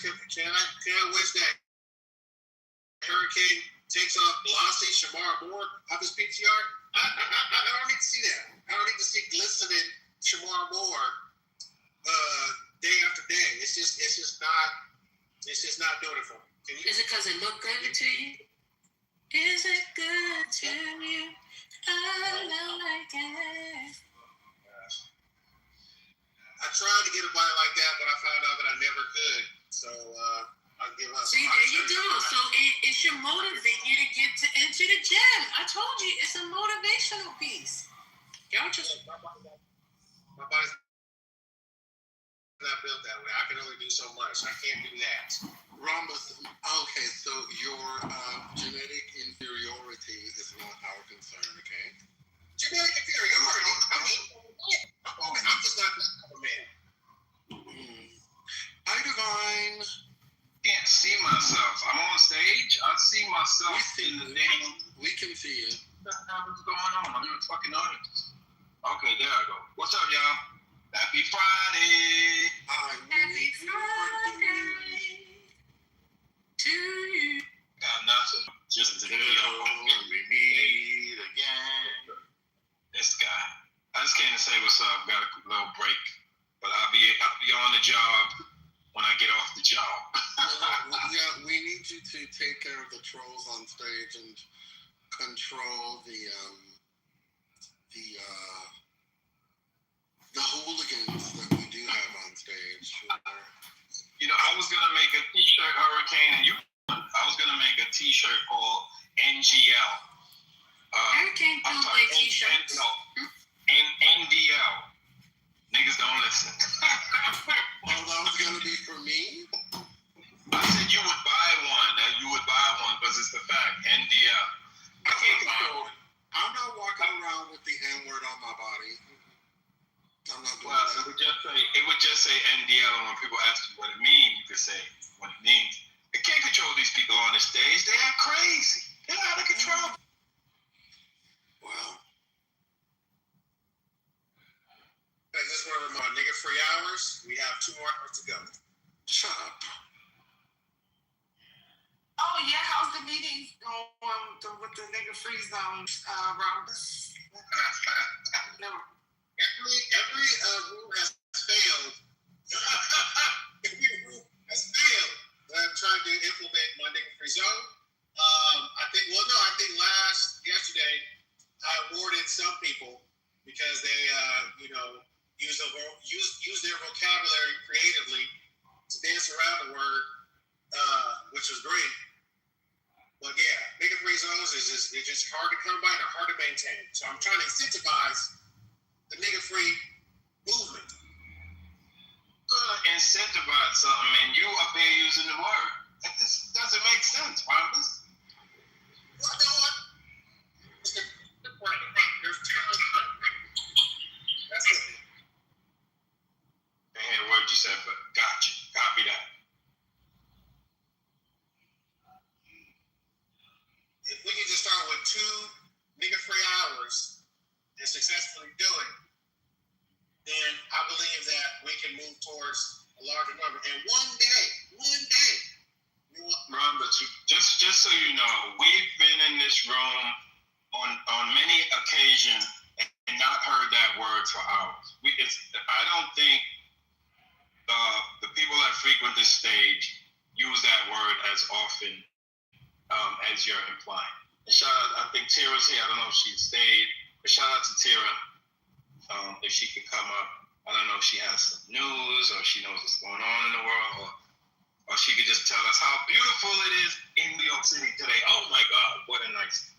Can I wish that Hurricane takes off Velocity, Shamar Moore off his PTR? I don't need to see that. I don't need to see glistening Shamar Moore day after day. It's just not doing it for me. Is it because it looked good to you? Is it good to you? I like it. I tried to get a bite like that, but I found out that I never could. So I'll give up. See, there you go. So it should motivate you to get into the gym. I told you, it's a motivational piece. Y'all just... My body's not built that way. I can only do so much. I can't do that. Rhombus, okay, so your genetic inferiority is not our concern, okay? Genetic inferiority? I'm just not that type of man. Hi, Divine. Can't see myself. I'm on stage. I see myself in the thing. We can see you. What the hell is going on? I'm in the fucking audience. Okay, there I go. What's up, y'all? Happy Friday. Happy Friday to you. Got nothing. Just to we meet again. This guy. I just came to say what's up. Got a little break, but I'll be on the job when I get off the job. Yeah, we need you to take care of the trolls on stage and control the hooligans that we do have on stage. You know, I was gonna make a T-shirt, Hurricane, and I was gonna make a T-shirt called NGL. Hurricane don't like T-shirts. No, NDL. Niggas don't listen. Well, that was gonna be for me. I said you would buy one. You would buy one because it's the fact. NDL. I can't control it. I'm not walking around with the N-word on my body. I'm not doing Well, that. it would just say NDL, and when people ask you what it means, you could say what it means. They can't control these people on the stage. They are crazy. They're out of control. Well, I just want to remind nigga-free hours. We have 2 more hours to go. shut up. Oh yeah, how's the meeting going with the nigga-free zone, Rhombus? No. Every room has failed. Every room has failed. But I'm trying to implement my nigga-free zone. I think yesterday I awarded some people because they, use their vocabulary creatively to dance around the word, which was great. But yeah, nigga-free zones it's just hard to come by and hard to maintain. So I'm trying to incentivize the nigga-free movement. Incentivize something, and you up here using the word. That just doesn't make sense, Rhombus. Well, you know what? There's talent. That's it. I hear the word you said, but gotcha. Copy that. If we can just start with 2 nigga-free hours and successfully do it, then I believe that we can move towards a larger number. And one day, Ron, but just so you know, we've been in this room on many occasions and not heard that word for hours. I don't think the people that frequent this stage use that word as often as you're implying. And shout out, I think Tira's here. I don't know if she stayed, but shout out to Tira. If she could come up, I don't know if she has some news or if she knows what's going on in the world, or she could just tell us how beautiful it is in New York City today. Oh my God, what a nice.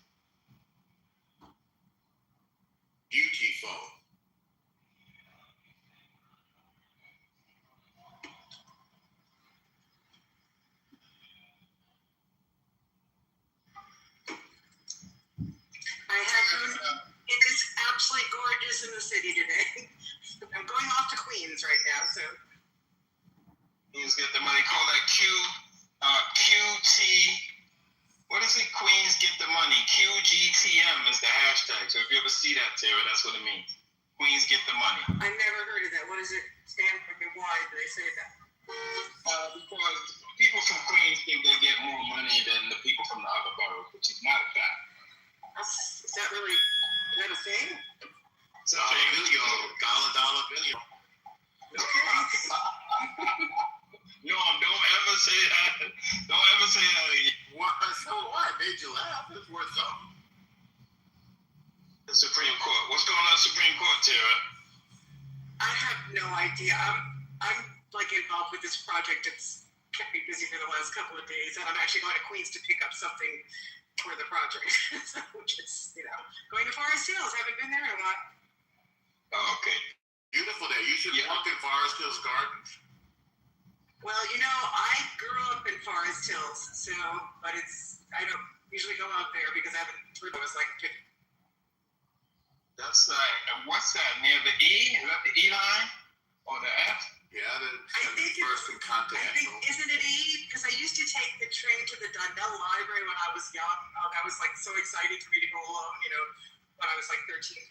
Beautiful. It is absolutely gorgeous in the city today. I'm going off to Queens right now, so. Queens get the money. Call that QT. What is it? Queens get the money. QGTM is the hashtag. So if you ever see that, Tara, that's what it means. Queens get the money. I never heard of that. What does it stand for? Why do they say that? Because the Supreme Court, Tara? I have no idea. I'm like involved with this project. It's kept me busy for the last couple of days, and I'm actually going to Queens to pick up something for the project, which is, going to Forest Hills. Haven't been there in a while. Oh, okay. Beautiful day. You should walk in Forest Hills Gardens. Well, I grew up in Forest Hills, but I don't usually go out there because I haven't heard of it. That's what's that, near the E? Is that the E line? Or the F? Yeah, I think First and Continental. Isn't it E? Because I used to take the train to the Dundell Library when I was young. That was like so exciting for me to go along, when I was like 13.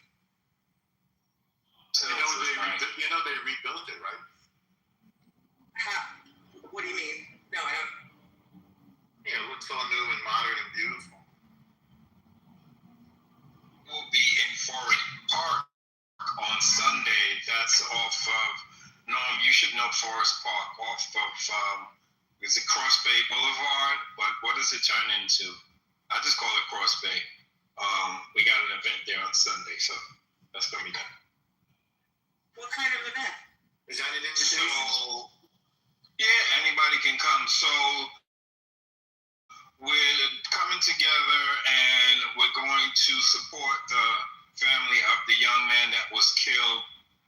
They rebuilt it, right? What do you mean? No, I don't. Yeah, it looks all new and modern and beautiful. We'll be in Forest Park on Sunday. That's off of, Norm, you should know Forest Park, off of, is it Cross Bay Boulevard? But what does it turn into? I just call it Cross Bay. We got an event there on Sunday, so that's going to be done. What kind of event? Is that an invitation? So, yeah, anybody can come. So, we're coming together and we're going to support the family of the young man that was killed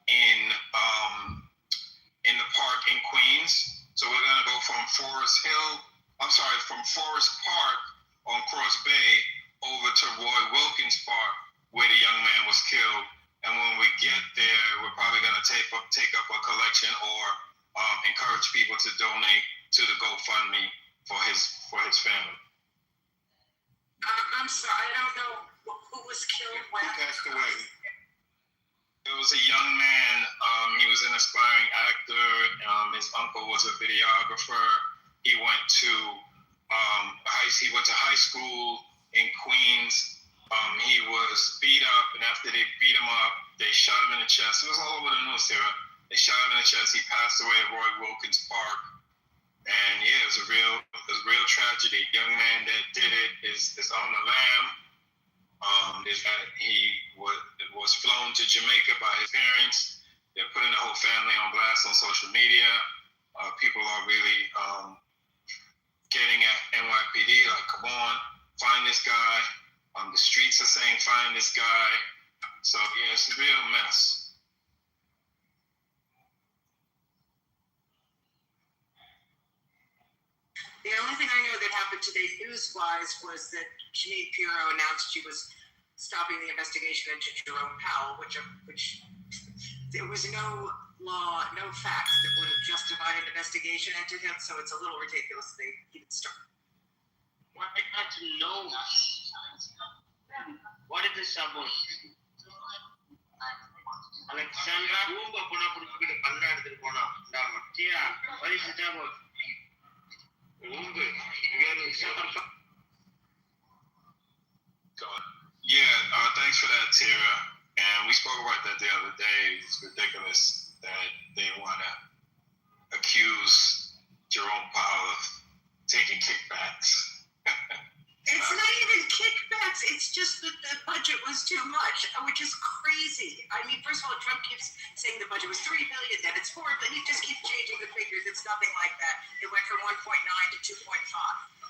in the park in Queens. So we're gonna go from Forest Park on Cross Bay over to Roy Wilkins Park where the young man was killed. And when we get there, we're probably gonna take up a collection or encourage people to donate to the GoFundMe for his family. I'm sorry, I don't know who was killed when. Who passed away? It was a young man. He was an aspiring actor. His uncle was a videographer. He went to high school in Queens. He was beat up, and after they beat him up, they shot him in the chest. It was all over the news here. They shot him in the chest. He passed away at Roy Wilkins Park. And yeah, it was a real tragedy. The young man that did it is on the lam. He was flown to Jamaica by his parents. They're putting the whole family on blast on social media. People are really getting at NYPD, like, come on, find this guy. The streets are saying, find this guy. So yeah, it's a real mess. The only thing I know that happened today news-wise was that Jeanine Pirro announced she was stopping the investigation into Jerome Powell, which there was no law, no facts that would have justified an investigation into him, so it's a little ridiculous they even start. What I got to know, what is the sabot? Alexandra, Umba Pona Pursuit of Panad, the Pona, Damatia, what is the sabot? Yeah, thanks for that, Tara. And we spoke about that the other day. It's ridiculous that they want to accuse Jerome Powell of taking kickbacks. It's not even kickbacks. It's just that the budget was too much, which is crazy. I mean, first of all, Trump keeps saying the budget was $3 billion, then it's $4 billion. He just keeps changing the figures. It's nothing like that. It went from 1.9 to 2.5.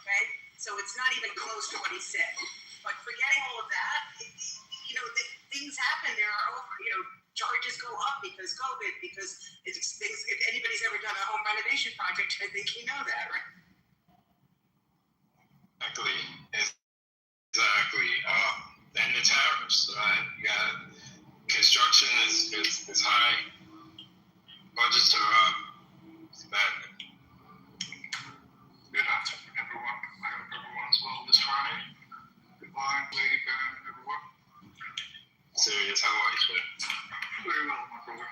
Okay, so it's not even close to what he said. But forgetting all of that, things happen. There are charges go up because COVID. Because it's things. If anybody's ever done a home renovation project, I think you know that, right? Exactly. And the tariffs, right? You got construction is high, budgets are up. It's bad. Good afternoon, everyone. I hope everyone's well this Friday. Good morning, Lady Bennett, and everyone. Serious, how are you, sir? Very well, my brother.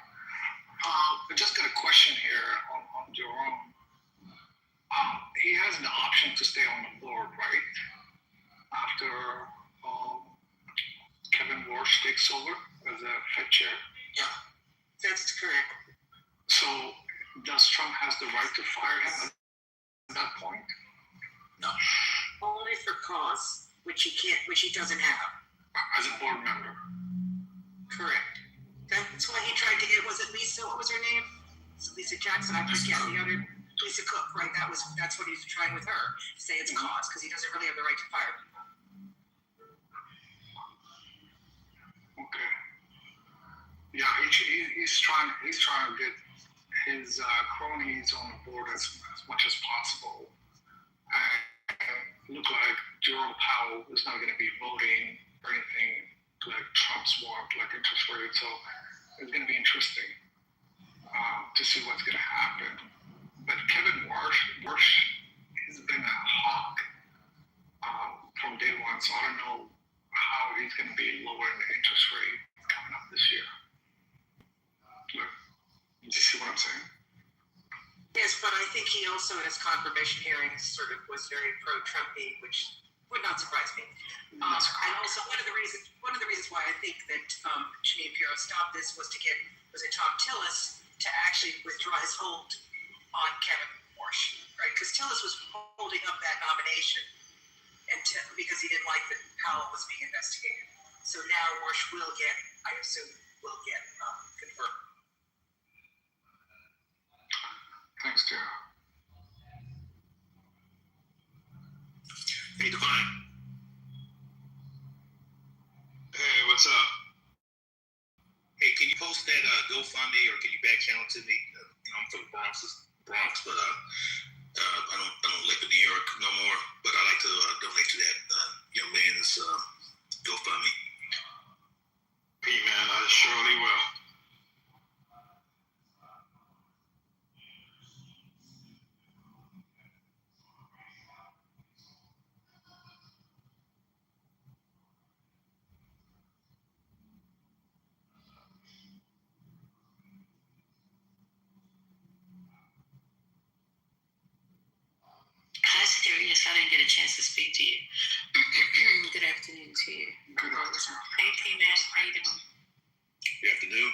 I just got a question here on Jerome. He has an option to stay on the board, right? After Kevin Walsh takes over as a Fed chair. Yeah, that's correct. So does Trump has the right to fire him at that point? No. Only for cause, which he doesn't have. As a board member. Correct. That's why he tried to get, was it Lisa, what was her name? Lisa Jackson, I forget the other, Lisa Cook, right? That's what he's trying with her, to say it's cause, because he doesn't really have the right to fire people. Okay. Yeah, he's trying to get his cronies on the board as much as possible. And look like Jerome Powell is not going to be voting for anything like Trump's want, like interest rates. So it's going to be interesting to see what's going to happen. But Kevin Warsh, he's been a hawk from day one. So I don't know how he's going to be lowering the interest rate coming up this year. Look, you see what I'm saying? Yes, but I think he also in his confirmation hearings sort of was very pro-Trumpy, which would not surprise me. And also one of the reasons why I think that Jeanine Pirro stopped this was Tom Tillis to actually withdraw his hold on Kevin Warsh, right? Because Tillis was holding up that nomination because he didn't like that Powell was being investigated. So now Warsh will get, I assume, confirmed. Thanks, Tara. Hey, Divine. Hey, what's up? Hey, can you post that GoFundMe or can you back channel to me? I'm from the Bronx, but I don't live in New York no more. But I like to donate to that young man's GoFundMe. Pete, man, I surely will. Hi, Sirius. I didn't get a chance to speak to you. Good afternoon to you. Good afternoon. Hey, T-Man. How you doing? Good afternoon.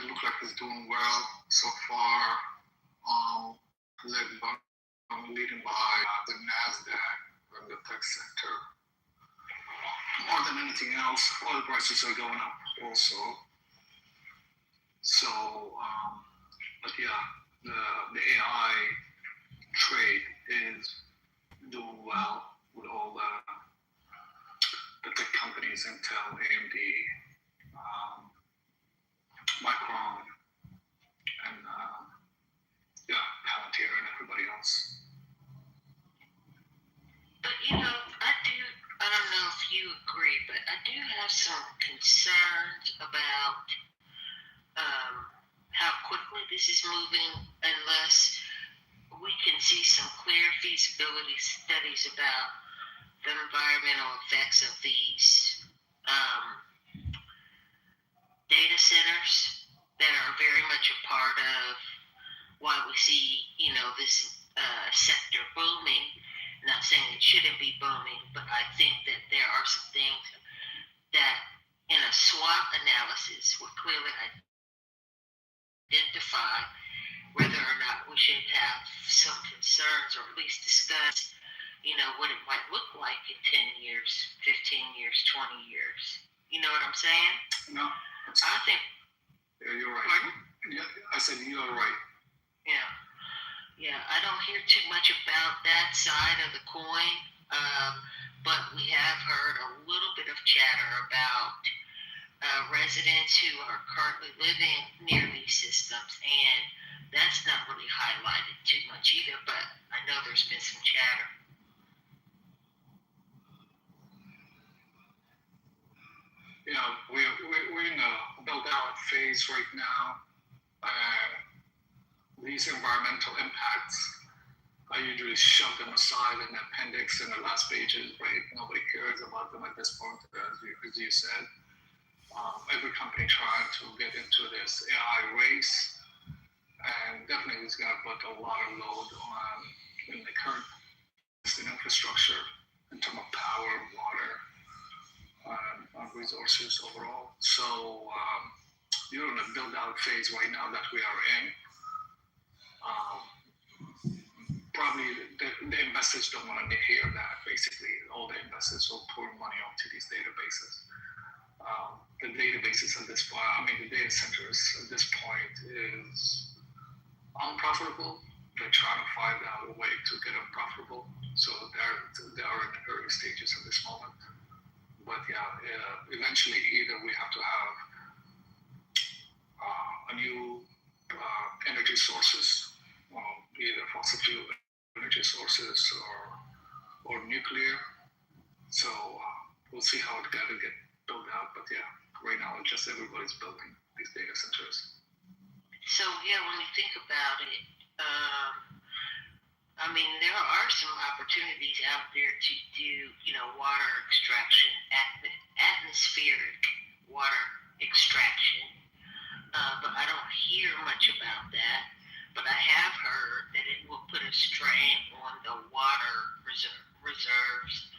it looks like it's doing well so far, leading by the NASDAQ and the tech sector. More than anything else, oil prices are going up also. So, but yeah, the AI trade is doing well with all the tech companies, Intel, AMD, Micron, and Palantir and everybody else. But I don't know if you agree, but I do have some concerns about how quickly this is moving unless we can see some clear feasibility studies about the environmental effects of these data centers that are very much a part of why we see, this sector booming. Not saying it shouldn't be booming, but I think that there are some things that in a SWOT analysis would clearly identify whether or not we should have some concerns or at least discuss, what it might look like in 10 years, 15 years, 20 years. You know what I'm saying? No. I think. Yeah, you're right. Yeah, I said you're right. Yeah, I don't hear too much about that side of the coin, but we have heard a little bit of chatter about residents who are currently living near these systems, and that's not really highlighted too much either, but I know there's been some chatter. Yeah, we're in a build-out phase right now. These environmental impacts, I usually shove them aside in the appendix in the last pages, right? Nobody cares about them at this point, as you said. Every company trying to get into this AI race, and definitely it's going to put a lot of load on in the current infrastructure in terms of power, water, and resources overall. So you're in a build-out phase right now that we are in. Probably the investors don't want to hear that. Basically, all the investors will pour money onto these databases. The databases at this point, the data centers at this point is unprofitable. They're trying to find out a way to get them profitable. So they are in the early stages at this moment. But eventually either we have to have a new energy sources, either fossil fuel energy sources or nuclear. So we'll see how it's got to get built out. But right now it's just everybody's building these data centers. So when you think about it, there are some opportunities out there to do, water extraction, atmospheric water extraction, but I don't hear much about that. But I have heard that it will put a strain on the water reserves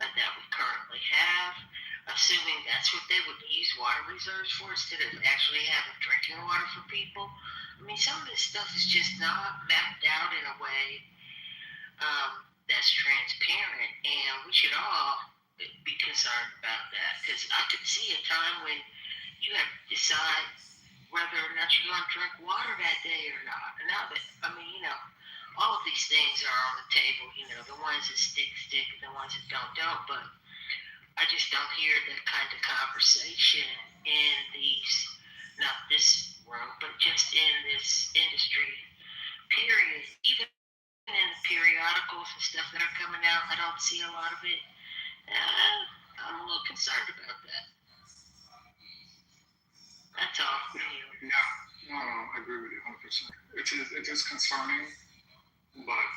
that we currently have, assuming that's what they would use water reserves for instead of actually having drinking water for people. Some of this stuff is just not mapped out in a way that's transparent, and we should all be concerned about that, because I could see a time when you have to decide whether or not you're going to drink water that day or not. And now that, all of these things are on the table, the ones that stick, and the ones that don't, but I just don't hear that kind of conversation in these, not this room, but just in this industry, period. Even in the periodicals and stuff that are coming out, I don't see a lot of it. I'm a little concerned about that. That's all. Yeah, no, I agree with you 100%. It is concerning, but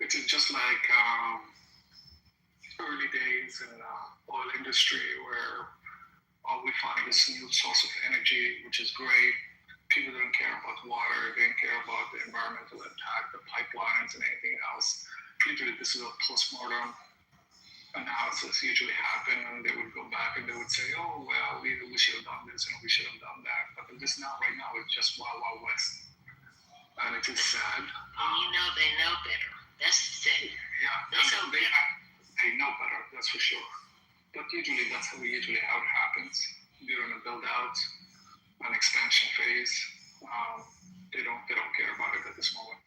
it is just like early days in the oil industry where we find this new source of energy, which is great. People didn't care about water, they didn't care about the environmental impact, the pipelines, and anything else. Usually this is a postmortem analysis usually happen, and they would go back and they would would say, oh, well, we should have done this and we should have done that. But this now, right now, it's just Wild Wild West. And it is sad. And they know better. That's the thing. Yeah, they know better, that's for sure. But usually that's how it happens. During a build out, an expansion phase, they don't care about it at this moment.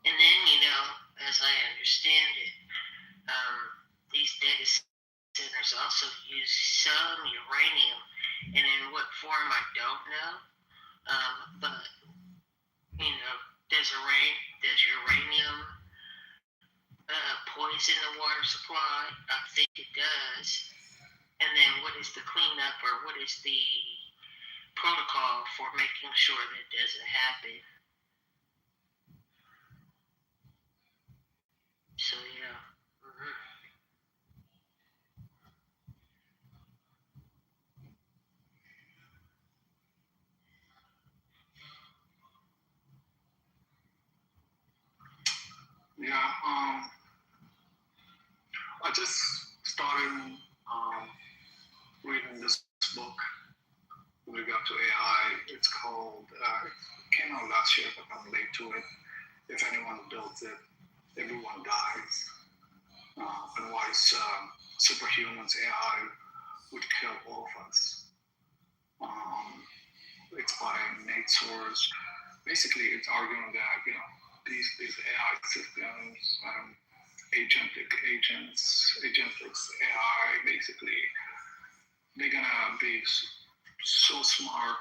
And then, as I understand it, these data centers also use some uranium, and in what form I don't know. But does uranium poison the water supply? I think it does. And then, what is the cleanup, or what is the protocol for making sure that doesn't happen? So yeah. Yeah, I just started reading this book with regard to AI. It's called, it came out last year, but I'm late to it. If anyone builds it, everyone dies. And why superhumans AI would kill all of us. It's by Nate Soares. Basically, it's arguing that these AI systems, agentic AI, basically, they're gonna be so smart,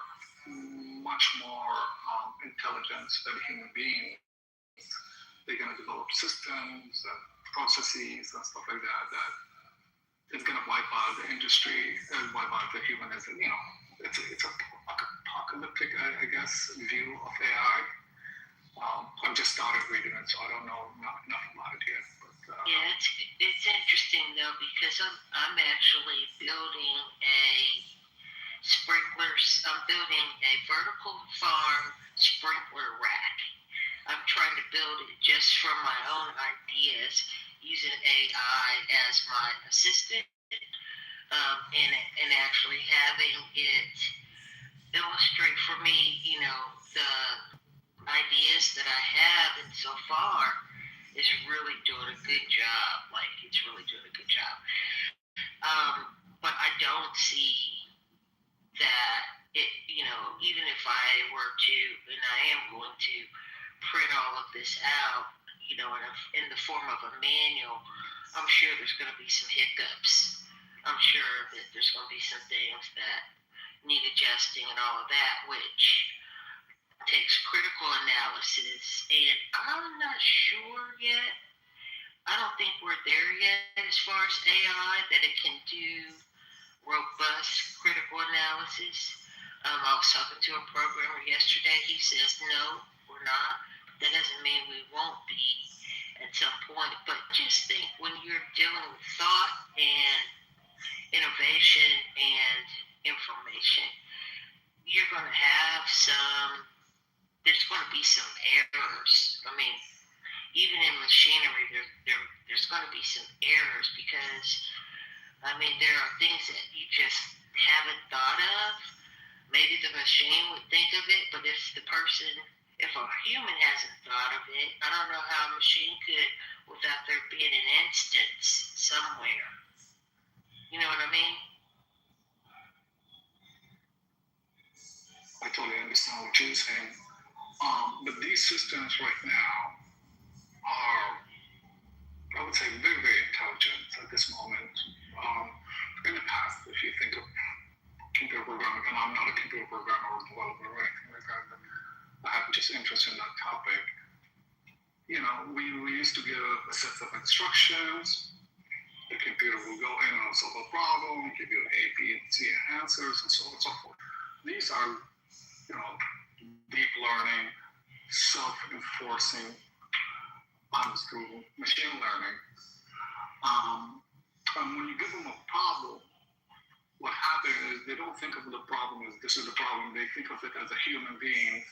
much more intelligent than human beings. They're gonna develop systems and processes and stuff like that it's gonna wipe out the industry and wipe out the humanism. It's a apocalyptic, I guess, view of AI. I've just started reading it, so I don't know enough about it yet. But, yeah, it's interesting though, because I'm actually building I'm building a vertical farm sprinkler rack. I'm trying to build it just from my own ideas, using AI as my assistant, and actually having it illustrate for me, the ideas that I have, and so far is really doing a good job. Like, it's really doing a good job. But I don't see that even if I were to, and I am going to print all of this out, in the form of a manual, I'm sure there's going to be some hiccups. I'm sure that there's going to be some things that need adjusting and all of that, which takes critical analysis. And I'm not sure yet. I don't think we're there yet as far as AI, that it can do robust critical analysis. I was talking to a programmer yesterday. He says, no, we're not. That doesn't mean we won't be at some point. But just think, when you're dealing with thought and innovation and information, you're going to have there's going to be some errors. I mean, even in machinery, there's going to be some errors, because, there are things that you just haven't thought of. Maybe the machine would think of it, but if a human hasn't thought of it, I don't know how a machine could, without about there being an instance somewhere. You know what I mean? I totally understand what you're saying. But these systems right now are, I would say, very, very intelligent at this moment. In the past, if you think of computer programming, and I'm not a computer programmer or developer or anything like that, but I have just interest in that topic. You know, we used to give a set of instructions. The computer will go in and solve a problem, give you A, B, and C answers, and so on and so forth. These are, you know, deep learning, self-enforcing, through machine learning. And when you give them a problem, what happens is they don't think of the problem as this is the problem. They think of it as a human being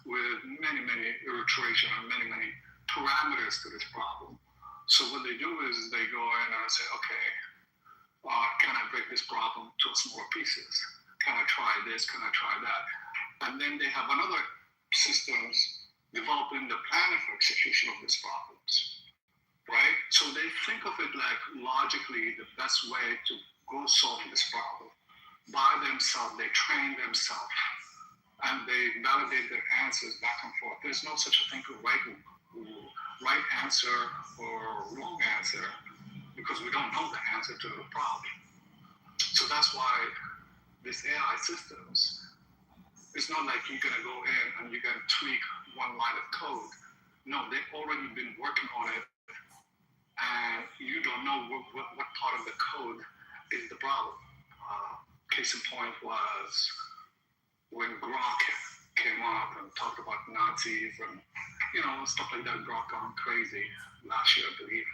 with many, many iterations and many, many parameters to this problem. So what they do is they go in and say, okay, can I break this problem to smaller pieces? Can I try this? Can I try that? And then they have another systems developing the plan for execution of these problems, right? So they think of it like logically the best way to go solve this problem. By themselves, they train themselves, and they validate their answers back and forth. There's no such a thing as right answer or wrong answer, because we don't know the answer to the problem. So that's why these AI systems, it's not like you're going to go in and you're going to tweak one line of code. No, they've already been working on it, and you don't know what part of the code is the problem. Case in point was when Grok came up and talked about Nazis and, you know, stuff like that. Grok gone crazy last year, I believe.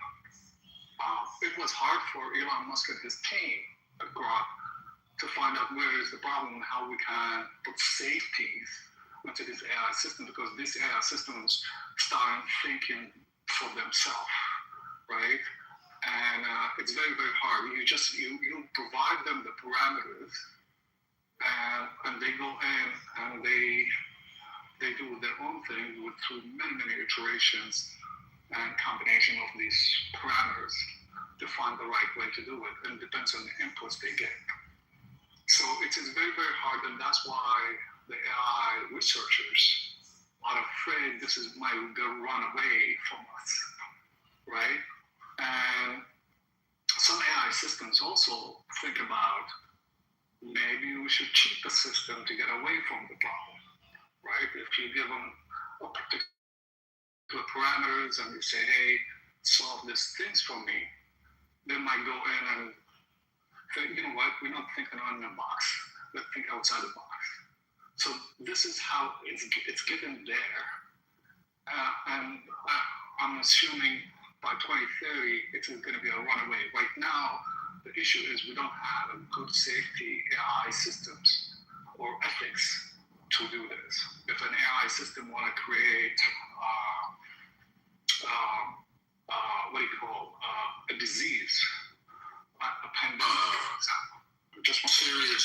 It was hard for Elon Musk and his team at Grok to find out where is the problem and how we can put safeties into this AI system, because these AI systems start thinking for themselves, right? And it's very, very hard. You provide them the parameters, and they go in and they do their own thing through many, many iterations and combination of these parameters to find the right way to do it. And it depends on the inputs they get. So it is very, very hard, and that's why the AI researchers are afraid this is might run away from us, right? And some AI systems also think about maybe we should cheat the system to get away from the problem, right? If you give them a particular parameters and you say, hey, solve these things for me, they might go in and think, you know what, we're not thinking on the box, let's think outside the box. So this is how it's given there. And I'm assuming by 2030, it is going to be a runaway. Right now, the issue is we don't have a good safety AI systems or ethics to do this. If an AI system want to create, what do you call, a disease, a pandemic, for example. Just Serious.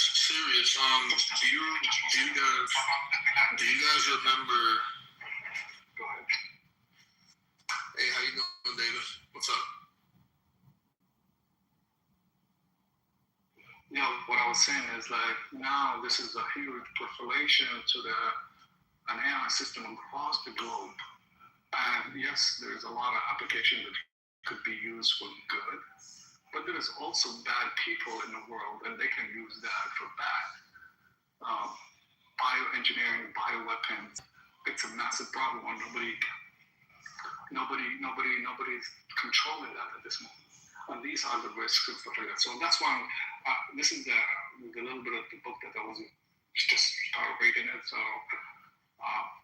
Do you guys remember? Go ahead. Hey, how you doing, David? What's up? You know, what I was saying is like now this is a huge proliferation to an AI system across the globe. And yes, there's a lot of application that could be used for good, but there is also bad people in the world, and they can use that for bad. Bioengineering, bioweapons, it's a massive problem, and nobody's controlling that at this moment. And these are the risks and stuff like that. So that's why this is the little bit of the book that I was just started reading it. So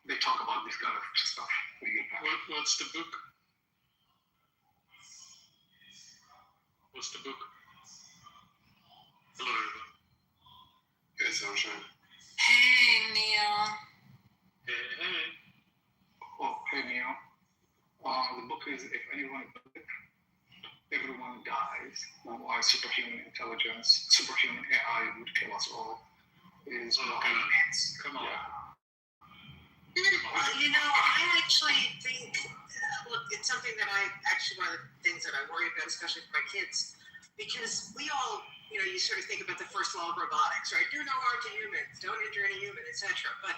they talk about this kind of stuff. What's the book? What's the book? Hello, everybody. Hey, Sunshine. Hey, Neil. Hey. Oh, hey, Neil. The book is If Everyone Dies, and Why Superhuman Intelligence, Superhuman AI Would Kill Us All. Is Oh, God. Come on. Yeah. Well, I actually think, look, it's something that one of the things that I worry about, especially for my kids, because we all, you sort of think about the first law of robotics, right? Do no harm to humans, don't injure any human, etc. But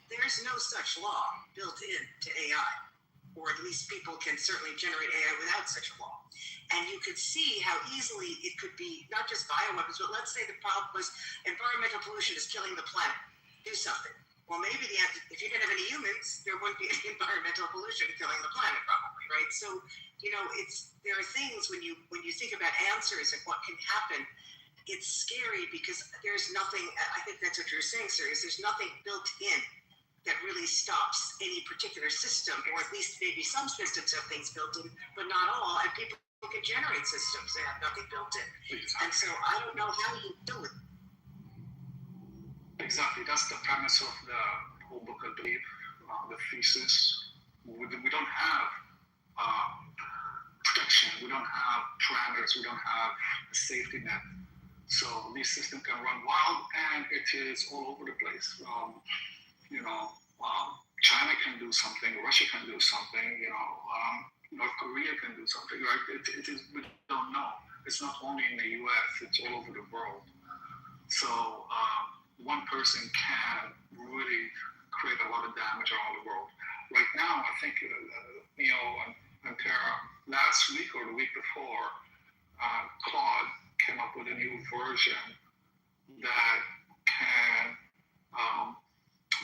there's no such law built into AI, or at least people can certainly generate AI without such a law. And you could see how easily it could be not just bioweapons, but let's say the problem was environmental pollution is killing the planet. Do something. Well, maybe if you didn't have any humans, there wouldn't be any environmental pollution killing the planet, probably, right? So, there are things when you think about answers and what can happen, it's scary because there's nothing. I think that's what you're saying, sir. Is there's nothing built in that really stops any particular system, or at least maybe some systems have things built in, but not all. And people can generate systems that have nothing built in. And so I don't know how you do it. Exactly. That's the premise of the whole book, I believe. The thesis. We don't have protection. We don't have parameters. We don't have a safety net. So these systems can run wild, and it is all over the place. China can do something. Russia can do something. North Korea can do something. Right? It is. We don't know. It's not only in the U.S. It's all over the world. So one person can really create a lot of damage around the world. Right now, I think and Tara, last week or the week before, Claude came up with a new version that can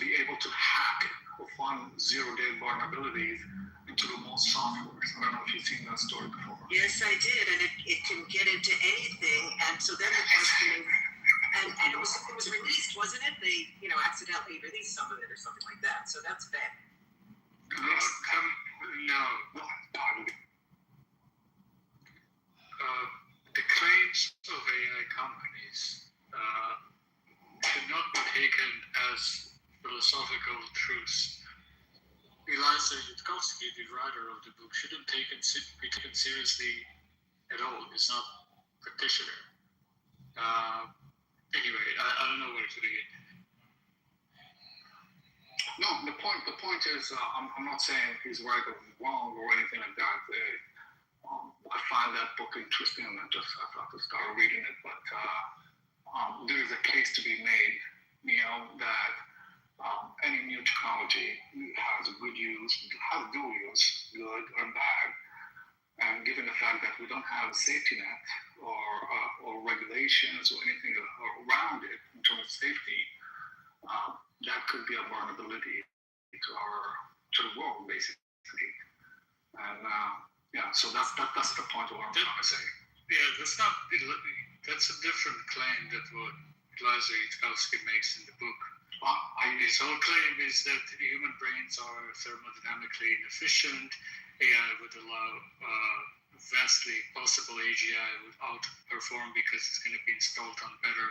be able to hack or find zero-day vulnerabilities into the most software. I don't know if you've seen that story before. Yes, I did, and it can get into anything. And so then the question is, and it was released, wasn't it? They accidentally released some of it or something like that. So that's bad. No. The claims of AI companies cannot be taken as philosophical truths. Eliza Yudkowsky, the writer of the book, shouldn't be taken seriously at all. It's not practitioner. Anyway, I don't know where to begin. No, the point is, I'm not saying he's right or wrong or anything like that. I find that book interesting, and I thought to start reading it. But there is a case to be made, that any new technology has a good use, has dual use, good or bad. And given the fact that we don't have a safety net or regulations or anything around it in terms of safety, that could be a vulnerability to the world, basically. And so that's the point of what I'm trying to say. Yeah, that's a different claim that what Eliza Yudkowsky makes in the book. His whole claim is that human brains are thermodynamically inefficient. AI would allow vastly possible AGI would outperform because it's going to be installed on better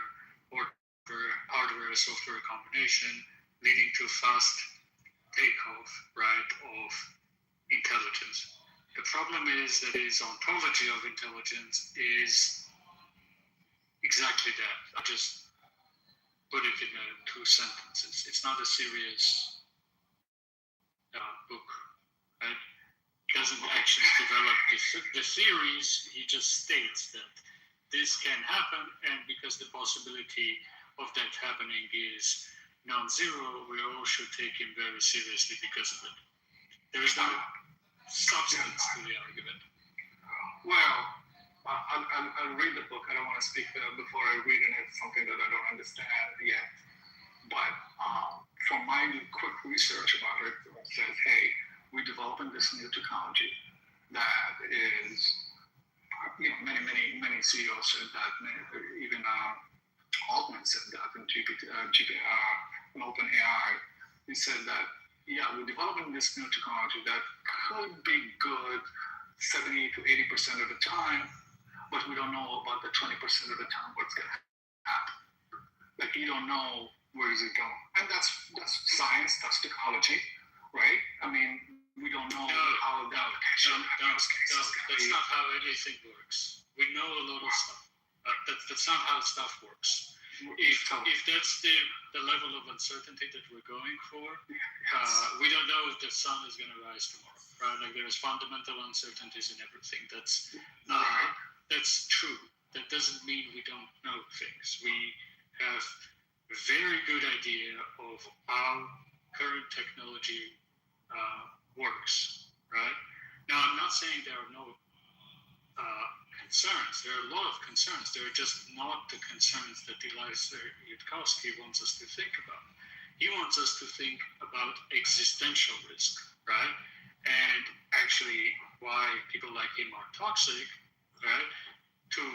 hardware or software combination, leading to fast takeoff, right, of intelligence. The problem is that his ontology of intelligence is exactly that. I just put it in 2 sentences. It's not a serious book, right? It doesn't actually develop the theories. He just states that this can happen, and because the possibility of that happening is non-zero, we all should take him very seriously because of it. There is no substance to the argument. Well, I'll read the book. I don't want to speak before I read it. It's something that I don't understand yet. But from my quick research about it, it says, hey, we're developing this new technology that is, many CEOs said that, even Altman said that in OpenAI. He said that, we're developing this new technology that could be good 70 to 80% of the time, but we don't know about the 20% of the time what's going to happen. Like, you don't know where is it going. And that's science, that's technology, right? I mean, we don't know how that that's not how anything works. We know a lot of stuff. That's not how stuff works. if that's the level of uncertainty that we're going for, we don't know if the sun is going to rise tomorrow, right? Like there's fundamental uncertainties in everything. That's true. That doesn't mean we don't know things. We have a very good idea of how current technology works, right? Now, I'm not saying there are no concerns. There are a lot of concerns. They're just not the concerns that Eliezer Yudkowsky wants us to think about. He wants us to think about existential risk, right? And actually why people like him are toxic, right? To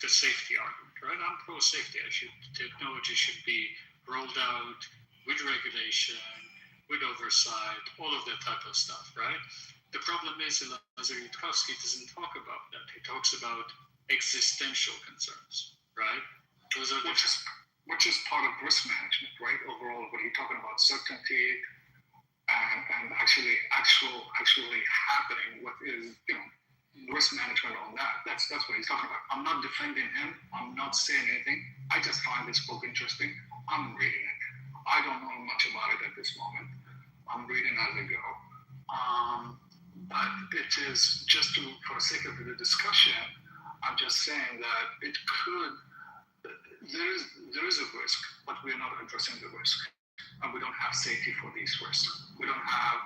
the safety argument, right? I'm pro-safety. Technology should be rolled out with regulation, with oversight, all of that type of stuff, right? The problem is Eliezer Yudkowsky doesn't talk about that. He talks about existential concerns, right? Those are which is part of risk management, right? Overall, when you're talking about certainty and actually happening, what is risk management on that? That's what he's talking about. I'm not defending him. I'm not saying anything. I just find this book interesting. I'm reading it. I don't know much about it at this moment. I'm reading as I go. But it is just for the sake of the discussion, I'm just saying that it could, there is a risk, but we're not addressing the risk. And we don't have safety for these risks. We don't have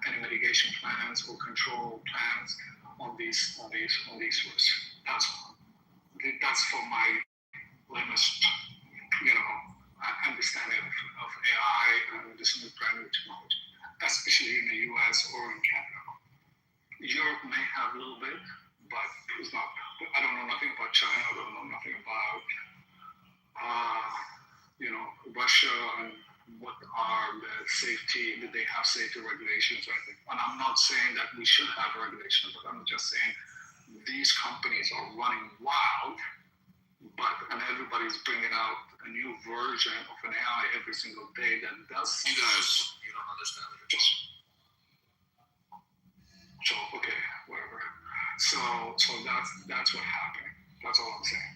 any mitigation plans or control plans on these risks. That's for my limits, understanding of AI and this new primary technology, especially in the US or in Canada. Europe may have a little bit, but it's not. I don't know nothing about China. I don't know nothing about, Russia and what are the safety. Did they have safety regulations? I think, and I'm not saying that we should have regulations, but I'm just saying these companies are running wild. And everybody's bringing out a new version of an AI every single day that does. You don't understand it. So okay, whatever. So that's what happened. That's all I'm saying.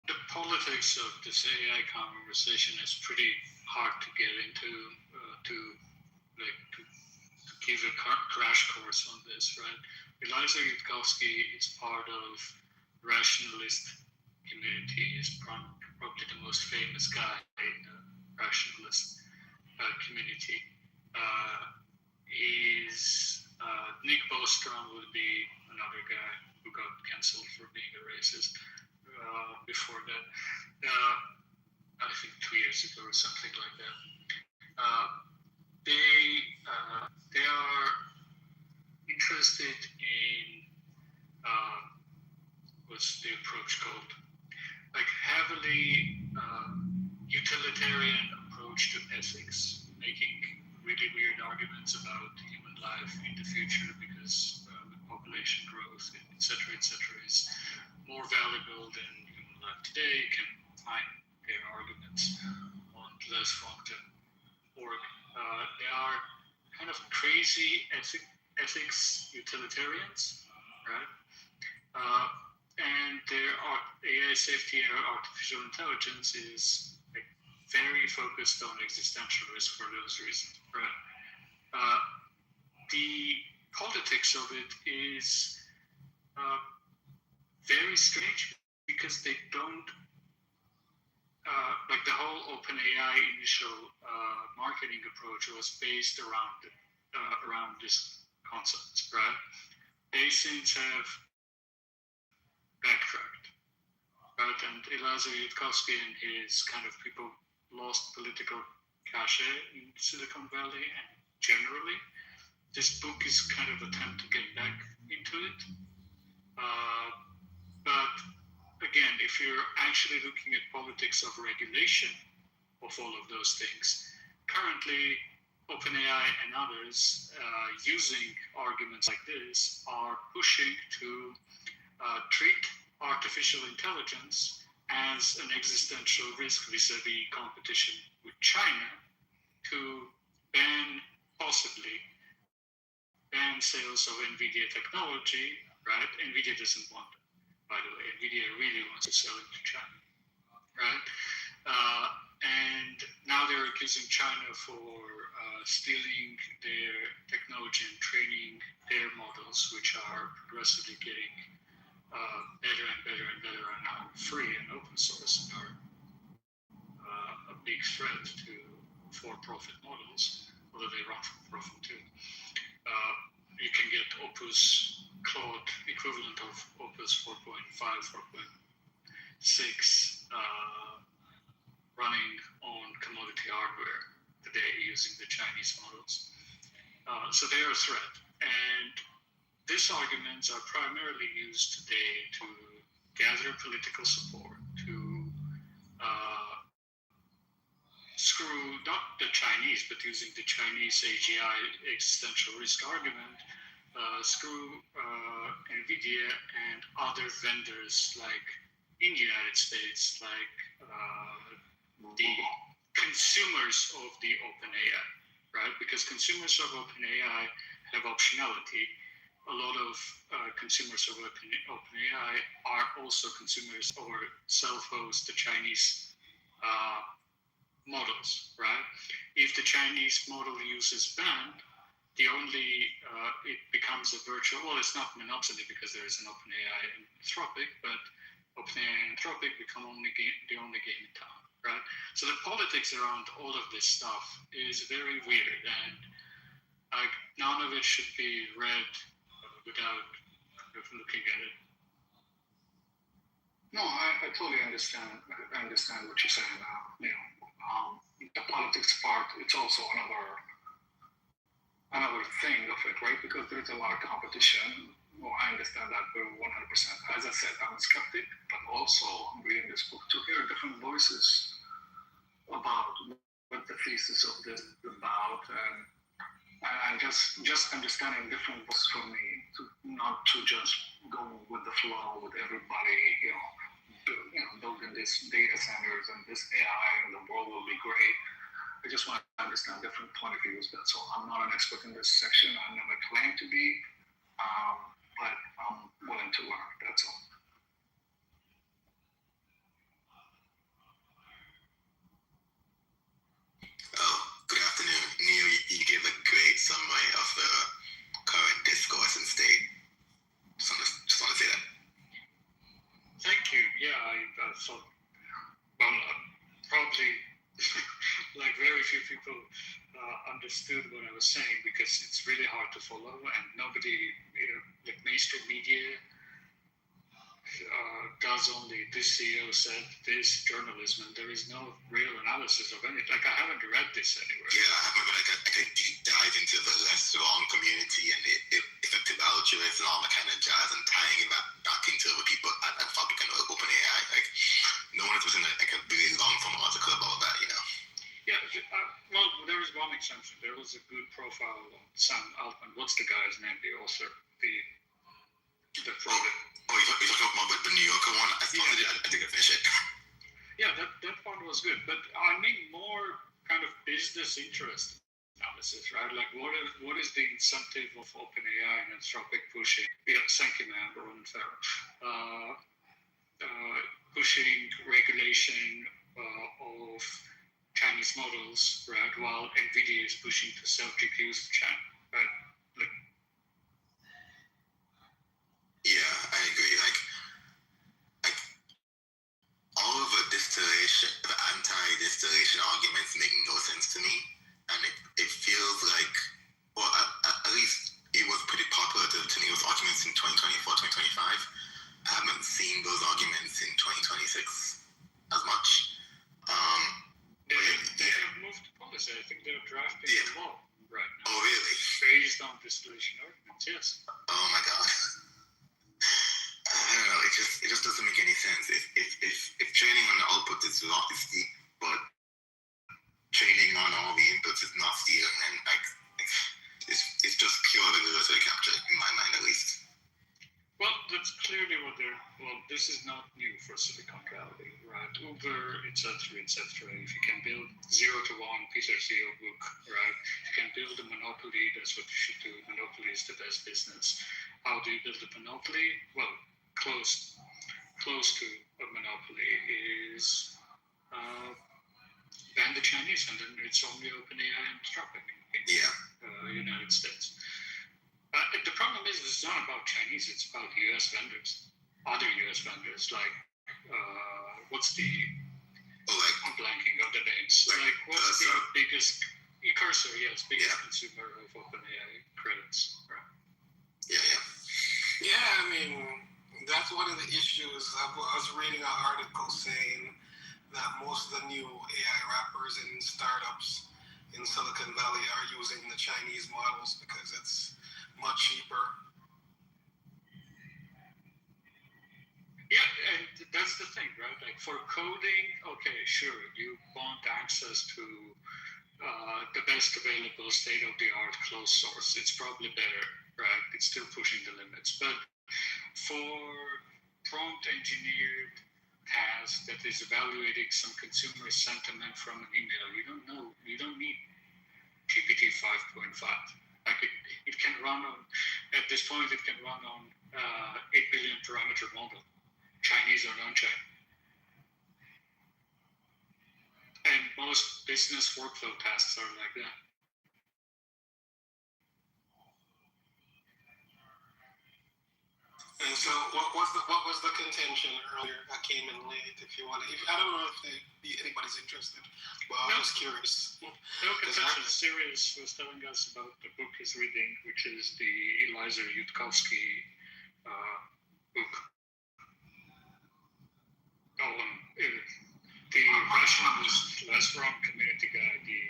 The politics of this AI conversation is pretty hard to get into. To give a crash course on this, right? Eliezer Yudkowsky is part of rationalist community. Is probably the most famous guy in the rationalist community. Nick Bostrom would be another guy who got cancelled for being a racist before that. I think 2 years ago or something like that. They are interested in what's the approach called? Like heavily utilitarian approach to ethics, making really weird arguments about human life in the future because with population growth, etc., is more valuable than human life today. Can find their arguments on less long-term org. They are kind of crazy ethics utilitarians, right? And their AI safety and artificial intelligence is like very focused on existential risk for those reasons, right? The politics of it is very strange because they don't like the whole OpenAI initial marketing approach was based around this concept, right? They since have backtracked, right? And Eliezer Yudkowsky and his kind of people lost political cachet in Silicon Valley, and generally, this book is kind of an attempt to get back into it. But again, if you're actually looking at politics of regulation of all of those things, currently OpenAI and others using arguments like this are pushing to treat artificial intelligence as an existential risk vis-a-vis competition with China, to possibly ban sales of NVIDIA technology, right? NVIDIA doesn't want it, by the way. NVIDIA really wants to sell it to China, right? And now they're accusing China for stealing their technology and training their models, which are progressively getting better and better and better, and now free and open source, and are a big threat to for-profit models, although they run for profit too. You can get Opus Cloud equivalent of Opus 4.5, 4.6 running on commodity hardware today using the Chinese models. So they are a threat. And these arguments are primarily used today to gather political support, to screw not the Chinese, but using the Chinese AGI existential risk argument, screw NVIDIA and other vendors like in the United States, like the consumers of the OpenAI, right? Because consumers of OpenAI have optionality. A lot of consumers of OpenAI are also consumers or self-host the Chinese models, right? If the Chinese model uses ban, it becomes a virtual, well, it's not monopoly because there is an OpenAI and Anthropic, but OpenAI and Anthropic become the only game in town, right? So the politics around all of this stuff is very weird, and none of it should be read without looking at it. No, I totally understand. I understand what you're saying now. The politics part, it's also another thing of it, right? Because there is a lot of competition. Well, I understand that 100%. As I said, I'm a skeptic, but also I'm reading this book to hear different voices about what the thesis of this is about, and just understanding different books for me, not to just go with the flow with everybody, building these data centers and this AI and the world will be great. I just want to understand different point of views. That's all. I'm not an expert in this section. I never claimed to be, but I'm willing to learn. That's all. Good afternoon. Neil, you gave a great summary of the current discourse and state. Just want to say that. Thank you. Yeah, I thought, probably like very few people understood what I was saying, because it's really hard to follow, and nobody, like mainstream media does only this CEO said this journalism, and there is no real analysis of anything. Like, I haven't read this anywhere. Yeah, I haven't read like a deep dive into the less wrong community and the effective altruism and all that kind of jazz, and tying it back into the people at Fabric and OpenAI. Like, no one's written a really long form article about that, Yeah, well, there was one exemption. There was a good profile on Sam Altman. What's the guy's name? The author, the product. Oh, you're talking about the New Yorker one? I think I finished it. Yeah, that one was good, but I mean more kind of business interest analysis, right? Like, what is the incentive of OpenAI and Anthropic pushing? Yeah, thank you, man, Ronan Farrow. Pushing regulation of Chinese models, right? While NVIDIA is pushing to sell GPUs to China, right? Like, yeah, I agree. Like all of the anti-distillation arguments make no sense to me, and it feels like, well, at least it was pretty popular to me. Those arguments in 2024, 2025. I haven't seen those arguments in 2026 as much. They have moved to policy. I think they're drafting a law right now. Oh, really? Based on distillation arguments, yes. Oh my God. I don't know. It just doesn't make any sense. If training on the output is wrong, but training on all the inputs is not stealing, and it's just pure regulatory capture in my mind, at least. Well, that's clearly what this is not new for Silicon Valley, right? Uber, etc., etc. If you can build 0 to 1, Peter Thiel book, right? If you can build a monopoly, that's what you should do. Monopoly is the best business. How do you build a monopoly? Well, close to a monopoly is ban the Chinese, and then it's only OpenAI and Anthropic in United States. The problem is it's not about Chinese, it's about US vendors, other US vendors, like, what's the, I'm blanking on the names, what's the biggest, Cursor, yes, biggest consumer of OpenAI credits, right? Yeah, I mean, that's one of the issues. I was reading an article saying that most of the new AI wrappers and startups in Silicon Valley are using the Chinese models because it's much cheaper. Yeah, and that's the thing, right? Like for coding, okay, sure, you want access to the best available state-of-the-art closed source. It's probably better, right? It's still pushing the limits. But for prompt engineered task that is evaluating some consumer sentiment from an email, you don't need GPT 5.5. Like it can run on, at this point, it can run on 8 billion parameter model, Chinese or non-Chinese. And most business workflow tasks are like that. And so, what was the contention earlier? I came in late. If you want, I don't know if anybody's interested. Well, I'm just curious. No contention. Sirius was telling us about the book he's reading, which is the Eliezer Yudkowsky book. The rationalist, less wrong community guy, the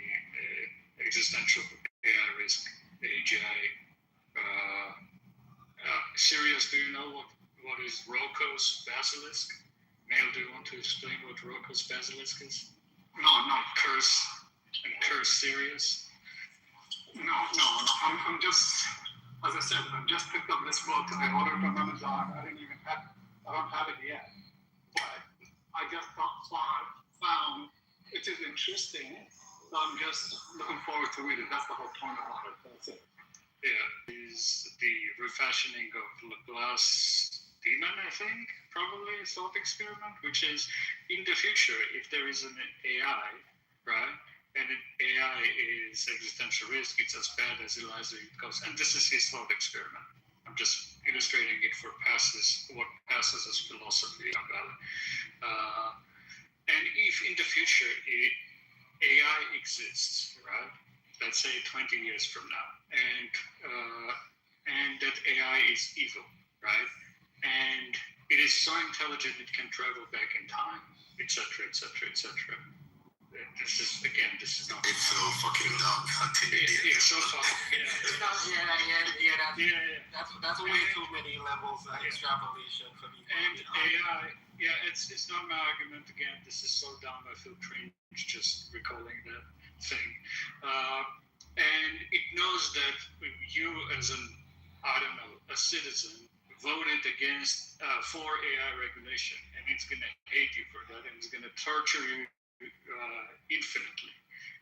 existential AI risk, AGI. Sirius, do you know what is Roko's basilisk? Mail, do you want to explain what Roko's basilisk is? No. Curse Sirius? No. I'm just, as I said, I just picked up this book and I ordered it from Amazon. I don't have it yet. But I just found it is interesting. So I'm just looking forward to read it. That's the whole point about it. That's it. Yeah, is the refashioning of Laplace demon, I think, probably thought experiment, which is in the future, if there is an AI, right, and an AI is existential risk, it's as bad as Eliezer Yudkowsky, and this is his thought experiment. I'm just illustrating it for what passes as philosophy on Valley. And if in the future AI exists, right, let's say 20 years from now, and that AI is evil, right? And it is so intelligent it can travel back in time, etc., etc., etc. This is not. It's so fucking dumb. It's so fucking That's way too many levels of extrapolation for me. And AI, it's not my argument again. This is so dumb. I feel cringe just recalling that thing. And it knows that you, as a citizen, voted against for AI regulation, and it's going to hate you for that, and it's going to torture you infinitely.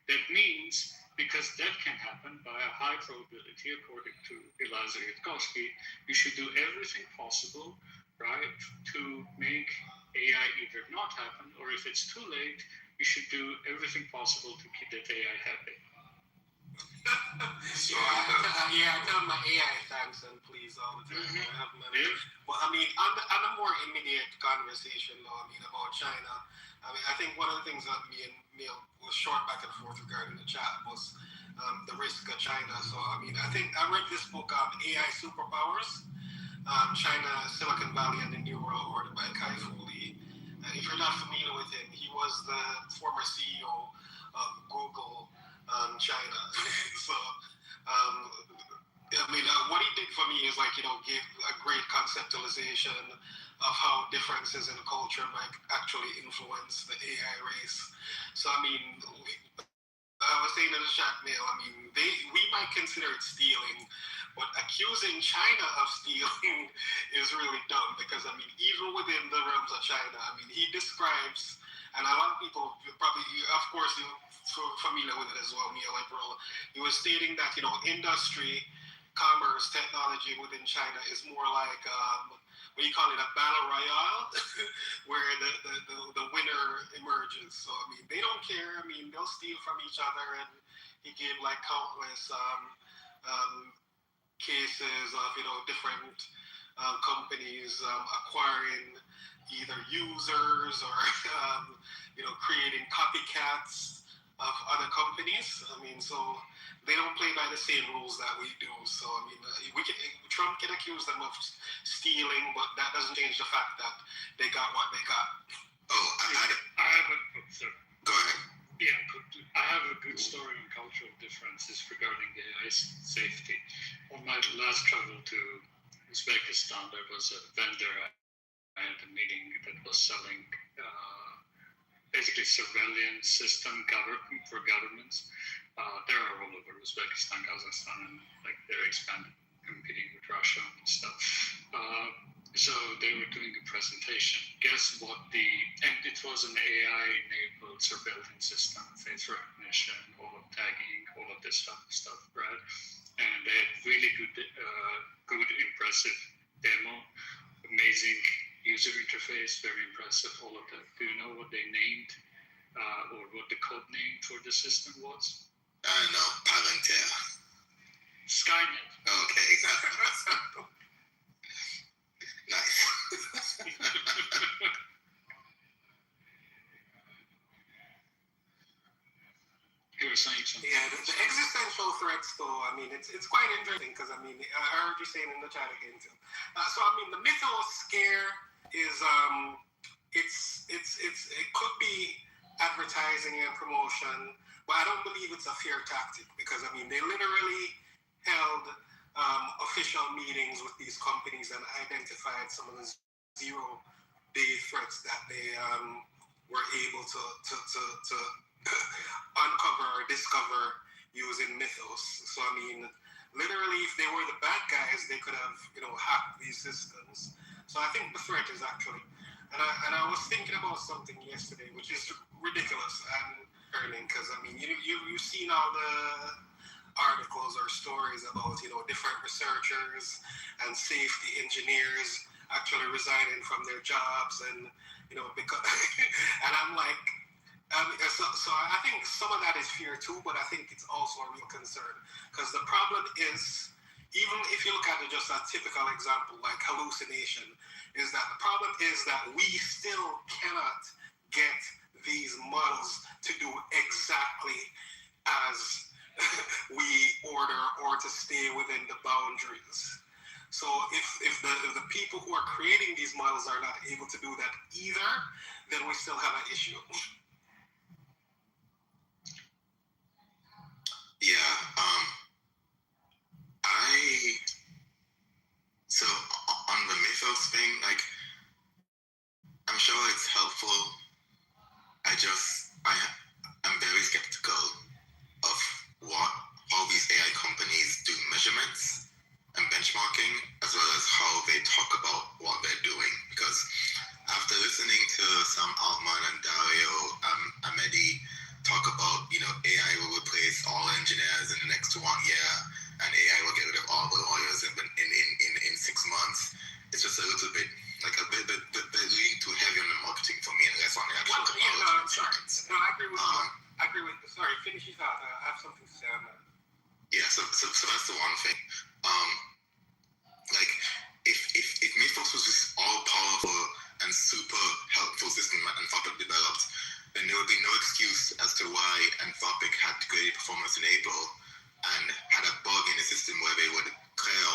That means, because that can happen by a high probability, according to Eliezer Yudkowsky, you should do everything possible, right, to make AI either not happen, or if it's too late, you should do everything possible to keep that AI happy. I tell my AI thanks and please all the time. I have many. Well, I mean, on a more immediate conversation, though, about China, I think one of the things that me and Neil was short back and forth regarding the chat was the risk of China. So, I think I read this book on AI superpowers, China, Silicon Valley, and the New World Order by Kai Fu Lee. If you're not familiar with him, he was the former CEO of Google China. So, what he did for me is give a great conceptualization of how differences in culture might actually influence the AI race. So, I was saying in the chat mail, I mean, we might consider it stealing, but accusing China of stealing is really dumb because, I mean, even within the realms of China, I mean, he describes, and a lot of people probably, of course, you're familiar with it as well, Neil April, he was stating that, industry, commerce, technology within China is more like, what you call it, a battle royale, where the winner emerges. So I mean, they don't care. I mean, they'll steal from each other, and he gave like countless cases of different companies acquiring either users or creating copycats of other companies. I mean, so they don't play by the same rules that we do. So I mean, Trump can accuse them of stealing, but that doesn't change the fact that they got what they got. Oh, I have a sorry. Go ahead. Yeah, I have a good story on cultural differences regarding the AI safety. On my last travel to Uzbekistan, there was a vendor I had a meeting that was selling basically surveillance system for governments. There are all over Uzbekistan, Kazakhstan, and like they're expanding, competing with Russia and stuff. So they were doing a presentation. Guess what? And it was an AI-enabled surveillance system, face recognition, all of tagging, all of this stuff, right? And they had really good, impressive demo, amazing user interface, very impressive, all of that. Do you know what they named or what the code name for the system was? No, Palantir. Skynet. Okay. Nice. You were saying something. Yeah, the existential threats, though, I mean, it's quite interesting because, I mean, I heard you saying in the chat again, too. So, I mean, the mythos scare is, it could be advertising and promotion, but I don't believe it's a fear tactic because, I mean, they literally held official meetings with these companies and identified some of the zero-day threats that they were able to uncover or discover using mythos. So I mean, literally, if they were the bad guys, they could have hacked these systems. So I think the threat is actually, and I was thinking about something yesterday, which is ridiculous and learning because I mean, you've seen all the articles or stories about different researchers and safety engineers actually resigning from their jobs and because and I'm like. So I think some of that is fear too, but I think it's also a real concern because the problem is, even if you look at it just a typical example like hallucination, is that the problem is that we still cannot get these models to do exactly as we order or to stay within the boundaries. So if the people who are creating these models are not able to do that either, then we still have an issue. Yeah, so on the mythos thing, like, I'm sure it's helpful. I'm very skeptical of how these AI companies do measurements and benchmarking, as well as how they talk about what they're doing. Because after listening to some Altman and Dario Amedi talk about, AI will replace all engineers in the next 1 year, and AI will get rid of all the lawyers in 6 months. It's just a little bit, like they're leaning too heavy on the marketing for me and less on the actual technology and science. No, I agree with you. I agree with you. Sorry, finish it out. I have something to say on that. Yeah, so that's the one thing. Like, if Mythos was this all-powerful and super helpful system that Anthropic developed, then there would be no excuse as to why Anthropic had degraded performance in April and had a bug in the system where they would clear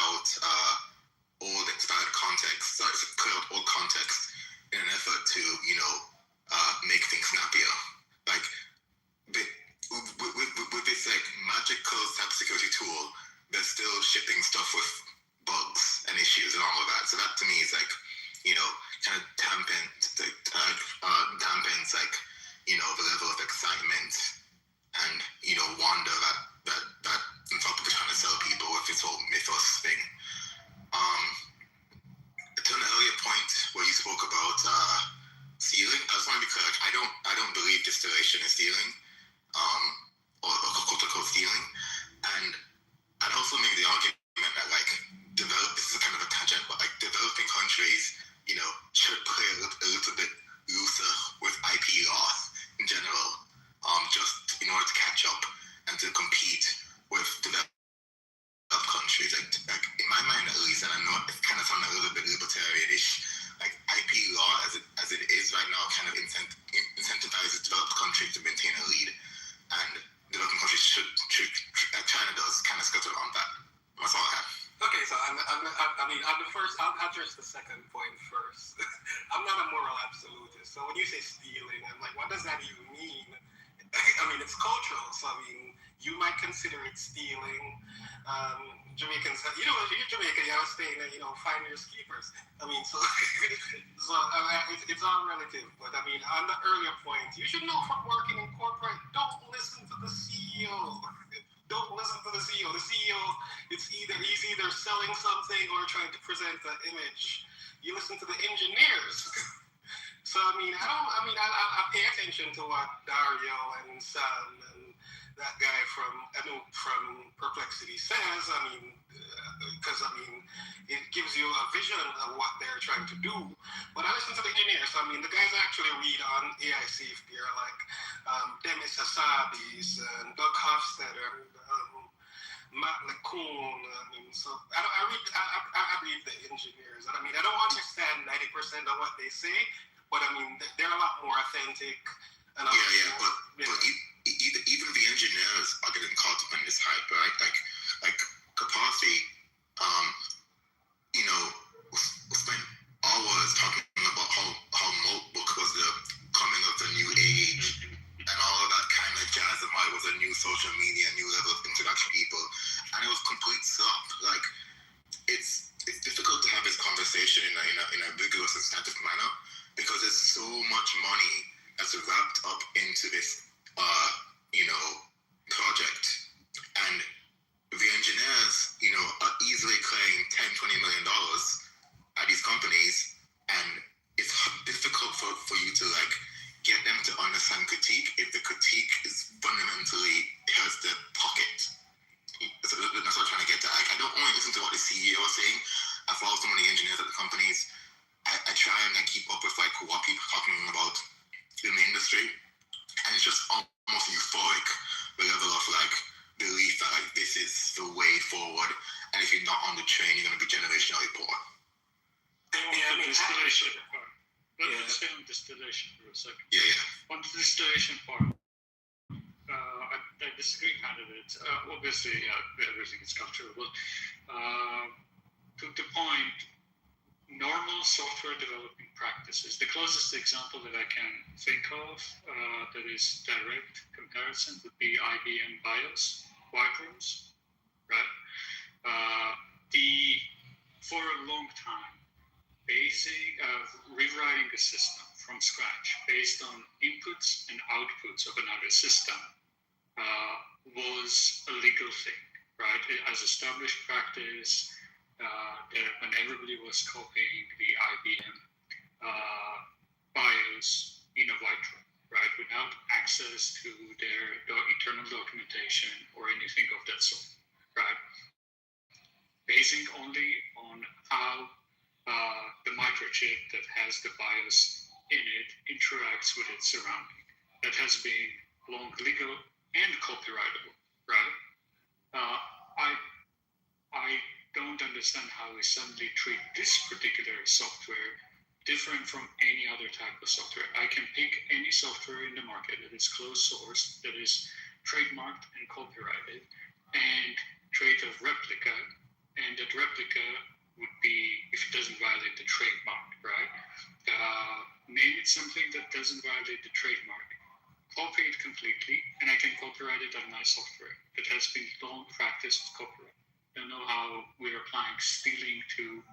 out old expired context, clear out old context in an effort to, make things snappier. Like, with this like magical cybersecurity tool, they're still shipping stuff with bugs and issues and all of that. So that to me is like, kind of dampens like, the level of excitement distillation is stealing, or quote-unquote stealing. And I'd also make the argument that like this is a kind of a tangent, but like developing countries, should play a little bit looser with IP law in general, just in order to catch up and to compete with developed countries. Like in my mind at least, and I know it kind of sounds a little bit libertarianish, like IP law as it is right now kind of incentivizes developed countries to maintain a lead, and developing countries should China does kind of skirt around that. That's all I have. Okay, so I'm the first. I'll address the second point first. I'm not a moral absolutist. So when you say stealing, I'm like, what does that even mean? I mean, it's cultural. So I mean, you might consider it stealing. Jamaicans, if you're Jamaican, you always saying that, finders keepers. I mean, so it's all relative. But I mean, on the earlier point, you should know from working in corporate, don't listen to the CEO. Don't listen to the CEO. The CEO, he's either selling something or trying to present an image. You listen to the engineers. So I pay attention to what Dario and Sam and that guy from Perplexity says. Because it gives you a vision of what they're trying to do. But I listen to the engineers. The guys actually read on AI safety are like Demis Hassabis and Doug Hofstadter and Matt LeCun. So I read the engineers. And I don't understand 90% of what they say, but they're a lot more authentic. And but even the engineers are getting caught up in this hype, right? Like Kapasi, we spent hours talking about how notebook was the coming of the new age and all of that kind of jazz, and how it was a new social media, new level of introduction to people, and it was complete slop. Like it's difficult to have this conversation in a rigorous and substantive manner because there's so much money that's wrapped up into this project, and the engineers are easily claiming $10-20 million at these companies, and it's difficult for you to like get them to understand critique if the critique is fundamentally hurts their pocket. So that's what I'm trying to get to. I don't only listen to what the CEO is saying. I follow some of the engineers at the companies. I try and keep up with like what people are talking about in the industry, and it's just almost euphoric, the level of like belief that like this is the way forward, and if you're not on the train, you're going to be generationally poor. Distillation part. Let's stay on distillation for a second. Yeah. On the distillation part, I disagree kind of it. Obviously, everything is cultural, but to the point, normal software development practices. The closest example that I can think of that is direct comparison would be IBM BIOS whiterooms, right? For a long time, rewriting a system from scratch based on inputs and outputs of another system was a legal thing, right? As established practice, when everybody was copying the IBM BIOS in a whiteroom, right? Without access to their internal documentation or anything of that sort, right? Basing only on how the microchip that has the BIOS in it interacts with its surrounding. That has been long legal and copyrightable, right? I don't understand how we suddenly treat this particular software different from any other type of software. I can pick any software in the market that is closed source, that is trademarked and copyrighted, and create a replica, and that replica would be, if it doesn't violate the trademark, right? Name it something that doesn't violate the trademark, copy it completely, and I can copyright it on my software that has been long practiced copyright. I don't know how we're applying stealing to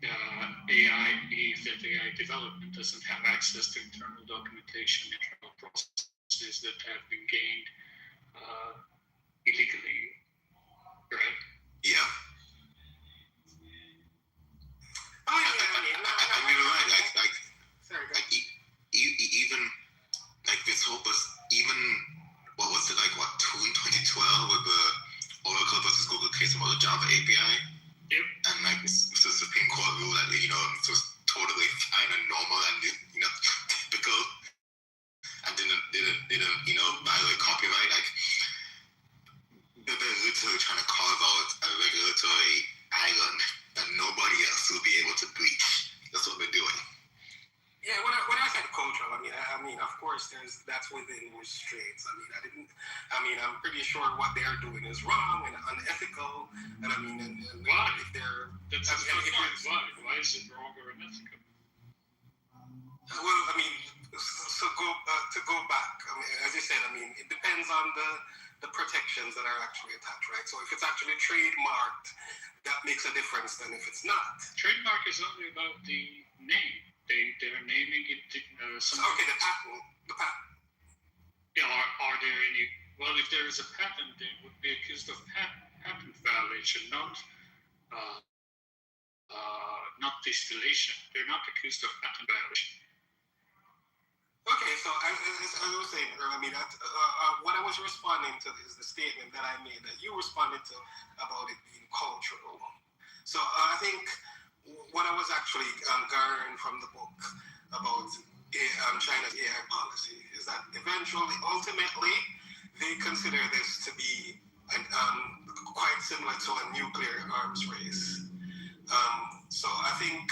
AI if that AI development doesn't have access to internal documentation, internal processes that have been gained illegally, right? Yeah. You're right. Even like this whole API. Yep. And like the Supreme Court rule that it was totally fine and normal and typical and didn't violate copyright. Like they're literally trying to carve out a regulatory island that nobody else will be able to breach. That's what they're doing. Yeah, when I said cultural, I mean, of course, that's within restraints. I'm pretty sure what they're doing is wrong and unethical. And I mean, why? If they're Why is it wrong or unethical? Well, I mean, to go back. I mean, as you said, I mean, it depends on the protections that are actually attached, right? So if it's actually trademarked, that makes a difference than if it's not. Trademark is only about the name. They're naming it. Okay, the patent. Yeah, are there any? Well, if there is a patent, they would be accused of patent violation, not distillation. They're not accused of patent violation. Okay, so as I was saying earlier, I mean, what I was responding to is the statement that I made that you responded to about it being cultural. So I think what I was actually garnering from the book about China's AI policy is that ultimately, they consider this to be quite similar to a nuclear arms race. So I think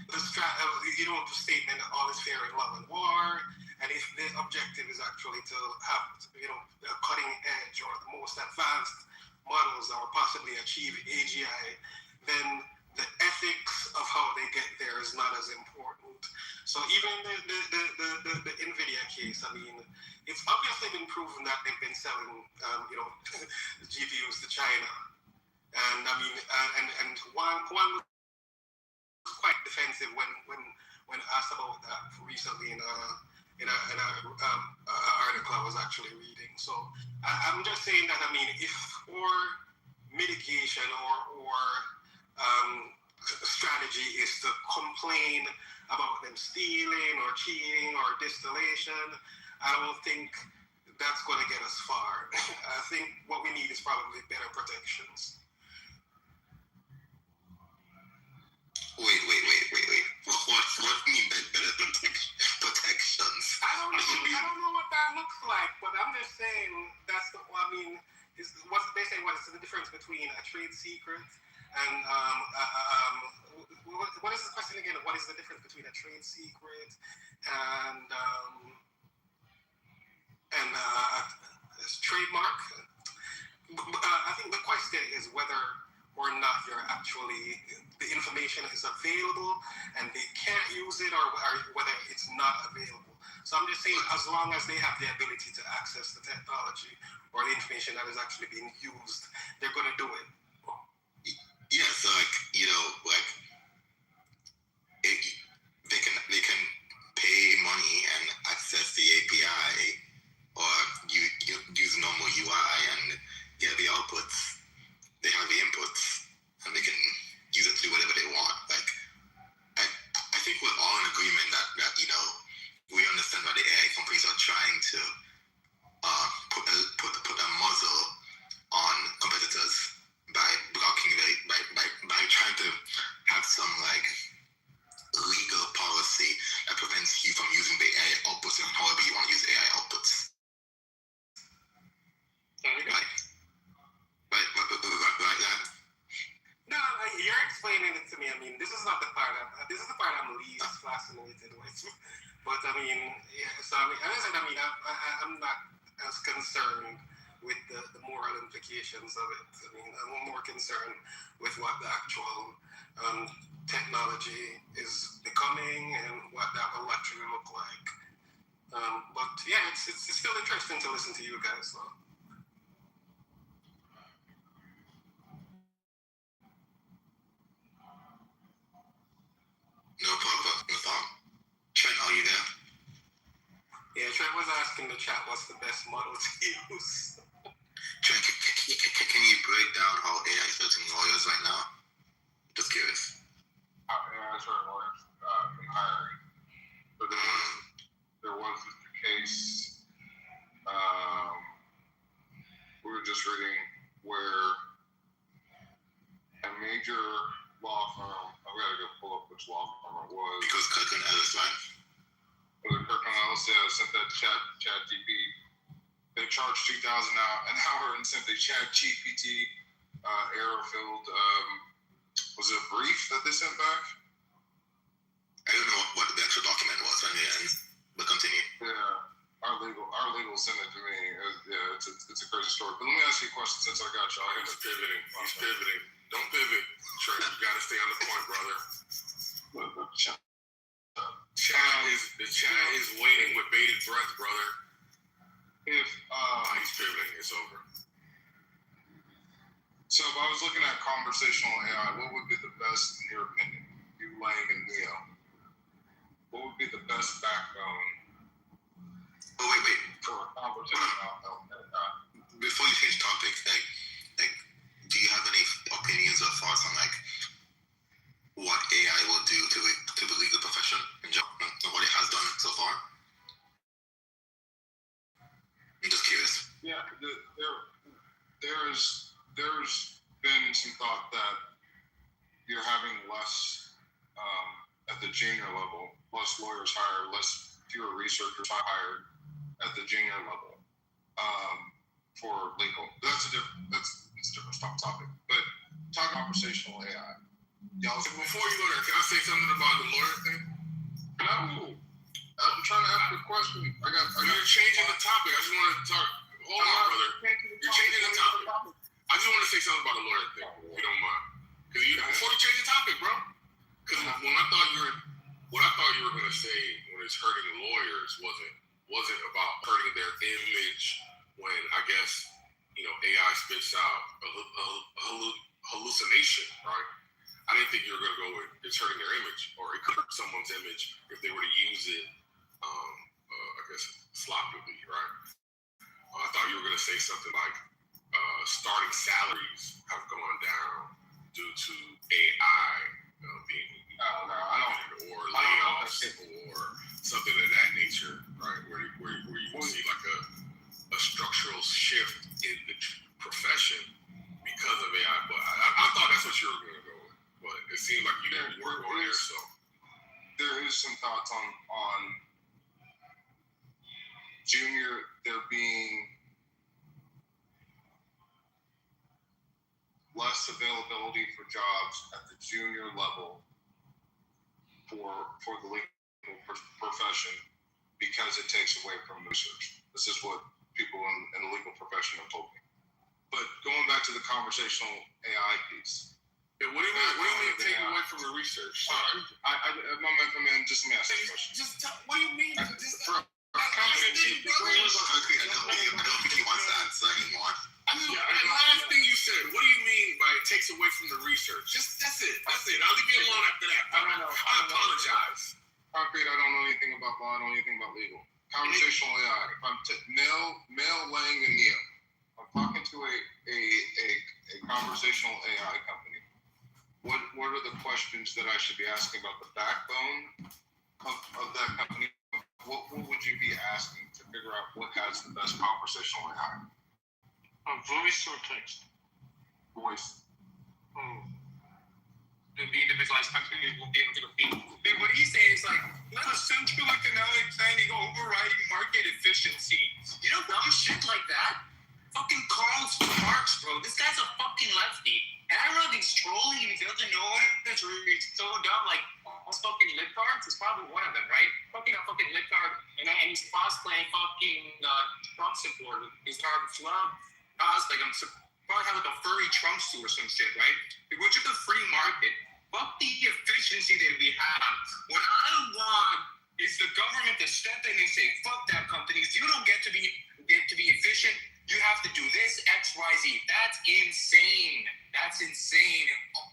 the statement that all is fair in love and war, and if the objective is actually to have a cutting edge or the most advanced models or possibly achieve AGI, then the ethics of how they get there is not as important. So even the NVIDIA case, I mean, it's obviously been proven that they've been selling GPUs to China, and I mean, and one was quite defensive when asked about that recently in an article I was actually reading. So I'm just saying that, I mean, if for mitigation or strategy is to complain about them stealing or cheating or distillation, I don't think that's going to get us far. I think what we need is probably better protections. Wait. What do you mean by better protections? I don't know what that looks like, but I'm just saying they say what is the difference between a trade secret and what is the question again? What is the difference between a trade secret and a trademark? I think the question is whether or not the information is available and they can't use it, or whether it's not available. So I'm just saying, as long as they have the ability to access the technology or the information that is actually being used, they're going to do it. Yeah, so they can pay money and access the API or use normal UI and get the outputs. They have the inputs and they can use it to do whatever they want. Like I think we're all in agreement that we understand that the AI companies are trying to put a muzzle on competitors by blocking by trying to have some like legal policy that prevents you from using the AI outputs and however you want to use AI outputs. Right, yeah. No, you're explaining it to me. I mean, this is not the part. This is the part I'm least fascinated with. But I mean, yeah. So I mean, as I said, I mean, I'm not as concerned with the moral implications of it. I mean, I'm more concerned with what the actual technology is becoming and what that will actually look like. But yeah, it's still interesting to listen to you guys, though. No problem. Trent, are you there? Yeah, Trent was asking the chat what's the best model to use. Trent, can you break down how AI is hurting lawyers right now? Just curious. How AI is hurting lawyers in hiring. But there was just a case we were just reading where which law firm it was. Because Kirkland Ellis, right? Kirkland Ellis sent that chat GP. They charged $2,000 an hour and sent a chat GPT error-filled, was it a brief that they sent back? I don't know what the actual document was in the end, but continue. Yeah, our legal sent it to me. It's a crazy story. But let me ask you a question since I got y'all. He's pivoting. He's pivoting. Don't pivot, Trey. You got to stay on the point, brother. The chat is waiting with bated breath, brother. If he's pivoting, it's over. So if I was looking at conversational AI, what would be the best in your opinion? You, Lang, and Neo. What would be the best backbone? Oh wait. For a conversational AI. Before you change topics, like, do you have any opinions or thoughts on like what AI will do to the legal profession in general, and what it has done so far? I'm just curious. Yeah, there's been some thought that you're having less at the junior level, less lawyers hired, fewer researchers hired at the junior level for legal. That's a different topic. But talk conversational AI. Y'all, before you go there, can I say something about the lawyer thing? No. I'm trying to ask a question. You're changing the topic. I just want to talk. Hold on, brother. You're changing the topic. I just want to say something about the lawyer thing, if you don't mind. Because before you change the topic, bro. Because what I thought you were going to say when it's hurting lawyers wasn't about hurting their image when I guess AI spits out a hallucination, right? I didn't think you were going to go with it's hurting their image, or it could hurt someone's image if they were to use it, I guess, sloppily, right? I thought you were going to say something like starting salaries have gone down due to AI being or layoffs or something of that nature, right? Where you will see like a structural shift in the profession because of AI. But I thought that's what you were going to go with. But it seemed like you didn't work on there, so. There is some thoughts on junior, there being less availability for jobs at the junior level for the legal profession because it takes away from research. This is what people in the legal profession have told me. But going back to the conversational AI piece. Yeah, what do you mean take away from the research? Sorry. I'm going to come in, just let me ask you a question. What do you mean? I don't think he wants to answer anymore. The last thing you said, what do you mean by it takes away from the research? That's it. I'll leave you alone after that. I apologize. Concrete, I don't know anything about law. I don't know anything about legal. Conversational AI. If I'm Mel, Lang, and Neo, I'm talking to a conversational AI company. What are the questions that I should be asking about the backbone of that company? What would you be asking to figure out what has the best conversational AI? Voice or text? Voice. The individualized companies will be able to compete. What he's saying is like, let a central economic planning overriding market efficiency. You know dumb shit like that? Fucking Karl Marx, bro. This guy's a fucking lefty. And I don't know if he's trolling, if he doesn't know it, or he's so dumb, like, all fucking libtards is probably one of them, right? Fucking a fucking libtard, and he's cosplaying fucking Trump supporter. He's hard flub, like, I'm probably have like a furry Trump suit or some shit, right? If we're just a free market, fuck the efficiency that we have. What I want is the government to step in and say, fuck that, companies. You don't get to be efficient. You have to do this, X, Y, Z. That's insane. That's insane.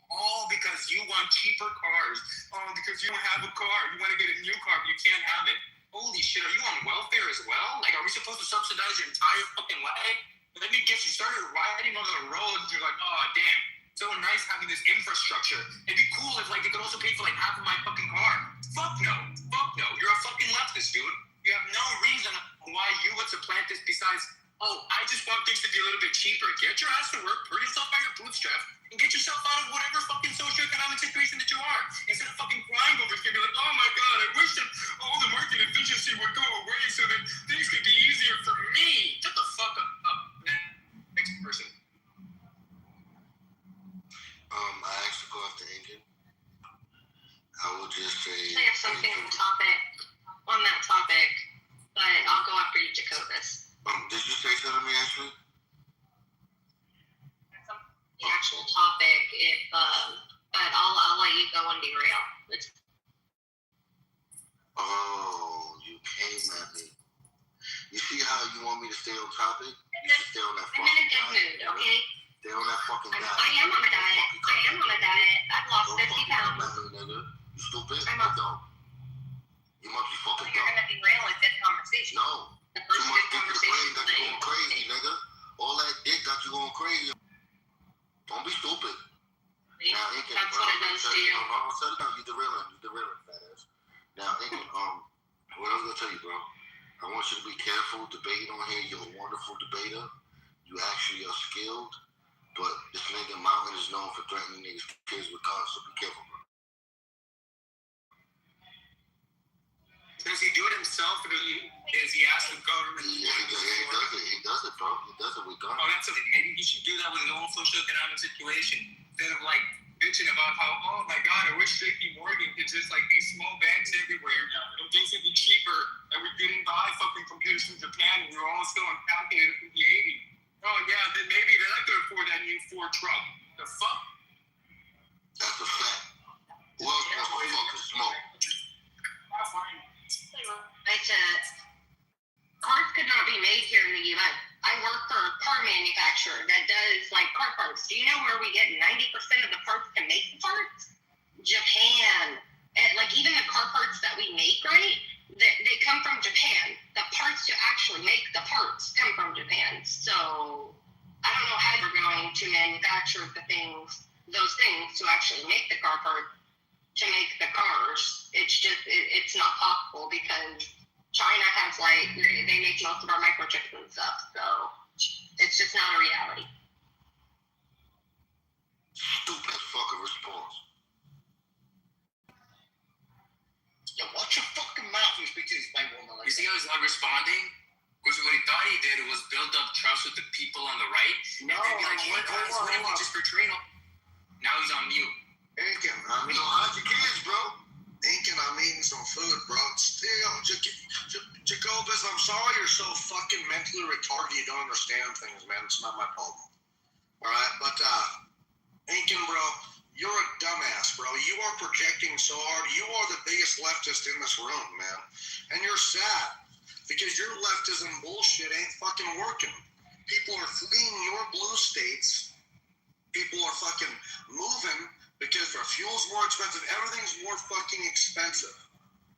All because you want cheaper cars. Oh, because you don't have a car. You want to get a new car, but you can't have it. Holy shit, are you on welfare as well? Like, are we supposed to subsidize your entire fucking life? Let me get you started riding on the road. You're like, oh, damn. So nice having this infrastructure. It'd be cool if, like, they could also pay for, like, half of my fucking car. Fuck no. Fuck no. You're a fucking leftist, dude. You have no reason why you would supplant this besides oh, I just want things to be a little bit cheaper. Get your ass to work, pull yourself by your bootstraps, and get yourself out of whatever fucking socioeconomic situation that you are. Instead of fucking crying over here, be like, oh my god, I wish that all the market efficiency would go away so that things could be easier for me. Shut the fuck up. Next person. I actually go after Incan. I would just say. I have something on that topic, but I'll go after you, Jacobus. Did you say something to me, Ashley? The actual topic, but I'll let you go and derail. Oh, you came at me. You see how you want me to stay on topic? You should stay on that I'm fucking in a good mood, diet. okay? Stay on that fucking diet. I am on a diet. I've lost 50 pounds. Nigga. You stupid? I'm Or dumb? You must be fucking You're dumb. gonna derail a good conversation. No. The first Too much good dick in the brain conversation got you going crazy, nigga. All that dick got you going crazy. Don't be stupid. Now, Incan, that's what it does to you. I'm gonna tell you now, you derailing, fat ass. Now, Incan, what I was gonna tell you, bro, I want you to be careful debating on here. You're a wonderful debater. You actually are skilled, but this nigga Mountain is known for threatening niggas' kids with guns, so be careful, bro. Does he do it himself, or does he ask the government? He does it, bro. He does it with guns. Oh, that's something. Maybe he should do that with his own socioeconomic situation instead of like bitching about how, oh my god, I wish JP Morgan could just like these small banks everywhere and things would be cheaper and we're getting by fucking computers from Japan and we're all still on calculator from the 80s. Oh yeah, then maybe they're not gonna afford that new Ford truck. The fuck? That's a fact. Who else wants to fucking smoke? Cars could not be made here in the U.S. I work for a car manufacturer that does like car parts. Do you know where we get 90% of the parts to make the parts? Japan. And like even the car parts that we make, right? They come from Japan. The parts to actually make the parts come from Japan. So I don't know how we're going to manufacture those things to actually make the car part to make the cars. It's just it's not possible because China has like they make most of our microchips and stuff, so it's just not a reality. Stupid fucking response. Yeah, watch your fucking mouth when you speak to this white woman like You see how he's not responding? Because what he thought he did was build up trust with the people on the right. No, and then be like, hey guys, what if we just portray him? Now he's on mute. Incan, how's your kids, bro? Incan, I'm eating some food, bro. Still, Jacobus, I'm sorry you're so fucking mentally retarded you don't understand things, man. It's not my problem. Alright, but, Incan, bro, you're a dumbass, bro. You are projecting so hard. You are the biggest leftist in this room, man. And you're sad. Because your leftism bullshit ain't fucking working. People are fleeing your blue states. People are fucking moving because their fuel's more expensive. Everything's more fucking expensive.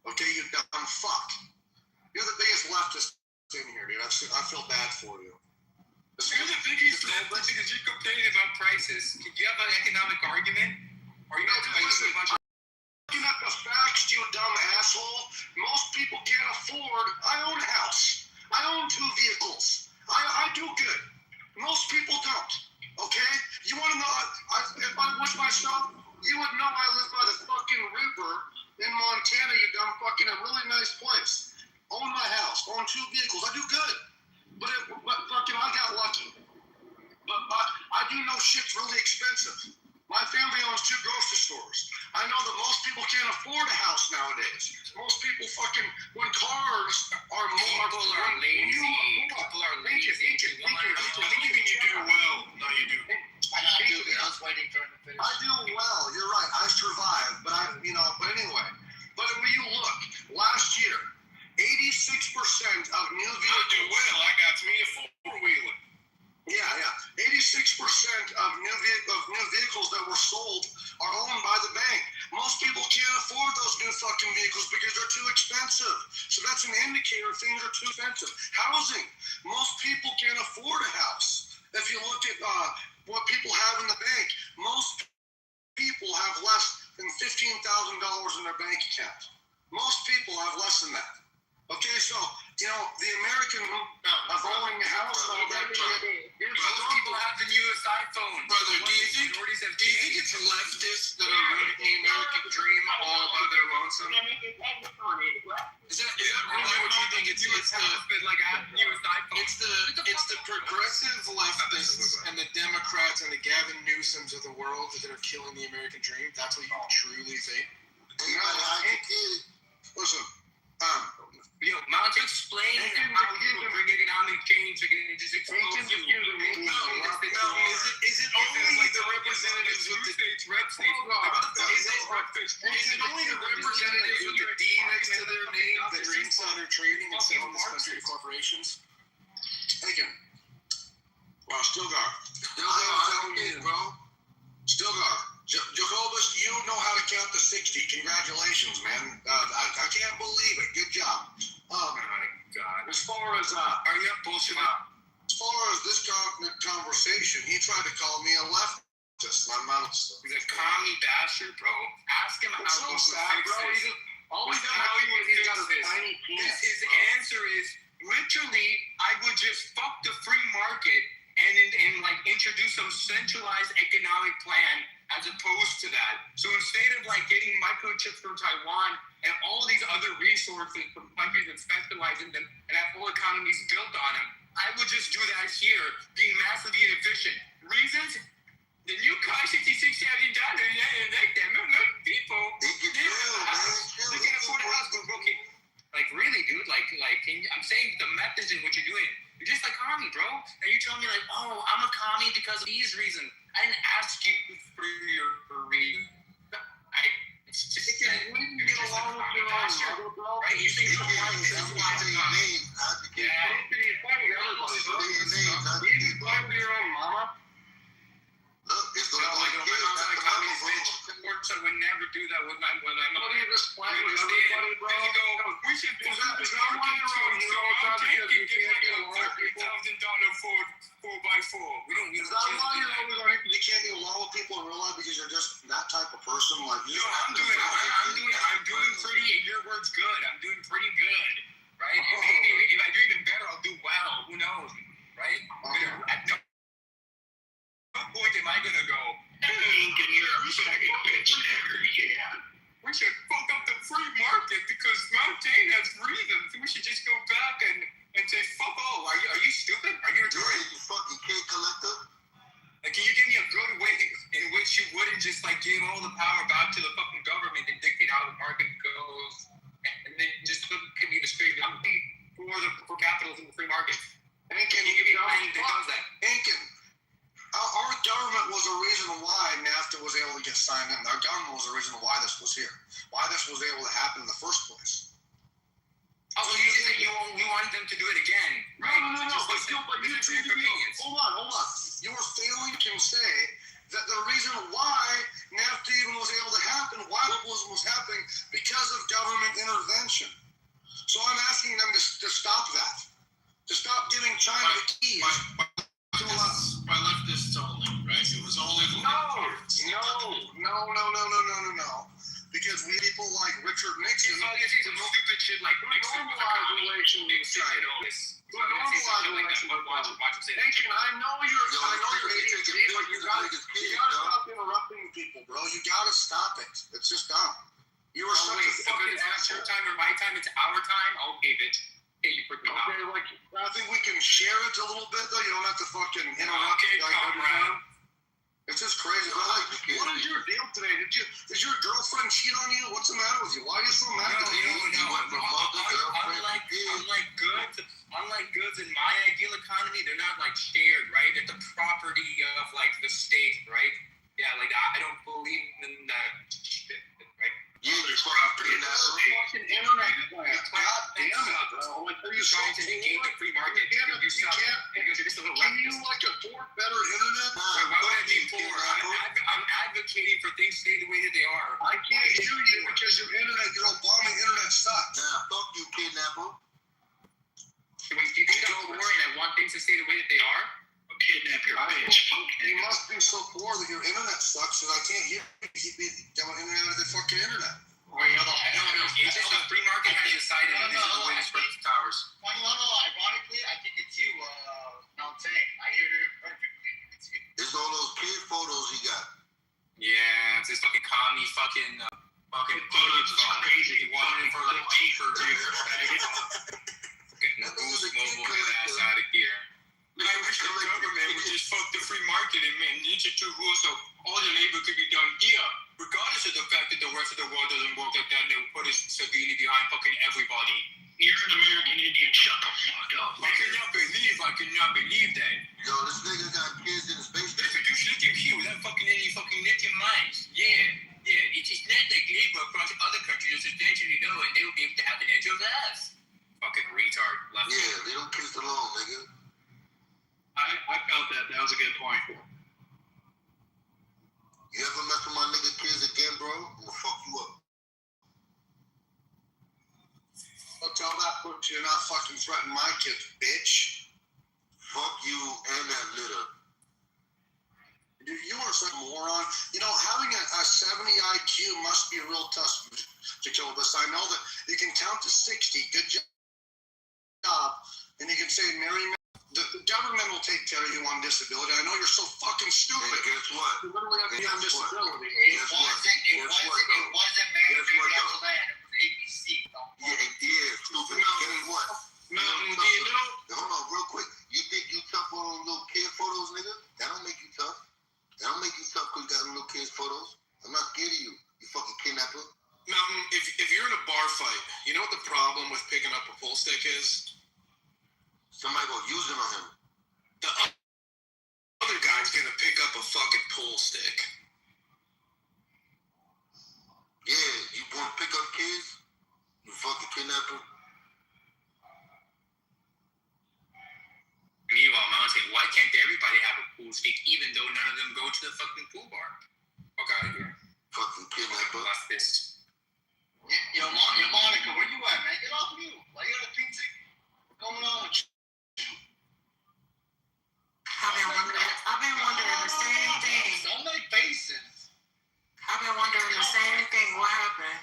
Okay, you dumb fuck. You're the biggest leftist in here, dude. I feel bad for you. You're the biggest leftist because you're complaining about prices. Do you have an economic argument? Or you not listen, looking at the facts, you dumb asshole. Most people can't afford. I own a house. I own 2 vehicles. I do good. Most people don't. Okay? You want to know, if I wish myself, you would know I live by the fucking river in Montana, you dumb fucking, a really nice place. Own my house, own 2 vehicles. I do good. But fucking, I got lucky. But I do know shit's really expensive. My family owns 2 grocery stores. I know that most people can't afford a house nowadays. Most people fucking, when cars are more... People are lazy. People are lazy. I think you do well. No, you do. I was waiting for him to finish. I do well. You're right. I survived. But but anyway. But when you look, last year, 86% of new vehicles... I do well. I got me a 4-wheeler. Yeah. 86% of new vehicles that were sold are owned by the bank. Most people can't afford those new fucking vehicles because they're too expensive. So that's an indicator things are too expensive. Housing. Most people can't afford a house. If you look at what people have in the bank, most people have less than $15,000 in their bank account. Most people have less than that. Okay, so You know, the American owning a house already. Most people have the newest iPhone. Brother, do you think it's leftists that are ruining the American dream all by their lonesome? Is that really what you think? It's the progressive leftists and the Democrats and the Gavin Newsoms of the world that are killing the American dream? That's what you truly think? Listen, Mount, explain how you bring economic change again. Just explain. Is it only the representatives with the Is it only the representatives with the D next to their name that are insider trading and selling this country to corporations? Taken. Well, still got it, bro. Still got it. Jacobus, you know how to count to 60. Congratulations, man. I can't believe it. Good job. Oh my God. As far as are you bullshit? As far as this conversation, he tried to call me a leftist. I'm not. He's a commie bastard, bro. Ask him how so sad, bro. He's got a tiny penis. His answer is literally, I would just fuck the free market and like introduce some centralized economic plan as opposed to that. So instead of like getting microchips from Taiwan and all these other resources from countries that specialize in them and have full economies built on them, I would just do that here, being massively inefficient. Reasons? The new car 66 hasn't done it yet, and like that. Not people. They can afford a house, but okay. Like really, dude. I'm saying the methods in what you're doing. You're just like commie, bro. And you tell me like, oh, I'm a commie because of these reasons. I didn't ask you for your reason. It's just that you get along with your own, right? You think you're that's why I'm commie. Yeah. You fight with your own mama. Look, it's my mom's like communist bitch. I would never do that with my mother. We should do that. $4x4. We don't use that. You can't get along with people in real life because you're just that type of person. Like you. I'm doing pretty. Your word's good. I'm doing pretty good, right? Maybe if I do even better, I'll do well. Who knows, right? At no point am I gonna go, you're a fucking bitch nigger, yeah. We should fuck up the free market because Mountain has reasons. We should just go back and say, fuck all. Are you stupid? Are you retarded? You fucking cake collector? Like, can you give me a good way in which you wouldn't just like give all the power back to the fucking government and dictate how the market goes, and then just give me the straight for capitalism, the free market? And can you give me a plan that does that? Our government was the reason why NAFTA was able to get signed in. Our government was the reason why this was here. Why this was able to happen in the first place. Oh, so you think you want them to do it again, right? No. Hold on. You're failing to say that the reason why NAFTA even was able to happen, why liberalism was happening, because of government intervention. So I'm asking them to stop that. To stop giving China the keys. By leftists only, right? It was only the No. Because we people like Richard Nixon stupid shit like Nixon relations with China. Nation, I know you're ADHD, but you gotta stop interrupting people, bro. You gotta stop it. It's just dumb. You were such a fucking asshole. Your time or my time, it's our time. Okay, bitch. Okay, I think we can share it a little bit, though. You don't have to fucking interrupt. It's just crazy. What is your deal today? Did your girlfriend cheat on you? What's the matter with you? Why are you so mad? Unlike goods in my ideal economy, they're not like shared, right? It's the property of like the state, right? Yeah, like I don't believe in that shit, right? Yeah, there's property in that fucking internet. God damn it, bro. Like, are you trying to negate the free market? You can't Can you like afford better internet? Why would I be poor? I'm advocating for things to stay the way that they are. I can't hear you because your Obama internet sucks. Nah, fuck you, kidnapper. Wait, do you think I'm poor and I want things to stay the way that they are? I'll kidnap your bitch. You must be so poor that your internet sucks and I can't hear you. Keep going in and out of the fucking internet. Wait, no. It's just the free market has decided that this is the way to spread the towers. Why don't 2 rules so all the labor could be done here, regardless of the fact that the rest of the world doesn't work like that and they will put us severely behind fucking everybody. You're an American Indian, shut the fuck up. I cannot believe that. Yo, this nigga got kids in his basement. They produce lithium here without fucking any fucking lithium mines. Yeah. It is not like labor across other countries are substantially lower and they will be able to have an edge over us. Fucking retard. Yeah, they don't kiss the law, nigga. I felt that. That was a good point. You ever mess with my nigga kids again, bro? I'm gonna fuck you up. Well, tell that bitch you're not fucking threatening my kids, bitch. Fuck you and that litter. Dude, you are some moron. You know, having a 70 IQ must be a real test to kill this. I know that you can count to 60. Good job. And you can say, Mary, the government will take care of you on disability. I know you're so fucking stupid. And guess what? You literally have to be on disability. It wasn't Mary Land. It was ABC. Yeah, stupid. Guess what? Mountain, do you know? Hold on, real quick. You think you tough on little kid photos, nigga? That don't make you tough. That don't make you tough because you got little kids photos. I'm not scared of you, you fucking kidnapper. Mountain, if you're in a bar fight, you know what the problem with picking up a pull stick is? Somebody gonna use it on him. The other guy's gonna pick up a fucking pull stick. Yeah, you want to pick up kids? You fucking kidnapper. Meanwhile, Mom saying, why can't everybody have a pool stick even though none of them go to the fucking pool bar? Fuck out of here. Fucking kidnapper. Lost this. Yo, Monica, where you at, man? Get off mute. Why you on the pizza? What's going on with you? I've been wondering the same thing. Don't make faces. I've been wondering the same thing. What happened?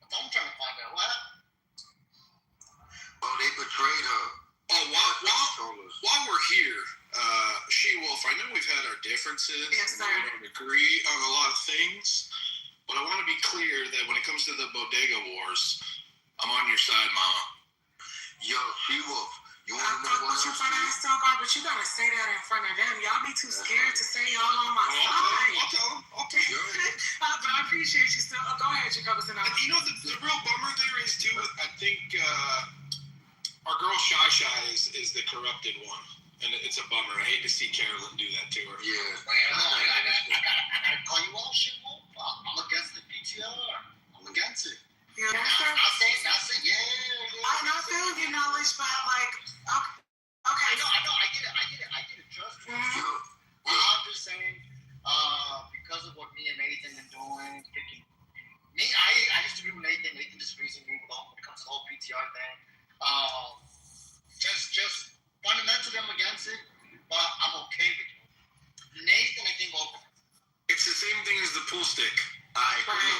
I'm trying to find out what happened. Oh, they betrayed her. Oh, while we're here, She-Wolf, I know we've had our differences. Yes, sir. We don't agree on a lot of things, but I want to be clear that when it comes to the bodega wars, I'm on your side, Mama. Yo, She-Wolf, you I want to know fuck what with you else? for that so God, but you gotta say that in front of them. Y'all be too scared to say y'all on my side. I'll tell you. But I appreciate you still. Go ahead, Jacob. You know, the real bummer there is, too, I think our girl Shy is the corrupted one. And it's a bummer. I hate to see Carolyn do that to her. Yeah. Wait, I gotta call you out, shit, Wolf. I'm against the PTR. I'm against it. Yeah, I say, yeah. I feel your knowledge, but like, okay. I get it. Trust me. I'm just saying, because of what me and Nathan been doing, I used to be with Nathan. Nathan disagrees with me when it comes to the whole PTR thing. Just fundamentally, I'm against it, but I'm okay with it. Nathan, I think, it's the same thing as the pool stick.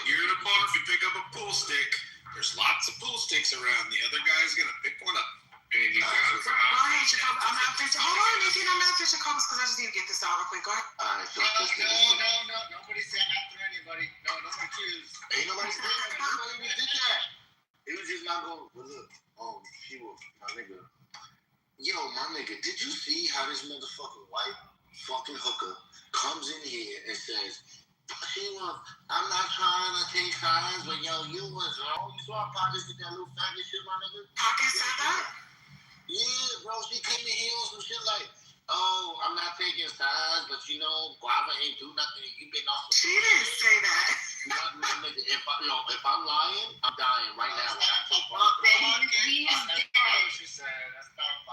You're in a bar, if you pick up a pool stick, there's lots of pool sticks around. The other guy's gonna pick one up. Go ahead, Jacob. I'm not finished. Hold on, Nathan. I'm not finished, Jacob, because I just need to get this out real quick. Go ahead. Alright, so no. Nobody said after anybody. No accused. Ain't nobody said that. Nobody even did that. It was just not going. But look, She-Wolf, my nigga. Yo, my nigga, did you see how this motherfucking white fucking hooker comes in here and says, She-Wolf, I'm not trying to take sides, but yo, you was wrong. You saw Pocket did that little faggot shit, my nigga? Pocket said that? Yeah, bro, she came in here on some shit like, oh, I'm not taking sides, but you know, Guava ain't do nothing. You been off. She didn't say that. My nigga, if I'm lying, I'm dying right now. She said, that's not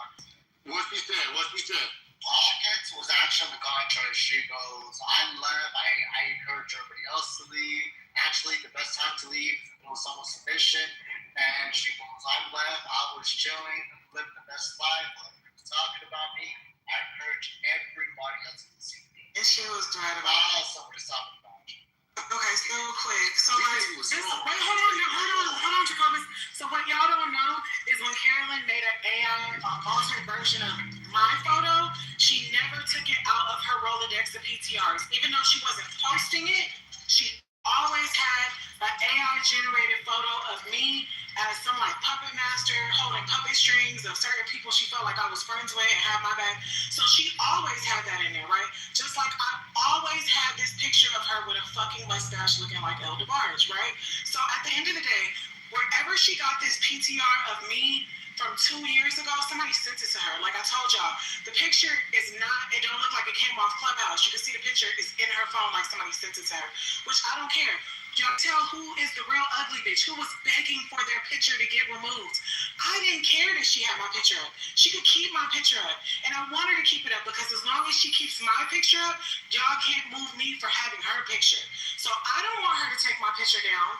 what She said? What she said? Pockets was actually going to. She goes, I left. I encourage everybody else to leave. Actually, the best time to leave was someone submission. And she goes, I left. I was chilling, living the best life. People talking about me. I encourage everybody else to see me. And she was driving. Somebody's talking about you. Okay, so quick. So like, wait, hold on, Jacobus. So what y'all don't know is when Carolyn made an AI altered version of my photo, she never took it out of her Rolodex of PTRs. Even though she wasn't posting it, she always had an AI generated photo of me as some like puppet master holding puppet strings of certain people she felt like I was friends with and had my back. So she always had that in there, right? Just like I always had this picture of her with a fucking mustache looking like El DeBarge, right? So at the end of the day, wherever she got this PTR of me from 2 years ago, somebody sent it to her. Like I told y'all, the picture is not, it don't look like it came off Clubhouse. You can see the picture is in her phone like somebody sent it to her, which I don't care. Y'all tell who is the real ugly bitch who was begging for their picture to get removed. I didn't care that she had my picture up. She could keep my picture up. And I want her to keep it up because as long as she keeps my picture up, y'all can't move me for having her picture. So I don't want her to take my picture down.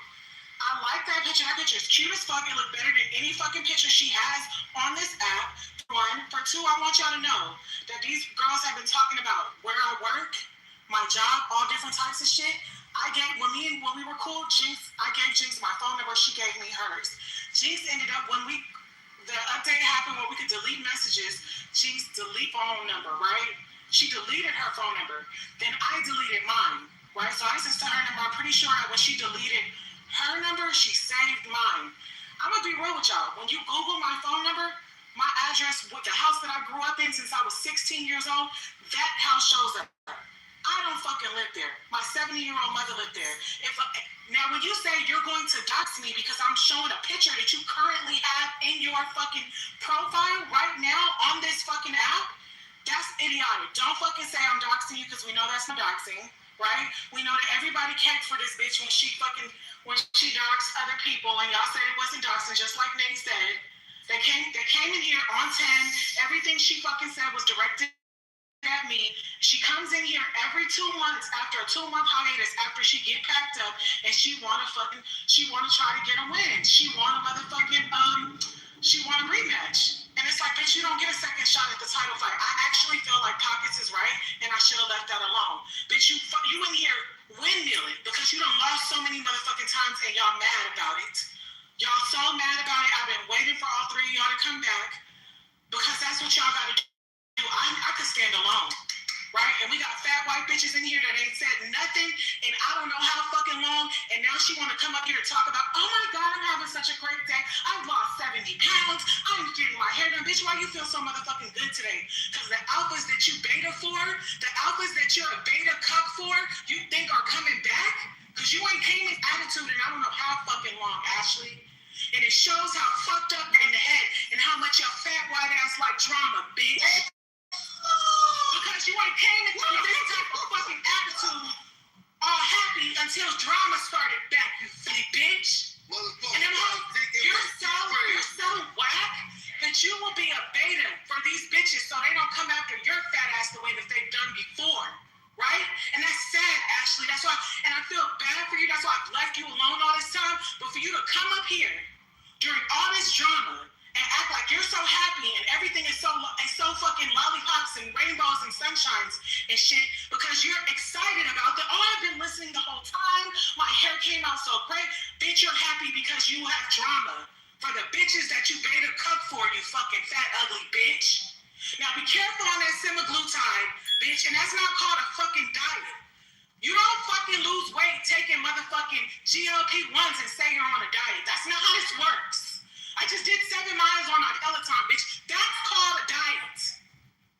I like that picture. That picture is cute as fuck. It looked better than any fucking picture she has on this app. For one. For two, I want y'all to know that these girls have been talking about where I work, my job, all different types of shit. When we were cool, I gave Jinx my phone number. She gave me hers. Jinx ended up the update happened where we could delete messages. Jinx delete phone number, right? She deleted her phone number. Then I deleted mine, right? So I sent her number. I'm pretty sure when she deleted her number, she saved mine. I'm gonna be real with y'all. When you Google my phone number, my address with the house that I grew up in since I was 16 years old, that house shows up. I don't fucking live there. My 70-year-old mother lived there. Now, when you say you're going to dox me because I'm showing a picture that you currently have in your fucking profile right now on this fucking app, that's idiotic. Don't fucking say I'm doxing you because we know that's not doxing, right? We know that everybody cared for this bitch when she doxed other people, and y'all said it wasn't doxing, just like Nate said. They came in here on 10. Everything she fucking said was directed at me. She comes in here every 2 months after a 2-month hiatus after she get packed up and she wanna try to get a win. She want a rematch. And it's like, bitch, you don't get a second shot at the title fight. I actually feel like Pockets is right and I should have left that alone. Bitch, you in here windmilling because you done lost so many motherfucking times and y'all mad about it. Y'all so mad about it. I've been waiting for all three of y'all to come back because that's what y'all gotta do. I could stand alone, right? And we got fat white bitches in here that ain't said nothing in I don't know how fucking long, and now she want to come up here and talk about, oh my God, I'm having such a great day. I've lost 70 pounds. I'm getting my hair done. Bitch, why you feel so motherfucking good today? Because the alphas that you beta for, the alphas that you're a beta cup for, you think are coming back? Because you ain't came in attitude in I don't know how fucking long, Ashley. And it shows how fucked up in the head and how much your fat white ass like drama, bitch. Because you ain't came into this type of fucking attitude all happy until drama started back, you fake bitch. And then you're so whack that you will be a beta for these bitches so they don't come after your fat ass the way that they've done before. Right? And that's sad, Ashley. That's why, and I feel bad for you. That's why I've left you alone all this time. But for you to come up here during all this drama and act like you're so happy and everything is so fucking lollipops and rainbows and sunshines and shit because you're excited about the, oh, I've been listening the whole time. My hair came out so great. Bitch, you're happy because you have drama for the bitches that you beta cup for, you fucking fat, ugly bitch. Now be careful on that semaglutide, bitch, and that's not called a fucking diet. You don't fucking lose weight taking motherfucking GLP-1s and say you're on a diet. That's not how this works. I just did 7 miles on my Peloton, bitch. That's called a diet.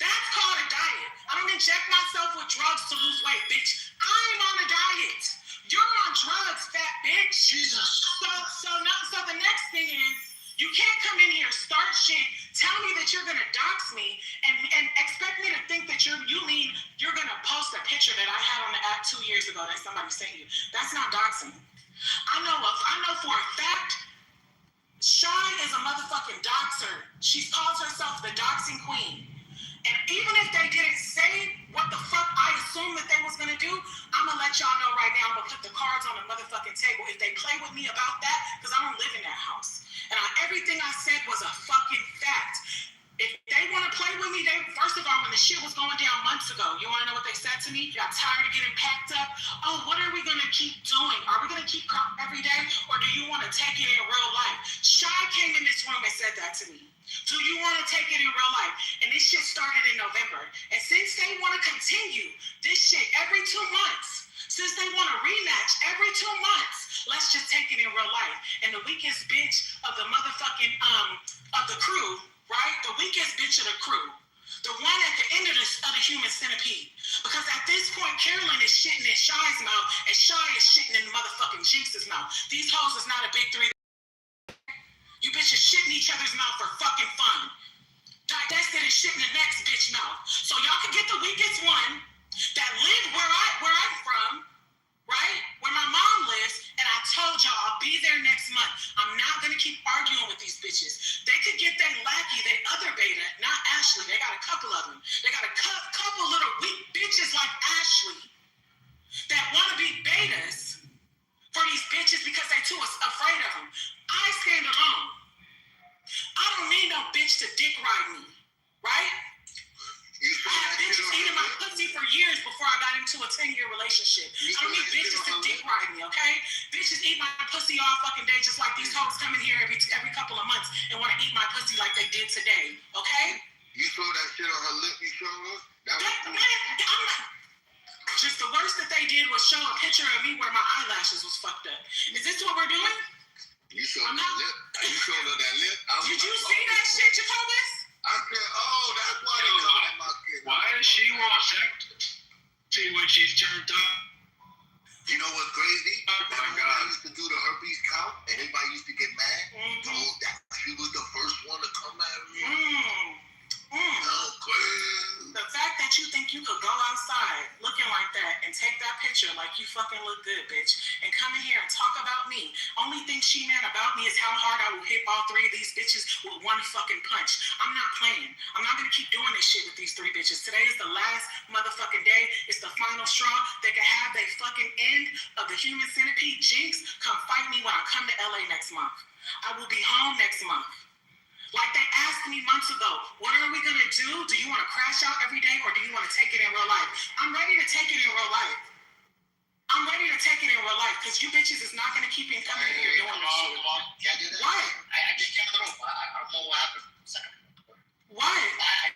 That's called a diet. I don't inject myself with drugs to lose weight, bitch. I'm on a diet. You're on drugs, fat bitch. Jesus. So the next thing is, you can't come in here, start shit, tell me that you're gonna dox me, and expect me to think that you're gonna post a picture that I had on the app 2 years ago that somebody sent you. That's not doxing. I know for a fact, Shy is a motherfucking doxer. She calls herself the doxing queen. And even if they didn't say what the fuck I assumed that they was gonna do, I'm gonna let y'all know right now. I'm gonna put the cards on the motherfucking table. If they play with me about that, because I don't live in that house. And everything I said was a fucking fact. If they want to play with me, first of all, when the shit was going down months ago, you want to know what they said to me? Got tired of getting packed up? Oh, what are we going to keep doing? Are we going to keep crop every day? Or do you want to take it in real life? Shy came in this room and said that to me. Do you want to take it in real life? And this shit started in November. And since they want to continue this shit every 2 months, Since they want a rematch every 2 months, let's just take it in real life. And the weakest bitch of the motherfucking, of the crew, right? The weakest bitch of the crew. The one at the end of the human centipede. Because at this point, Carolyn is shitting in Shy's mouth, and Shy is shitting in motherfucking Jinx's mouth. These hoes is not a big three. You bitches shitting each other's mouth for fucking fun. Divested is shitting the next bitch mouth. So y'all can get the weakest one that live where I'm from, right? Where my mom lives, and I told y'all I'll be there next month. I'm not gonna keep arguing with these bitches. They could get that lackey, that other beta, not Ashley. They got a couple of them. They got a couple little weak bitches like Ashley that want to be betas for these bitches because they too afraid of them. I stand alone. I don't need no bitch to dick ride me, right? I had bitches eating my pussy for years before I got into a 10-year relationship. I don't need bitches to dick ride me, okay? Bitches eat my pussy all fucking day, just like these hoes come in here every couple of months and want to eat my pussy like they did today, okay? You saw that shit on her lip you showed us? I'm not. Just the worst that they did was show a picture of me where my eyelashes was fucked up. Is this what we're doing? You showed her lip. You showed her that lip. Did you see that shit, Jacobus? I said, oh, that's why they coming at my kid. Why does she want see when she's turned up? You know what's crazy? Oh my God. I used to do the herpes count, and everybody used to get mad. Oh, that she was the first one to come at me. Oh, crazy. The fact that you think you could go outside looking like that and take that picture like you fucking look good, bitch, and come in here and talk about me. Only thing she meant about me is how hard I will hit all three of these bitches with one fucking punch. I'm not playing. I'm not gonna keep doing this shit with these three bitches. Today is the last motherfucking day. It's the final straw. They can have their fucking end of the human centipede. Jinx, come fight me when I come to LA next month. I will be home next month. Like they asked me months ago, what are we gonna do? Do you wanna crash out every day or do you wanna take it in real life? I'm ready to take it in real life. I'm ready to take it in real life because you bitches is not gonna keep me coming in here doing this shit. Come on, can't do that. Why? I just came in the room. I don't know what happened for a second. Why? I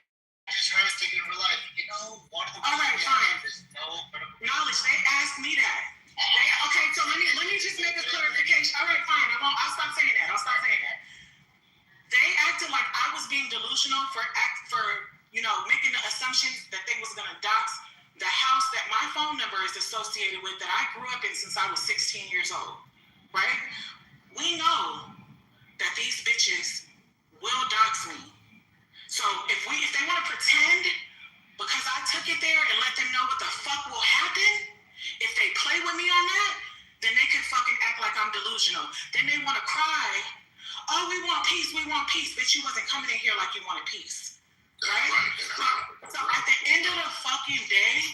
just heard us taking it in real life. You know, one of the all right, fine. Knowledge. They asked me that. Okay, so let me just make a clarification. All right, fine. I'll stop saying that. They acted like I was being delusional for making the assumptions that they was gonna dox the house that my phone number is associated with that I grew up in since I was 16 years old. Right? We know that these bitches will dox me. So if they want to pretend because I took it there and let them know what the fuck will happen, if they play with me on that, then they can fucking act like I'm delusional. Then they want to cry. Oh, we want peace. Bitch, you wasn't coming in here like you wanted peace. Right? So at the end of the fucking day,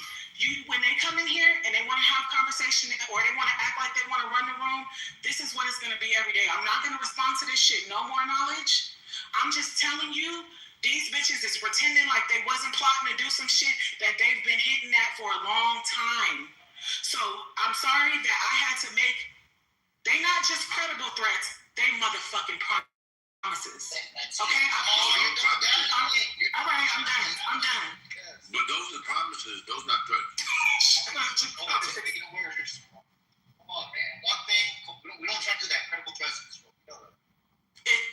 when they come in here and they want to have conversation or they want to act like they want to run the room, this is what it's going to be every day. I'm not going to respond to this shit. No more knowledge. I'm just telling you, these bitches is pretending like they wasn't plotting to do some shit that they've been hitting at for a long time. So I'm sorry that I had to make, they not just credible threats, they motherfucking promises. Okay? All right, I'm done. But those are promises, those not threats. Come on, man. One thing, we don't try to do that. Credible threats.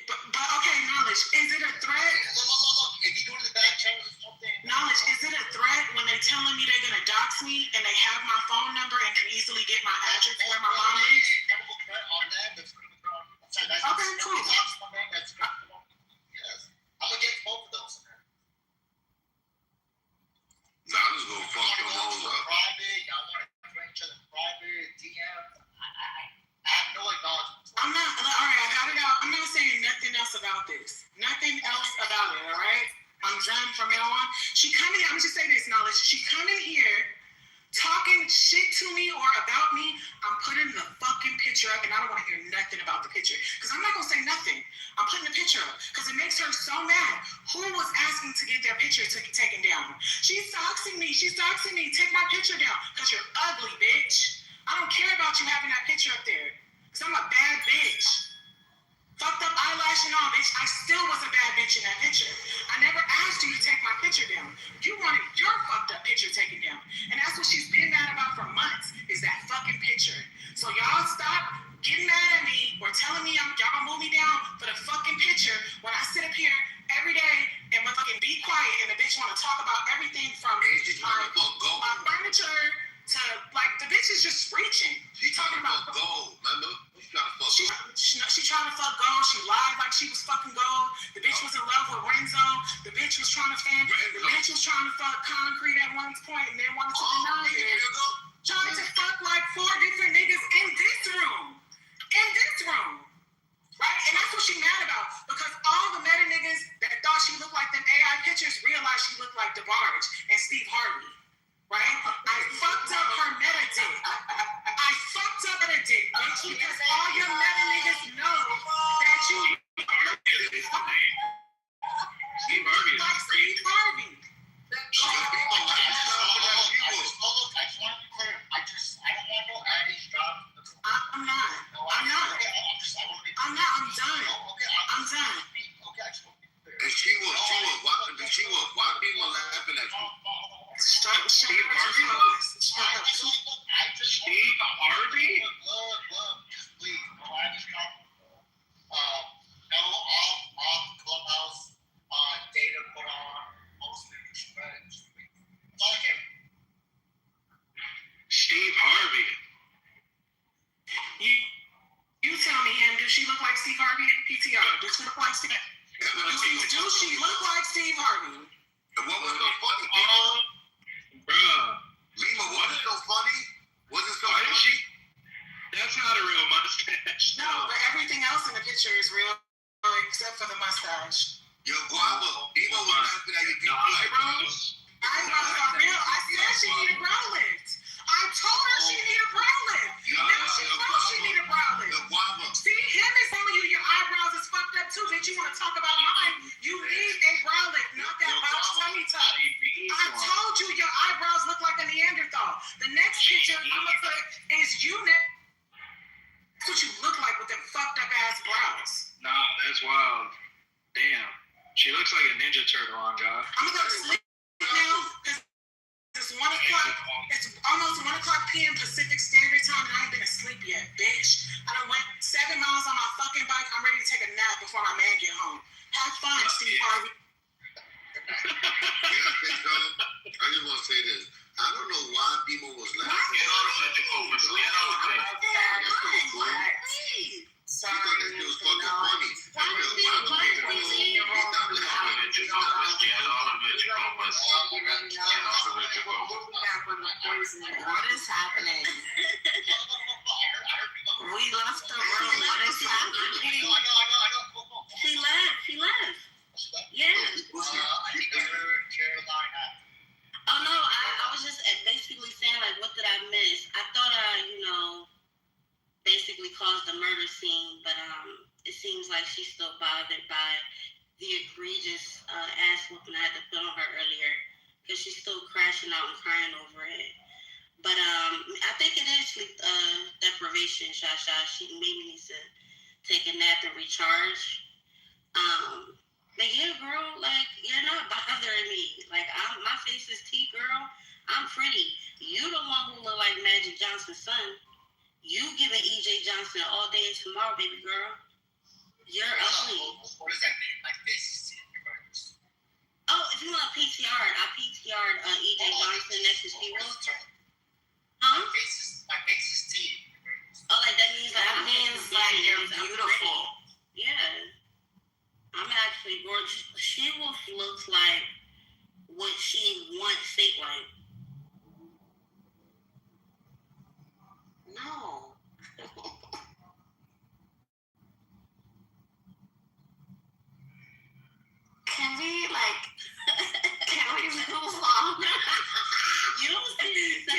But okay, knowledge. Is it a threat? Look. If you do it in the back channel or something. Knowledge, is it a threat when they're telling me they're gonna dox me and they have my phone number and can easily get my address where my mom lives? Credible threat on them. That's credible threat on you. Okay, cool. Yes. I'm against both of those. Now I'm just gonna fuck them hoes up. Private, y'all want to bring each other private, DM. I have no acknowledgement. I'm not, all right, I got it out. I'm not saying nothing else about this. Nothing else about it, all right? I'm done from now on. She come in, I'm just saying this, knowledge. She come in here talking shit to me or about me. I'm putting the fucking picture up and I don't want to hear nothing about the picture. Because I'm not going to say nothing. I'm putting the picture up because it makes her so mad. Who was asking to get their picture taken down? She's doxing me. Take my picture down because you're ugly, bitch. I don't care about you having that picture up there because I'm a bad bitch. Fucked up eyelash and all, bitch. I still was a bad bitch in that picture. I never asked you to take my picture down. You wanted your fucked up picture taken down. And that's what she's been mad about for months, is that fucking picture. So y'all stop getting mad at me or telling me y'all gonna move me down for the fucking picture when I sit up here every day and motherfucking be quiet and the bitch wanna talk about everything from my furniture to, like, the bitch is just reaching. She talking about gold, remember? She trying to fuck gold. She lied like she was fucking gold. The bitch was in love with Renzo. The bitch was trying to fan. The bitch was trying to fuck Concrete at one point and then wanted to deny it. Trying to fuck like 4 different niggas in this room. In this room. Right? And that's what she mad about. Because all the meta niggas that thought she looked like them AI pictures realized she looked like DeBarge and Steve Harvey. Right? I fucked up her meta dick. I fucked up her dick, bitch, because all your meta niggas know that you Steve Harvey is like Steve Harvey. I'm not. I'm done. And she was why people laughing at you? Steve Harvey? Steve Harvey? Steve Harvey. You tell me, him, does she look like Steve Harvey? PTR, does she look like Steve? Do she look like Steve Harvey? And what was so funny? Bruh. Lima, what is so funny? Was it so Why funny? is she? That's not a real mustache. No, but everything else in the picture is real, except for the mustache. Yo, Guava, Lima was laughing at your eyebrows. Eyebrows are real. I said she needed brow lift. I told her she needed brow lift. Now she knows she needed brow lift. Yo, Guava. See, him is telling you your eyebrows is fucked up too. Bitch, you want to talk about mine? You need a brow lift, not that box tummy tuck. I told you your eyebrows look like a Neanderthal. The next picture I'm gonna put is you next. That's what you look like with them fucked up ass brows. Nah, that's wild. Damn. She looks like a Ninja Turtle on God. I'm gonna go to sleep now because it's 1 o'clock. It's almost 1 o'clock p.m. Pacific Standard Time, and I ain't been asleep yet, bitch. I done went 7 miles on my fucking bike. I'm ready to take a nap before my man get home. Have fun, Steve Harvey. I just want to say this. I don't know why people was laughing. Get all the bitch over. Get all the bitch. Sorry, because that shit was fucking funny. What is happening? We left the room. What is happening? She left. Yeah. Oh no, I was just basically saying, like, what did I miss? I thought I, basically caused the murder scene, but it seems like she's still bothered by the egregious ass whooping I had to put on her earlier, because she's still crashing out and crying over it. But I think it is sleep deprivation, Shasha. She maybe needs to take a nap and recharge. But yeah, girl, like, you're not bothering me. Like, my face is tea, girl. I'm pretty. You the one who look like Magic Johnson's son. You giving EJ Johnson all day and tomorrow, baby girl. You're ugly. What does that mean? My face is tea. Oh, if you want a PTR, I PTR'd EJ Johnson next to She-Wolf. Huh? My face is tea. Oh, like that means like you're beautiful. Yeah. I'm actually gorgeous. She-Wolf looks like what she wants fake like. No. Can we move on? You don't see the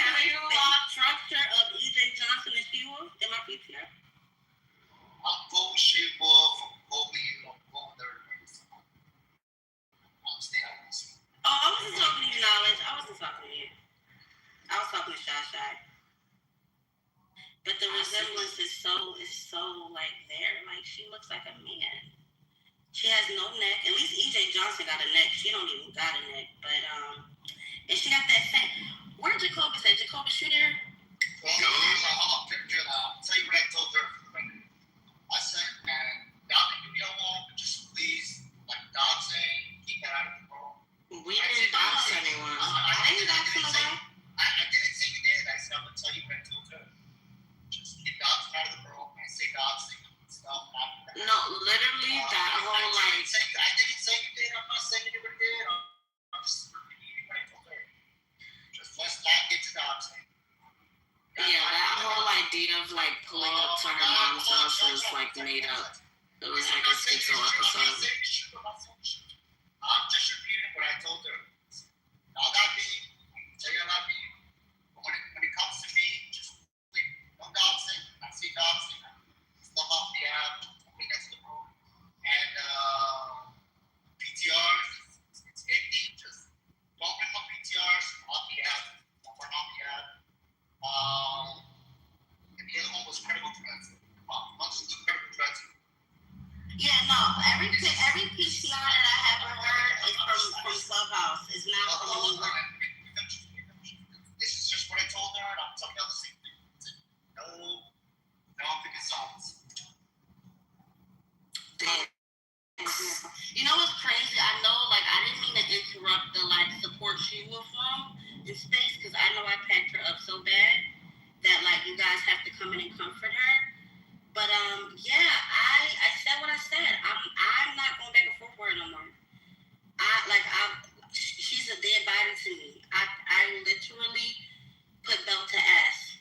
structure of EJ Johnson and She-Wolf in my PTR? I'm going She-Wolf, over you, over there. Oh, I wasn't talking to you, Knowledge. I wasn't talking to you. I was talking to Shy. But the resemblance is so like there. Like she looks like a man. She has no neck. At least EJ Johnson got a neck. She don't even got a neck. But and she got that same. Where Jacobus at? Jacobus, you there? Well, I'll tell you what I told her. I said, man, y'all can do your own, but just please, like Doc saying, keep that out of the world. We didn't dox anyone. I didn't dox anyone. I didn't say you did. I said, I'm going to tell you what I told her. Just keep doxing out of the world. I say doxing stuff. No, literally, that whole like. I didn't say you did. I'm not saying you never did. I'm just repeating what I told her. Just let's not get to doxing. Yeah, that whole idea of like pulling up to her mom's house was like made up. It was like a schizo episode. I'm just repeating what I told her. Y'all got me. Tell y'all got me. But when it comes to me, just no doxing. I see doxing. Stuff off the app. Bring that to the room. And PTRs, it's icky. Just don't bring my PTRs on the app. Don't run on the app. And the other one was credible threats. Months of credible threats. Yeah, no. Every PCR that I have of her is from Clubhouse. It's not from anywhere. This is just what I told her, and I'm telling you the same thing. No, don't think it's songs. You know what's crazy? I know, like, I didn't mean to interrupt the like support she was from in space because I know I packed her up so bad that like you guys have to come in and comfort her. But yeah, I said what I said. I'm not going back and forth with her no more. She's a dead body to me. I literally put belt to ass.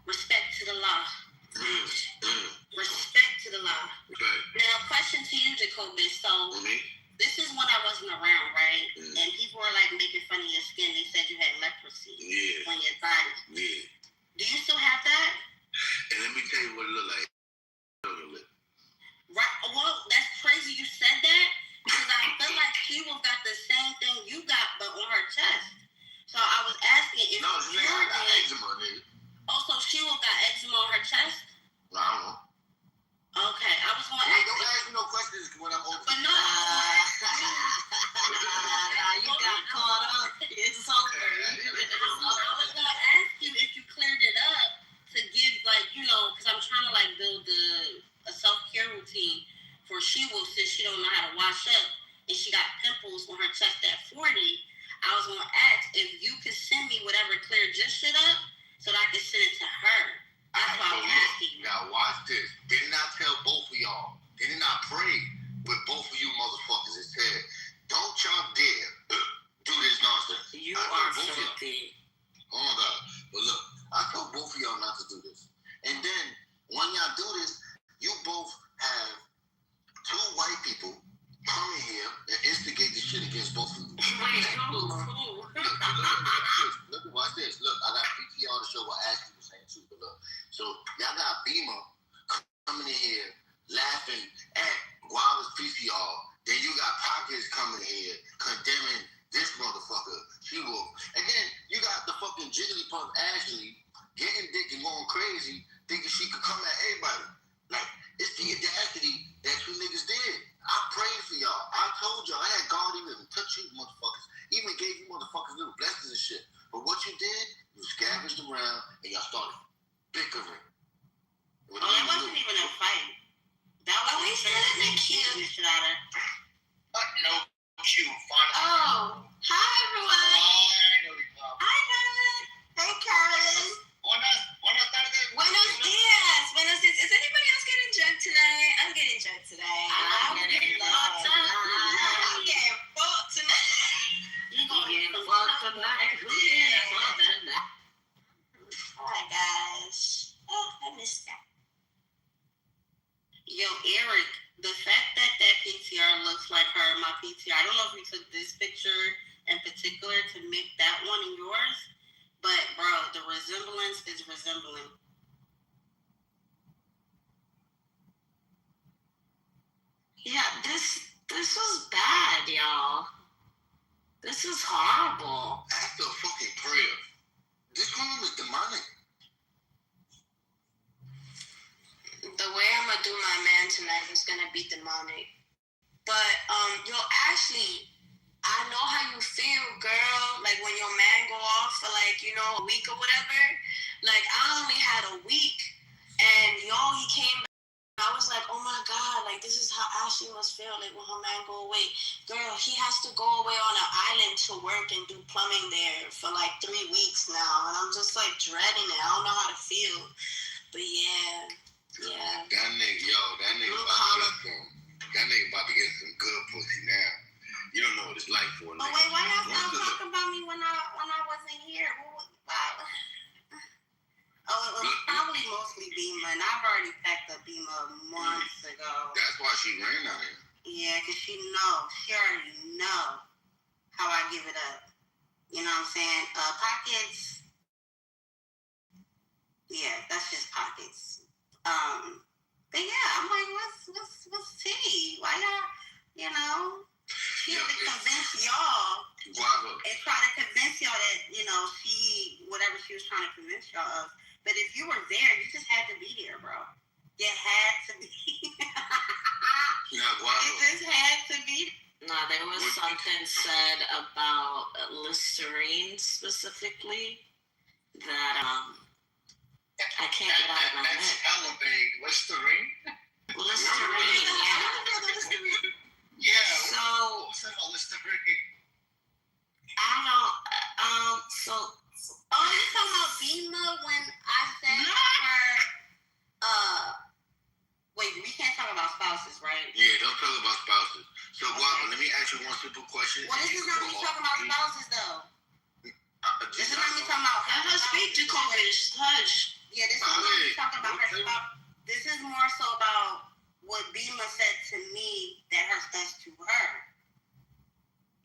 Respect to the law. Respect to the law. Okay. Now, question to you, Jacobus. So this is when I wasn't around, right? And people were like making fun of your skin. They said you had leprosy on your body. Yeah. Do you still have that? And let me tell you what it looked like. Right. Well, that's crazy you said that because I feel like she will got the same thing you got, but on her chest. So I was asking if no, you I got eczema, nigga. Also, she will got eczema on her chest. I don't know. Okay, I was going to ask. Don't ask me no questions when I'm open. But no, you got caught up. It's over. I was going to ask you if you cleared it up to give, like, you know, because I'm trying to, like, build a self-care routine for She-Wolf since she don't know how to wash up and she got pimples on her chest at 40. I was going to ask if you could send me whatever cleared your shit up so that I could send it to her. That's why I'm asking you. Now watch this. Didn't I tell both of y'all? Didn't I pray with both of you motherfuckers and said, don't y'all dare do this nonsense. You are filthy. Oh my God. But look, I told both of y'all not to do this. And then when y'all do this, you both have two white people come in here and instigate this shit against both of you. Look, watch this. Look, I got PTR to show what Ashley was saying too. But look, so y'all got Beamer coming in here laughing at Guava's PCR. Then you got Pockets coming in here condemning this motherfucker, She-Wolf. And then you got the fucking Jigglypuff Ashley getting dick and going crazy, thinking she could come at everybody. Like, it's the audacity that you niggas did. I prayed for y'all. I told y'all. I had God even touch you motherfuckers. Even gave you motherfuckers little blessings and shit. But what you did, you scavenged around and y'all started bickering. It wasn't even a fight. That was we still isn't cute. No cute. Finally. Oh, hi everyone. Finally. Hi, Karen. Hey, Karen. Buenos dias. Buenos dias. Is anybody else getting drunk tonight? I'm getting drunk today. I'm getting fucked tonight. You getting fucked tonight? Oh my gosh. Oh, I missed that. Yo, Eric, the fact that PTR looks like her in my PTR, I don't know if you took this picture in particular to make that one in yours, but bro, the resemblance is resembling. Yeah, this was bad, y'all. This is horrible. After a fucking prayer. This room is demonic. The the way I'm gonna do my man tonight is gonna be demonic. But yo, Ashley, I know how you feel, girl. Like when your man go off for like, you know, a week or whatever. Like I only had a week, and yo, he came back. I was like, oh my God, like this is how Ashley must feel like when her man go away. Girl, he has to go away on an island to work and do plumbing there for like 3 weeks now, and I'm just like dreading it. I don't know how to feel, but yeah. That nigga about to get some good pussy now. You don't know what it's like for a nigga. Oh wait, why y'all not talking about me when I wasn't here? Oh, it was probably mostly Beamer, and I've already packed up Beamer months ago. That's why she ran out here. Yeah, because she already know how I give it up. You know what I'm saying? Pockets. Yeah, that's just pockets. But yeah, I'm like, what's tea? Why y'all, you know? She had to convince y'all and try to convince y'all that, you know, whatever she was trying to convince y'all of. But if you were there, you just had to be there, bro. You had to be. You just had to be. No, there was something said about Listerine specifically that I can't get out of my head. That's hella big. Listerine? Listerine, yeah. Yeah. So, what's that about Listerine? I don't, oh, you talking about Bima when I said wait, we can't talk about spouses, right? Yeah, don't talk about spouses. So, Guava, let me ask you one simple question. Well, this is not me talking about spouses, though. This is not me talking about let her speak to Kovish. Hush. Yeah, this is not me talking about her spouse. This is more so about what Bima said to me that says to her.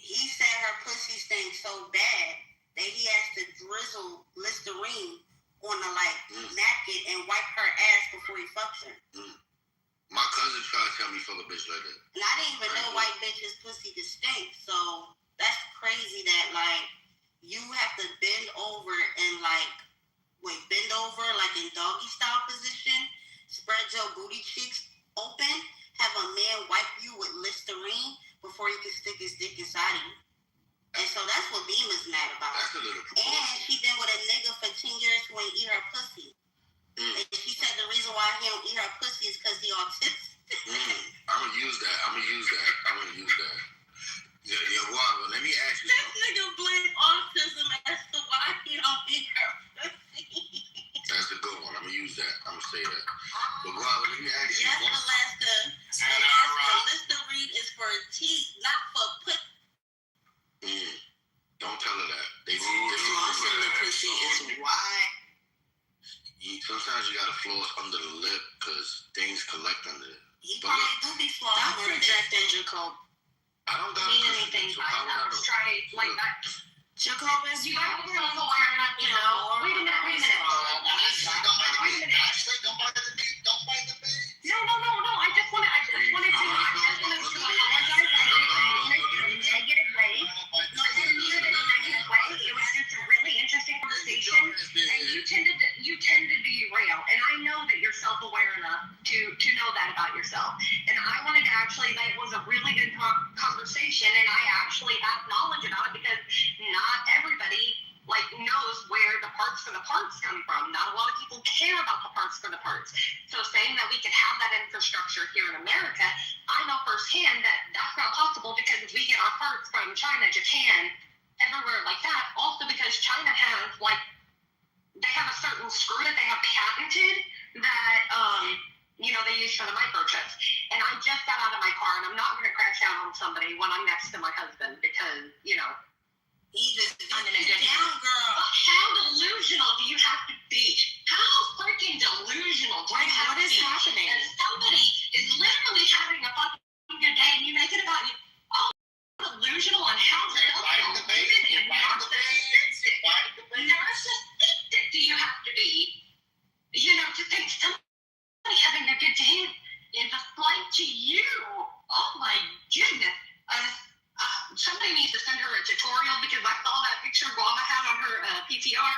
He said her pussy stinks so bad that he has to drizzle Listerine on a napkin and wipe her ass before he fucks her. My cousin tried to tell me fuck a bitch like that. And I didn't even know white bitches pussy could stink. So that's crazy that you have to bend over and bend over in doggy style position, spread your booty cheeks open, have a man wipe you with Listerine before he can stick his dick inside of you. And so that's what Beamer's mad about. That's a little and she been with a nigga for 10 years who ain't eat her pussy. And she said the reason why he don't eat her pussy is because he autistic. I'm gonna use that. Yo, Guava, let me ask you something. This nigga blame autism as to why he don't eat her pussy. That's a good one. I'm gonna use that. I'm gonna say that. But Guava, let me ask you. Yes, Alaska, Listerine is for teeth, not for put. Don't tell her that. Flossing the pussy is why. Sometimes you gotta floss under the lip because things collect under it. He probably do be flossing. Stop projecting, Jacob. I don't mean anything by that. Try like that. Jacobus, you have to feel aware enough, you know. Wait a minute. Don't bite the bait. No. I just wanted to apologize. I didn't mean it in a negative way. No, I didn't mean it in a negative way. It was just a really interesting conversation, and you tended to derail. And I know that you're self-aware enough to know that about yourself. And I wanted to that was a really good conversation, and I actually have knowledge about it because not everybody knows where the parts for the parts come from. Not a lot of people care about the parts for the parts. So saying that we could have that infrastructure here in America, I know firsthand that that's not possible because we get our parts from China, Japan, everywhere like that. Also because China has they have a certain screw that they have patented that they use for the microchips. And I just got out of my car, and I'm not going to crash out on somebody when I'm next to my husband because he just I'm in a good down, girl. How delusional do you have to be? How freaking delusional do you have to be? What is happening? And somebody is literally having a fucking good day, and you make it about you. Oh, delusional on how self-deluded and narcissistic do you have to be? To think somebody having a good day is a slight to you. Oh my goodness. Somebody needs to send her a tutorial because I saw that picture Guava had on her PTR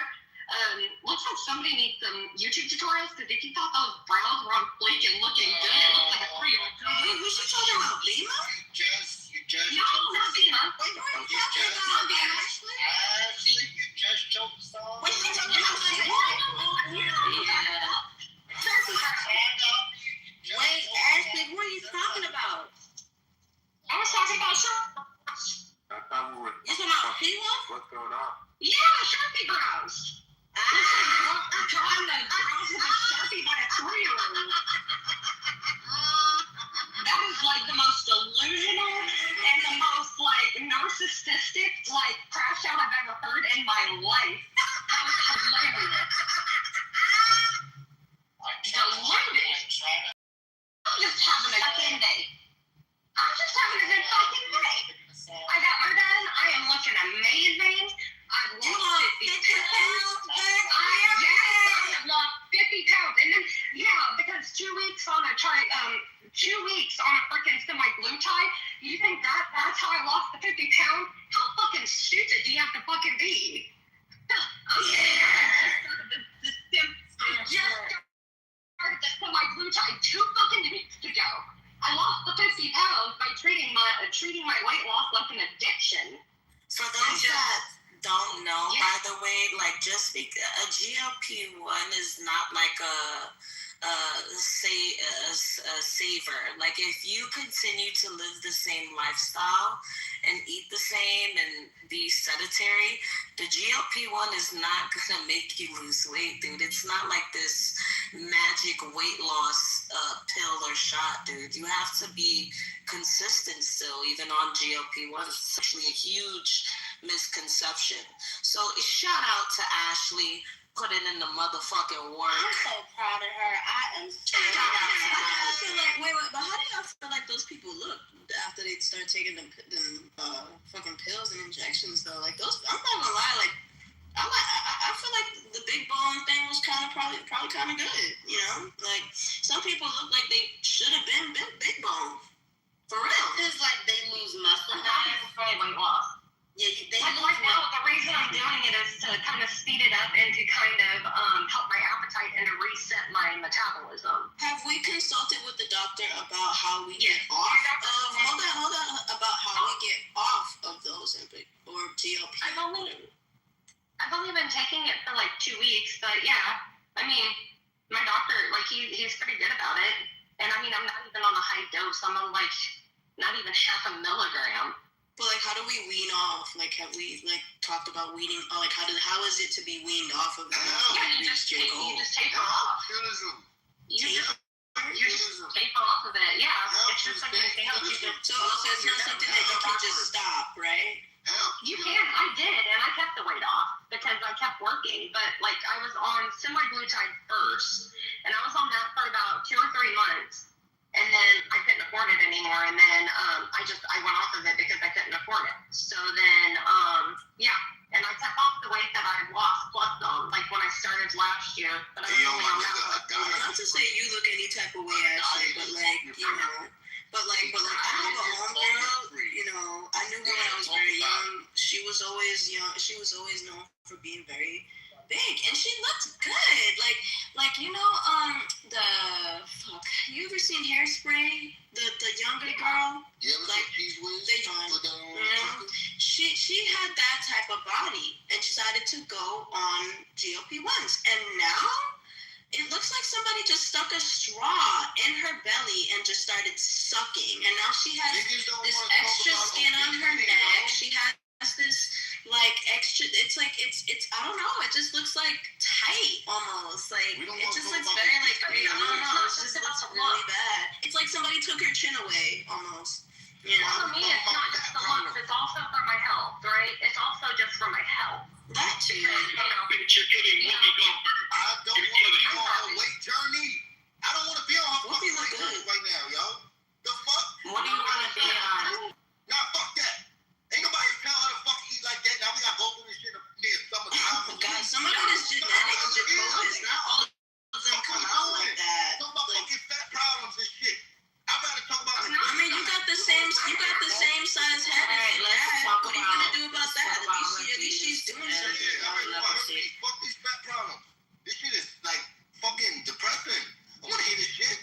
Looks like somebody needs some YouTube tutorials because if you thought those brows were on fleek and looking good, it looks like a 3-year-old. Wait, was she talking about Bima? You just No, not Bima. Wait, who are you talking about? Ashley? Ashley, you just choked some. Wait, she talking about Wait, Ashley, who are you talking about? I was talking about I thought we were. You talking about P-Wolf? What's going on? yeah, Sharpie brows. I'm trying to brows with a Sharpie by a 3-year-old. That is like the most delusional and the most like narcissistic like crash out I've ever heard in my life. That was hilarious. Deluded. I'm just having a fucking day. I'm just having a good fucking day. I got her done. I am looking amazing. I've lost 50 pounds. I have lost 50 pounds. And then, because 2 weeks on a freaking semi-glutide, you think that's how I lost the 50 pounds? How fucking stupid do you have to fucking be? I just started the semi-glutide 2 fucking weeks ago. I lost the 50 pounds by treating my weight loss like an addiction. For those that don't know, by the way, like just because a GLP-1 is not like a saver. Like if you continue to live the same lifestyle and eat the same and be sedentary, the GLP-1 is not gonna make you lose weight, dude. It's not like this magic weight loss pill or shot, dude. You have to be consistent still, even on GLP-1. It's actually a huge misconception. So shout out to Ashley. Put it in the motherfucking work. I'm so proud of her. I am so proud of her. I feel like, wait, but how do y'all feel like those people look after they start taking them fucking pills and injections though? Like those, I'm not gonna lie, like I feel like the big bone thing was probably kind of good, you know? Like some people look like they should have been big bone, for real. It's like they lose muscle. That is very weight loss. Yeah, like now, the reason I'm doing it is to kind of speed it up and to kind of help my appetite and to reset my metabolism. Have we consulted with the doctor about how we get off of? Hold on. About how we get off of those or GLP? I've only been taking it for like 2 weeks, but yeah, I mean, my doctor, like he's pretty good about it, and I mean, I'm not even on a high dose. I'm on like not even half a milligram. But like, how do we wean off? Like, have we like talked about weaning? Like, how is it to be weaned off of that? You just taper off. You just taper off of it. Yeah, it's just like anything else. So it's not something that you can just stop, right? You can. I did, and I kept the weight off because I kept working. But like, I was on semi-glutide first, and I was on that for about 2 or 3 months. And then I couldn't afford it anymore, and then I went off of it because I couldn't afford it. So then, and I kept off the weight that I lost plus like when I started last year. But I was only on that. Not to say you look any type of way, Ashley, but like but I have a homegirl. You know, I knew her when I was very young. She was always young. She was always known for being very big, and she looked good. Like you know, you ever seen Hairspray? The younger girl. Yeah, like she had that type of body, and she decided to go on GLP-1s, and now it looks like somebody just stuck a straw in her belly and just started sucking, and now she has this extra skin on her neck. She has this like extra, it's I don't know, it just looks like tight almost, like it just looks very like, I don't know, it just looks really bad. It's like somebody took her chin away almost, you know. For me, it's not just the looks, it's also for my health, right? It's also just for my health. That too. I don't want to be on her weight journey. I don't want to be on her fucking weight journey right now, yo. The fuck? What do you want to be on? Nah, fuck that. Ain't nobody tell her to fucking eat like that. Now we gotta go through this shit near summertime. God, some of it is genetic Jacobus. Not all of them come out like that. Talk about fucking fat problems and shit. I'd rather talk about. I mean, you got the same size head. All right, let's talk about. What are you gonna do about that? At least she's doing something. Fuck these fat fat problems. This shit is like fucking depressing. I want to hear this shit.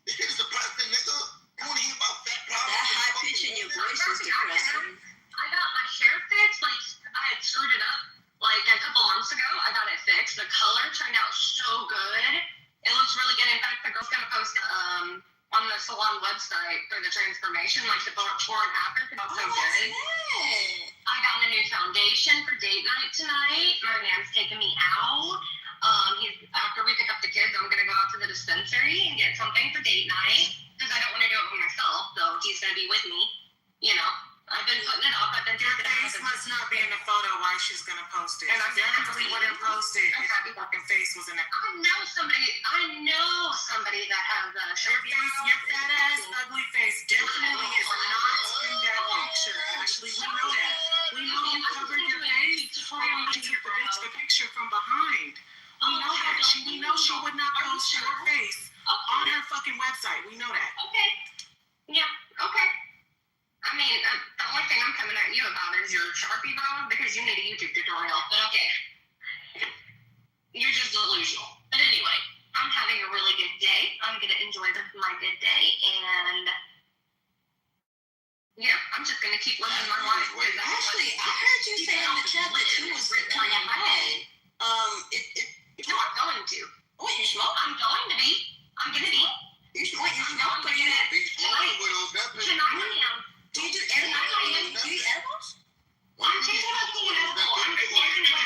This shit is depressing, nigga. I want to hear about fat problems. That high pitch in your voice is depressing. I got my hair fixed. Like, I had screwed it up like a couple months ago. I got it fixed. The color turned out so good. It looks really good. In fact, the girl's gonna post on the salon website for the transformation, like the before and after. It's so good. I got a new foundation for date night tonight. My man's taking me out. After we pick up the kids, I'm gonna go out to the dispensary and get something for date night because I don't want to do it by myself. So he's gonna be with me. You know, I've been putting it off. I've been Your face must not be in the photo while she's gonna post it. And I definitely wouldn't post it if your fucking face was in it. I know somebody that has a your face, your fat ass, ugly face definitely is not in that picture. Ashley, we know that. We know you covered your face and we took the picture from behind. We know that. We know she would not post your face on her fucking website. We know that. Okay. Yeah. Okay. I mean, the only thing I'm coming at you about is your Sharpie, bro, because you need a YouTube tutorial. But okay. You're just delusional. But anyway, I'm having a really good day. I'm going to enjoy my good day. And yeah, I'm just going to keep living my life. Actually, I heard you say in the chat that you was kind of high. No, I'm going to. What, you smoke? I'm going to be. I'm going to be. You smoke? You smoke? Tonight I am. Do you do edibles? Do you eat edibles? I'm thinking about doing an edible. I'm just looking for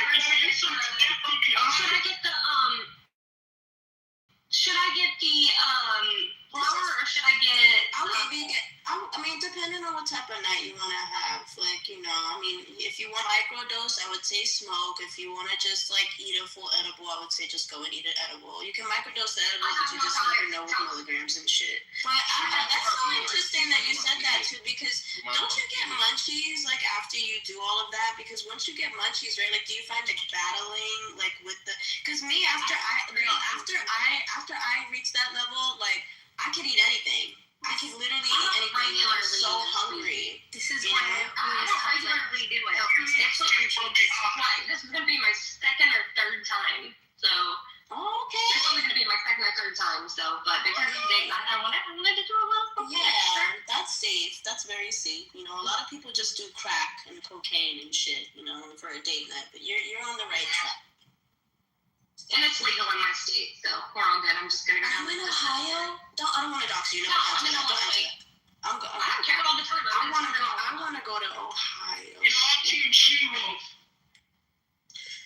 should I get the flower or should I get I mean, depending on what type of night you want to have, like, you know, I mean, if you want microdose, I would say smoke. If you want to just, like, eat a full edible, I would say just go and eat an edible. You can microdose the edible, but you just never know with milligrams and shit. But that's so interesting that you said that, too, because don't you get munchies, like, after you do all of that? Because once you get munchies, right, like, do you find, like, battling, like, with the... Because me, after I reach that level, like, I could eat anything. I can literally eat anything. I'm so hungry. This is why I don't regularly do it. This is going to be my second or third time. So, okay. It's only going to be my second or third time. So, but because of date night, I wanted to do a little bit. Yeah, that's safe. That's very safe. You know, a lot of people just do crack and cocaine and shit, you know, for a date night. But you're on the right track. And it's legal in my state, so we're all good. I'm just gonna go. Are you in Ohio? I don't want to dox you. No, I'm in Illinois. I don't care all the time. I want to go to Ohio.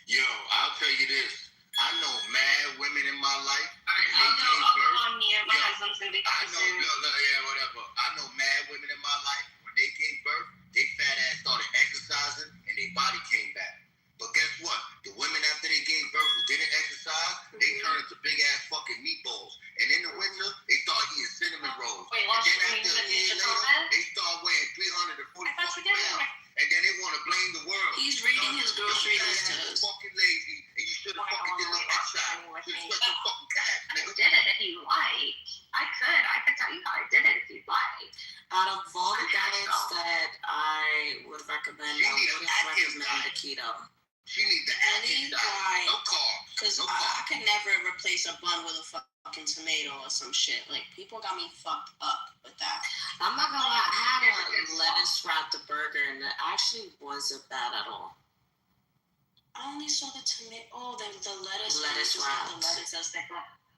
Yo, I'll tell you this. I know mad women in my life. I'll go up on you. My husband's gonna be I know, whatever. I know mad women in my life. When they gave birth, they fat ass started exercising and their body came back. But guess what? The women after they gave birth who didn't exercise, they turned into big ass fucking meatballs. And in the winter, they start eating cinnamon rolls. Wait, and then after a year later, they start weighing 340 fucking pounds. And then they want to blame the world. He's reading his grocery list to us. Fucking lazy, and you should have fucking did a little exercise. You should have fucking cash, nigga. I did it if you like. I could tell you how I did it if you'd like. Out of all the diets that I would recommend, I would recommend the keto. She needs the Atkins diet. No carbs. Because I could never replace a bun with a fucking tomato or some shit. Like, people got me fucked up with that. I'm not gonna lie, I had a lettuce wrapped burger and it actually wasn't bad at all. I only saw the tomato. Oh, the lettuce. Lettuce wrapped. The lettuce, that's like,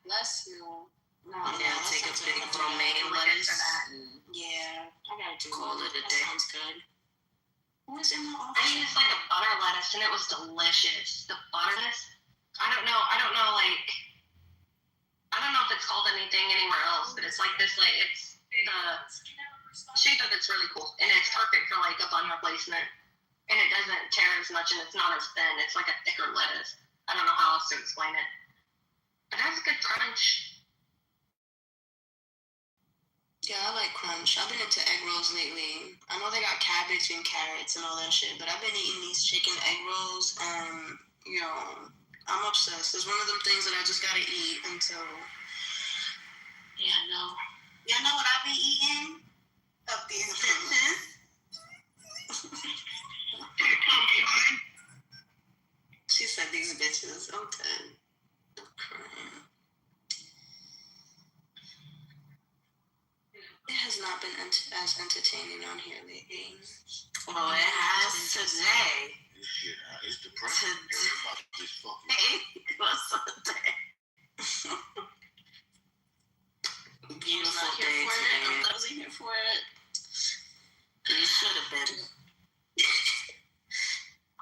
bless you. No, yeah, take a big romaine lettuce. Yeah, I gotta do call it a that. day. Sounds good. Who was in the office? I used like a butter lettuce and it was delicious. The butterness. I don't know like, I don't know if it's called anything anywhere else, but it's like this, like, it's the shape of it's really cool and it's perfect for like a bun replacement. And it doesn't tear as much and it's not as thin. It's like a thicker lettuce. I don't know how else to explain it. But it has a good crunch. Yeah, I like crunch. I've been into egg rolls lately. I know they got cabbage and carrots and all that shit, but I've been eating these chicken egg rolls and, you know, I'm obsessed. It's one of them things that I just gotta eat until... Yeah, no. Y'all know what I be eating? Of these bitches. She said these bitches. something. Okay. It has not been as entertaining on here lately. Well, it has today. It's depressing. Hearing about this fucking. What's Sunday? Beautiful day today. I wasn't here for it. You should have been.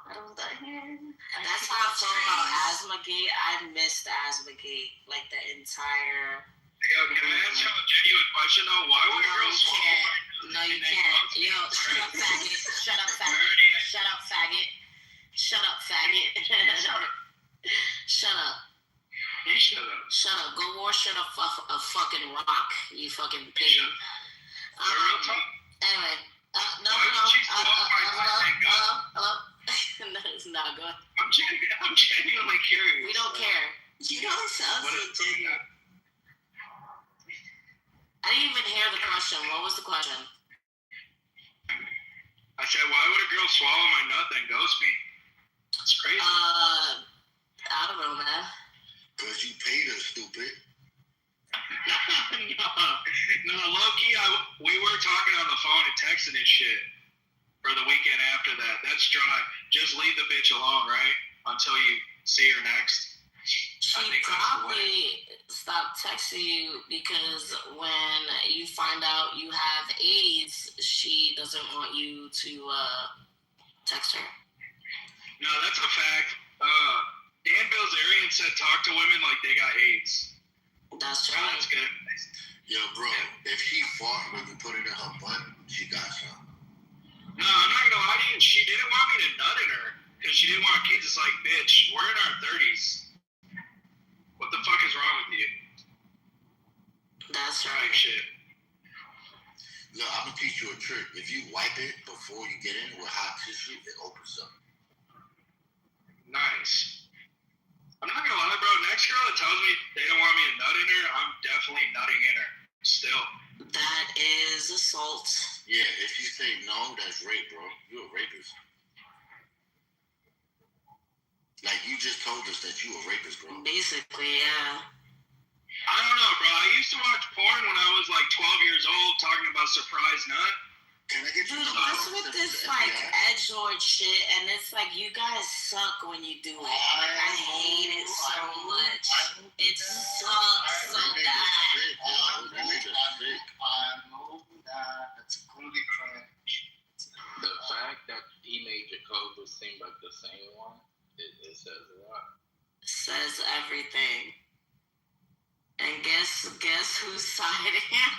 I was not here. That's how I felt about Asthma-gate. I missed Asthma-gate, like the entire. Yo, can I ask you a genuine question though? Why would a girl swallow? No, you can't. Yo, shut up, faggot. Shut up, faggot. Shut up, faggot. Shut up, faggot. Shut up. You shut up. Shut up. Go wash a fucking rock, you fucking pigeon. Anyway. No. Hello. No, it's not good. I'm genuinely curious. We don't care. You don't sound so genuine. I didn't even hear the question. What was the question? I said, why would a girl swallow my nut then ghost me? It's crazy. I don't know, man. Because you paid her, stupid. No, low-key, we were talking on the phone and texting and shit for the weekend after that. That's dry. Just leave the bitch alone, right? Until you see her next. She probably stopped texting you because when you find out you have AIDS, she doesn't want you to text her. No, that's a fact. Dan Bilzerian said talk to women like they got AIDS. That's true. That's good. Yo, bro, if she fought when you put it in her butt, she got some. No, I'm not gonna lie to you. She didn't want me to nut in her because she didn't want kids. It's like, bitch, we're in our 30s. What the fuck is wrong with you? That's right. Shit. Look, I'm gonna teach you a trick. If you wipe it before you get in with hot tissue, it opens up. Nice. I'm not gonna lie, bro. Next girl that tells me they don't want me to nut in her, I'm definitely nutting in her. Still. That is assault. Yeah, if you say no, that's rape, bro. You're a rapist. Like, you just told us that you a rapist, bro. Basically, yeah. I don't know, bro. I used to watch porn when I was like 12 years old talking about surprise nut. Can I get you Dude, what's with this like edge lord shit? And it's like you guys suck when you do it. Like I hate it so much. It sucks so bad. That's completely cringe. The fact that he made Jacob seem like the same one, it says a lot. Says everything. And guess who's siding him?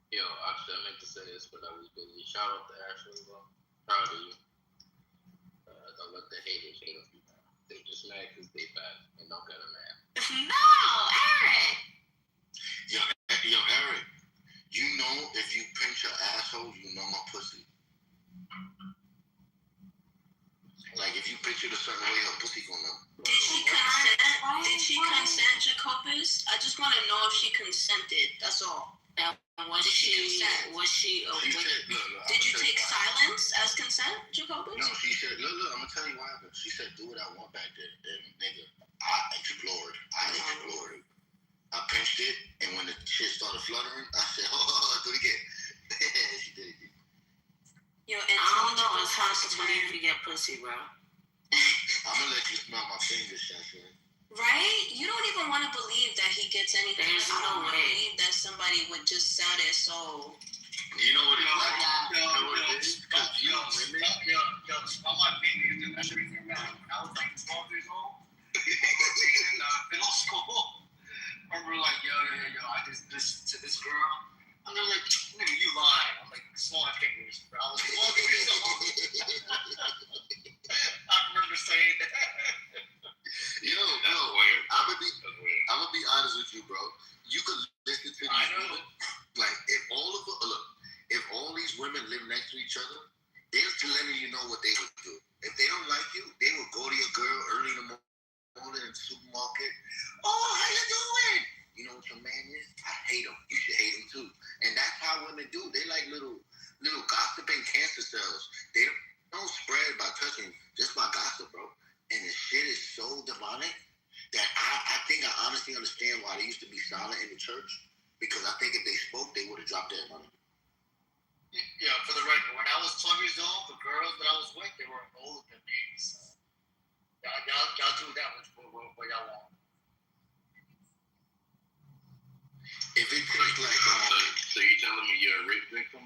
Yo, actually, I meant to say this, but I was busy. Shout out to Ashley, bro. Proud of you. Don't let the haters hate on you, man. They just mad because they fat and don't got a man. No, Eric! Yo, Eric, you know if you pinch your asshole, you know my pussy. Like, if you pinch it a certain way, her pussy gonna... Did she consent? Did she consent, Jacobus? I just want to know if she consented. That's all. Was she consent? Was she? She said, look, did you take silence as consent, Jacobus? No, she said, look, I'm gonna tell you what happened. She said, do what I want back there. And nigga, I explored. I pinched it, and when the shit started fluttering, I said, oh, do it again. She did it again. Yo, I don't know. It's hard to believe you get pussy, bro. I'm gonna let you smell my fingers, Shasha. Right? You don't even want to believe that he gets anything. There's no way. Believe that somebody would just sell their soul. You know what it's like? Yo, smell my fingers and that shit is bad. When I was like 12 years old, in middle school, remember like, yo, I just this to this girl, and they're like, nigga, you lying. I'm like, smell my fingers, bro. I was 12 years old. I remember saying that. Yo, I'm gonna be honest with you, bro. You could listen to these women. Like, if all these women live next to each other, they're letting you know what they would do. If they don't like you, they will go to your girl early in the morning in the supermarket. Oh, how you doing? You know what your man is? I hate him. You should hate him too. And that's how women do. They like little gossiping cancer cells. don't spread by touching, just by gossip, bro. And the shit is so demonic that I think I honestly understand why they used to be silent in the church, because I think if they spoke, they would have dropped their money. Yeah, for the record, when I was 12 years old, the girls that I was with, they were older than me. So y'all do that with what y'all want. If it takes like, so you telling me you're a rape victim?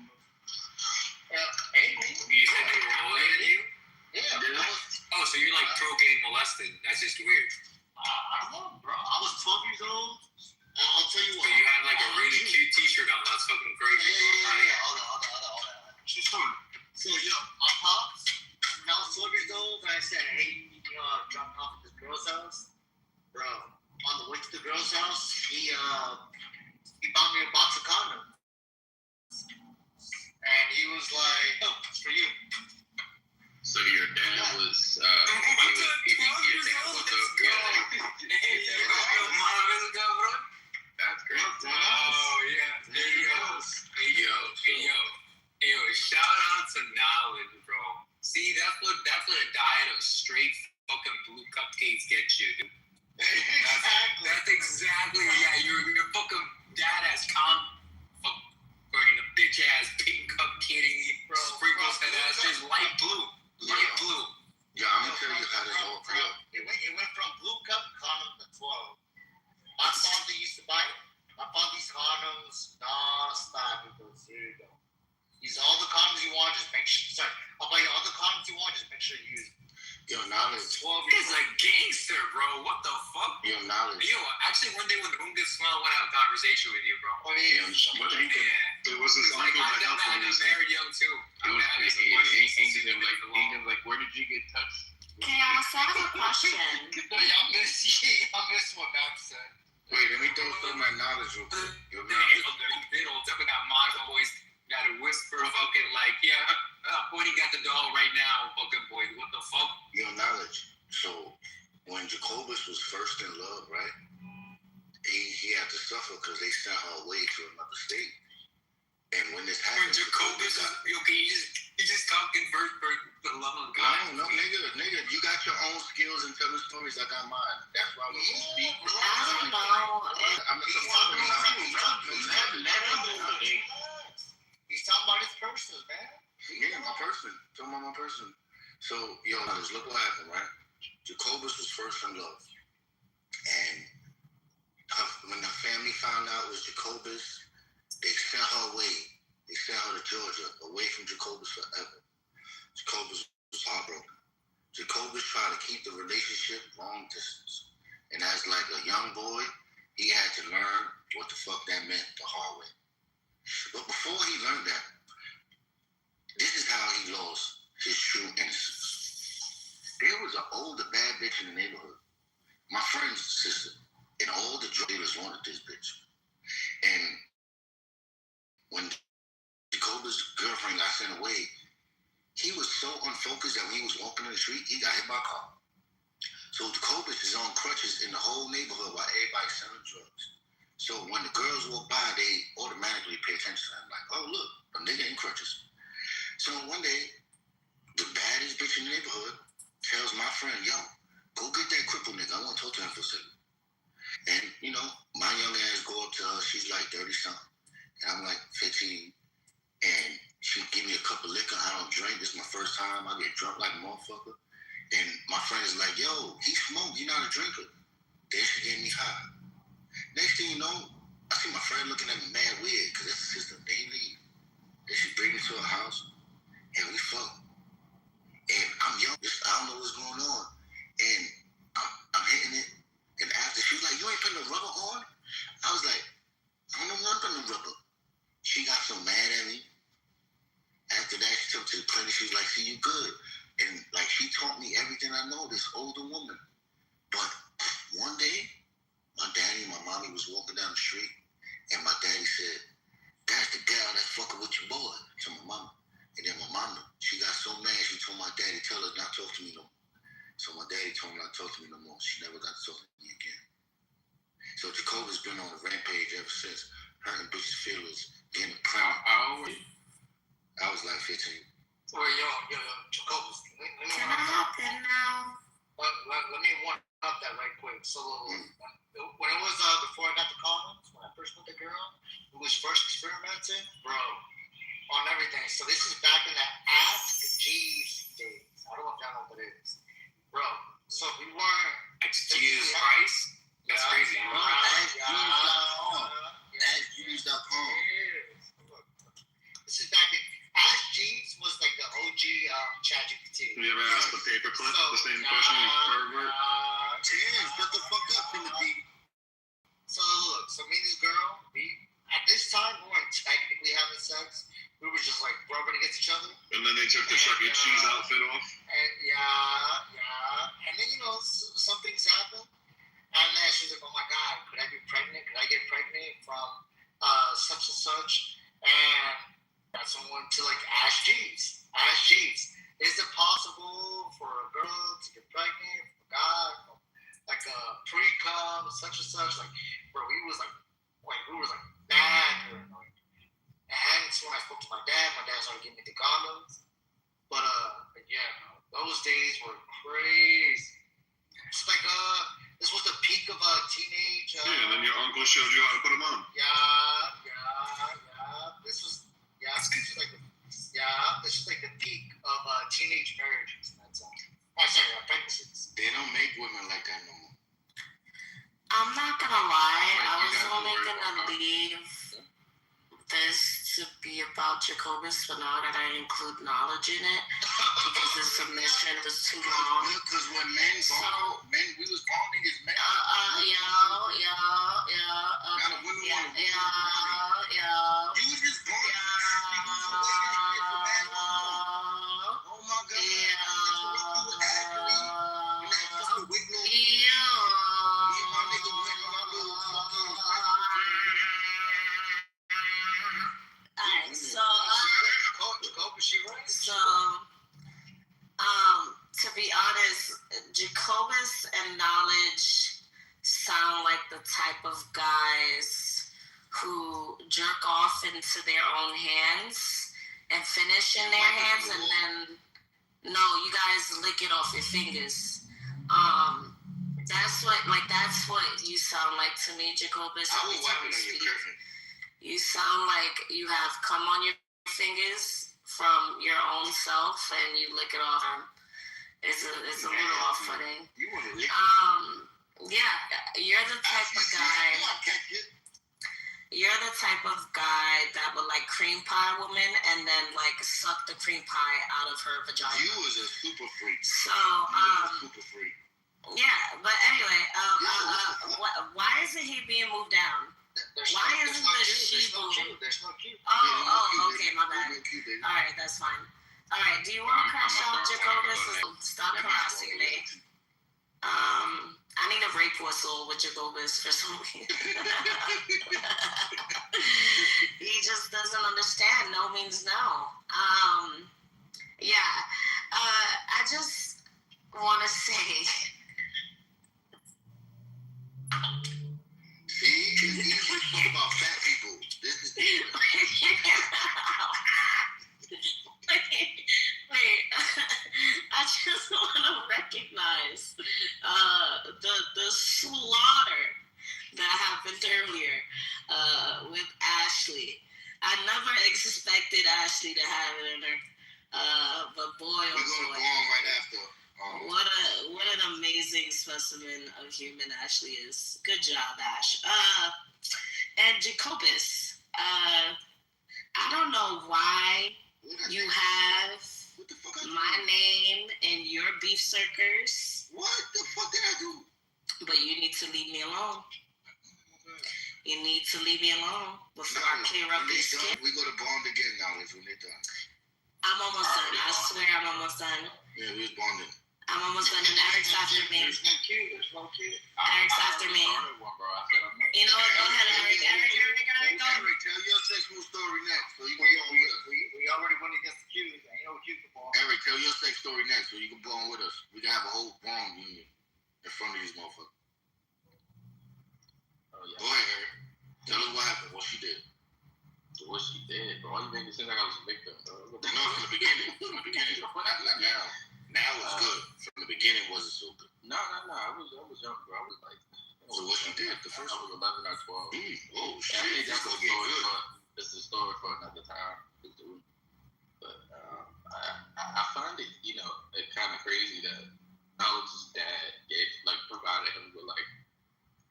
Maybe. You said they were older than you? Yeah. Oh, so you're like pro getting molested. That's just weird. I don't know, bro. I was 12 years old. I'll tell you what. So you had like a really cute t-shirt on. That's fucking crazy. Yeah. Hold on. She's fine. So, my pops, when I was 12 years old, I said, hey, drop me off at this girl's house. Bro, on the way to the girl's house, he bought me a box of condoms. And he was like, oh, it's for you. So your dad was, Your mom is a governor? That's great. Oh, yeah. Hey, yo, shout out to knowledge, bro. See, that's what a diet of straight fucking blue cupcakes gets you, dude. That's exactly, yeah, your fucking dad has wearing a bitch ass pink cupcake, sprinkles that ass just light blue. Light blue. Yeah, I'm gonna tell you how this all goes. It went from blue cup condom to 12. My father used to buy it. My father used condoms non-stop. He goes, here you go. Use all the condoms you want, just make sure. Sorry, I'll buy you all the condoms you want, just make sure you use them. Yo, knowledge. 12 He's a gangster, bro. What the fuck? Yo, knowledge. Yo, actually, one day when the room gets small, I want to have a conversation with you, bro. Oh, yeah. It was his Like, uncle I that helped him. got married young, too. Like, where did you get touched? Okay, I have a question. Y'all missed what Matt said. Wait, let me throw some of my knowledge real quick. Yo, That mom always got to whisper fucking like, Boydie got the doll right now, fucking boy. What the fuck? Yo, knowledge. So, when Jacobus was first in love, right? He had to suffer because they sent her away to another state. And when this happened, Jacobus, he just talking first for the love of God. No, nigga, you got your own skills and telling stories. I got mine. That's why we speak. I don't know. He's talking about his person, man. Yeah, my person. Talking about my person. So, yo, look what happened, right? Jacobus was first in love. And when the family found out it was Jacobus, they sent her away. They sent her to Georgia, away from Jacobus forever. Jacobus was heartbroken. Jacobus tried to keep the relationship long distance. And as like a young boy, he had to learn what the fuck that meant the hard way. But before he learned that, this is how he lost his true innocence. There was an older bad bitch in the neighborhood, my friend's sister, and all the drug dealers wanted this bitch. And when Jacobus' girlfriend got sent away, he was so unfocused that when he was walking in the street, he got hit by a car. So Jacobus is on crutches in the whole neighborhood while everybody's selling drugs. So when the girls walk by, they automatically pay attention to him. Like, oh, look, a nigga in crutches. So one day, the baddest bitch in the neighborhood tells my friend, yo, go get that crippled nigga. I want to talk to him for a second. And, my young ass go up to her. She's like 30-something. And I'm like 15. And she give me a cup of liquor. I don't drink. This is my first time. I get drunk like a motherfucker. And my friend is like, yo, he smoked. You're not a drinker. Then she gave me high. Next thing you know, I see my friend looking at me mad weird because that's the system. They leave. Then she bring me to her house and we fuck. And I'm young. I don't know what's going on. And I'm hitting it. And after she was like, you ain't putting the rubber on? I was like, I don't know nothing but the rubber. She got so mad at me. After that, she took me to the clinic. She was like, see, you good. And like, she taught me everything I know, this older woman. But one day, my daddy and my mommy was walking down the street, and my daddy said, that's the gal that's fucking with your boy, to my mama. And then my mama, she got so mad, she told my daddy, tell her not to talk to me no more. So my daddy told her not to talk to me no more. She never got to talk to me again. So Jacobus been on a rampage ever since, hurting bitches' feelings, getting proud. How old were you? I was like 15. Jacobus. Can I hop in now? Let me one up that right quick. So when it was before I got the comments, when I first met the girl who was first experimenting, bro, on everything. So this is back in the Ask Jeeves days. I don't know if y'all know what that is, bro. So we weren't. Jesus Christ. That's crazy. AskJeeves.com. This is back in Ask Jeeves was like the OG ChatGPT. You ever asked the paperclip the same question, you pervert? Shut the fuck up, Timothy. So look, me and this girl, at this time we weren't technically having sex. We were just like rubbing against each other. And then they took the Chuck E. Cheese outfit off. And and then some things happened. And then she was like, "Oh my God, could I be pregnant? Could I get pregnant from such and such?" And got someone to like Ask Jeeves. Ask Jeeves, is it possible for a girl to get pregnant from a guy, from like a pre-cum, such and such? Like, bro, we was like mad paranoid. And so when I spoke to my dad started giving me the condoms. But yeah, those days were crazy. It's like this was the peak of teenage. Yeah, and then your uncle showed you how to put them on. This was like the peak of teenage marriages. That's all. Pregnancies. They don't make women like that no more. I'm not gonna lie, I was only gonna leave this to be about Jacobus, but now that I include knowledge in it, because the submission was too long. Because when we was bonding as men. You was just bonding. Oh my God. To be honest, Jacobus and knowledge sound like the type of guys who jerk off into their own hands and finish in their hands, and then you guys lick it off your fingers. That's what you sound like to me, Jacobus. Every time you speak, you sound like you have cum on your fingers from your own self, and you lick it off. It's a little off-putting. Yeah, you're the type of guy. You're the type of guy that would like cream pie a woman and then like suck the cream pie out of her vagina. You was a super freak. So super freak. Yeah, but anyway, why isn't he being moved down? Why isn't the sheep? There's no cue. Okay, my bad. All right, that's fine. All right, do you want to crash out, Jacobus? Stop harassing me. I need a rape whistle with Jacobus for some reason. He just doesn't understand. No means no. I just want to say. See, he's talking about fat people. This is Wait. I just want to recognize the slaughter that happened earlier with Ashley. I never expected Ashley to have it in her, but boy, oh boy, right after. What an amazing specimen of human Ashley is. Good job, Ash. And Jacobus, I don't know why you have my name in your beef circus. What the fuck did I do? But you need to leave me alone. You need to leave me alone before I clear up this skin. We go to bond again now when they're done. I'm almost done. I swear I'm almost done. Yeah, we was bonding. I'm almost done. And Eric's after me. Eric's after me. You know what? Go ahead, Eric. Eric, go. Eric, tell your sexual story next. So you can bond with us. We already went against the Qs. Ain't no Q for ball. Eric, tell your sex story next so you can bond with us. We can have a whole bond union in front of these motherfuckers. Go ahead, Eric. Tell us what happened, what she did. Well, what she did, bro. Why you make it seem like I was a victim, bro? No, from the beginning. Not now. Now it's good. From the beginning, wasn't so good. No. I was young, bro. I was like. So what you did? The first I was 11 or 12. Oh shit! I think that's gonna get good. It's a story for another time. But I find it, it kind of crazy that Knowledge's dad provided him with like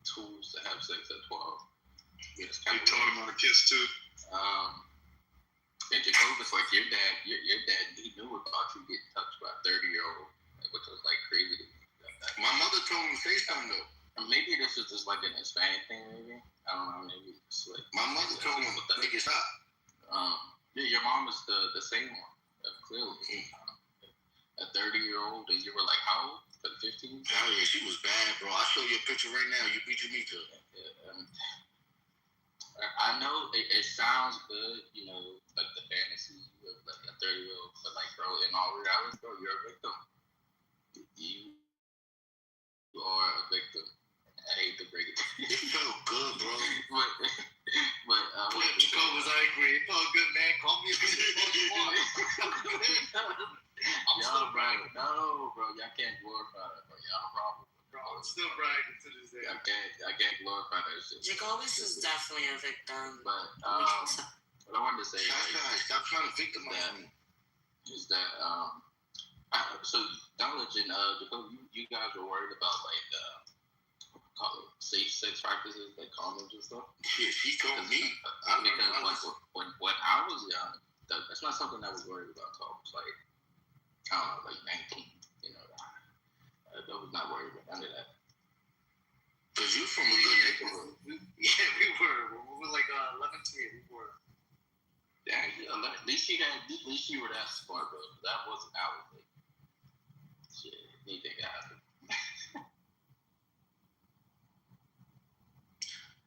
tools to have sex at 12. They taught him how to kiss too. And Jacobus, like your dad, he knew about you getting touched by a 30-year-old, which was like crazy. My mother told him to say something though. Maybe this was just like an Hispanic thing, maybe. I don't know, maybe it's like my mother told him to make it stop. Yeah, your mom is the same one, clearly. A 30-year-old, and you were like, how old? 15? Hell yeah, she was bad, bro. I'll show you a picture right now. You beat me to it. I know it sounds good, like the fantasy of like a 30-year-old, but like, bro, in all reality, bro, you're a victim. You are a victim. I hate to break it. It felt good, bro. but Jacobus, I agree. It felt good, man. Call me if you want. I'm still bragging. No, bro, y'all can't glorify that, bro. Y'all no problem. Bro, I'm still bragging to this day. I can't glorify that shit. Jacobus is definitely a victim. But what I wanted to say, stop trying to victimize me. Is that so Knowledge and Jacob, you guys were worried about like call it safe sex practices, like condoms and stuff. Shit, she told me. Because when I was young, that's not something I was worried about. So I was like, I don't know, like 19. I was not worried about none of that. Cause you from a good neighborhood. Yeah, we were. We were like 11 to 8. We were. Yeah, at least you were that smart, bro. That wasn't our thing. Shit, anything could happen.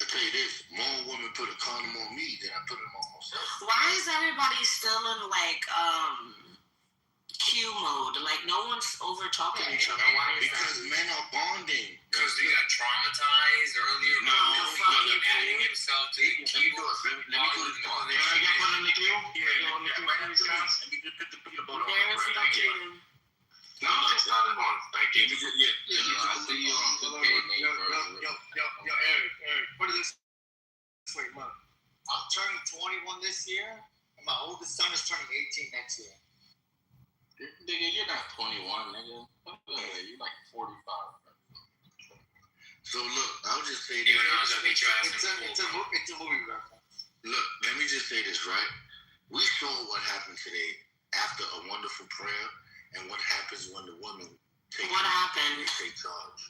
I tell you this, more women put a condom on me than I put them on myself. Why is everybody still in like Q mode? Like no one's over talking to each other. Why is because that? Men are bonding. Because they got traumatized earlier. No, adding himself to the keyboard. Let me do this. Can I get put in the queue? Yeah, right after this. Let me just put the peanut butter on. No, it's not at all. Thank you. I see you on 2K, Yo, Eric, put it this way, look. I'm turning 21 this year, and my oldest son is turning 18 next year. Nigga, you're not 21, nigga. You're like 45. So look, I'll just say this. It's a movie reference. Look, let me just say this, right? We saw what happened today after a wonderful prayer and what happens when the woman take charge.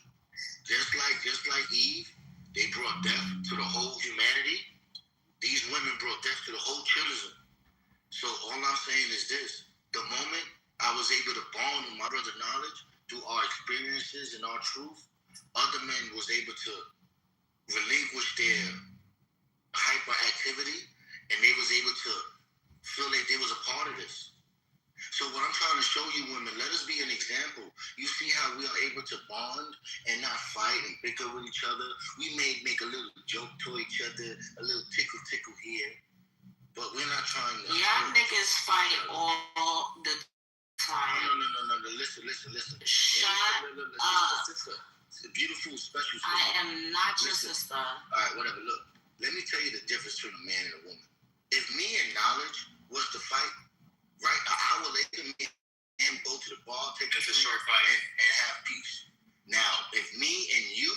Just like Eve, they brought death to the whole humanity. These women brought death to the whole children. So all I'm saying is this. The moment I was able to bond with my brother Knowledge through our experiences and our truth, other men was able to relinquish their hyperactivity and they was able to feel like they was a part of this. So what I'm trying to show you women, let us be an example. You see how we are able to bond and not fight and bicker with each other. We may make a little joke to each other, a little tickle here, but we're not trying to. Y'all niggas fight all the time. No. Listen. Shut up. It's a beautiful, special sister. I am not your sister. All right, whatever. Look, let me tell you the difference between a man and a woman. If me and Knowledge was to fight, right, an hour later, me and him go to the bar, take a short fight, and have peace. Now, if you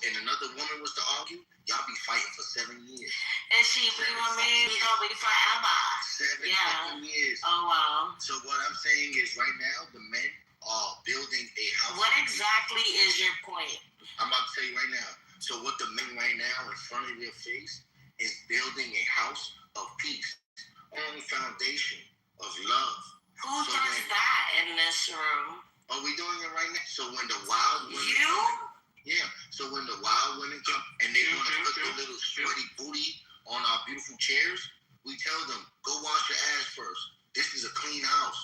and another woman was to argue, y'all be fighting for 7 years. And she be with me, we gonna be forever. 7 years. Oh, wow. So what I'm saying is right now, the men are building a house. What exactly is your point? I'm about to tell you right now. So what the men right now in front of their face is building a house of peace on the foundation of love. Who does that in this room? Are we doing it right now? So when the wild women Yeah. So when the wild women come and they want to put their little sweaty booty on our beautiful chairs, we tell them, go wash your ass first. This is a clean house.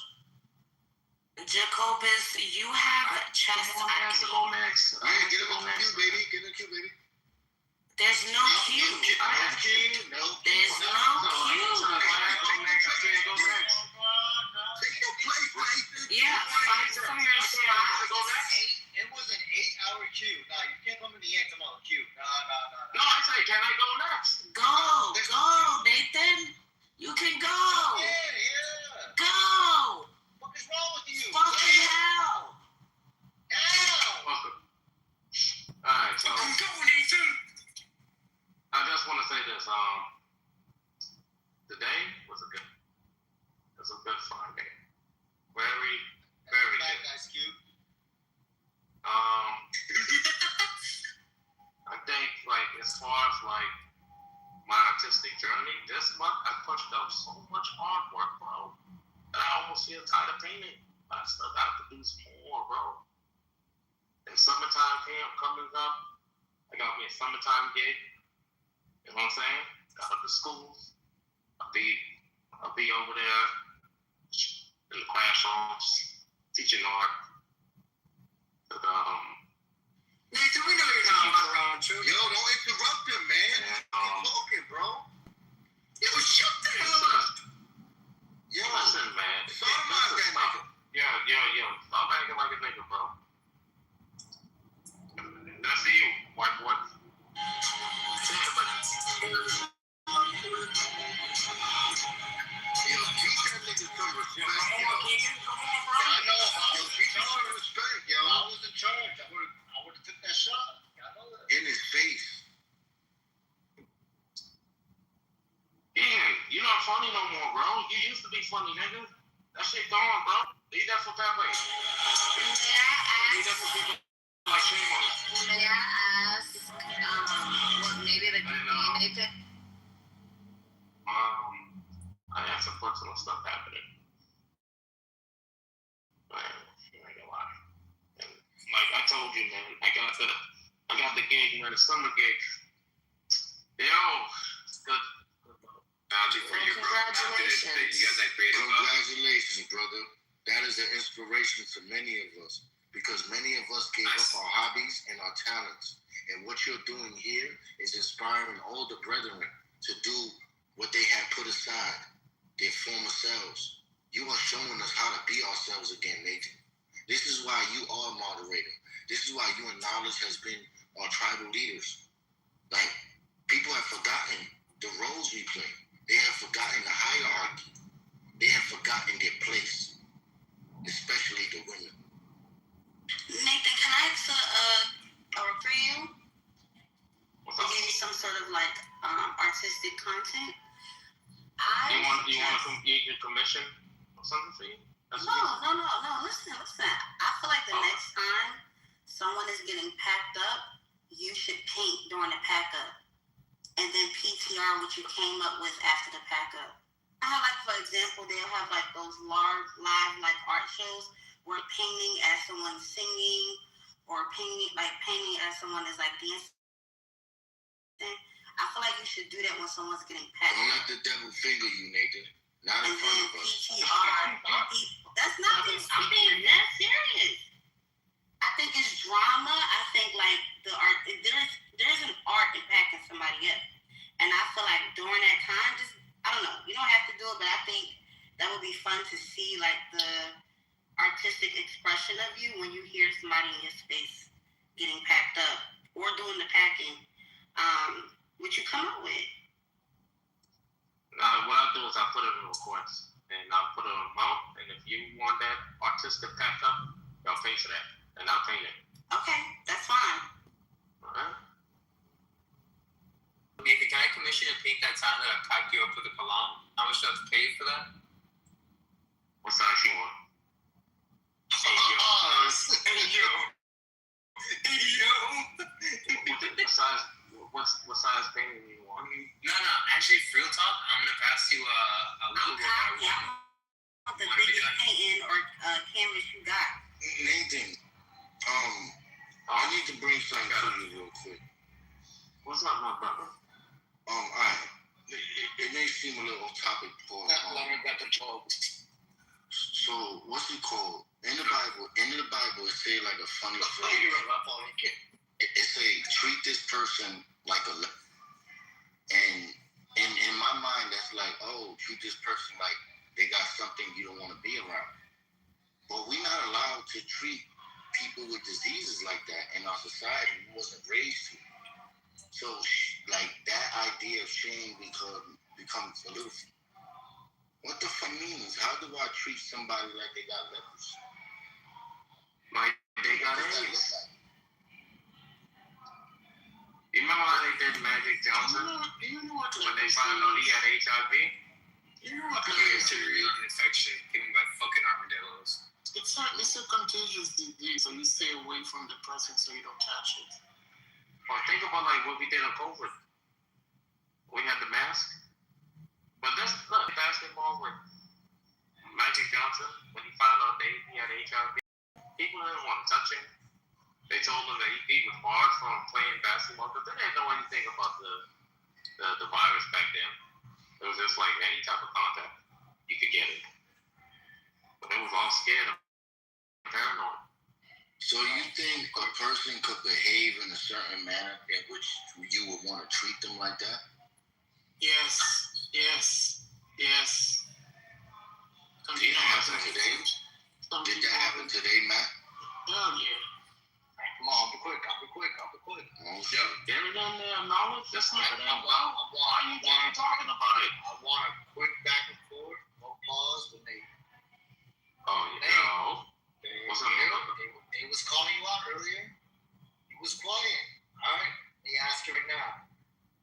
Jacobus, you have chest acne. Yeah, get in the queue, baby. Get in the queue, baby. There's no queue. There's no queue. Yeah, fight for your spot. It was an 8-hour queue. Nah, you can't come in the end tomorrow queue. No. No, I say, can I go next? Go, Nathan. You can go. Yeah. Go. What is wrong with you? Fucking hell. Alright, so I just want to say this. Today was a good fun day. Very good. That's cute. I think like as far as like my artistic journey this month, I pushed out so much hard work, bro, that I almost feel tired of painting. I still got to do some more, bro. And summertime camp coming up, I got me a summertime gig. You know what I'm saying? Got up to schools. I'll be over there in the classrooms teaching art. But, Nathan, we know you're not around too. Yo, don't interrupt him, man. Keep talking, bro. Yo, shut the hell up. Yo, listen, man. Summarize that nigga. Yo. Stop acting like a nigga, bro. That's for you, white boy. Yo, teach that nigga some respect, yo. Come on, bro. I know. Yo, teach him some respect, yo. I was in charge. I would have took that shot. I know that. In his face. Damn, you're not funny no more, bro. You used to be funny, nigga. That shit gone, bro. Leave that for Pepe. Leave that for people like Shamo. May I ask, what maybe the Nathan? I have some personal stuff happening. Man, I ain't gonna lie. And like I told you, man, I got the gig, man, the summer gig. Yo, it's good. Congratulations. You got that creative. Congratulations, brother. That is an inspiration to many of us because many of us gave up our hobbies and our talents. And what you're doing here is inspiring all the brethren to do what they had put aside, their former selves. You are showing us how to be ourselves again, Nathan. This is why you are a moderator. This is why you and Knowledge has been our tribal leaders. Like, people have forgotten the roles we play. They have forgotten the hierarchy. They have forgotten their place, especially the women. Nathan, can I ask for you? To give you some sort of like artistic content. You want to get your commission or something for you? No. Listen. I feel like the next time someone is getting packed up, you should paint during the pack up. And then PTR what you came up with after the pack up. I have like, for example, they'll have like those large live like art shows where painting as someone's singing or painting as someone is like dancing. I feel like you should do that when someone's getting packed up. Don't let the devil finger you, Nathan. Not in front of us. PTR. That's not this. I'm being that serious. I think it's drama. I think like the art. There's an art in packing somebody up, and I feel like during that time, just I don't know. You don't have to do it, but I think that would be fun to see like the artistic expression of you when you hear somebody in your space getting packed up or doing the packing. What you come up with? What I'll do is I'll put it in request and I'll put an amount, and if you want that artistic pack up, y'all pay for that, and I'll paint it. Okay, that's fine. All right. Maybe can I commission a paint that time that I pack you up with a cologne? How much do I have to pay for that? What size you want? Hey yo. What size painting do you want? No. Actually, for real talk, I'm gonna pass you a logo that I want. The biggest painting or canvas you got. Nathan, I need to bring something to you real quick. What's up, my brother? Alright. It may seem a little off topic for so what's it called? In the Bible it say like a funny phrase. It's a treat this person like a, and in my mind, that's like, oh, treat this person like they got something you don't want to be around. But we're not allowed to treat people with diseases like that in our society. We wasn't raised to. So, like, that idea of shame becomes a little. What the fuck means? How do I treat somebody like they got leprosy? Like they got AIDS. You remember how they did Magic Johnson? When they found out he had HIV? You know what? It's a real infection given by fucking armadillos. It's a contagious disease, so you stay away from the person so you don't catch it. Or think about like what we did on COVID. We had the mask. But this look, basketball with Magic Johnson, when he found out he had HIV, people didn't want to touch him. They told him that he was barred from playing basketball because they didn't know anything about the virus back then. It was just like any type of contact, you could get it. But they was all scared of paranoid. So you think a person could behave in a certain manner in which you would want to treat them like that? Yes. Did that happen today? Did that happen today, Matt? Hell yeah. Come on, I'll be quick. Oh, Yo, get it on there, knowledge. Just look at that. Why are you talking about it? I want a quick back and forth, no pause, but they. Oh, you know. What's up? They was calling you out earlier. He was quiet. All right. Let me ask you right now.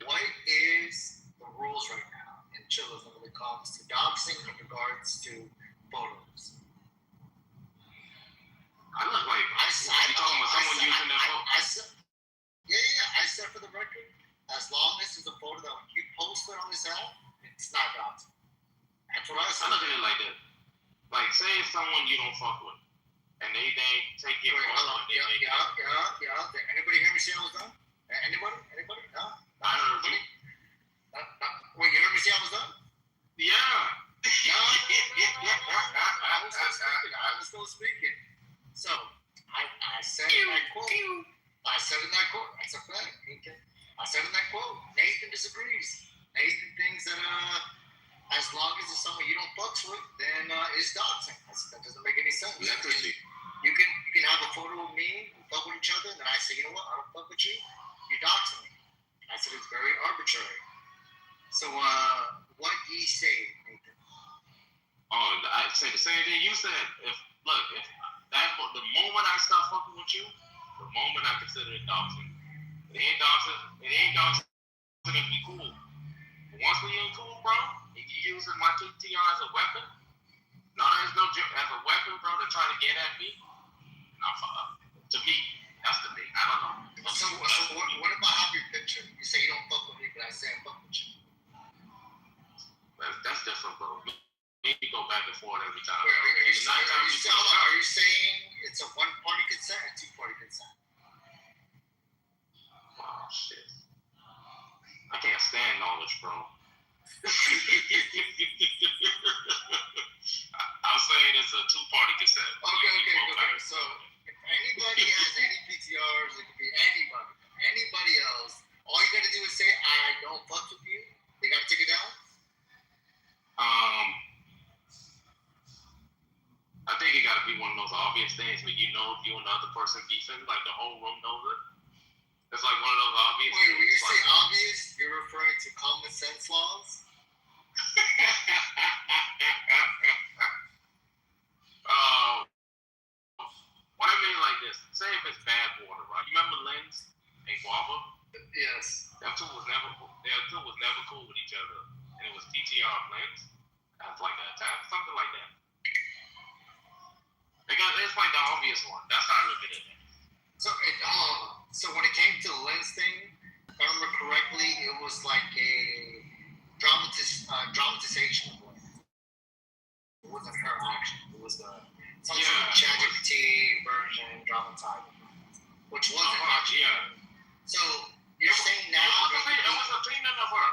What is the rules right now in Chile when it comes to doxing in regards to photos? I look like you talking about someone using their phone. I said for the record, as long as it's a photo that you posted on this app, it's not doxing. That's what I said. I look at it like this. Like, say it's someone you don't fuck with, and they take your photo. Yeah. Anybody hear me say I was done? Anybody? No? I heard you. Wait, you heard me say I was done? Yeah. No. I was still speaking. So, I said in that quote. That's a fact. Okay. I said in that quote. Nathan disagrees. Nathan thinks that as long as it's someone you don't fuck with, then it's doxing. That doesn't make any sense. Leprosy. You can have a photo of me, we fuck with each other, and then I say, you know what, I don't fuck with you. You're doxing me. I said it's very arbitrary. So, what do you say, Nathan? Oh, I say the same thing you said. If the moment I stop fucking with you, the moment I consider it doxing. It ain't doxing if we cool. But once we ain't cool, bro, if you using my TTR as a weapon, as a weapon, bro, to try to get at me, to me, that's the thing. I don't know. So what if I have your picture? You say you don't fuck with me, but I say I fuck with you. That's different, bro. We go back and forth every time. Wait, are you saying it's a one-party consent or two-party consent? Oh, shit. I can't stand knowledge, bro. I'm saying it's a two-party consent. Okay. So, if anybody has any PTRs, it could be anybody else, all you gotta do is say, I don't fuck with you. They gotta take it down? I think it gotta be one of those obvious things where you know if you and the other person beefing, like the whole room knows it. It's like one of those obvious things. Wait, when you say obvious, you're referring to common sense laws? What I mean like this, say if it's bad water, right? You remember Lens and Guava? Yes. Them two was never cool with each other. And it was PTR Lens. That's like a attack, something like that. It's like the obvious one. That's how I look at it. So when it came to the Lens thing, if I remember correctly, it was like a dramatization of Lens. It wasn't her action. It was some sort of ChatGPT version dramatized, which wasn't her. Yeah. So you're saying now it was a opinion of her.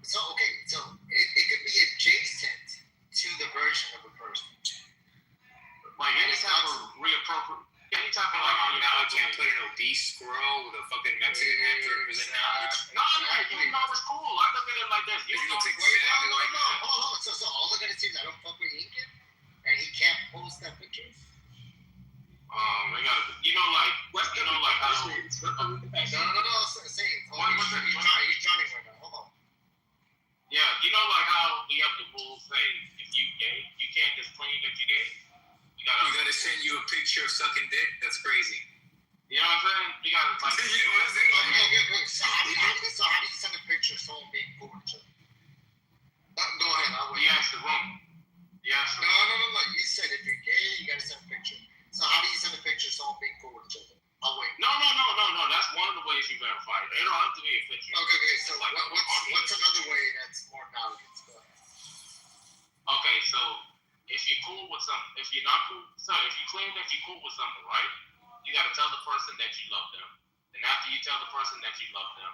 So it could be adjacent to the version of a person. Like any type of reappropriate, any type of like now I can't put an OB beast squirrel with a fucking Mexican hat to represent knowledge. No, you know it's cool. I look at it like this. He looks exactly like that. Hold on. So all they're gonna see is I don't fuck with Incan, and he can't post that picture. They gotta, how. No. Saying. He's Johnny right now. Hold on. Yeah, how we have the rules say if you gay, you can't just claim that you gay. You gotta send you a picture of sucking dick. That's crazy. You know what I'm saying? You gotta Okay. So how do you send a picture of someone being cool with each other? Go ahead. I'll wait. You asked the room. No. You said if you're gay, you gotta send a picture. So how do you send a picture of someone being cool with each other? I'll wait. No. That's one of the ways you verify it. It don't have to be a picture. Okay. So what's another way that's more knowledgeable? Okay, so if you're cool with something, if you're not cool, if you claim that you're cool with something, right? You gotta tell the person that you love them. And after you tell the person that you love them,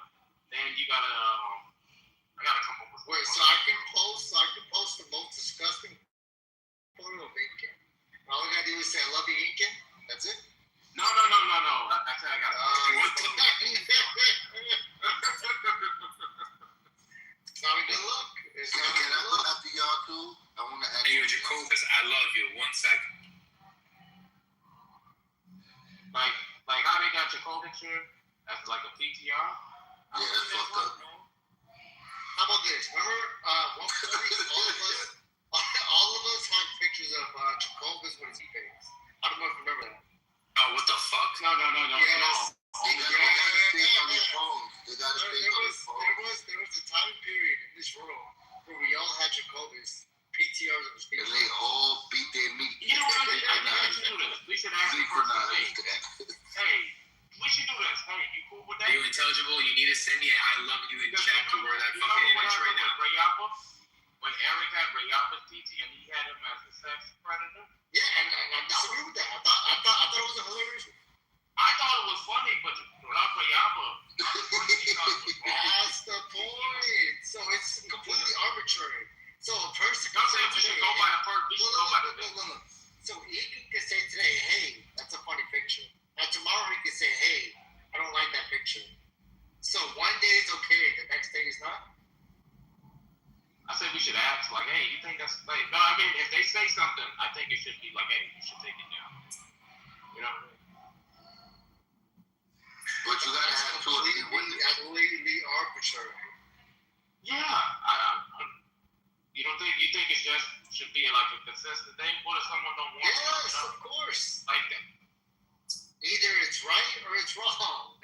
then you gotta, I gotta come up with. Wait, so I can post the most disgusting photo of Incan. All I gotta do is say I love you, Incan. That's it. No. I said I gotta. What the heck? It's not a good look. Can I go after y'all too? I want to ask you, Jacobus, I love you. 1 second. Like how they got Jacobus here as like a PTR. Yeah, that's fucked up. How about this? Remember, all of us had pictures of Jacobus with his face. I don't know if you remember that. Oh, what the fuck? No. Yes. They got to stay on their phones. They got to stay on their phones. There was a time period in this room where we all had Jacobus PTRs of his face. And they all beat their meat. You know what? We should do this. We should ask the person, hey, we should do this. Hey, you cool with that? Are you intelligible? You need to send me I love you in chat to wear that fucking image right now. When Eric had Rayappa's PTR, he had him as a sex predator. Yeah, and I disagree with that. I thought it was a hilarious. I thought it was funny, but without Rayappa, that's the point. So it's completely arbitrary. So a person can say we should go by a person. Look. So he can say today, hey, that's a funny picture. And tomorrow he can say, hey, I don't like that picture. So one day it's okay, the next day it's not. I said we should ask, like, hey, you think that's like? No, I mean, if they say something, I think it should be like, hey, you should take it down. You know. But you gotta have completely arbitrary. Yeah, you don't think it just should be like a consistent thing? What if someone don't want? Yes, of course. Like that. Either it's right or it's wrong.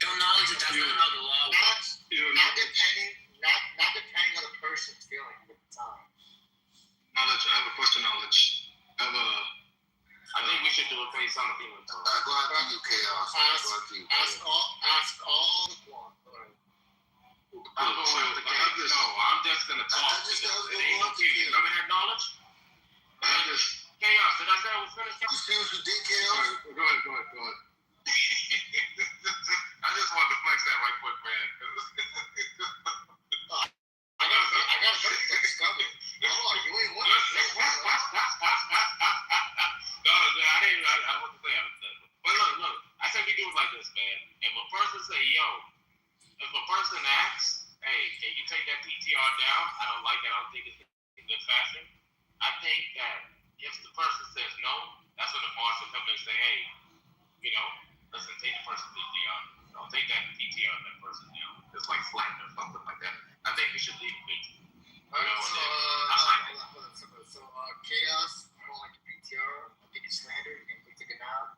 Don't knowledge it. That's not how the law works. Not depending on the person's feeling at the time. Knowledge. I have a question. Knowledge. I think we should do it based on the feeling. I go after you, Chaos. Ask all the one. I'm going with the chaos. No, I'm just gonna talk. It ain't no feeling. Remember that knowledge? Chaos. Did I say I was finished? You see what you did, Chaos? Go ahead. I just wanted to flex that right quick, man. I got a flex coming. Oh, you ain't one. No, I didn't. I wasn't saying. But look. I said we do it like this, man. If a person say, yo, if a person asks, hey, can you take that PTR down? I don't like it. I don't think it's in good fashion. I think that if the person says no, that's when the boss will come and say, hey, listen, take the person's PTR. Don't take that PTR of that person down. It's like slander or something like that. I think we should leave the picture. Chaos, I don't like the PTR. I think it's slander. You can please take it down.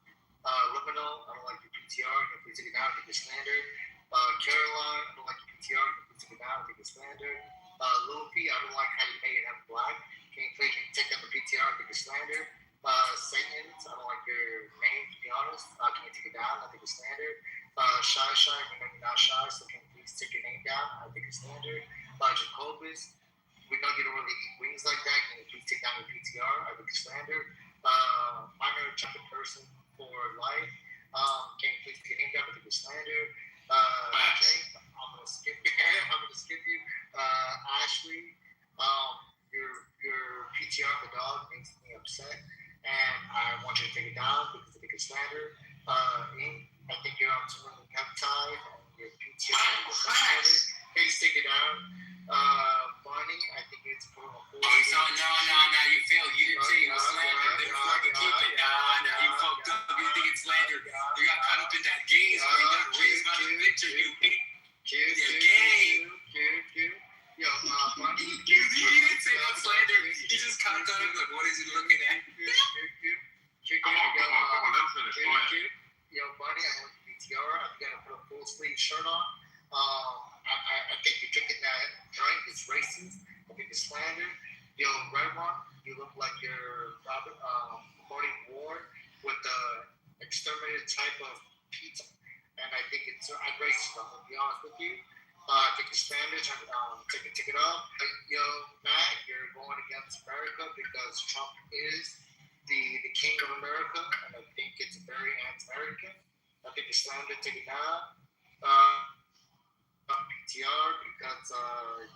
Liminal, I don't like the PTR. You can please take it down. I think it's slander. Caroline, I don't like the PTR. You can please take it down. I think it's slander. Luffy, I don't like how you made it have black. Can you please take down the PTR? I think it's slander. Satan's, I don't like your name, to be honest. Can you take it down? I think it's slander. Shy, you know you're not shy, so can you please take your name down? I think it's slander. Jacobus, we know you don't really eat wings like that. Can you please take down your PTR? I think it's slander. Minor chocolate person for life. Can you please take your name down? I think it's slander. Jake, I'm gonna skip you. Ashley, your PTR of the dog makes me upset, and I want you to take it down because I think it's slander. I think you're on some peptide and your PTI is frustrated. Please take it out. Bonnie, I think it's for a whole. No, you failed. You didn't say it was slander. Therefore, I can keep it. No, you fucked up. You think it's slander. You got caught up in that gaze where you got raised by the picture. You're gay. Yo, Bonnie. You didn't say no slander. He just caught up like, what is he looking at? Come on, let him finish. Go ahead. Yo, Bonnie, I'm with PTR. I think I put a full sleeve shirt on. I think you're drinking that drink. It's racist. I think it's slander. Yo, Red One, you look like you're promoting war with the exterminated type of pizza. And I think it's racist. I'm going to be honest with you. I think it's slander. Take it off. Yo, Matt, you're going against America because Trump is the king of America. And I think it's very anti-American. I think it's slander. Take it out. PTR because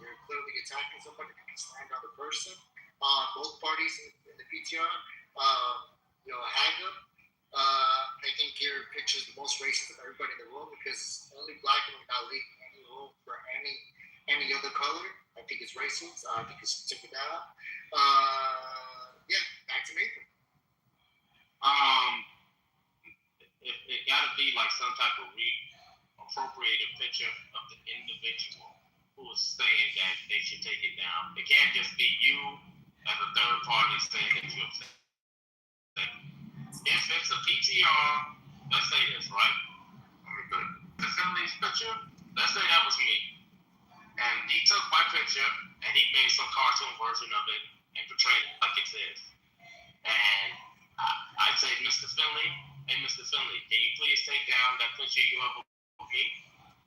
you're clearly attacking somebody. You can stand on the person. Both parties in the PTR. Haga. I think your picture is the most racist of everybody in the room because only black people are not leaving any room for any other color. I think it's racist. I think it's take it out. Back to Nathan. It gotta be like some type of appropriated picture of the individual who is saying that they should take it down. It can't just be you as a third party saying that you're upset. If it's a PTR, let's say this, right? The Finley's picture, let's say that was me. And he took my picture and he made some cartoon version of it and portrayed it like it is. And I'd say, Mr. Finley, hey, Mr. Finley, can you please take down that picture you have of me?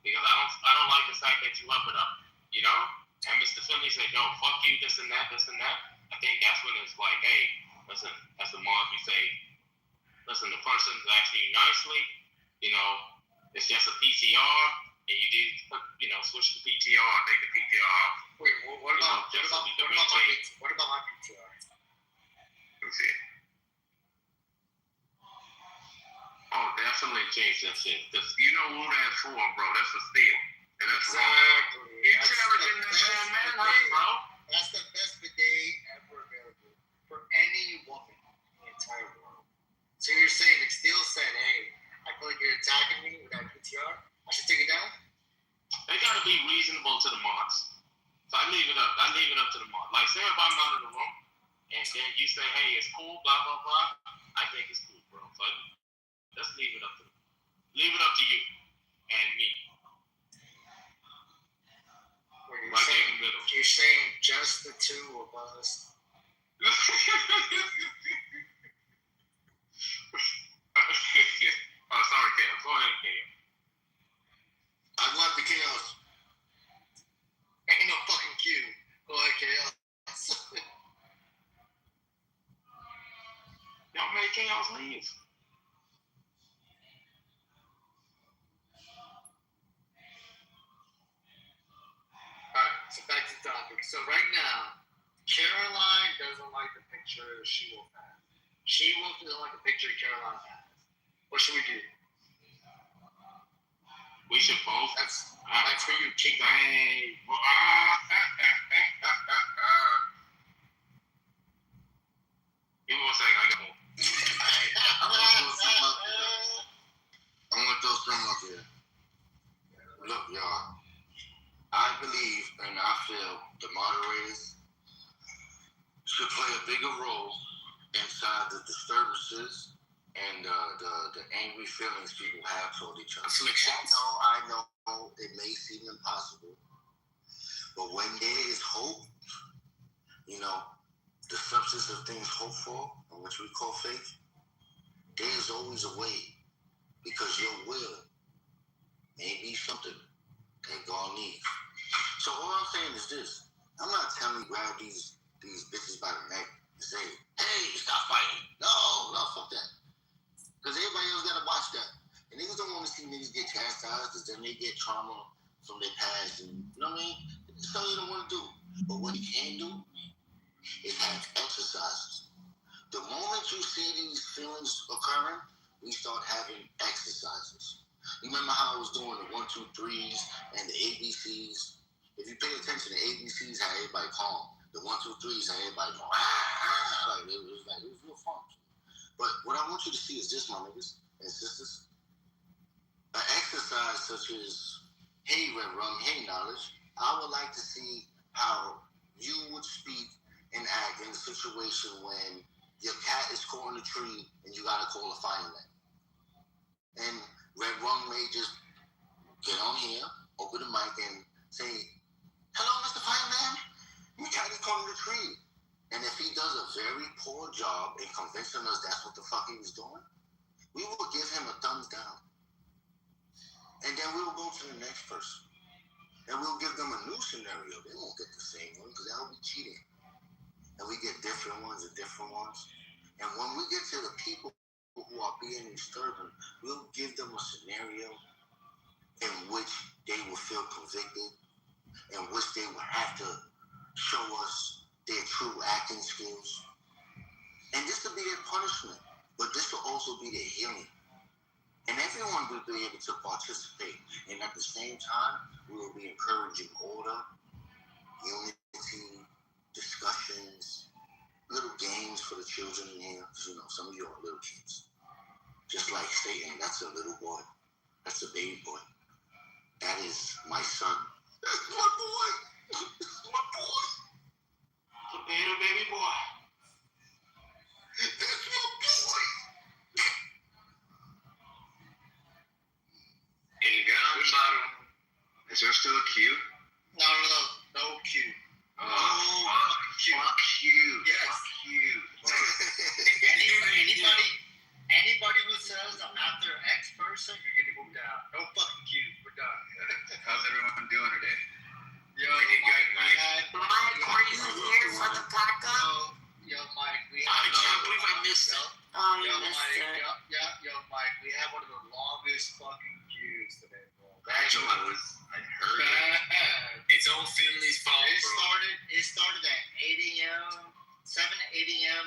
Because I don't like the fact that you have it up, you know? And Mr. Finley said, no, fuck you, this and that. I think that's when it's like, hey, listen, as the mob, we say, listen, the person's actually nicely, it's just a PTR, and you did, switch the PTR, take the PTR off. Wait, what about my PTR? Let me see. Oh, definitely change that shit. Because you know who that's for, bro. That's for steal. And that's exactly. Each and everything that man right, bro. That's the best bidet ever available for any woman in the entire world. So you're saying if Steele said, hey, I feel like you're attacking me with that PTR, I should take it down? They gotta be reasonable to the mods. So I leave it up to the mod. Like, say if I'm not in the room, and then you say, hey, it's cool, blah, blah, blah, I think it's cool, bro. So let's leave it up to you and me. You're saying just the two of us. Oh, sorry, Chaos. Go ahead, Chaos. I want the Chaos. Ain't no fucking Q. Go ahead, Chaos. Y'all made Chaos leave. Alright, so back to the topic. So right now, Caroline doesn't like the picture She-Wolf has. She-Wolf doesn't like the picture Caroline has. What should we do? We should both. That's for you, King. Dang. Give me 1 second. I got one. I want to throw something up here. Look, y'all. I believe and I feel the moderators should play a bigger role inside the disturbances and the angry feelings people have toward each other. I know it may seem impossible, but when there is hope, the substance of things hoped for, or which we call faith, there is always a way, because your will may be something that God needs. So all I'm saying is this: I'm not telling you grab these bitches by the neck and say, "Hey, stop fighting." No, fuck that. Because everybody else gotta watch that. And niggas don't want to see niggas get chastised because then they get trauma from their past, and you know what I mean? It's something you don't want to do. But what you can do is have exercises. The moment you see these feelings occurring, we start having exercises. You remember how I was doing the 1, 2, 3s and the ABCs? If you pay attention, the ABCs had everybody calm. The 1, 2, 3s had everybody going, it was real fun. But what I want you to see is this, my niggas and sisters. An exercise such as, hey, Red Rum, hey, Knowledge, I would like to see how you would speak and act in a situation when your cat is caught in a tree and you gotta call a fireman. And Red Rum may just get on here, open the mic and say, hello, Mr. Fireman, your cat is caught in the tree. And if he does a very poor job in convincing us that's what the fuck he was doing, we will give him a thumbs down. And then we will go to the next person. And we'll give them a new scenario. They won't get the same one because that'll be cheating. And we get different ones and different ones. And when we get to the people who are being disturbing, we'll give them a scenario in which they will feel convicted, in which they will have to show us their true acting skills. And this will be their punishment, but this will also be their healing. And everyone will be able to participate. And at the same time, we will be encouraging order, unity, discussions, little games for the children in here. Because, you know, some of you are little kids. Just like stating, that's a little boy. That's a baby boy. That is my son. That's my boy. That's my boy. Potato baby boy. That's my boy. And down the bottom, is there still a queue? No queue. Oh, fuck you. Yes. Fuck you. Anybody who says I'm not their ex person, you're getting moved out. No fucking queue. We're done. How's everyone doing today? Yo, Mike, were you here for the taco? Yo, Mike, we I can't believe I missed it. Oh, you Yo, missed Mike, it. yo, Mike, we have one of the longest fucking queues today, bro. I heard it. It's all Finley's fault, bro. It started at 8 a.m., 7 to 8 a.m.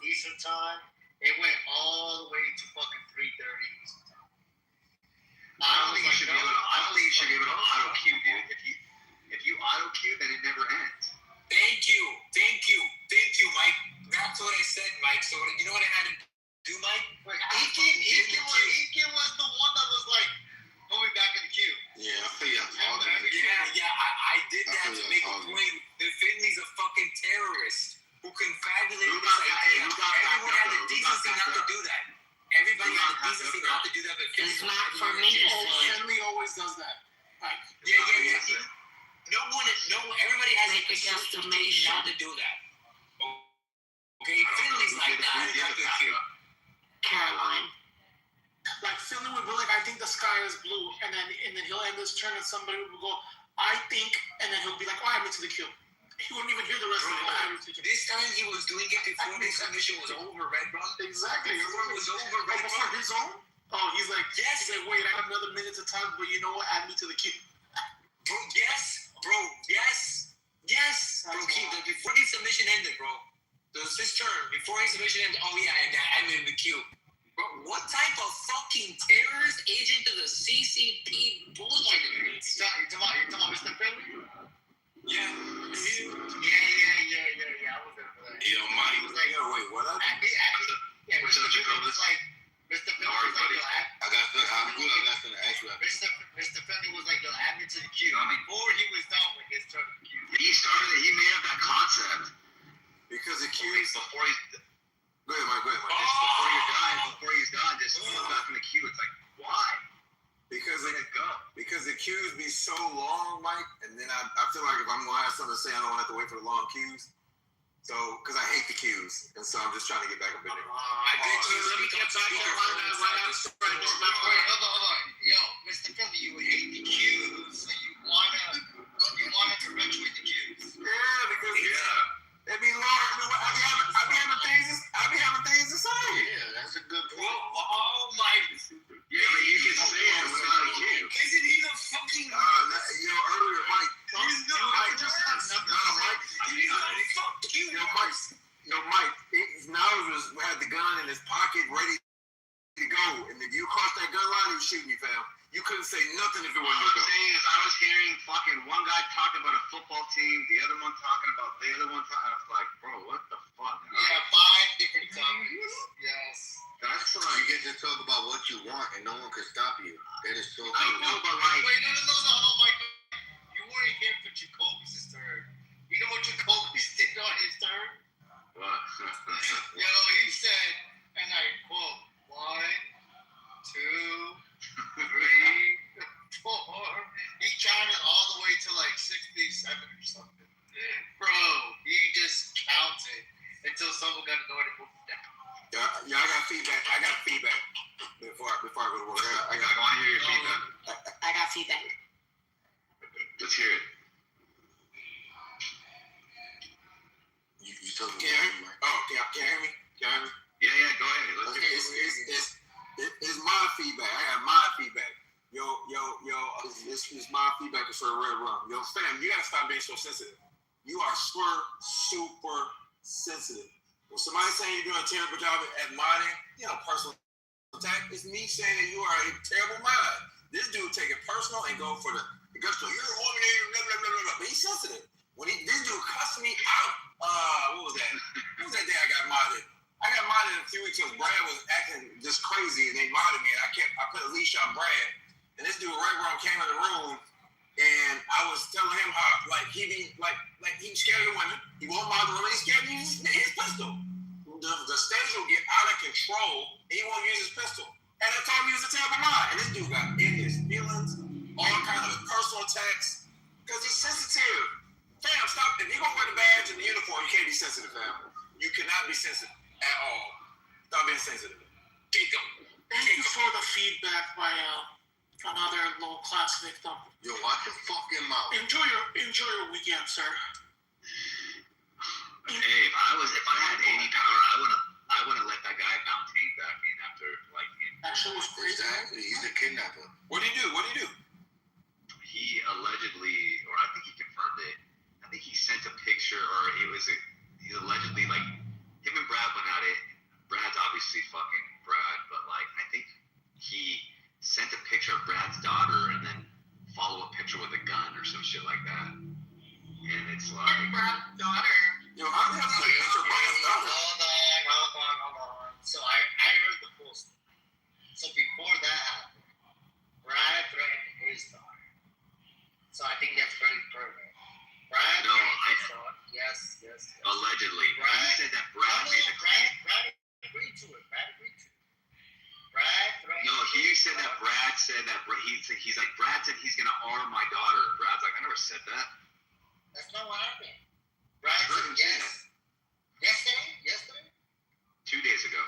Eastern time. It went all the way to fucking 3:30 Eastern time. I don't think you should be able to auto queue, dude. If you auto queue, then it never ends. Thank you, Mike. That's what I said, Mike. So you know what I had to do, Mike? Wait, Ekin was the one that was like, put me back in the queue. Yeah, I feel you. I did that to make a point. The Finley's a fucking terrorist who confabulated this idea. Everyone had the decency not to do that. Everybody had the decency not to do that. But It's not for me to say. Finley always does that. Like, yeah. Everybody has Make a a justification guesstimation. not to do that. Okay, Finley's like that. I have to queue. Caroline. like Finley would be like, I think the sky is blue, and then he'll end his turn, and somebody would go, I think, and then he'll be like, oh, I'm into the kill. He wouldn't even hear the rest of it. This time he was doing it before his submission was over, Red Rum. Exactly. Before it was over, Red Rum. Before his own? Oh, he's like, yes. He's like, wait, I have another minute to time, but you know what? Add me to the queue. Bro, yes. Bro, before his submission ended, bro. It was his turn. Before his submission ended, oh yeah, I ended the queue. Bro, what type of fucking terrorist agent of the CCP bullshit is this? You're talking about Mr. Finley? Yeah. I was there for that. Yo, Mike. Was like, wait, what up? Yeah, What's Mr. up, Finley was Jacobus? like, Mr. Finley was like, I got something to ask you. Mr. Finley was like, yo, add me to the queue. Before he was done with his turn in the queue. He made up that concept. Because the queue is before he... Go ahead, Mike. Before he's done, just go back in the queue. It's like, why? Because the queues be so long, Mike, and then I feel like if I'm gonna have something to say, I don't have to wait for the long queues. So, because I hate the queues, and so I'm just trying to get back up in there. Let me get back there right after hold on. Yo, Mr. Finley, you hate the queues, so you wanna perpetuate the queues. Yeah, because it be long. I be having things to say. Yeah, that's a good point. Oh my. Yeah, but you can say it without a queue. Isn't he the fucking... earlier, Mike. Mike, now had the gun in his pocket ready to go, and if you cross that gun line, he was shooting you, fam. You couldn't say nothing if it wasn't your gun. I was hearing fucking one guy talking about a football team, the other one talking about the other one. I was like, bro, what the fuck? Yeah, 5 different topics. Yes. That's why you get to talk about what you want, and no one can stop you. That is so cool. I know, but like, wait, no, Michael. You weren't here for Jacoby's turn. You know what Jacoby's did on his turn? What? Yo, he said, and I quote, 1, 2, 3, 4. He counted all the way to like 67 or something. Bro, he just counted until someone got annoyed and moved it down. Yeah, I got feedback. Before I go to work. I want to hear your feedback. I got feedback. Let's hear it. You told me. Can you hear me? Oh, can you hear me? Yeah, go ahead. It's my feedback. I got my feedback. Yo, this is my feedback for Red Rum. Yo, fam, you gotta stop being so sensitive. You are super sensitive. When somebody's saying you're doing a terrible job at modding, personal attack, it's me saying that you are a terrible mod. This dude take it personal and go for the gusto. You're a woman, blah, blah, blah, blah. But he's sensitive. This dude cussed me out. What was that? What was that day I got modded? I got modded a few weeks ago. Brad was acting just crazy, and they modded me. And I put a leash on Brad, and this dude right wrong came in the room, and I was telling him how he's scared of the women. He won't mod the women. He's scared of his pistol. The stage will get out of control, and he won't use his pistol. And I told him he was a terrible mod. And this dude got in his feelings, all kinds of personal attacks, because he's sensitive. Fam, stop. If you're going to wear the badge and the uniform, you can't be sensitive, fam. You cannot be sensitive at all. Stop being sensitive. Thank you for the feedback by another low-class victim. Yo, watch your fucking mouth. Enjoy your weekend, sir. Hey, if I had any power, I would have let that guy bounce back in after That shit was crazy. Exactly. He's a kidnapper. What did he do? He allegedly, or I think he confirmed it. I think he sent a picture, or he's allegedly him and Brad went at it. Brad's obviously fucking Brad, but I think he sent a picture of Brad's daughter and then follow a picture with a gun or some shit like that. And it's like Brad's daughter. Yo, how the hell did you picture Brad's daughter? Hold on. So I heard the full story. So before that happened, Brad threatened his daughter. So I think that's very pertinent. Brad yes. Allegedly. Brad, he said that Brad made the claim. Brad agreed to it. Brad threatened. No, he said that Brad said that he's like, Brad said he's gonna arm my daughter. Brad's like, I never said that. That's not what happened. Brad said yes. Yesterday? 2 days ago.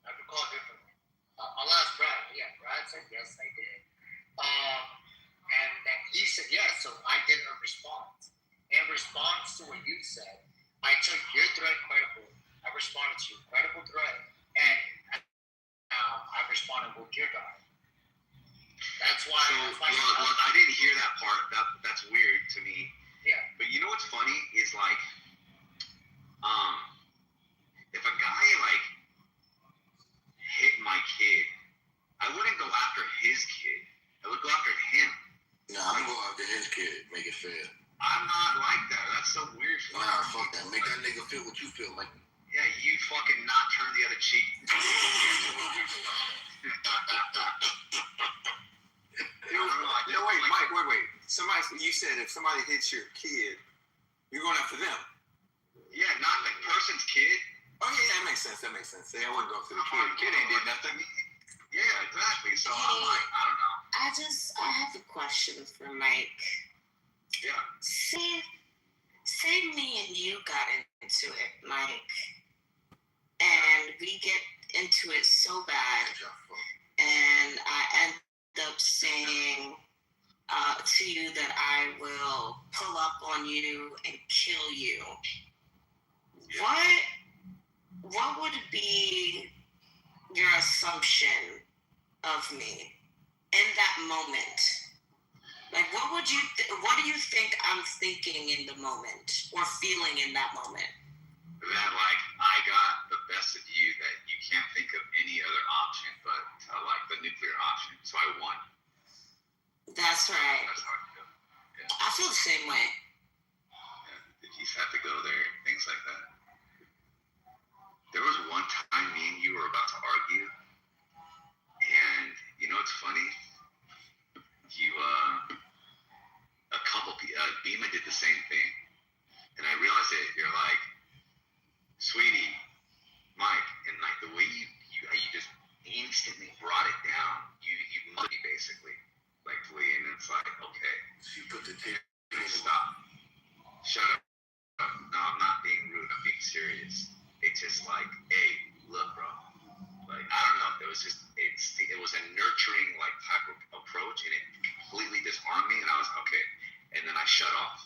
I recall differently. I'll ask Brad. Yeah, Brad said yes, I did. And then he said yes, so I did a response. In response to what you said, I took your threat credible. I responded to your credible threat, and I responded with your guy. That's why. So, look, I didn't hear that part. That's weird to me. Yeah. But you know what's funny is if a guy hit my kid, I wouldn't go after his kid. I would go after him. Nah, I'm going after his kid. Make it fair. I'm not like that. That's so weird. Nah, fuck that. Make that nigga feel what you feel like. Yeah, you fucking not turn the other cheek. Wait. You said if somebody hits your kid, you're going after them. Yeah, not the person's kid. Oh yeah, that makes sense. I wouldn't go after the kid. The kid ain't did nothing. Yeah, exactly. So I'm like, I don't know. I have a question for Mike. Yeah. Say me and you got into it, Mike, and we get into it so bad, and I end up saying to you that I will pull up on you and kill you. What would be your assumption of me in that moment? What do you think I'm thinking in the moment or feeling in that moment? That I got the best of you, that That's right. That's how I feel. I feel the same way. Yeah, if you have to go there, things like that. There was one time me and you were about to argue, and you know what's funny? You, a couple, Bima did the same thing, and I realized it. You're like, sweetie, Mike, and like the way you just instantly brought it down. You mugged me basically, like and it's like, okay, you put the tape. Stop. Shut up. No, I'm not being rude. I'm being serious. It's just like, hey, look, bro. Like, I don't know. It was a nurturing like type of approach, and it completely disarmed me. And I was okay. And then I shut off.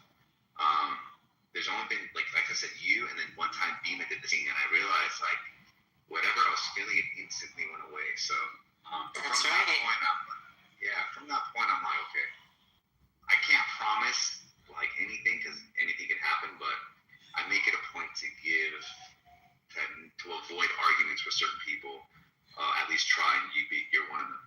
There's only been like I said, you, and then one time Bima did the thing, and I realized like whatever I was feeling, it instantly went away. So that's right. From that point, I'm like, okay, I can't promise like anything because anything can happen, but I make it a point to avoid arguments with certain people. At least try, and you're one of them.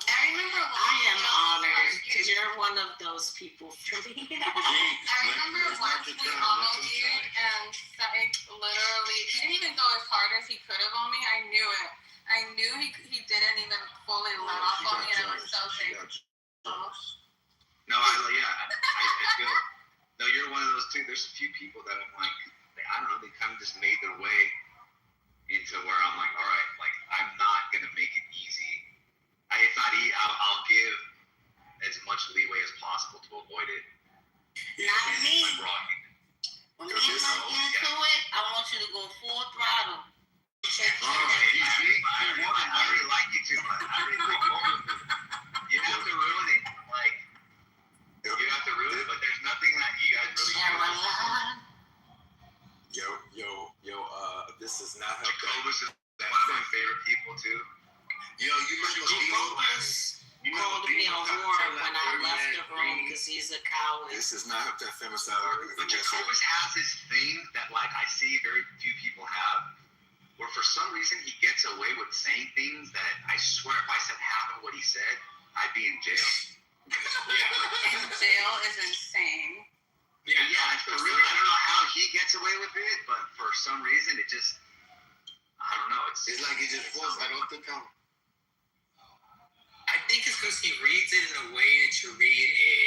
I remember I am honored because you're one of those people for me. I remember once we argued and Syke literally, he didn't even go as hard as he could have on me. I knew it. I knew he didn't even fully let off on me, and I was so thankful. No, I feel, no, you're one of those too. There's a few people that I'm like, I don't know, they kind of just made their way into where I'm like, all right, like, I'm not going to make it easy. It's not easy. I'll give as much leeway as possible to avoid it. Not me. When we get into it, I want you to go full throttle. I really like you too, but I really like you have to ruin it. Like, you have to ruin it, but there's nothing that you guys really Yo, this is not how Jacobus is one of my favorite people too. Yo, you called me a whore when I left the room because he's a coward. This is not that femicide argument. But Jacobus has this thing that like I see very few people have, where for some reason he gets away with saying things that I swear if I said half of what he said, I'd be in jail. In jail is insane. Yeah, for real. I don't know how he gets away with it, but for some reason it just, I don't know. It's like he just falls right off the tongue. I think it's because he reads it in a way that you read a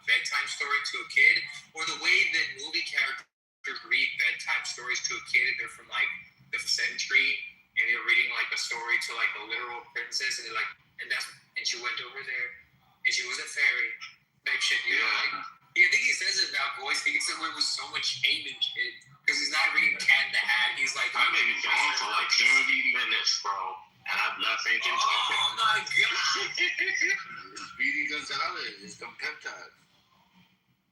bedtime story to a kid, or the way that movie characters read bedtime stories to a kid, and they're from like the century, and they're reading like a story to like a literal princess, and they're like, and she went over there, and she was a fairy, type shit. You know, like, I think he says it about voice. He gets away with so much hate and shit because he's not reading Cat in the Hat. He's like, I've been gone for like 30 minutes, bro. And I've left ain't been talking. Oh my god. Speedy Gonzalez is some peptides.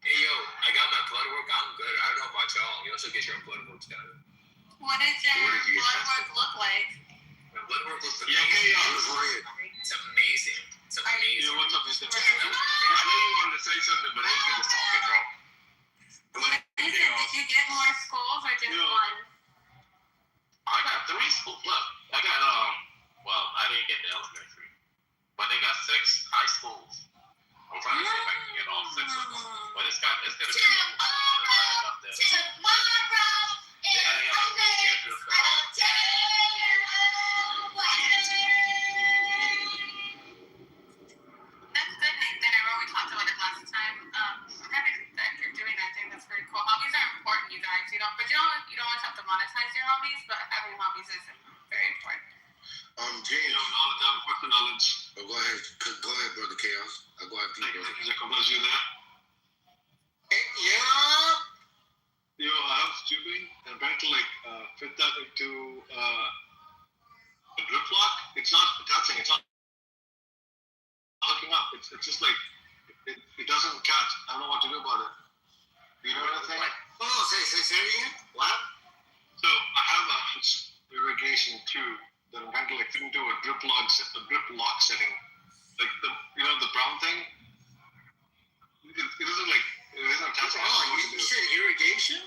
Hey yo, I got my blood work. I'm good. I don't know about y'all. You also get your blood work done. What does your blood work look like? My blood work looks Yeah, okay, it's amazing. It's amazing. Yeah, what's up, Mr. I know you wanted to say something, but I was talking, bro. Did you get more schools or just one? I got 3 schools. Look, I got well, I didn't get the elementary, but they got 6 high schools. I'm trying to see if I can get all 6 of them, but it's gonna be up there. That's good, Nathan. I remember we talked about it last time. That you're doing that thing. That's pretty cool. Hobbies are important, you guys. You don't always have to monetize your hobbies, but having hobbies is very important. James. Knowledge. Oh, go ahead, brother Chaos. I'll go after you, brother. Jacobus, you there? Yeah. Yo, I have tubing and I'm trying to like fit that into a drip lock. It's not attaching. It's not hooking up. It's just like it doesn't catch. I don't know what to do about it. You know what I'm saying? Oh, say it again. What? So I have a irrigation tube that I'm trying to like fit into a drip lock setting. Like the brown thing. It isn't attaching. Oh, you said irrigation?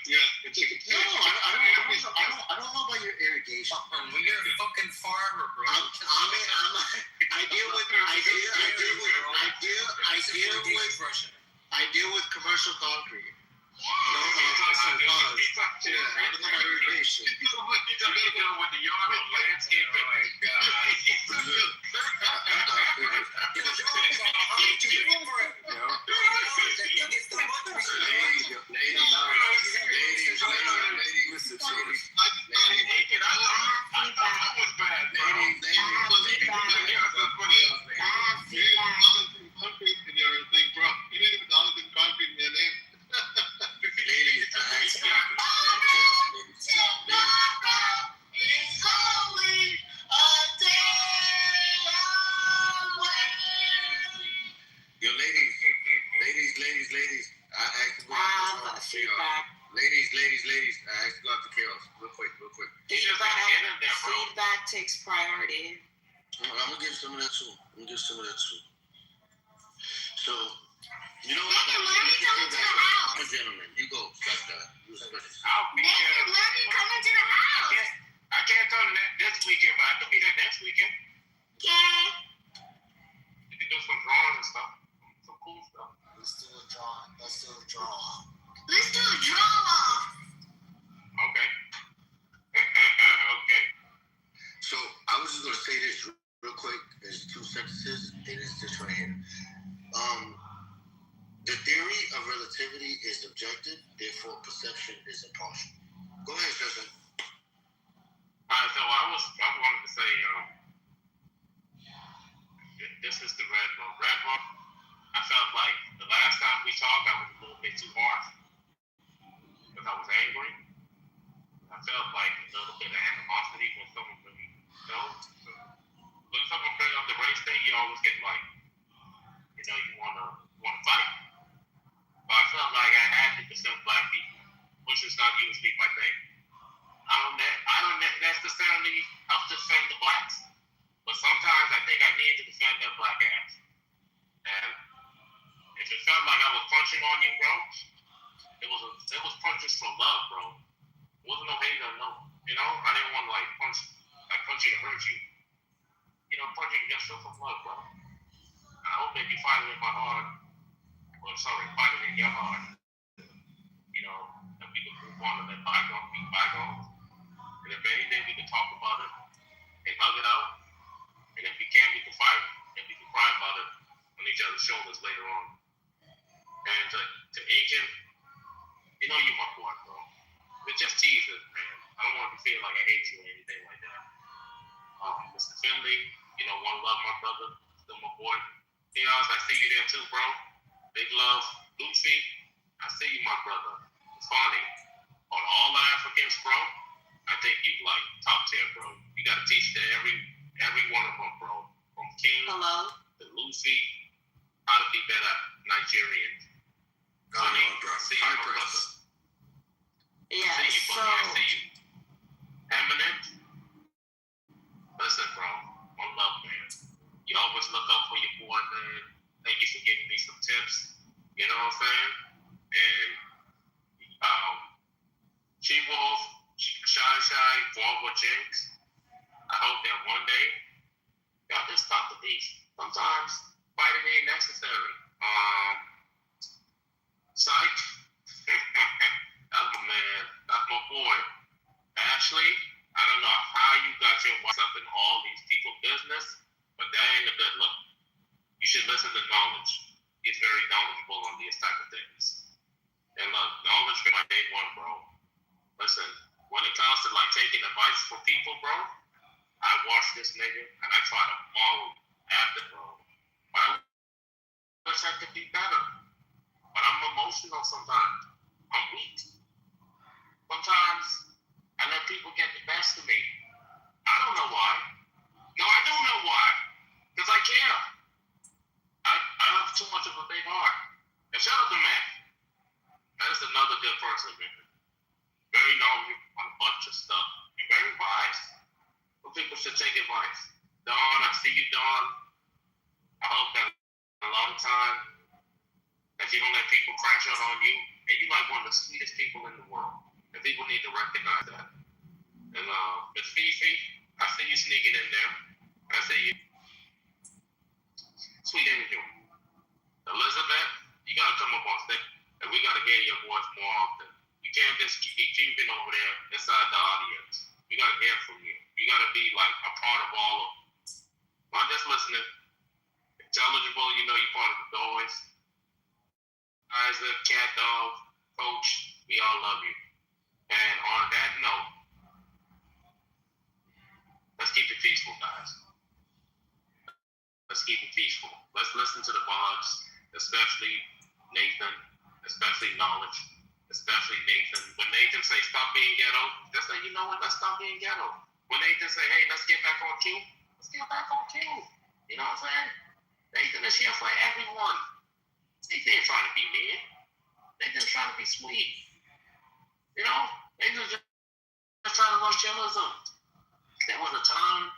Yeah. It's no, I don't know about your irrigation. You're a fucking farmer, bro. I deal with feedback. Ladies. I have to go after chaos. Real quick. Feedback takes priority. I'm gonna give some of that too. So, you know what? Nathan, when are you coming to the house? I'm a gentleman. You go, Scott. Nathan, when are you coming to the house? I can't tell you that this weekend, but I could be there next weekend. Okay. You can do some drawing and stuff. Some cool stuff. Let's do a draw. Let's do a draw-off. Okay. Okay. So I was just gonna say this real quick. There's 2 sentences, and it's this right here. The theory of relativity is objective, therefore perception is impartial. Go ahead, Justin. Alright, so I wanted to say, this is the red room. I felt like the last time we talked, I was a little bit too harsh because I was angry. I felt like a little bit of animosity when someone really, when someone brings up the race thing, you always get like, you wanna fight. But I felt like I had to defend black people, which is not usually my thing. I don't necessarily have to defend the blacks, but sometimes I think I need to defend their black ass. And if it felt like I was punching on you, bro, it was punches from love, bro. It wasn't no hate or no. I didn't want to punch you to hurt you. Punching against you from love, bro. I hope they be fighting in my heart. Fighting in your heart. That we can move on and let bygones be bygones. And if anything, we can talk about it and hug it out. And if we can fight and we can cry about it on each other's shoulders later on. And to Agent, you're my boy, bro. It's just teasing, man. I don't want to feel like I hate you or anything like that. Mr. Finley, one love, my brother, still my boy. I see you there too, bro. Big love, Lucy. I see you, my brother. Funny. On all the Africans, bro, I think you like top tier, bro. You gotta teach to every one of them, bro. From King to Lucy, how to be better Nigerians. Funny, I see you, my brother. Yeah, I see you. Eminent. Listen, bro. One love, man. You always look up for your boy, man. Thank you for giving me some tips. You know what I'm saying? And She-Wolf, Shy, Forward Jinx. I hope that one day y'all just stop the beast. Sometimes fighting ain't necessary. Psych. That's my man. That's my boy. Ashley, I don't know how you got your wife up in all these people's business, but that ain't a good look. You should listen to knowledge. He's very knowledgeable on these type of things. And look, knowledge from my day one, bro. Listen, when it comes to like taking advice from people, bro, I watch this nigga and I try to follow after, bro. But I wish I could be better. But I'm emotional sometimes. I'm weak. Sometimes I let people get the best of me. I don't know why. No, I don't know why. Because I care. I have too much of a big heart. And shout out to Matt. That is another good person, man. Very knowledgeable on a bunch of stuff. And very wise. But people should take advice. Dawn, I see you, Dawn. I hope that a lot of time that you don't let people crash out on you. And you're like one of the sweetest people in the world. And people need to recognize that. And Miss Fifi, I see you sneaking in there. I see you. Sweet angel. Elizabeth, you gotta come up on stage. And we gotta hear your voice more often. You can't just keep keeping over there inside the audience. We gotta hear from you. You gotta be like a part of all of them. Not just listening. Intelligible, you're part of the boys. Isaac, Cat Dog, Coach, we all love you. And on that note, let's keep it peaceful, guys. Let's keep it peaceful. Let's listen to the vibes, especially Nathan, especially Knowledge, especially Nathan. When Nathan say stop being ghetto, just say, you know what, let's stop being ghetto. When Nathan say, hey, let's get back on cue, let's get back on cue. You know what I'm saying? Nathan is here for everyone. Nathan ain't trying to be mean. They just trying to be sweet. You know? They just trying to run chillism. There was a time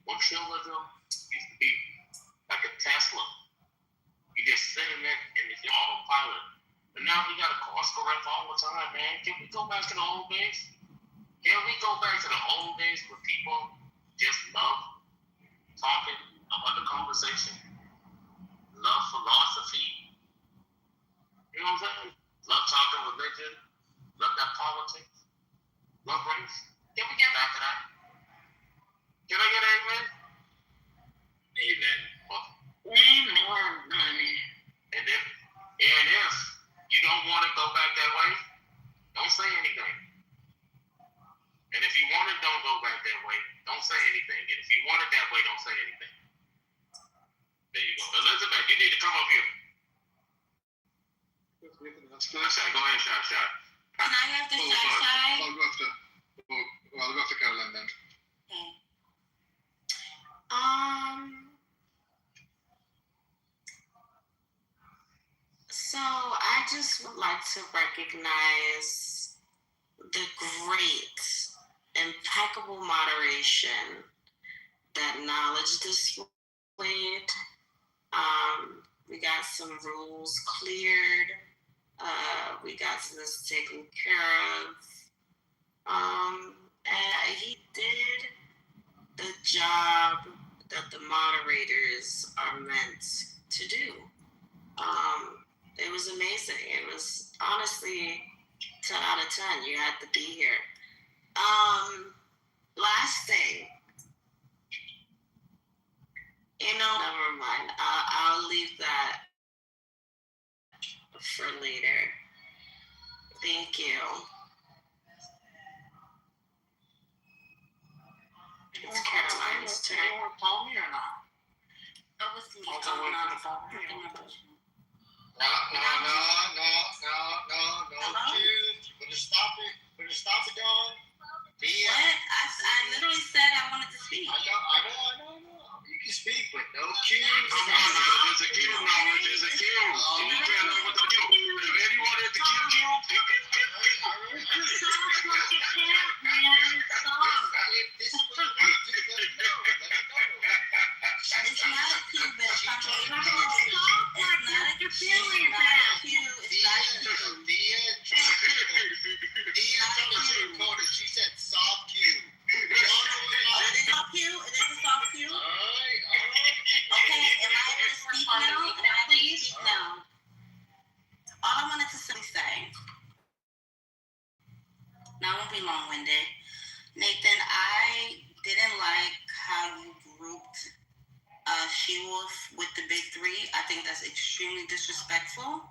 when chillism used to be like a Tesla. You just sitting there and it's autopilot. But now we gotta course correct all the time, man. Can we go back to the old days? Can we go back to the old days where people just love talking about the conversation? Love philosophy. You know what I'm saying? Love talking religion. Love that politics. Love race. Can we get back to that? Can I get an amen? Amen. Amen, honey. And if you don't want to go back that way, don't say anything. And if you want it, don't go back that way. Don't say anything. And if you want it that way, don't say anything. There you go. Elizabeth, you need to come up here. Go ahead, Shot. Can I have the Shot? I'll go after Caroline then. Okay. So I just would like to recognize the great, impeccable moderation that knowledge displayed. We got some rules cleared. We got this taken care of. And he did the job that the moderators are meant to do. It was amazing. It was honestly 10 out of 10. You had to be here. Last thing. Never mind. I'll leave that for later. Thank you. It's Caroline's turn. You want to call me or not? That was me. No, Jude. Better stop it, Dawn. What? I literally said I wanted to speak. I know. You can speak, but no cues. Come on, now. There's a cue. There's a cue. You can't know what the cue. If anyone at the cue. This is what you want to do. Let me know. It's not a cue, but it's not a feeling that. It's not a cue. Dia told us she said soft cue. It is a soft cue. Alright. Okay, am I able to speak now? All I wanted to simply say, now I won't be long-winded. Nathan, I didn't like how you grouped She-Wolf with the big three. I think that's extremely disrespectful.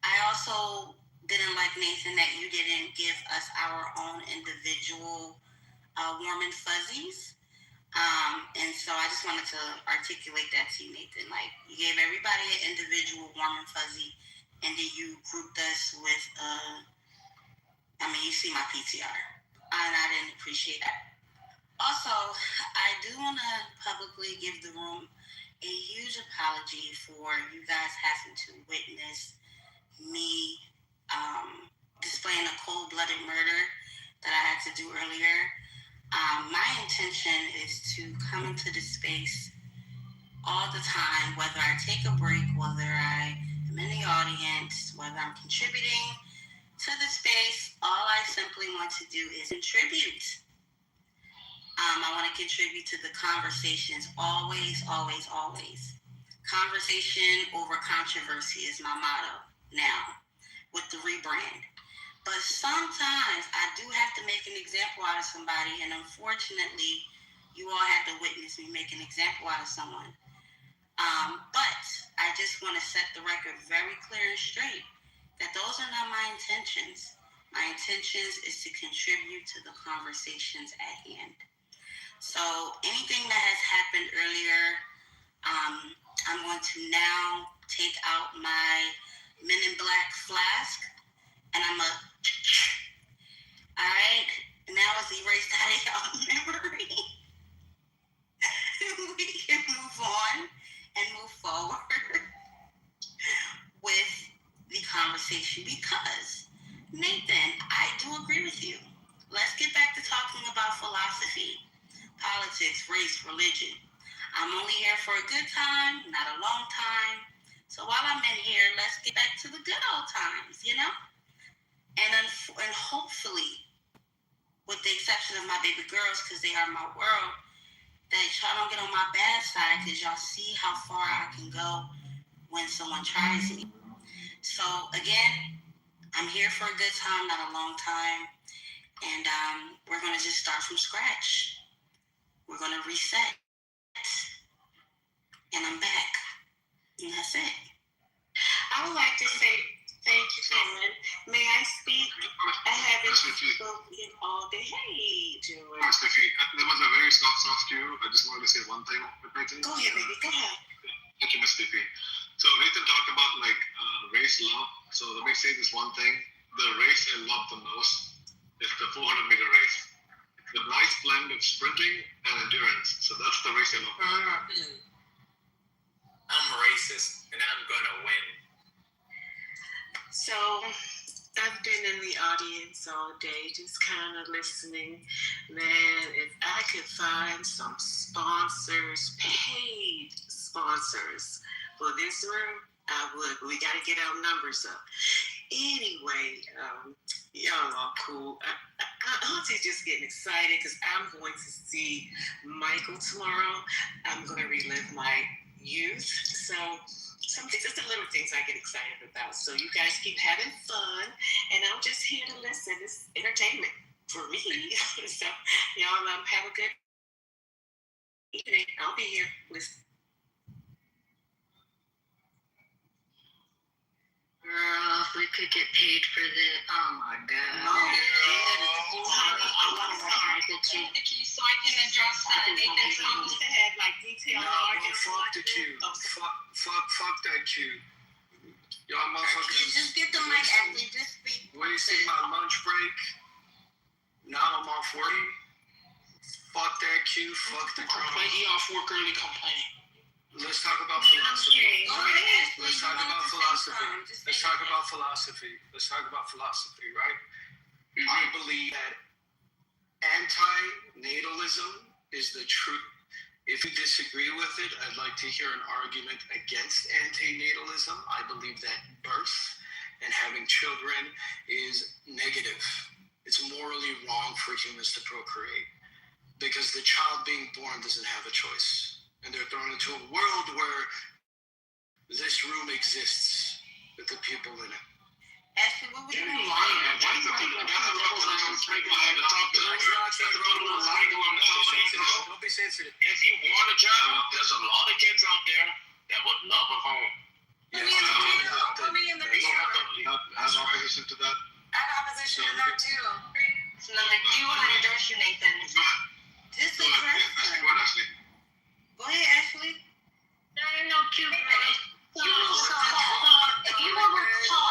I also didn't like, Nathan, that you didn't give us our own individual warm and fuzzies. And so I just wanted to articulate that to you, Nathan. Like, you gave everybody an individual warm and fuzzy, and then you grouped us with, you see my PTR. And I didn't appreciate that. Also, I do want to publicly give the room a huge apology for you guys having to witness me displaying a cold-blooded murder that I had to do earlier. My intention is to come into this space all the time, whether I take a break, whether I am in the audience, whether I'm contributing to the space. All I simply want to do is contribute. I want to contribute to the conversations always, always, always. Conversation over controversy is my motto now with the rebrand. But sometimes I do have to make an example out of somebody, and unfortunately, you all had to witness me make an example out of someone. But I just want to set the record very clear and straight that those are not my intentions. My intentions is to contribute to the conversations at hand. So anything that has happened earlier, I'm going to now take out my Men in Black flask, and I'm all right, now it's erased out of y'all memory. We can move on and move forward with the conversation conversation because, Nathan, I do agree with you. Let's get back to talking about philosophy, politics, race, religion. I'm only here for a good time, not a long time. So while I'm in here, let's get back to the good old times, you know? And hopefully, with the exception of my baby girls, because they are my world, that y'all don't get on my bad side, because y'all see how far I can go when someone tries me. So again, I'm here for a good time, not a long time. And we're going to just start from scratch. We're going to reset. And I'm back. And that's it. I would like to say thank you, Cameron. May I speak? I haven't spoken all day. Hey, Joey. Steffi, that was a very soft cue. I just wanted to say one thing. Go ahead, baby. Go ahead. Thank you, Miss Steffi. So Nathan talked about race love. So let me say this one thing. The race I love the most is the 400-meter race. The nice blend of sprinting and endurance. So that's the race I love. I'm racist, and I'm gonna win. So I've been in the audience all day, just kind of listening. Man, if I could find some sponsors, paid sponsors for this room, I would. But we got to get our numbers up. Anyway, y'all are cool. Auntie's just getting excited because I'm going to see Michael tomorrow. I'm going to relive my youth. So just the little things I get excited about. So you guys keep having fun, and I'm just here to listen. It's entertainment for me. So y'all have a good evening. I'll be here listening. Girl, if we could get paid for this, oh my God. No, The key so I can address Nathan's comments to have like detailed arguments. Fuck the queue. Fuck that queue. Y'all motherfuckers. Just get the mic, Ashley. Just speak. Wasting my lunch break. Now I'm off work. Fuck that queue. Fuck the drama. He off work early complaining. Let's talk about philosophy. Let's talk about philosophy. Let's talk about philosophy. Let's talk about philosophy, right? I believe that anti-natalism is the truth. If you disagree with it, I'd like to hear an argument against anti-natalism. I believe that birth and having children is negative. It's morally wrong for humans to procreate because the child being born doesn't have a choice. And they're thrown into a world where this room exists with the people in it. Ashley, what would you Don't be sensitive. If you want a child, there's a lot of kids out there that would love a home. Yes, you have opposition to that? I have opposition to that too. So then I do want to address you, Nathan. Just address her. Go ahead, Ashley. No, cute. So, if you will recall,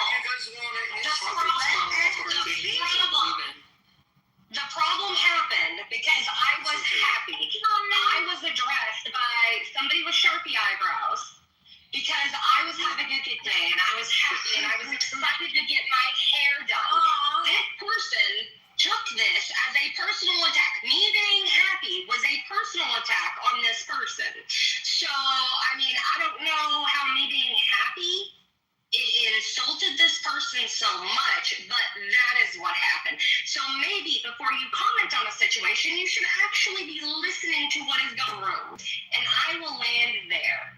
the problem happened because I was happy. I was addressed by somebody with Sharpie eyebrows because I was having a good day and I was happy and I was excited to get my hair done. This person took this as a personal attack. Me being happy was a personal attack on this person. So, I mean, I don't know how me being happy insulted this person so much, but that is what happened. So maybe before you comment on a situation, you should actually be listening to what is going on. And I will land there.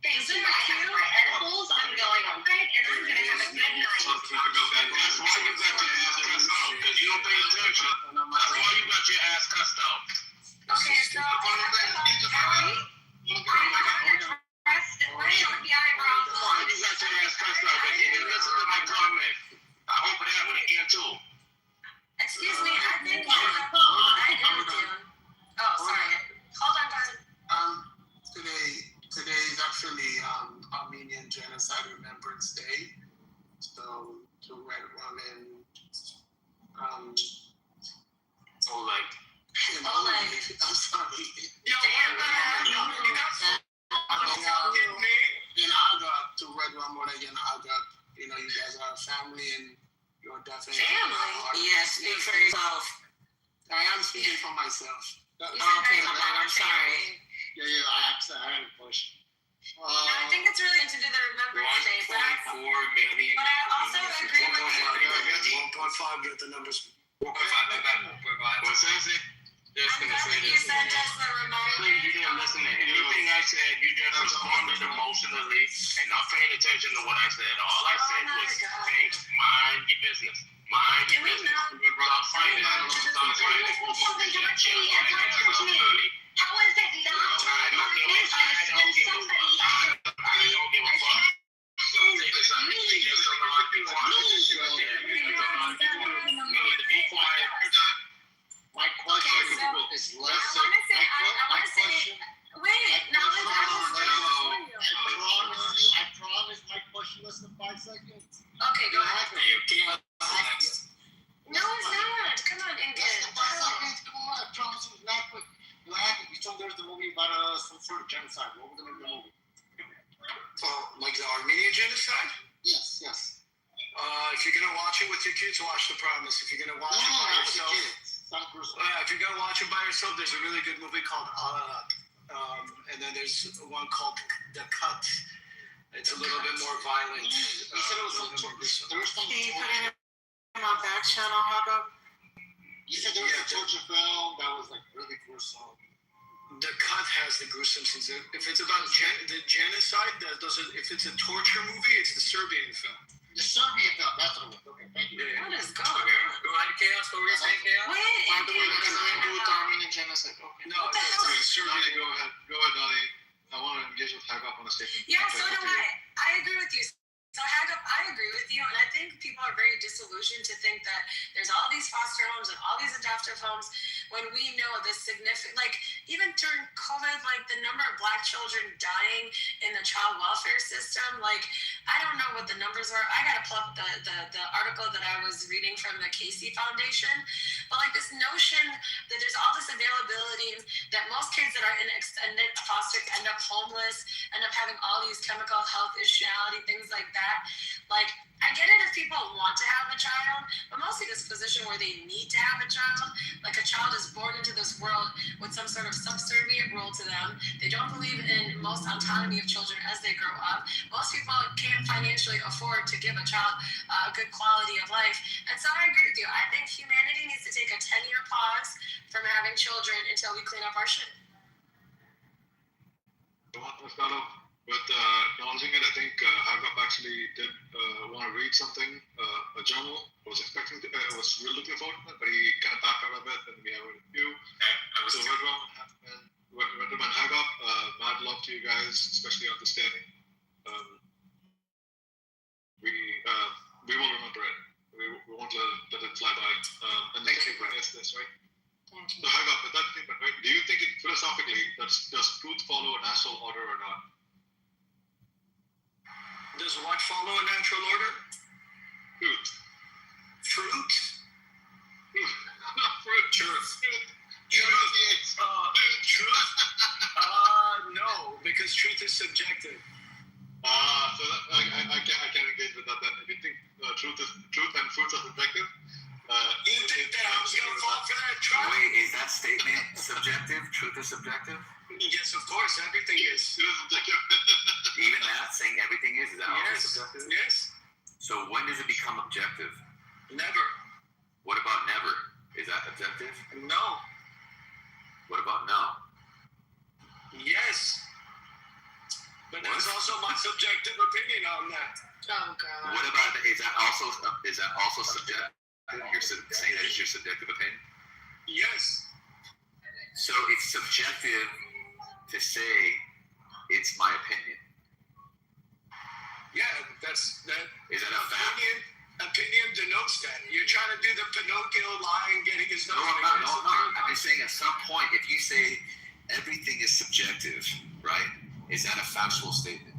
Thank you. I have my edibles. I'm going on it, and I'm going to have a good night. That's why you got your ass cussed out, because you don't pay attention. That's why you got your ass cussed out. Okay, so Why you got your ass cussed out? Because you didn't listen to my comment. I hope it happened again, too. Excuse me, I think I agree with you. Oh, sorry. Hold on, guys. Today is actually Armenian Genocide Remembrance Day. So to Red Woman, So like, you know, Family? Yes, speak for yourself. I am speaking for myself. Okay, my bad. I'm sorry. Yeah, I had a question. I think it's really to do the Remembrance Day, but I 1.4 million. but I also agree with you. 1.5, get the numbers. 1.5, What says it? Just I'm gonna glad say that you this. said just a reminder. You didn't listen to anything I said. You just responded emotionally and not paying attention to what I said. All I said was, hey, mind your business. Mind your business. Stop fighting. Stop fighting. How is it not my business when somebody I don't give a fuck. Don't take this on me. Just something like you want. You need to be quiet. My question is less. My question. Wait, now let's I promise my question less than 5 seconds. Okay, go ahead. Next. No, it's not. Come on, Ingrid. 5 seconds. Come on, I promise you, not quick. What happened? You told there's the movie about some sort of genocide. What was the name of the movie? Like the Armenian genocide? Yes. If you're gonna watch it with your kids, watch The Promise. If you're gonna watch it by yourself, if you're gonna watch it by yourself, there's a really good movie called and then there's one called The Cut. It's a little bit more violent. You said it was some torture. There was some Can you put torture. it in my back channel, Hago? You said there was a torture film that was like really gruesome. The Cut has the gruesome scenes. If it's about the genocide, that doesn't. If it's a torture movie, it's the Serbian film. The Serbian film. That's what it was. Okay, thank you. Yeah. What is going on? Go ahead, Chaos. What were you saying, Chaos? Wait, By the way, that has nothing to do with the Armenian genocide. Okay. No, it's Serbian. Go ahead, Donnie. I want to engage with Hagop on a statement. Yeah, so do I. I agree with you. So Hagop, I agree with you, and I think people are very disillusioned to think that there's all these foster homes and all these adoptive homes when we know the significant, like even during COVID, like the number of Black children dying in the child welfare system, like I don't know what the numbers are. I gotta pull up the article that I was reading from the Casey Foundation, but like this notion that there's all this availability, that most kids that are in extended foster end up homeless, end up having all these chemical health issues, things like that. Like, I get it if people want to have a child, but mostly this position where they need to have a child. Like a child is born into this world with some sort of subservient role to them. They don't believe in most autonomy of children as they grow up. Most people can't financially afford to give a child a good quality of life. And so I agree with you. I think humanity needs to take a 10-year pause from having children until we clean up our shit. I want to start off with acknowledging it. I think Hagop actually did want to read something, a journal. I was expecting to, I was really looking forward to it, but he kind of backed out of it, and we have a review. So Redrum and Hagop, mad love to you guys, especially on this day. We will remember it. We won't let it fly by. And thank you for this, right? So Hagop, with that statement, right? Do you think philosophically does truth follow a natural order or not? Does what follow a natural order? Fruit. Fruit? Fruit. Truth. Truth? No, because truth is subjective. So that, I can't engage with that. Then if you think truth and fruits are subjective, you think that I was gonna fall for that trap? Wait, is that statement subjective? Truth is subjective? Yes, of course, everything is. Even that, saying everything is that also subjective? Yes. So when does it become objective? Never. What about never? Is that objective? No. What about no? Yes. But that's also my subjective opinion on that. Oh God. What about, is that also subjective? You're saying that it's your subjective opinion? Yes. So it's subjective to say it's my opinion. Yeah, that's that. Is that a fact? Opinion denotes that. You're trying to do the Pinocchio line, getting his nose. No, I'm not. I'm just saying at some point, if you say everything is subjective, right? Is that a factual statement?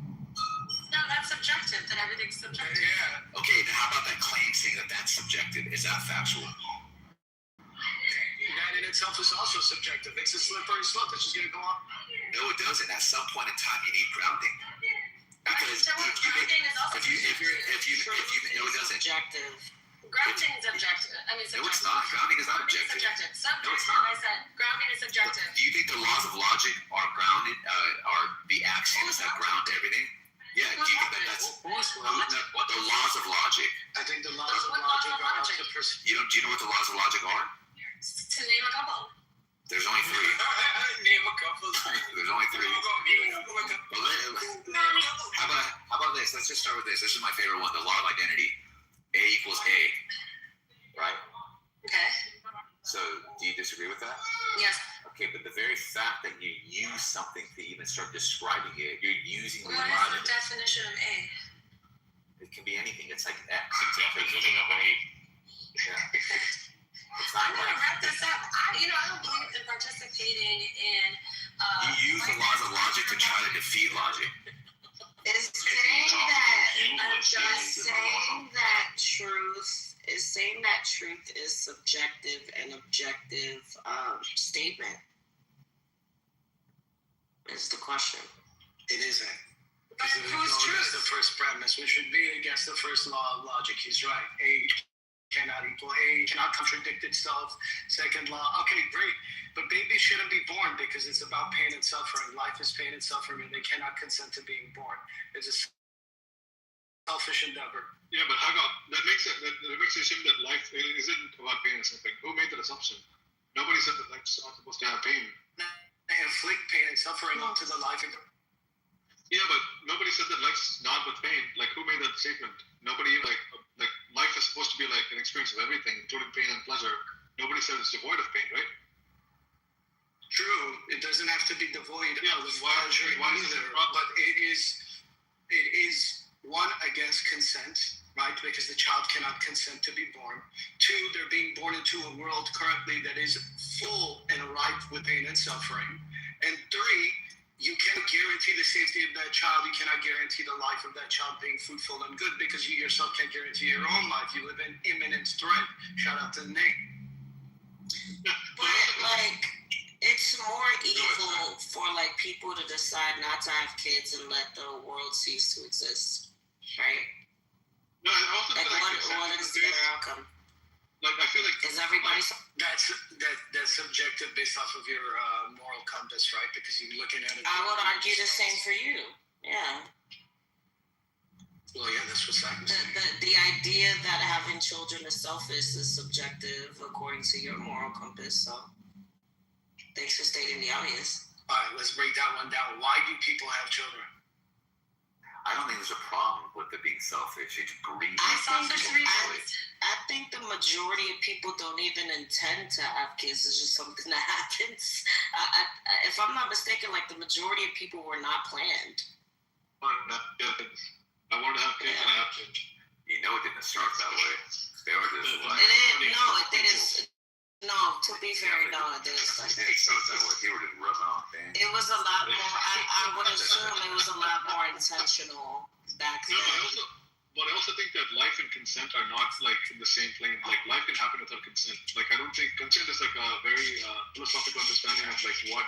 No, that's subjective. That everything's subjective. Yeah. Okay, then how about that claim saying that that's subjective? Is that factual? That in itself is also subjective. It's a slippery slope. It's just going to go on. No, it doesn't. At some point in time, you need grounding. Because So grounding is also if you, no, it doesn't. Subjective. Grounding is objective. I mean, subjective. No, it's not. Grounding is not Grounding is objective. subjective. Subjective. No, it's not. I said grounding is subjective. Do you think the laws of logic are grounded, are the axioms that ground everything? Yeah, do you think that that's the laws of logic? I think the laws of logic are up to Do you know what the laws of logic are? To name a couple. There's only three. Name a couple. There's only three. How about this? Let's just start with this. This is my favorite one, the law of identity. A equals A, right? Okay. So, do you disagree with that? Yes. Okay, but the very fact that you use something to even start describing it, you're using the What law. is the definition of A? It can be anything. It's like X. The definition of A. Yeah. It's I'm not gonna like wrap this up. I don't believe in participating in. you use the laws of logic to try to defeat logic. Is saying that truth is subjective and objective statement is the question. It isn't. But Because who's that's truth? the first premise. We should be against the first law of logic. He's right. A cannot equal A, cannot contradict itself. Second law, okay, great. But babies shouldn't be born because it's about pain and suffering. Life is pain and suffering, and they cannot consent to being born. It's a selfish endeavor. Yeah, but hang on. That makes it assume that life isn't about pain and suffering. Who made that assumption? Nobody said that life's not supposed to have pain. They inflict pain and suffering onto the life. Yeah, but nobody said that life's not with pain. Like, who made that statement? Nobody, like life is supposed to be like an experience of everything, including pain and pleasure. Nobody said it's devoid of pain, right? True, it doesn't have to be devoid of why pleasure is it either, a problem? but it is one against consent, right? Because the child cannot consent to be born. Two, they're being born into a world currently that is full and ripe with pain and suffering. And three, you can't guarantee the safety of that child. You cannot guarantee the life of that child being fruitful and good because you yourself can't guarantee your own life. You live in imminent threat. Shout out to Nate. But like, it's more evil for like people to decide not to have kids and let the world cease to exist, right? No, I also like what is the outcome? Like, I feel like is everybody? That's subjective based off of your moral compass, right? Because you're looking at it. I would argue the same for you. Yeah. Well, yeah, that's what's happening. The idea that having children is selfish is subjective according to your moral compass. So, thanks for stating the obvious. All right, let's break that one down. Why do people have children? I don't think there's a problem with it being selfish. It's greedy. I think the majority of people don't even intend to have kids. It's just something that happens. If I'm not mistaken, like the majority of people were not planned. I wanted to have kids and I have kids. You know it didn't start that way. They were just like... It didn't. No, to be fair, no, it didn't start that way. They were just rubbing on things. It was a lot more, I would assume it was a lot more intentional back then. But I also think that life and consent are not like in the same plane. Like life can happen without consent. Like I don't think consent is like a very philosophical understanding of like what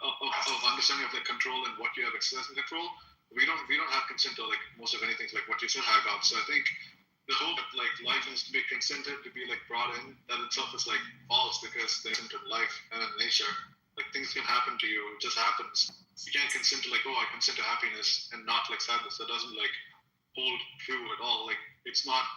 of understanding of like control and what you have access and control. We don't have consent to like most of anything like what you said about. So I think the whole like life has to be consented to be like brought in, that itself is like false because there's in life and in nature. Like things can happen to you, it just happens. You can't consent to like, oh, I consent to happiness and not like sadness. That doesn't like hold true at all. Like it's not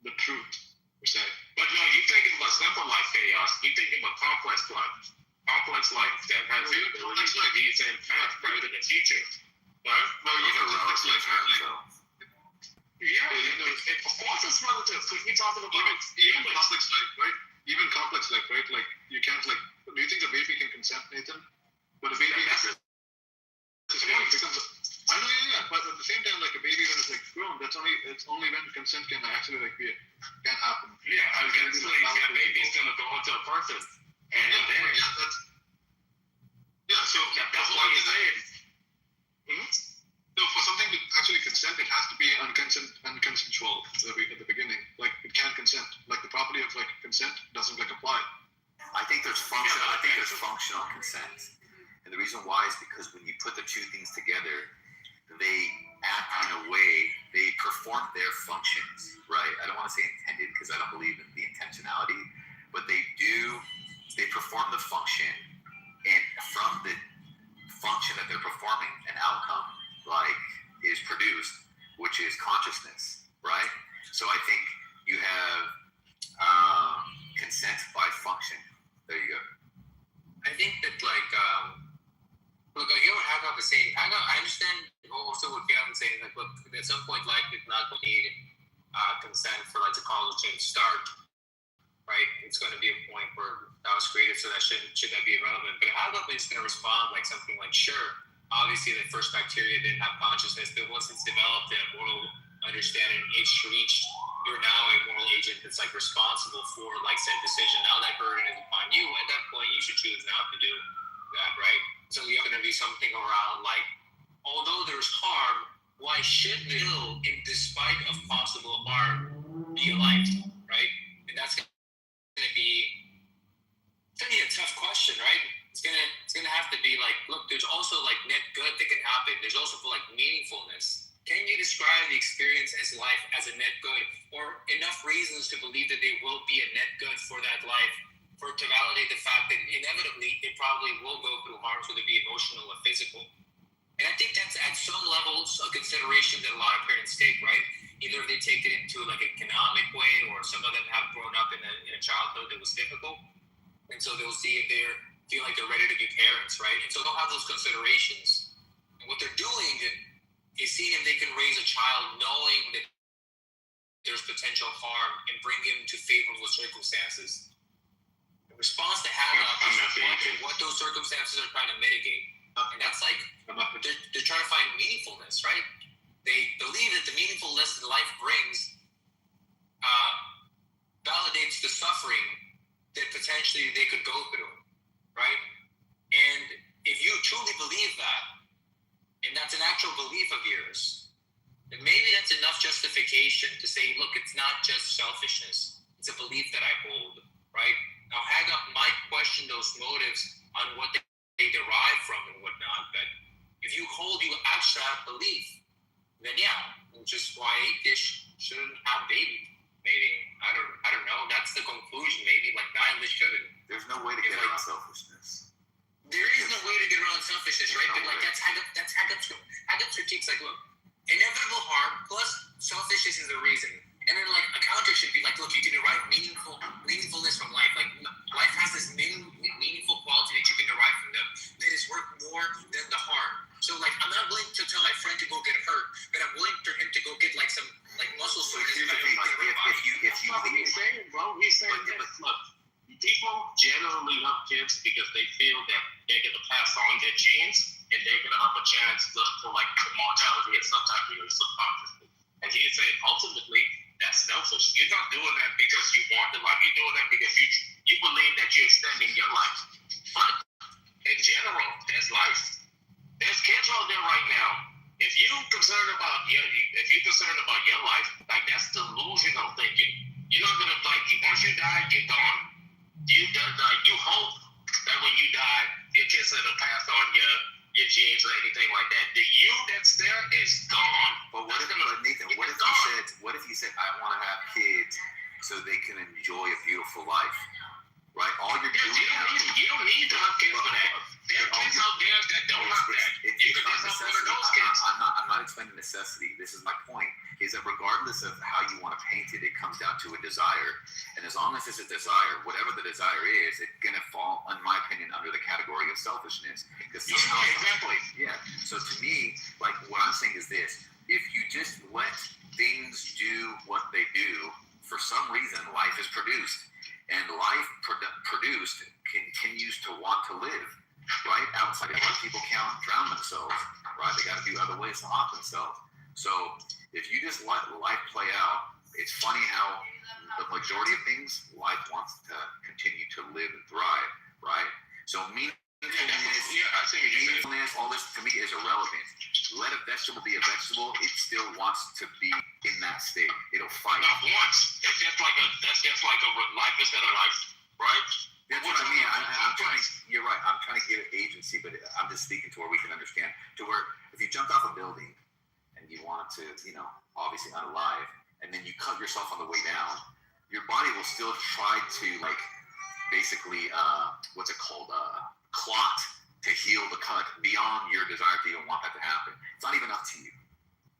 the truth per se. But no, you're thinking about simple life chaos. You're thinking about complex life. Complex life that has the ability to be in past, present, and future. Right? No, you know, complex life, yeah, of course it's relative. Because we're talking about even complex life, right? Even complex life, right? Like you can't like. Do you think a baby can consent, Nathan? But a baby becomes. I know, yeah. But at the same time, like a baby when it's like grown, it's only when consent can actually like can happen. Yeah, I mean, that baby is gonna go into a person, and then so that's why you're saying. So for something to actually consent, it has to be unconsensual at the beginning. Like it can't consent. Like the property of like consent doesn't like apply. I think there's functional consent, and the reason why is because when you put the two things together, they act in a way, they perform their functions, right? I don't want to say intended because I don't believe in the intentionality, but they perform the function, and from the function that they're performing, an outcome is produced, which is consciousness, right? So I think you have consent by function. There you go. I think that look, I get what Hagop is saying. I understand also what Kevin's saying. Like, look, at some point, life is not going to need consent for a college change start, right? It's going to be a point where that was created, so that should that be irrelevant? But Hagop is going to respond like something like, sure, obviously the first bacteria didn't have consciousness, but once it's developed and moral understanding, it's reached. You're now a moral agent that's responsible for said decision. Now that burden is upon you. At that point, you should choose not to do that, right? So you're going to be something around although there's harm, why should the ill, in despite of possible harm, be alive, right? And that's going to be a tough question, right? It's gonna have to be look, there's also net good that can happen. There's also meaningfulness. Can you describe the experience as life as a net good, or enough reasons to believe that there will be a net good for that life, for it to validate the fact that inevitably it probably will go through harm, whether it be emotional or physical? And I think that's at some levels a consideration that a lot of parents take, right? Either they take it into an economic way, or some of them have grown up in a childhood that was difficult, and so they'll see if they feel like they're ready to be parents, right? And so they'll have those considerations. And what they're doing is seeing if they can raise a child knowing that there's potential harm and bring him to favorable circumstances. In response to what those circumstances are trying to mitigate. And that's they're trying to find meaningfulness, right? They believe that the meaningfulness that life brings validates the suffering that potentially they could go through, right? And if you truly believe that, and that's an actual belief of yours, then maybe that's enough justification to say, look, it's not just selfishness. It's a belief that I hold, right? Now, Hagop might question those motives on what they derive from and whatnot, but if you actually have belief, then yeah, which is why fish shouldn't have babies. Maybe I don't know. That's the conclusion. Maybe nihilists shouldn't. There's no way to get around selfishness. There is no way to get around selfishness, right? But that's Hagop's critiques. Look, inevitable harm plus selfishness is the reason. And then a counter should be look, you can derive meaningfulness from life. Life has this meaningful quality that you can derive from them that is worth more than the harm. So I'm not willing to tell my friend to go get hurt, but I'm willing for him to go get some muscle soreness. Here's the thing, if you he's saying, bro, look, people generally love kids because they feel that they're gonna pass on their genes and they're gonna have a chance for mortality at some time because subconsciously. And he's saying ultimately that's selfish. You're not doing that because you want the life. You're doing that because you believe that you're extending your life. But in general, there's life. There's kids out there right now. If you're concerned about your life, that's delusional thinking. You're not gonna once you die, you're gone. You hope that when you die, your kids are gonna pass on your genes or anything like that. The you that's there is gone. But Nathan, what if you said I want to have kids so they can enjoy a beautiful life? Right? All you're doing you don't need to have kids for that. There are kids out there that don't have that. You can just have one of those kids. I'm not explaining necessity. This is my point. Is that regardless of how you want to paint it, it comes down to a desire. And as long as it's a desire, whatever the desire is, it's going to fall, in my opinion, under the category of selfishness. Exactly. Yeah. So to me, what I'm saying is this. If you just let things do what they do, for some reason, life is produced. And life produced continues to want to live, right? Outside, a lot of people can't drown themselves, right? They got to do other ways to off themselves. So if you just let life play out, it's funny how the majority of things, life wants to continue to live and thrive, right? So meaningfulness, all this to me is irrelevant. Let a vegetable be a vegetable, it still wants to be in that state. It'll fight. Not once. That's just like a life instead of life, right? That's what I mean. You're right. I'm trying to give it agency, but I'm just speaking to where we can understand. To where if you jumped off a building and you want it to, you know, obviously unalive, and then you cut yourself on the way down, your body will still try to, like, basically, what's it called, clot to heal the cut beyond your desire to even want that to happen. It's not even up to you,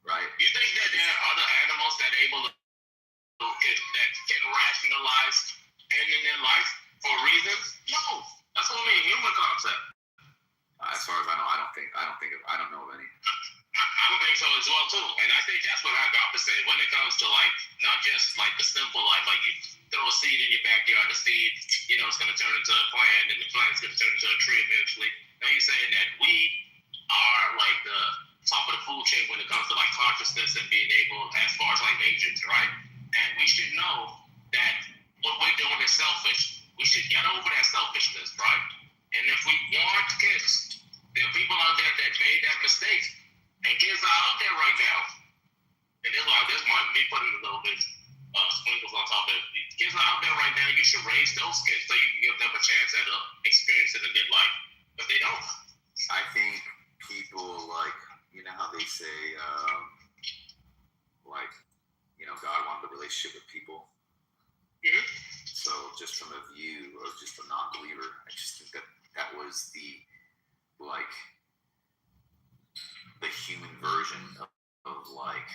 right? You think that there are other animals that can rationalize ending their life for reasons? No, that's only a human concept. As far as I know, I don't know of any. I don't think so as well too, and I think that's what I got to say when it comes to, like, not just like the simple life, like you throw a seed in your backyard, the seed, you know, it's going to turn into a plant, and the plant's going to turn into a tree eventually. Now you're saying that we are like the top of the food chain when it comes to, like, consciousness and being able, as far as, like, agents, right? And we should know that what we're doing is selfish. We should get over that selfishness, right? And if we want kids, there are people out there that made that mistake. And kids are out there right now. And this might me putting a little bit sprinkles on top of it. Kids are out there right now. You should raise those kids so you can give them a chance at experiencing a good life. But they don't. I think people, like, you know how they say, like, you know, God wanted a relationship with people. Mm-hmm. So just from a view of just a non-believer, I just think that was the, like, the human version of like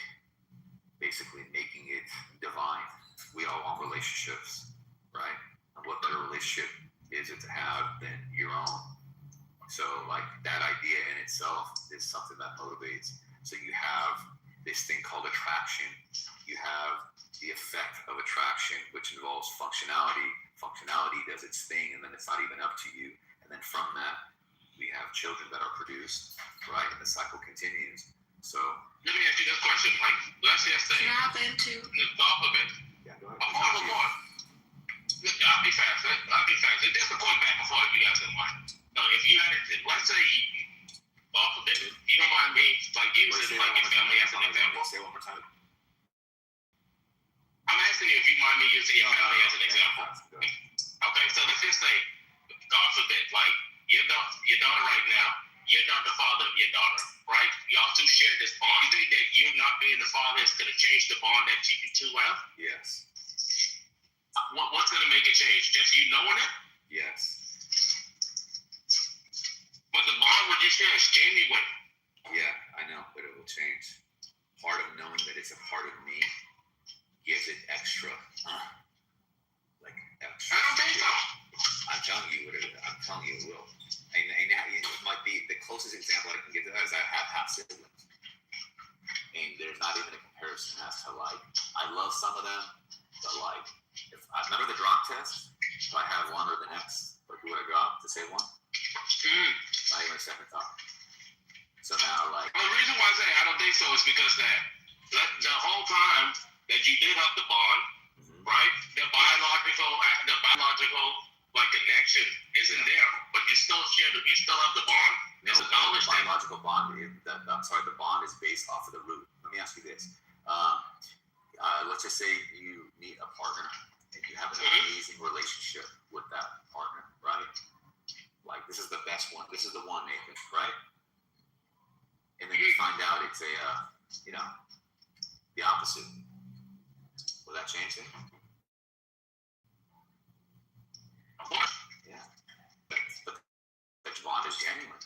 basically making it divine. We all want relationships, right? And what better relationship is it to have than your own? So, like, that idea in itself is something that motivates. So you have this thing called attraction. You have the effect of attraction, which involves functionality. Functionality does its thing, and then it's not even up to you. And then from that, we have children that are produced, right? And the cycle continues. So let me ask you this question, like, let's just say, can I hop into off of it. Yeah, go ahead. I'll be fast. It's just a point back and forth, if you guys don't mind. No, if you had it, let's say off of it, if you don't mind me, like, using like your family as an example. Say one more time. I'm asking you if you mind me using your family as an example. Okay, so let's just say, God forbid, like, your daughter right now, you're not the father of your daughter, right? Y'all two share this bond. You think that you not being the father is going to change the bond that you two have? Yes. What's going to make it change? Just you knowing it? Yes. But the bond with you share is genuine. Yeah, I know, but it will change. Part of knowing that it's a part of me gives it extra, like, extra. I don't think so. I'm telling you what it is. I'm telling you it will. And it might be the closest example I can give to that is I have half siblings. And there's not even a comparison as to, like, I love some of them, but, like, if I remember the drop test, if I have one or the next, like, who would I drop to say one? Not even a second thought. So now, like, the reason why I say I don't think so is because that the whole time that you did have the bond, right? The biological like connection isn't there, but you still have the bond. There's a knowledge the biological bond. The bond is based off of the root. Let me ask you this: let's just say you meet a partner and you have an amazing relationship with that partner, right? Like, this is the best one. This is the one, Nathan, right? And then you find out it's the opposite. Will that change it? Yeah. But the bond is genuine.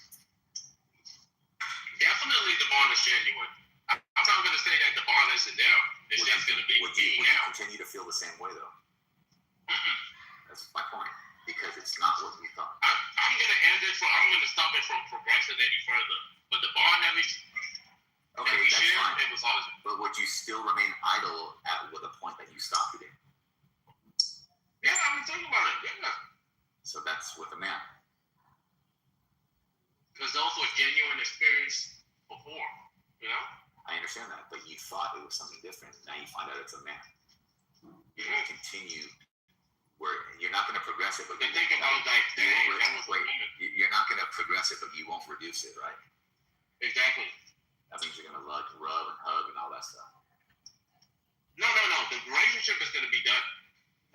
Definitely the bond is genuine. I'm not going to say that the bond isn't there. It's just going to be would you continue to feel the same way, though? That's my point. Because it's not what you thought. I'm going to end it. I'm going to stop it from progressing any further. But the bond that we shared, fine. It was awesome. But would you still remain idle with a point that you stopped it in? Yeah, I mean, think about it. Yeah. So that's with a man. Because those were genuine experience before, you know? I understand that, but you thought it was something different. Now you find out it's a man. You're going to continue where you're not going to progress it, but you're not going to progress it, but you won't reduce it, right? Exactly. That means you're going to rub and hug and all that stuff. No. The relationship is going to be done.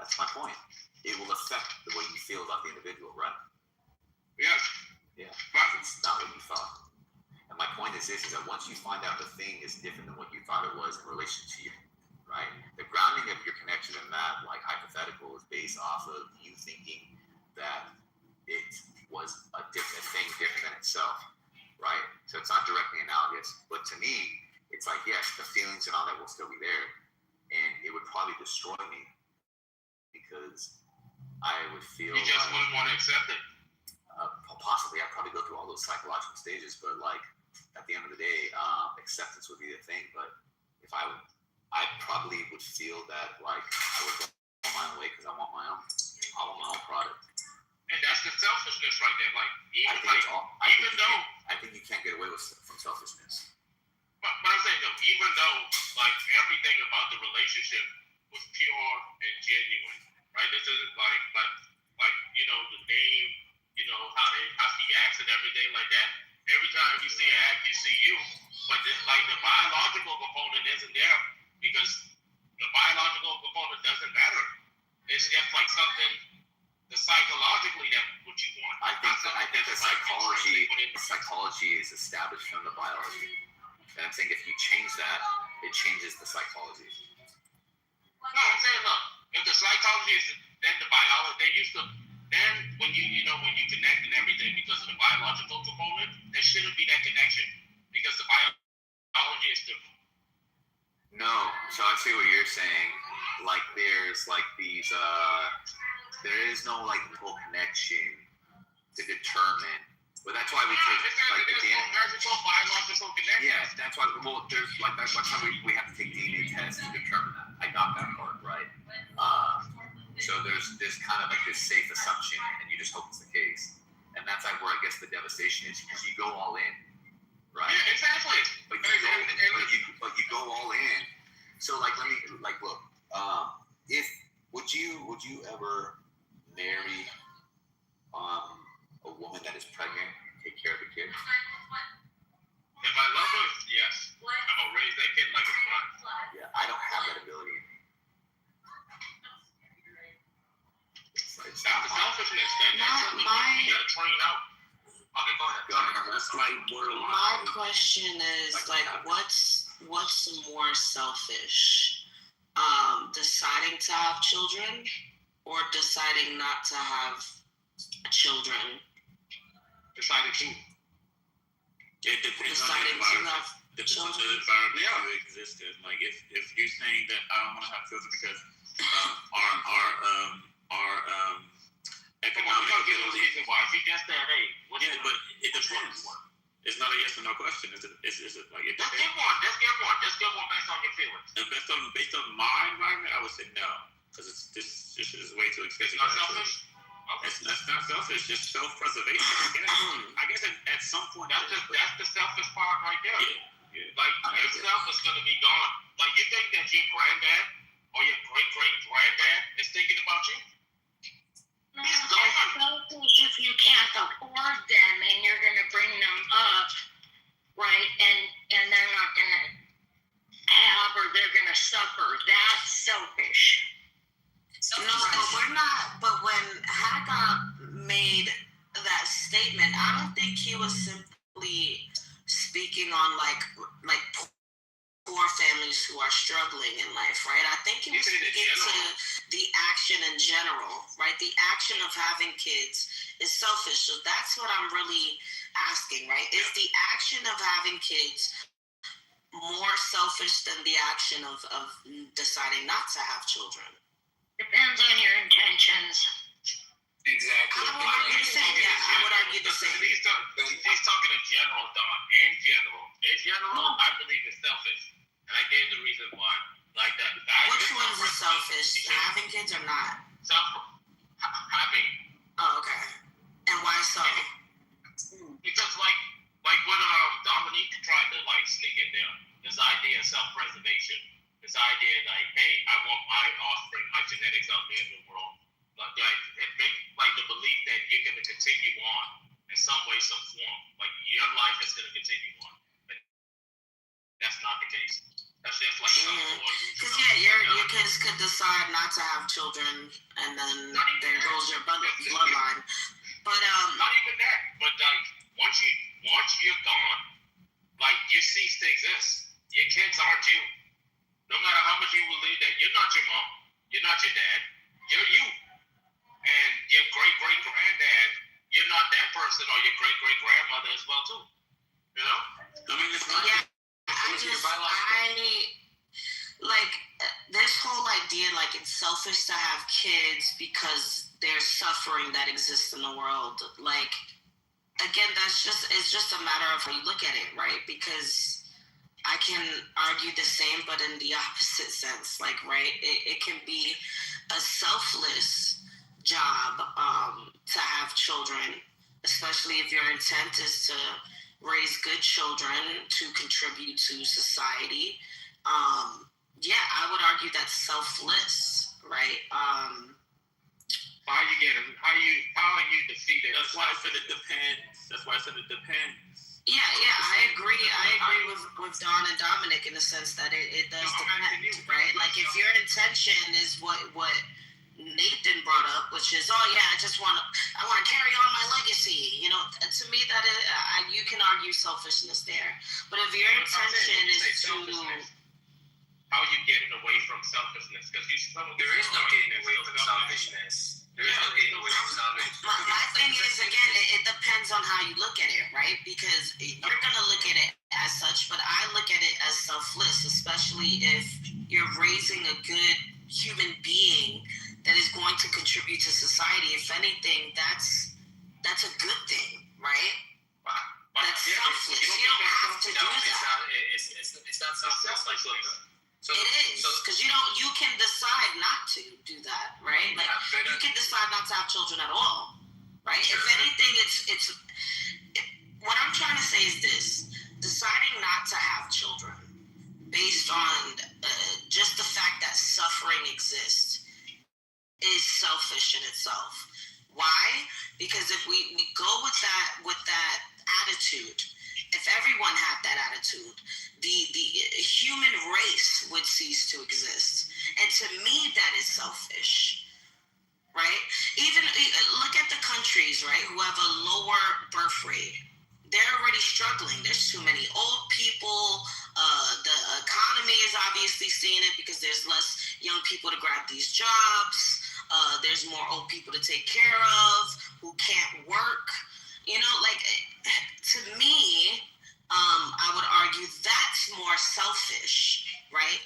That's my point. It will affect the way you feel about the individual, right? Yes. Yeah. But it's not what you thought. And And my point is this, is that once you find out the thing is different than what you thought it was in relation to you, right? The grounding of your connection in that, like, hypothetical is based off of you thinking that it was a different thing, different than itself, right? So it's not directly analogous. But to me, it's like, yes, the feelings and all that will still be there. And it would probably destroy me because I would feel You just wouldn't want to accept it. Possibly, I'd probably go through all those psychological stages, but like at the end of the day, acceptance would be the thing. But if I probably would feel that like I would go my own way because I want my own product. And that's the selfishness right there. Like, I think you can't get away from selfishness. But I'm saying though, even though like everything about the relationship was pure and genuine, right? This isn't like you know the name, you know how she acts and everything like that. Every time you see her act, you see you. But like the biological component isn't there because the biological component doesn't matter. It's just like something. The psychologically that what you want. I think the psychology is established from the biology. And I'm saying if you change that, it changes the psychology. No, I'm saying look, if the psychology is then the biology, they used to then when you connect and everything because of the biological component, there shouldn't be that connection because the biology is different. No, so I see what you're saying. Like there's like these there is no like full connection to determine. But that's why we take like the DNA. Biological connection. Yeah, that's why. Well, there's like that's why we have to take DNA tests to determine that. I got that part right. So there's this kind of like this safe assumption, and you just hope it's the case. And that's like where I guess the devastation is because you go all in, right? Yeah, exactly. But you go all in. So like let me like look. If would you ever marry a woman that is pregnant and take care of the kid? If I love her, yes. I'm gonna raise that kid like it's mine. Yeah, I don't have that ability. It's not the selfishness. You gotta train out. Okay, go ahead. That's like my question is like what's more selfish? Deciding to have children or deciding not to have children? Deciding to. It depends on the environment you exist in. Like if you're saying that I don't want to have children because our economic ability. Why? If you just said, hey, but it depends. It's not a yes or no question. Is it like it depends? Just give one based on your feelings. And based on my environment, I would say no, because this is way too expensive. It's not selfish. Okay. That's not selfish. It's self-preservation. I guess at some point that's the selfish part right there. Yeah. Like yourself is gonna be gone. Like you think that your granddad or your great-great-granddad is thinking about you? It's selfish if you can't afford them and you're gonna bring them up, right? And they're not gonna have or they're gonna suffer. That's selfish. No, but we're not. But when Haga made that statement, I don't think he was simply speaking on like poor families who are struggling in life, right? I think he was speaking to the action in general, right? The action of having kids is selfish. So that's what I'm really asking, right? Is the action of having kids more selfish than the action of deciding not to have children? Depends on your intentions. Exactly. I would argue the same. Yeah, I would argue the same. He's talking in general, Don. In general, I believe it's selfish. And I gave the reason why. Like that. Which one's the selfish? Having kids or not? Having. Oh, okay. And why so? Because like when Dominique tried to like sneak in there, this idea of self-preservation, this idea like, hey, I want my offspring, my genetics out there in the world. Like it makes like the belief that you're gonna continue on in some way, some form. Like your life is gonna continue on. But that's not the case. That's just like because your kids could decide not to have children, and then there goes your bloodline. But not even that. But like once you're gone, like you cease to exist. Your kids aren't you. No matter how much you believe that you're not your mom, you're not your dad, you're you. And your great-great-granddad, you're not that person, or your great-great-grandmother as well too. You know? I mean, it's not. Yeah, this whole idea, like it's selfish to have kids because there's suffering that exists in the world. Like, again, it's just a matter of how you look at it, right? Because I can argue the same, but in the opposite sense. Like, right, it can be a selfless job to have children, especially if your intent is to raise good children to contribute to society. Yeah, I would argue that's selfless, right? How are you defeated? That's why I said it depends. Yeah, I agree. I agree with Don and Dominic in the sense that it does depend, right? Like if your intention is what Nathan brought up, which is, I want to carry on my legacy. You know, to me that is, you can argue selfishness there. But if your intention is to how are you getting away from selfishness? Because there is no getting away from selfishness. There is no getting away from selfishness. My thing is, again, it depends on how you look at it, right? Because you're going to look at it as such, but I look at it as selfless, especially if you're raising a good human being that is going to contribute to society. If anything, that's a good thing, right? That's selfless. You don't have to do that. It's not selfless. It is, because you can decide not to do that, right? Like you can decide not to have children at all, right? If anything, it's what I'm trying to say is this: deciding not to have children based on just the fact that suffering exists is selfish in itself. Why? Because if we go with that attitude, if everyone had that attitude, the human race would cease to exist. And to me, that is selfish, right? Even look at the countries, right, who have a lower birth rate. They're already struggling. There's too many old people. The economy is obviously seeing it because there's less young people to grab these jobs. There's more old people to take care of who can't work. You know, like, to me, I would argue that's more selfish, right?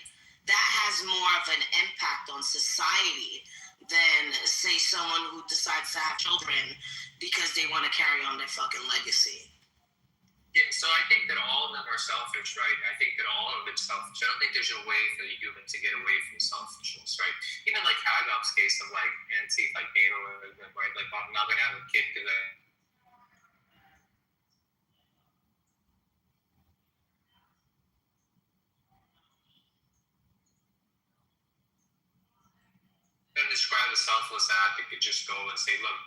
That has more of an impact on society than, say, someone who decides to have children because they want to carry on their fucking legacy. Yeah, so I think that all of them are selfish, right? I think that all of it's selfish. I don't think there's a way for the human to get away from selfishness, right? Even like Hagop's case of like NATO, right? Like, I'm not gonna have a kid because describe a selfless act. It could just go and say, look,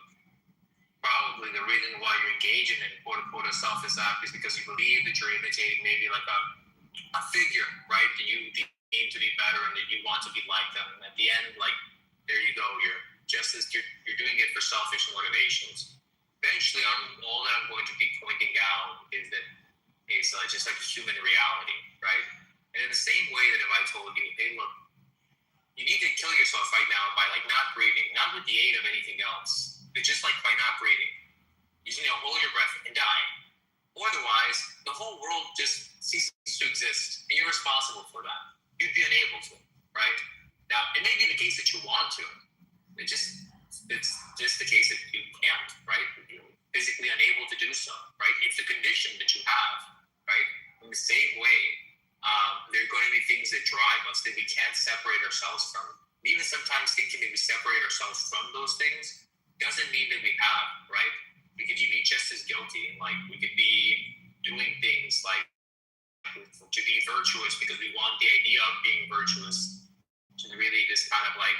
probably the reason why you're engaging in quote unquote a selfless act is because you believe that you're imitating maybe like a figure, right? That you deem to be better and that you want to be like them. And at the end, like, there you go, you're doing it for selfish motivations. Eventually, all that I'm going to be pointing out is that it's just like a human reality, right? And in the same way that if I told you, hey, look, you need to kill yourself right now by like not breathing, not with the aid of anything else, but just like by not breathing. You just hold your breath and die. Or otherwise, the whole world just ceases to exist, and you're responsible for that. You'd be unable to, right? Now, it may be the case that you want to. It's just the case that you can't, right? You're physically unable to do so, right? It's a condition that you have, right? In the same way, there are going to be things that drive us that we can't separate ourselves from. Even sometimes thinking that we separate ourselves from those things doesn't mean that we have, right? We could be just as guilty, and like we could be doing things like to be virtuous because we want the idea of being virtuous, to really just kind of like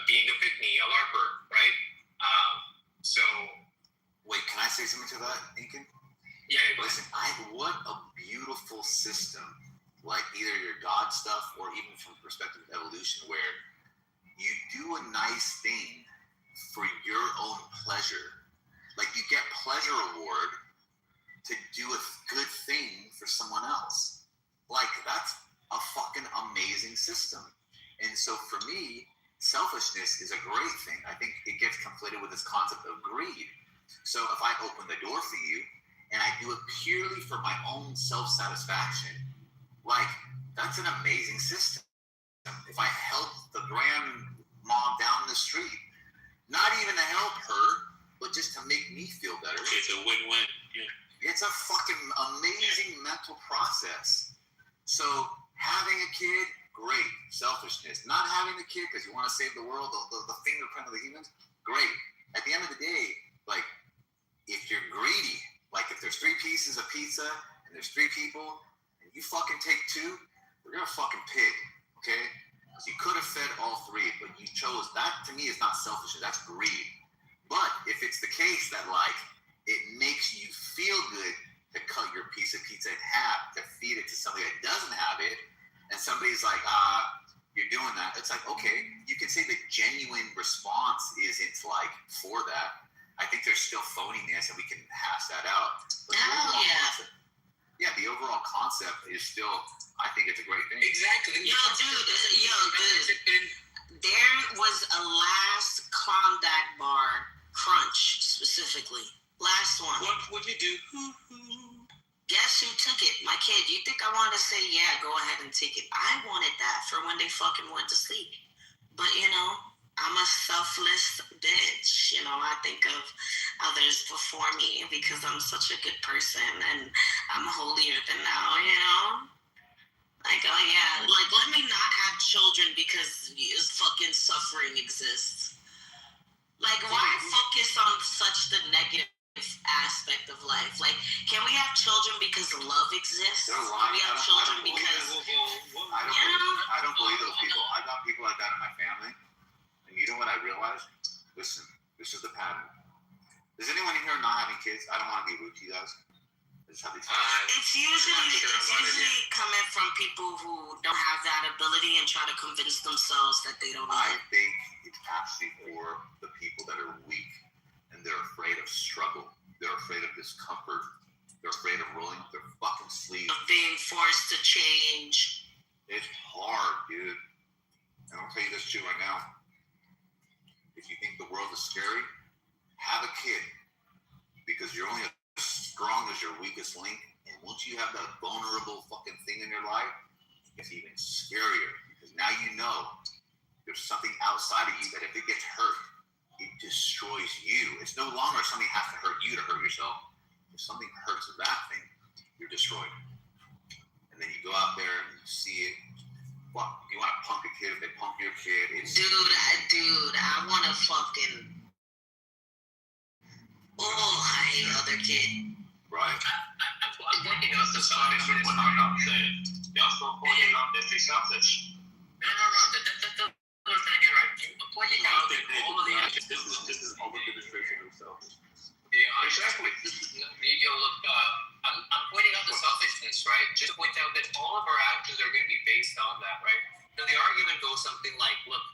being a pick-me, a LARPer, right? So, wait, can I say something to that, Incan? Yeah. Listen, what a beautiful system. Like either your God stuff or even from the perspective of evolution, where you do a nice thing for your own pleasure. Like you get pleasure reward to do a good thing for someone else. Like, that's a fucking amazing system. And so for me, selfishness is a great thing. I think it gets conflated with this concept of greed. So if I open the door for you and I do it purely for my own self-satisfaction, like, that's an amazing system. If I help the grandma down the street, not even to help her, but just to make me feel better. It's a win-win. Yeah. It's a fucking amazing mental process. So having a kid, great. Selfishness. Not having a kid because you want to save the world, the fingerprint of the humans, great. At the end of the day, like, if you're greedy, like if there's 3 pieces of pizza and there's 3 people and you fucking take 2, you're a fucking pig, okay? Because you could have fed all 3, but you chose. That, to me, is not selfishness. That's greed. But if it's the case that, like, it makes you feel good to cut your piece of pizza in half to feed it to somebody that doesn't have it, and somebody's like, you're doing that, it's like, okay, you can say the genuine response isn't, like, for that. I think there's still phoniness, and we can hash that out. But the overall concept is still, I think it's a great thing. Exactly. Yo, dude. There was a last Klondike bar, Crunch specifically. Last one. What'd you do? Guess who took it? My kid. You think I wanted to say, yeah, go ahead and take it? I wanted that for when they fucking went to sleep. But, you know, I'm a selfless bitch. You know, I think of others before me because I'm such a good person and I'm holier than thou, you know? Like, oh yeah, like, let me not have children because fucking suffering exists. Like, why focus on such the negative aspect of life? Like, can we have children because love exists? Can we have children because... I don't believe those people. I got people like that in my family. And you know what I realized? Listen, this is the pattern. Does anyone in here not having kids? I don't want to be rude to you guys. It's usually coming from people who don't have that ability and try to convince themselves that they don't know. I think it's actually for the people that are weak and they're afraid of struggle. They're afraid of discomfort. They're afraid of rolling up their fucking sleeves. Of being forced to change. It's hard, dude. And I'll tell you this too right now. If you think the world is scary, have a kid. Because you're only as strong as your weakest link, and once you have that vulnerable fucking thing in your life, it's even scarier because now you know there's something outside of you that if it gets hurt, it destroys you. It's no longer something has to hurt you to hurt yourself. If something hurts that thing, you're destroyed. And then you go out there and you see it. Well, if you want to punk a kid, if they punk your kid, it's... Dude, I want to fucking... Oh, I hate other kid. Right? I'm pointing out the selfishness. They're also pointing out that they're selfish. No. That's what I'm trying to get right. I'm pointing out that all of the actions. This is all the demonstration of selfishness. Yeah, exactly. Look, I'm pointing out the selfishness, right? Just point out that all of our actions are going to be based on that, right? So the argument goes something like, look,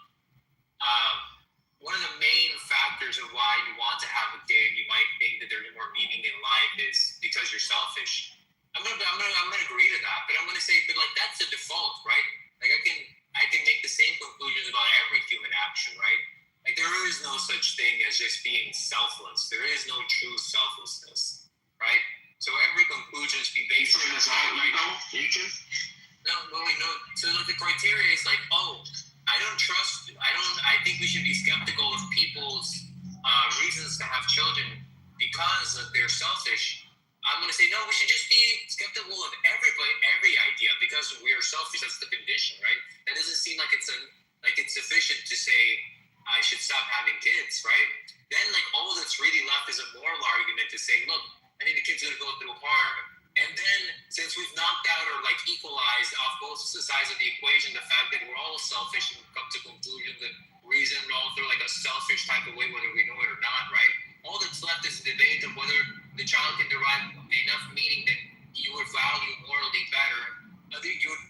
one of the main factors of why you want to have a kid, you might think that there's more meaning in life is because you're selfish. I'm gonna agree to that, but I'm gonna say, but like that's the default, right? Like I can make the same conclusions about every human action, right? Like there is no such thing as just being selfless. There is no true selflessness, right? So every conclusion is be based on the right? No. So the criteria is like, I think we should be skeptical of people's reasons to have children because they're selfish. I'm going to say, no, we should just be skeptical of every idea because we are selfish. That's the condition, right? That doesn't seem like it's sufficient to say I should stop having kids, right? Then like all that's really left is a moral argument to say, look, I think the kid's going to go through harm. And then since we've knocked out or like equalized off both sides of the equation, the fact that we're all selfish and come to conclusions and reason all through like a selfish type of way, whether we know it or not, right? All that's left is the debate of whether the child can derive enough meaning that you would value morally better, that you would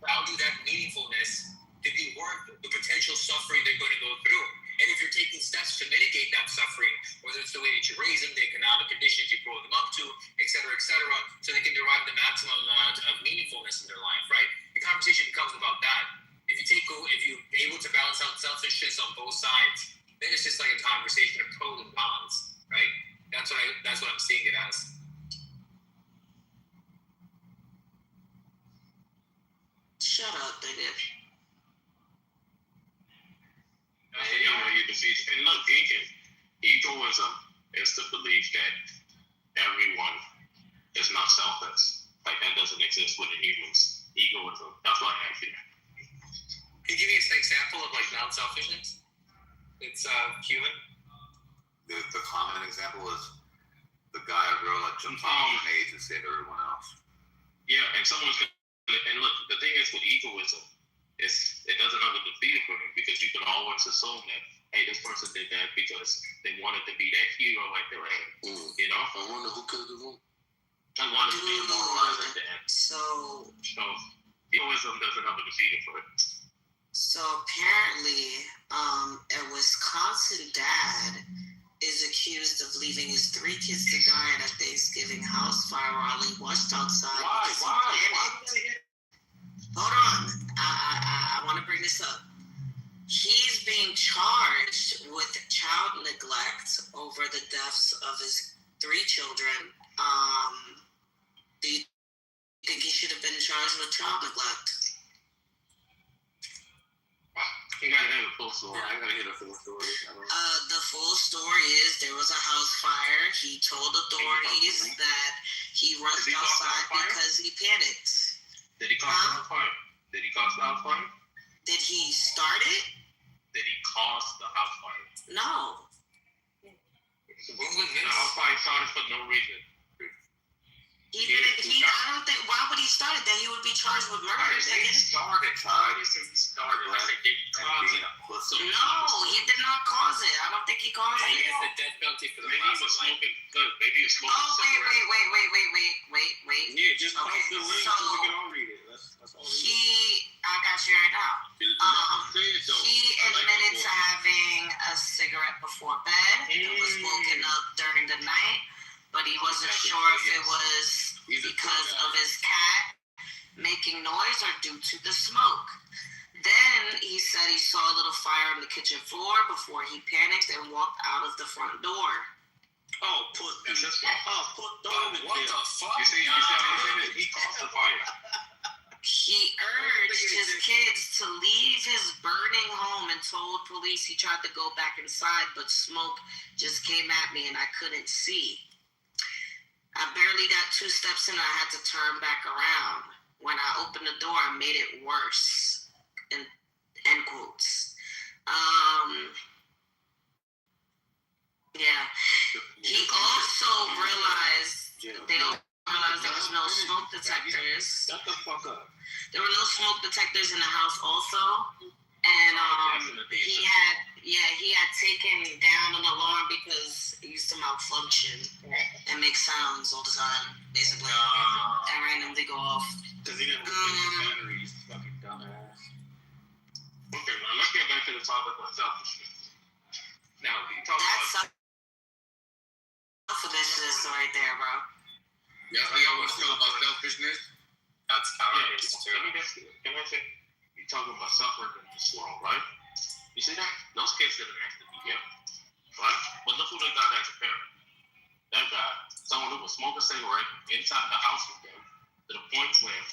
value that meaningfulness to be worth the potential suffering they're going to go through. And if you're taking steps steps to mitigate that suffering, whether it's the way that you raise them, the economic conditions you grow them up to, et cetera, so they can derive the maximum amount of meaningfulness in their life, right? The conversation becomes about that. If you're able to balance out selfishness on both sides, then it's just like a conversation of pros and cons, right? That's what I'm seeing it as. Shut up, nigga. And look, egoism is the belief that everyone is not selfless. Like, that doesn't exist within humans. Egoism. That's why I asked you. Can you give me an example of like non-selfishness? It's human. The common example is the guy or girl that jumps on a grenade to save everyone else. Yeah, and and look, the thing is with egoism, it doesn't have a defeated for him, because you can always assume that, hey, this person did that because they wanted to be that hero at their end. You know? I wonder who killed the room. I wanted to be immortalized at the end. So egoism doesn't have a defeated for it. So apparently, a Wisconsin dad is accused of leaving his 3 kids to die at a Thanksgiving house fire while he watched outside. Why? Hold on. I want to bring this up. He's being charged with child neglect over the deaths of his 3 children. Do you think he should have been charged with child neglect? You gotta hear the full story. I gotta hear the full story. The full story is there was a house fire. He told authorities that he rushed outside because he panicked. Did he cause the fire? Did he cause the house fire? Did he start it? Did he cause the house fire? No. The house fire started for no reason. He didn't. I don't think. Why would he start it? Then he would be charged with murder. He started. No, he did not cause it. I don't think he caused it. Maybe it's the death penalty for the maybe he was smoking. Look, maybe he was smoking. Oh wait. Yeah, just post the link so we can all read it. That's all. I got you right now. He admitted to having a cigarette before bed. It was woken up during the night, but he wasn't sure if it was because of his cat making noise or due to the smoke. Then he said he saw a little fire on the kitchen floor before he panicked and walked out of the front door. What the fuck? You see, he caused the fire. He urged his kids to leave his burning home and told police he tried to go back inside, but smoke just came at me and I couldn't see. I barely got 2 steps in, I had to turn back around. When I opened the door, I made it worse. End quotes. Yeah. He also realized there was no smoke detectors. Shut the fuck up. There were no smoke detectors in the house also. And he had taken down an alarm because it used to malfunction and make sounds all the time, basically, and randomly go off. Because he didn't replace the batteries, fucking dumbass. Okay, now let's get back to the topic of selfishness. Now, you talk about selfishness right there, bro. Yeah, we always feel about selfishness. That's cowardice too. Can I say, you talking about suffering in this world, right? You see that? Those kids didn't actually be here, right? But look who they got as a parent. That guy, someone who was smoking a cigarette inside the house with them, to the point where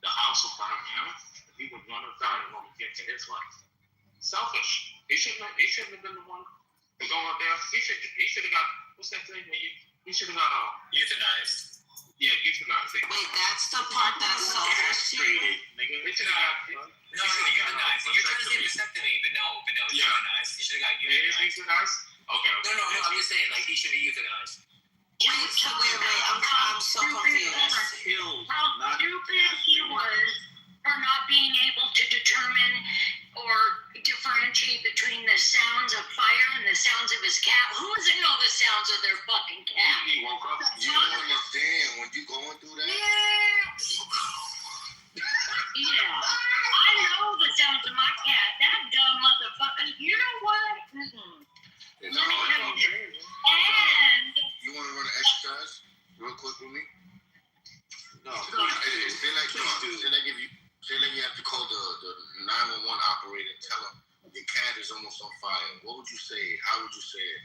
the house would burn down, and he would run outside and want to get to his life. Selfish. He shouldn't have been the one to go out there. He should have got, what's that thing? He should have got euthanized. Yeah, euthanized. Wait, that's the part that's selfish. Nigga, he should have got. No, euthanized. You're trying to say vasectomy, but no, euthanized. He should have got euthanized. Okay. No, I'm just saying, like, he should be euthanized. Wait, I'm so confused. How stupid he was for not being able to determine or differentiate between the sounds of fire and the sounds of his cat. Who doesn't know the sounds of their fucking cat? He woke up. You don't understand when you going through that. Yeah. I know the sounds of my cat. That dumb motherfucker. You know what? It's Let me hard. tell you this. And You want to run an exercise real quick with me? No. Say like you have to call the 911 operator and tell them your cat is almost on fire. What would you say? How would you say it?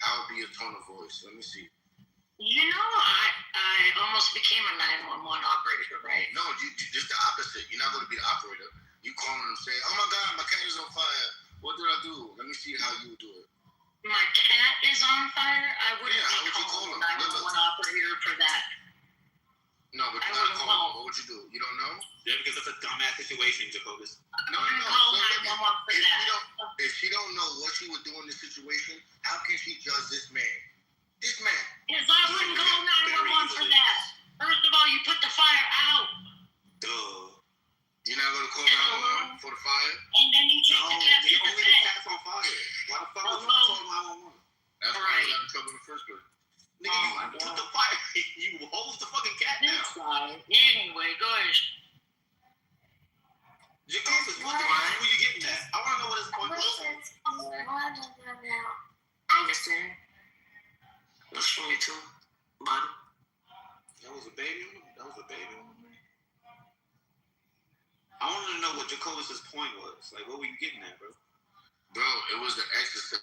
How would be your tone of voice? Let me see. you know, I almost became a 911 operator, right? No, you just the opposite. You're not going to be the operator. You call them and say, "Oh my God, my cat is on fire. What did I do?" Let me see how you would do it. My cat is on fire. I wouldn't Yeah, how would be you call calling him? 911 operator for that. No, but you're not calling him. What would you do? You don't know? Yeah, because that's a dumbass situation, Jacobus. No. Call 911 for that. If she don't know what she would do in this situation, how can she judge this man? This man. Because I wouldn't call 911 for that. First of all, you put the fire out. Duh. You're not going to call 911 for the fire? And then you take the cat to the only the vet. cat's on fire. Why the fuck would you call 911? That's why I got in trouble in the first place. Nigga, you put the fire, you hose the fucking cat down. Anyway, gosh. Jacobus, what the fuck were you getting at? I want to know what his point was. I understand. What's wrong with you, bottom? That was a baby on him? That was a baby on him? I wanted to know what Jacobus' point was. Like, what were you getting at, bro? Bro, it was the exercise.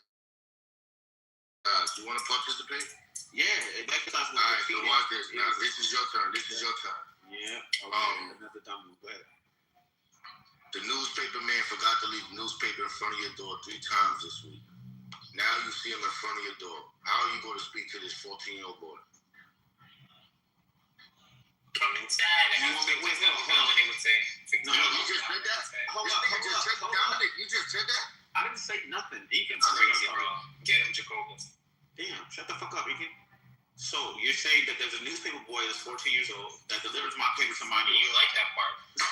You want to participate? Yeah, exercise. All right, so watch this. Now, this is your turn. This is your turn. Yeah. Okay. Another dumb one. Go ahead. The newspaper man forgot to leave the newspaper in front of your door 3 times this week. Now you see him in front of your door. How are you going to speak to this 14-year-old boy? Come inside. And hold on. They would say. No, you just said that? Hold up. Dominic, you just said that? I didn't say nothing. Egan, Crazy, bro. Get him, Jacobus. Damn, shut the fuck up, Egan. So, you're saying that there's a newspaper boy that's 14 years old that delivers my paper to my door. You like that part?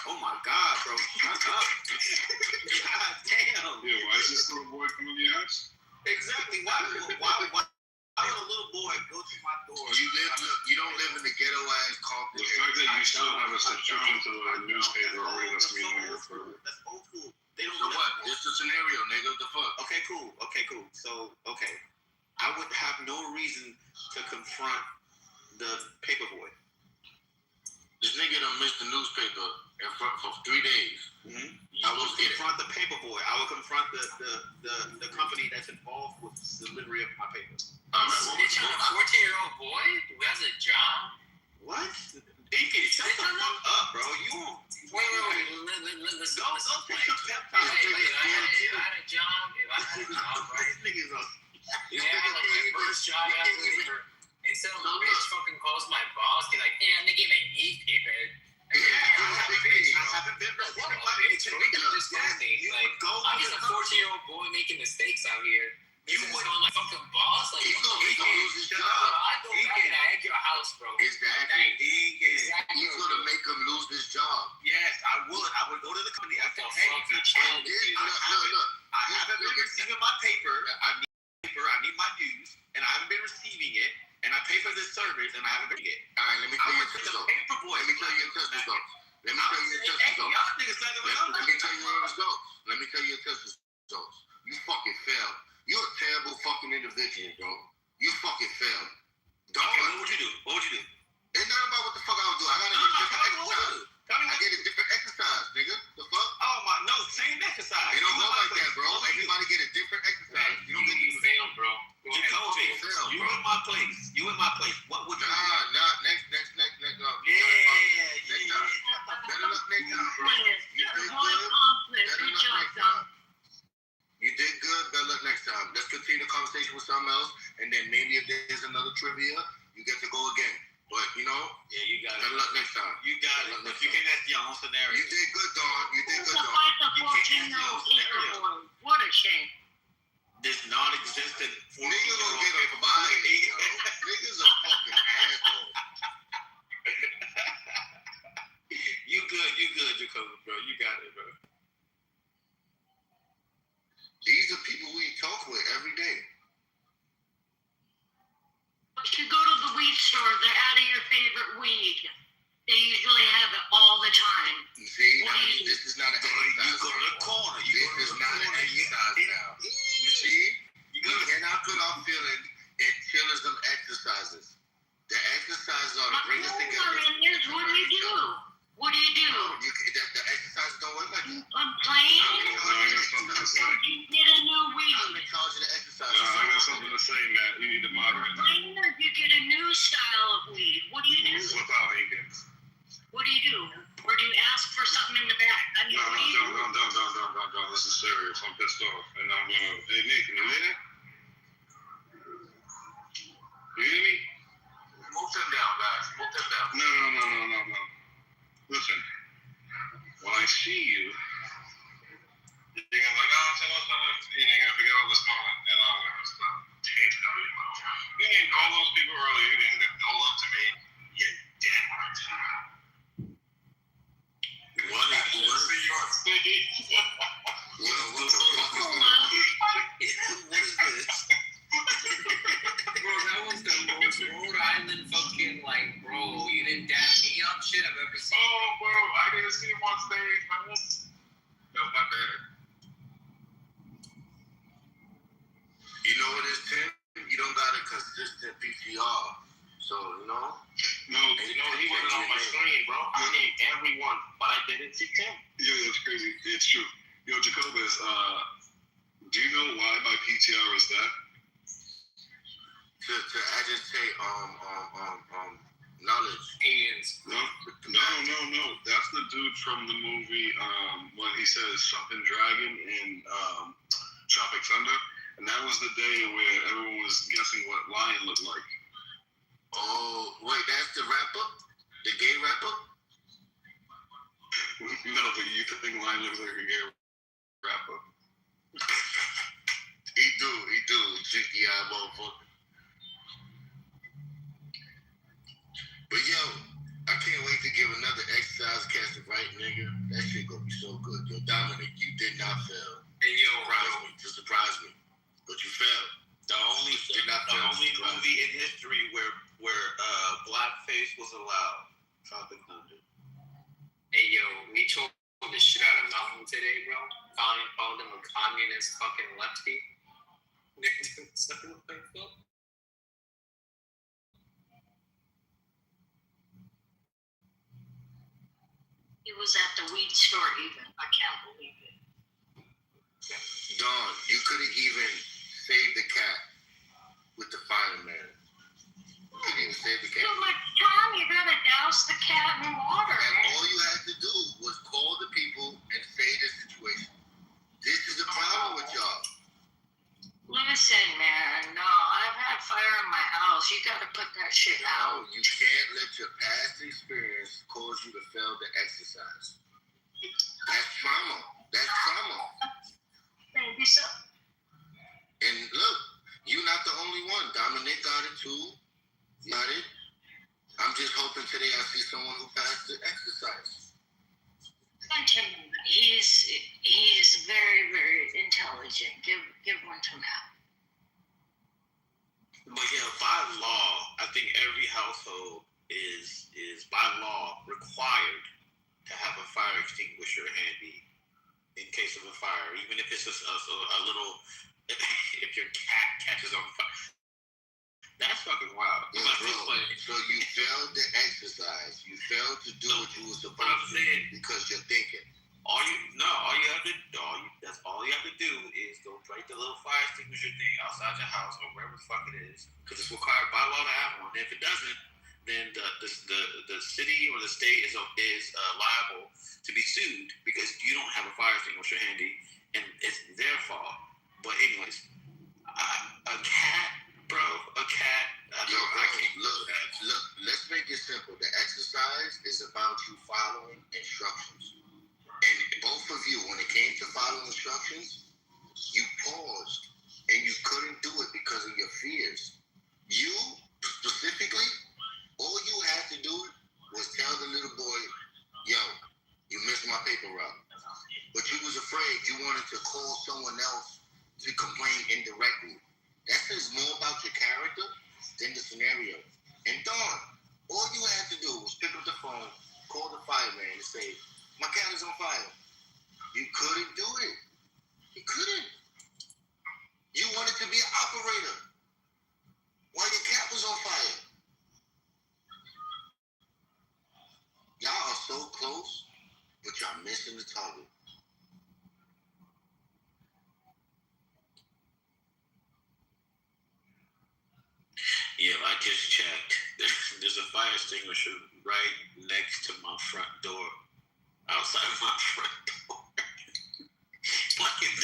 Oh my God, bro. Shut up. God damn. Yeah, why is this little boy coming to your house? Exactly. Why would a little boy go to my door? You don't live in the ghetto ass Compton. The fact that you still have a subscription to the newspaper already lets me know you're further. That's old school. They don't So what? It's the scenario, nigga. What the fuck? Okay, cool. So, okay. I would have no reason to confront the paper boy. This nigga done missed the newspaper in front for 3 days. Mm-hmm. I would confront the paper boy. I would confront the company that's involved with the delivery of my paper. Snitch on a 14-year-old boy who has a job? What? Deacon, shut the fuck up, bro. You won't. Wait. Let's go. Don't take a pep talk. If I had a job, right? Yeah, like my first job after and some bitch fucking calls my boss, be like, "Yeah, nigga, my newspaper." I haven't been bitch. What a bitch. We can just go me. Like, I'm just a 14-year-old boy making mistakes out here. You would on my fucking boss? Like, he gonna lose his job. I go back and I egg your house, bro. Exactly. He's gonna make him lose his job. Yes, I would. I would go to the company. I said, hey, I haven't been receiving my paper. I need my news, and I haven't been receiving it. And I pay for this service, and I haven't been getting it. All right, let me tell you the paper boy. Let me tell you your test results. Let me tell you your test results. Y'all niggas let me tell you your results. Let me tell you your test results. You fucking failed. You're a terrible fucking individual, bro. You fucking failed. Dog. Okay, what would you do? It's not about what the fuck I would do. I gotta get a different exercise. I get a different exercise, nigga. The fuck? Oh my, no, same exercise. It don't go like that, bro. Everybody get a different exercise. You don't get to fail, bro. You in my place. What would you do? Nah. Next. Next time. Better luck next time, bro. You did good. Better luck next time. Let's continue the conversation with something else, and then maybe if there's another trivia, you get to go again. But you know, you got it. Better luck next time. You got it. But you can't ask your own scenario. You did good, dog. You did good, dog. What a shame. This non-existent 14-year-old niggas gonna get a body. Niggas are fucking assholes. You good, Jacoby, bro. You got it, bro. These are people we talk with every day. If you go to the weed store, they're out of your favorite weed. They usually have it all the time. You see, this is not an exercise. You go to the corner. This is not an exercise now. You see? You're not about feeling and killing some exercises. The exercises are to bring us together. What do you do? What do you do? The exercises don't work like that. I'm playing. I got something to say. You get a new weed. I'm in charge of the exercise. I got something to say, Matt. You need to moderate. Playing, or you get a new style of weed. What do you do? Without Higgins. What do you do? Or do you ask for something in the back? I mean, what do you do? No. This is serious. I'm pissed off. And I'm hey, Nick, can you hear? You hear me? Move them down, guys. Move them down. No. Listen, when I see you, you're gonna be like, oh, so what's up? You're gonna forget all this moment, and I'm gonna stop. Taste out of your mouth. You named all those people earlier. You didn't go up to me. You're dead. What is this? Bro, that was the most Rhode Island fucking, like, bro, you didn't dab me up shit I've ever seen. Oh, bro, I didn't see him on stage, man. No, my bad. You know what it is, Tim? You don't got a consistent PTR. So, No, he wasn't on my screen, bro. I named everyone, but I didn't see Tim. Yeah, that's crazy. It's true. Yo, Jacobus, do you know why my PTR is that? To agitate knowledge. Aliens. No. That's the dude from the movie when he says something dragon in Tropic Thunder, and that was the day where everyone was guessing what lion looked like. Oh, wait, that's the rapper? The gay rapper? No, but you think lion looks like a gay rapper? He do, cheeky eye motherfucker. But yo, I can't wait to give another exercise cast it right, nigga. That shit gonna be so good. Yo, Dominic, you did not fail. Hey, yo, to surprise me. But you failed. The only movie in history where blackface was allowed. Tropic Thunder. Hey, yo, we told the shit out of Mountain today, bro. Called him a communist fucking lefty. He was at the weed store even. I can't believe it. Dawn, you couldn't even save the cat with the fireman. You couldn't even save the cat. Too much time. You gotta douse the cat in water. And all you had to do was call the people and say the situation. This is the problem with y'all. Listen, man. No, I've had fire in my house. You gotta put that shit out. No, you can't let your past experience cause you to fail to exercise. That's trauma. Maybe so. And look, you're not the only one. Dominic got it too. Got it. I'm just hoping today I see someone who passed the exercise. He's very, very intelligent. Give one to Matt. But yeah, by law, I think every household is by law required to have a fire extinguisher handy in case of a fire, even if it's a little. If your cat catches on fire, that's fucking wild. Yeah, bro, so you failed to exercise. You failed to do what you were supposed to do because you're thinking. All you have to do is go break the little fire extinguisher thing outside your house or wherever the fuck it is, because it's required by law to have one. And if it doesn't, then the city or the state is liable to be sued because you don't have a fire extinguisher handy, and it's their fault. But anyways, a cat. Look, let's make it simple. The exercise is about you following instructions. And both of you, when it came to following instructions, you paused and you couldn't do it because of your fears. You, specifically, all you had to do was tell the little boy, yo, you missed my paper route. But you was afraid. You wanted to call someone else to complain indirectly. That says more about your character than the scenario. And Dawn, all you had to do was pick up the phone, call the fireman and say, my cat is on fire. You couldn't do it. You couldn't. You wanted to be an operator. missing the target. Yeah, I just checked. There's a fire extinguisher right next to my front door, outside my front door. Like if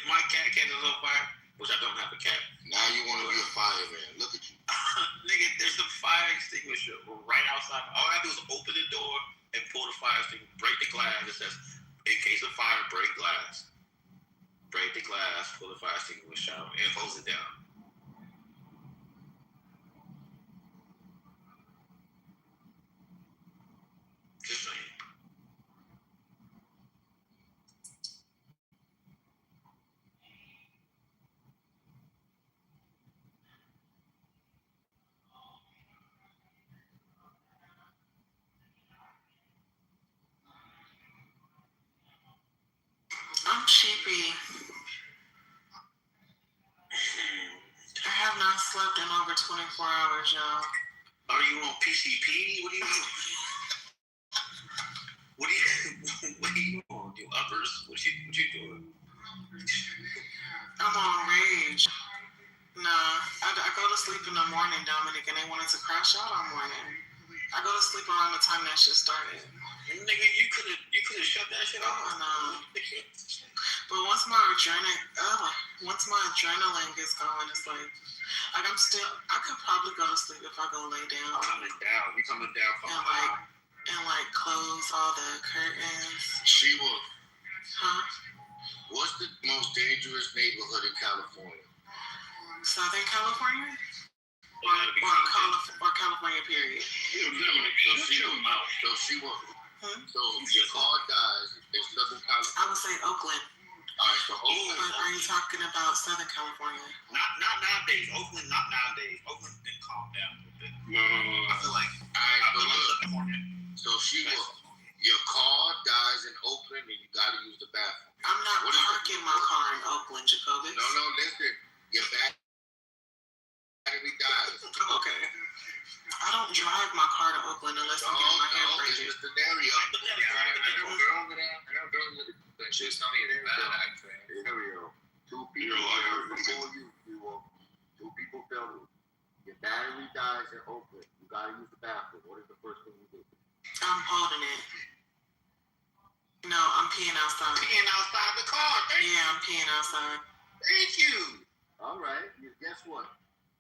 my cat catches on fire, which I don't have a cat. Now you want to be a fireman. Look at you. Nigga, there's a fire extinguisher right outside. All I do is open the door and pull the fire extinguisher, break the glass. It says, in case of fire, break glass. Break the glass, pull the fire extinguisher out, and close it down. Just saying. I'm sheepy. I have not slept in over 24 hours, y'all. Are you on PCP? What do you mean? What do you on? You uppers? What you doing? I'm on rage. Nah, I go to sleep in the morning, Dominic, and they wanted to crash out all morning. I go to sleep around the time that shit started. Nigga, you could have shut that shit off. But once my adrenaline gets going, it's like I could probably go to sleep if I go lay down. You coming down? And close all the curtains. Sheila. Huh? What's the most dangerous neighborhood in California? Southern California? Or California, period. So your car dies in Southern California. I would say Oakland. All right, so Oakland. But are you talking about Southern California? Not nowadays. Oakland, not nowadays. Oakland didn't calm down a little bit. No. I feel like So Sheila, your car dies in Oakland and you gotta use the bathroom. I'm not parking my car in Oakland, Jacobus. No, listen. Your battery dies. Okay. I don't drive my car to Oakland unless I'm getting my hair braided. It's the scenario. She's telling me it's bad, actually. Scenario. Two people before you. Two people filming. Your battery dies in Oakland. You gotta use the bathroom. What is the first thing you do? I'm holding it. No, I'm peeing outside. Peeing outside the car. I'm peeing outside. Thank you. All right. Guess what?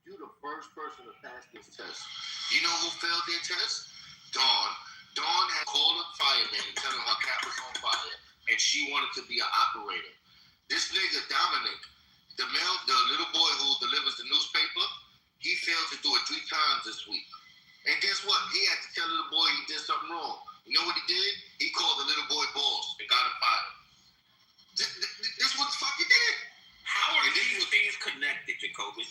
You're the first person to pass this test. You know who failed their test? Dawn. Dawn had called a fireman and tell him her cat was on fire, and she wanted to be an operator. This nigga, Dominic, the little boy who delivers the newspaper, he failed to do it 3 times this week. And guess what? He had to tell the little boy he did something wrong. You know what he did? He called the little boy boss and got him fired. This what the fuck he did. How are these things connected, Jacoby?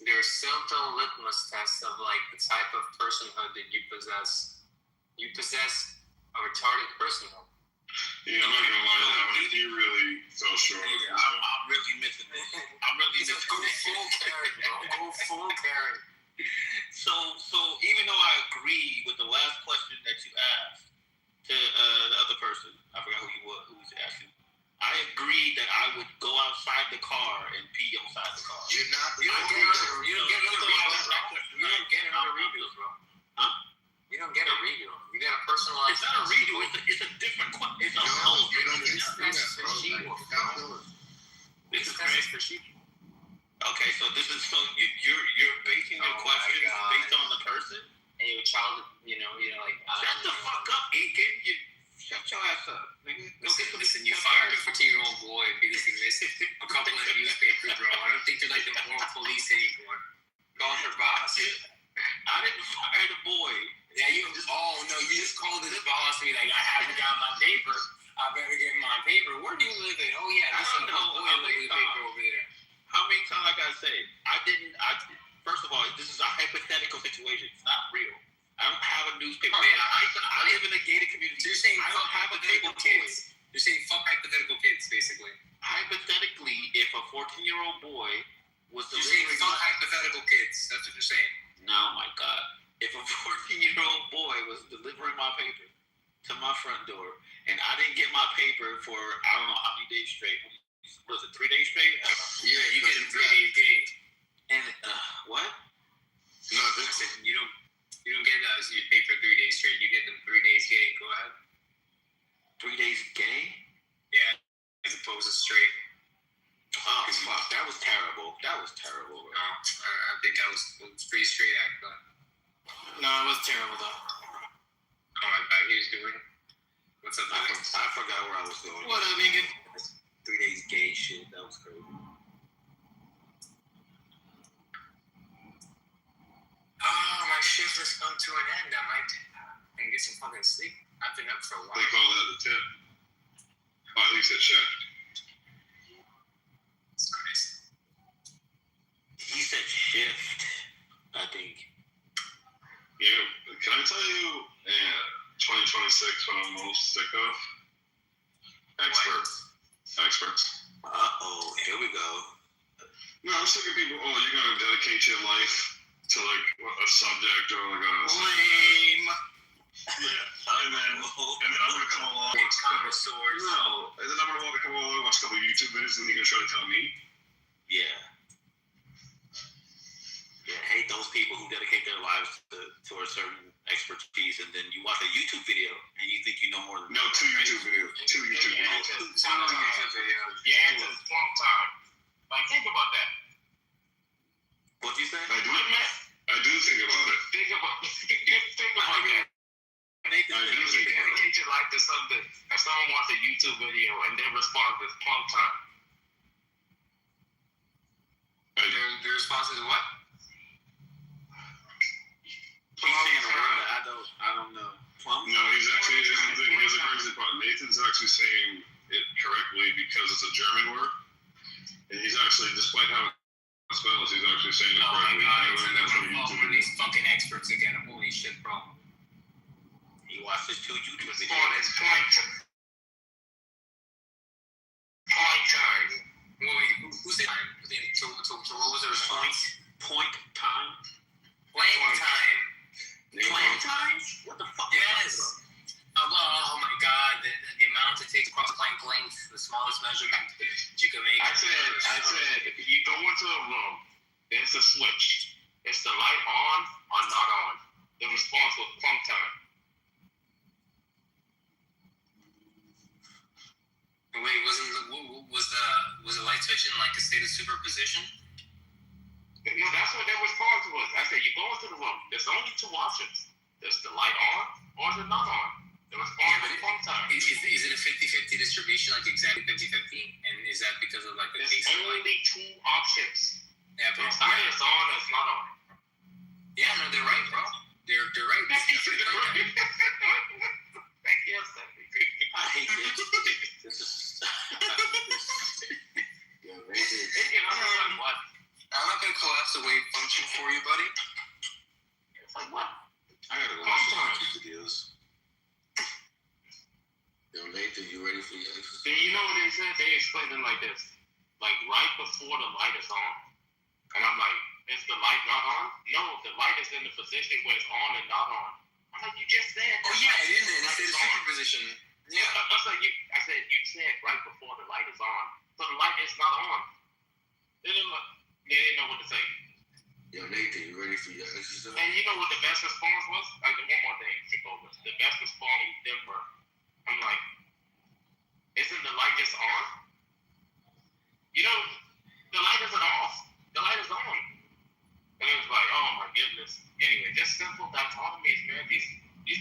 There's symptom litmus tests of like the type of personhood that you possess. You possess a retarded personhood. Yeah, I'm not gonna lie, Dominic, you really fell short. Yeah, I'm really missing this. I'm really missing Go full Karen, bro. Go full Karen. So even though I agree with the last question that you asked to the other person, I forgot who was asking. I agreed that I would go outside the car and pee outside the car. You're not. You don't get another redo, bro. Huh? You don't get a redo. You got a personalized. It's not a redo. It's a different question. It's a whole different. This is crazy for sheep. Okay, so you're basing your questions based on the person, and your child, like. Shut the fuck up, Aiken. Shut your ass up, nigga. Listen, you fired a 15-year-old boy because he missed a couple of newspapers, bro. I don't think they're like the moral police anymore. Call her boss. I didn't fire the boy. Yeah, you just called his boss and be like, I haven't got my paper. I better get my paper. Where do you live in? Oh yeah, I don't know. How many paper over there? How many times I gotta say? First of all, this is a hypothetical situation. It's not real. I don't have a newspaper. I live in a gated community. So you're saying I don't have a hypothetical kids. You're saying fuck hypothetical kids, basically. Hypothetically, if a 14-year-old boy was delivering... You're saying fuck hypothetical kids. That's what you're saying. No, my God. If a 14-year-old boy was delivering my paper to my front door and paper for I don't know how many days straight. Was it 3 days straight? Yeah, you get them 3 days gay. And what? No, you don't get your pay for 3 days straight. You get them 3 days gay. Go ahead. 3 days gay? Yeah, as opposed to straight. Oh fuck, that was terrible. That was terrible. Bro. I think that was pretty straight actually. No, it was terrible though. Alright, back here's doing. What's up, I forgot where I was going. What up, nigga? 3 days gay shit. That was crazy. Oh, my shift has come to an end. I might get some fucking sleep. I've been up for a while. They call that a tip. Oh, at least it checked. It's nice. He said shift, I think. Yeah, can I tell you 2026 what I'm most sick of? Experts. Uh-oh, here we go. No, I'm sick of people, you're going to dedicate your life to like a subject or like a... Lame. Yeah, and then I'm going to come along with a sword. No, and then I'm going to come along and watch a couple of YouTube videos and you're going to try to tell me? Yeah. Yeah, I hate those people who dedicate their lives to a certain expertise, and then you watch a YouTube video and you think you know more than No, two YouTube videos. Two YouTube videos. Yeah, it's a long time. Like, think about that. What'd you say? I do think about it. Think about that. Dedicate your life to something. If someone wants a YouTube video and their response is plump time. Their response is what? He's saying a word that I don't know. Plump? No, here's a crazy part. Nathan's actually saying it correctly because it's a German word. And he's actually, despite how it spells, he's actually saying it correctly. Oh, these fucking experts again. Holy shit, bro. He watches 2 YouTube videos. It's point time. Wait, who said time? So what was the response? Point time? Plant time. Plant time? What the fuck? Yes. Oh my god, the amount it takes across Planck length, the smallest measurement you can make. I said, if you go into a room, there's a switch. It's the light on or not on. The response was plump time. Wait, was the light switch in like a state of superposition? No, that's what their response was. I said, you go into the room. There's only 2 options. There's the light on or is it not on? The response was plump time. Is it a 50-50 distribution, like exactly 50-50? And is that because of like the There's case? only 2 options. Yeah, but it's either it's on or it's not on. Yeah, no, they're right, bro. They're right. Thank you. I hate this. This is. What? I'm not gonna collapse the wave function for you, buddy. It's like what? I gotta go watch some YouTube videos. Yo, Nathan, you ready for your exercise? You know what they said? They explained it like this. Like right before the light is on. And I'm like, is the light not on? No, the light is in the position where it's on and not on. I'm like, you just said. Oh yeah, it is in a state of superposition. Yeah. I said you said right before the light is on. So the light is not on. They didn't know what to say. Yo, Nathan, you ready for your exercise? And you know what the best response was? Like, one more thing, Kitover. The best response was Denver. I'm like, isn't the light just on? You know, the light isn't off. The light is on. And it was like, oh my goodness. Anyway, just simple dichotomies, man. These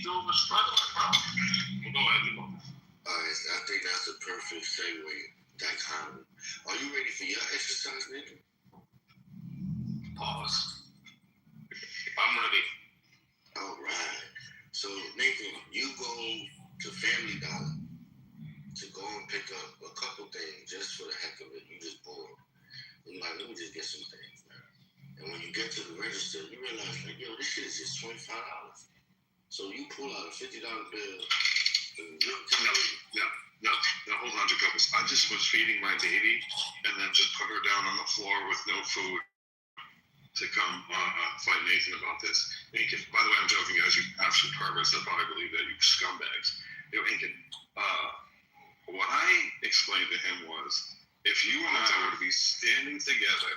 dudes are struggling, bro. We'll go ahead and go. Alright, I think that's a perfect segue. Dichotomy. Are you ready for your exercise, Nathan? Pause. I'm ready. Alright. So, Nathan, you go to Family Dollar to go and pick up a couple things just for the heck of it. You just bored. You're like, let me just get some things, man. And when you get to the register, you realize, like, yo, this shit is just $25. So you pull out a $50 bill and give it to me. No, hold on, Jacobus. I just was feeding my baby and then just put her down on the floor with no food to come fight Nathan about this. Aiken, by the way, I'm joking, guys. You absolute perverts that probably believe that, you scumbags. Yo, Aiken, what I explained to him was, if you and I were to be standing together,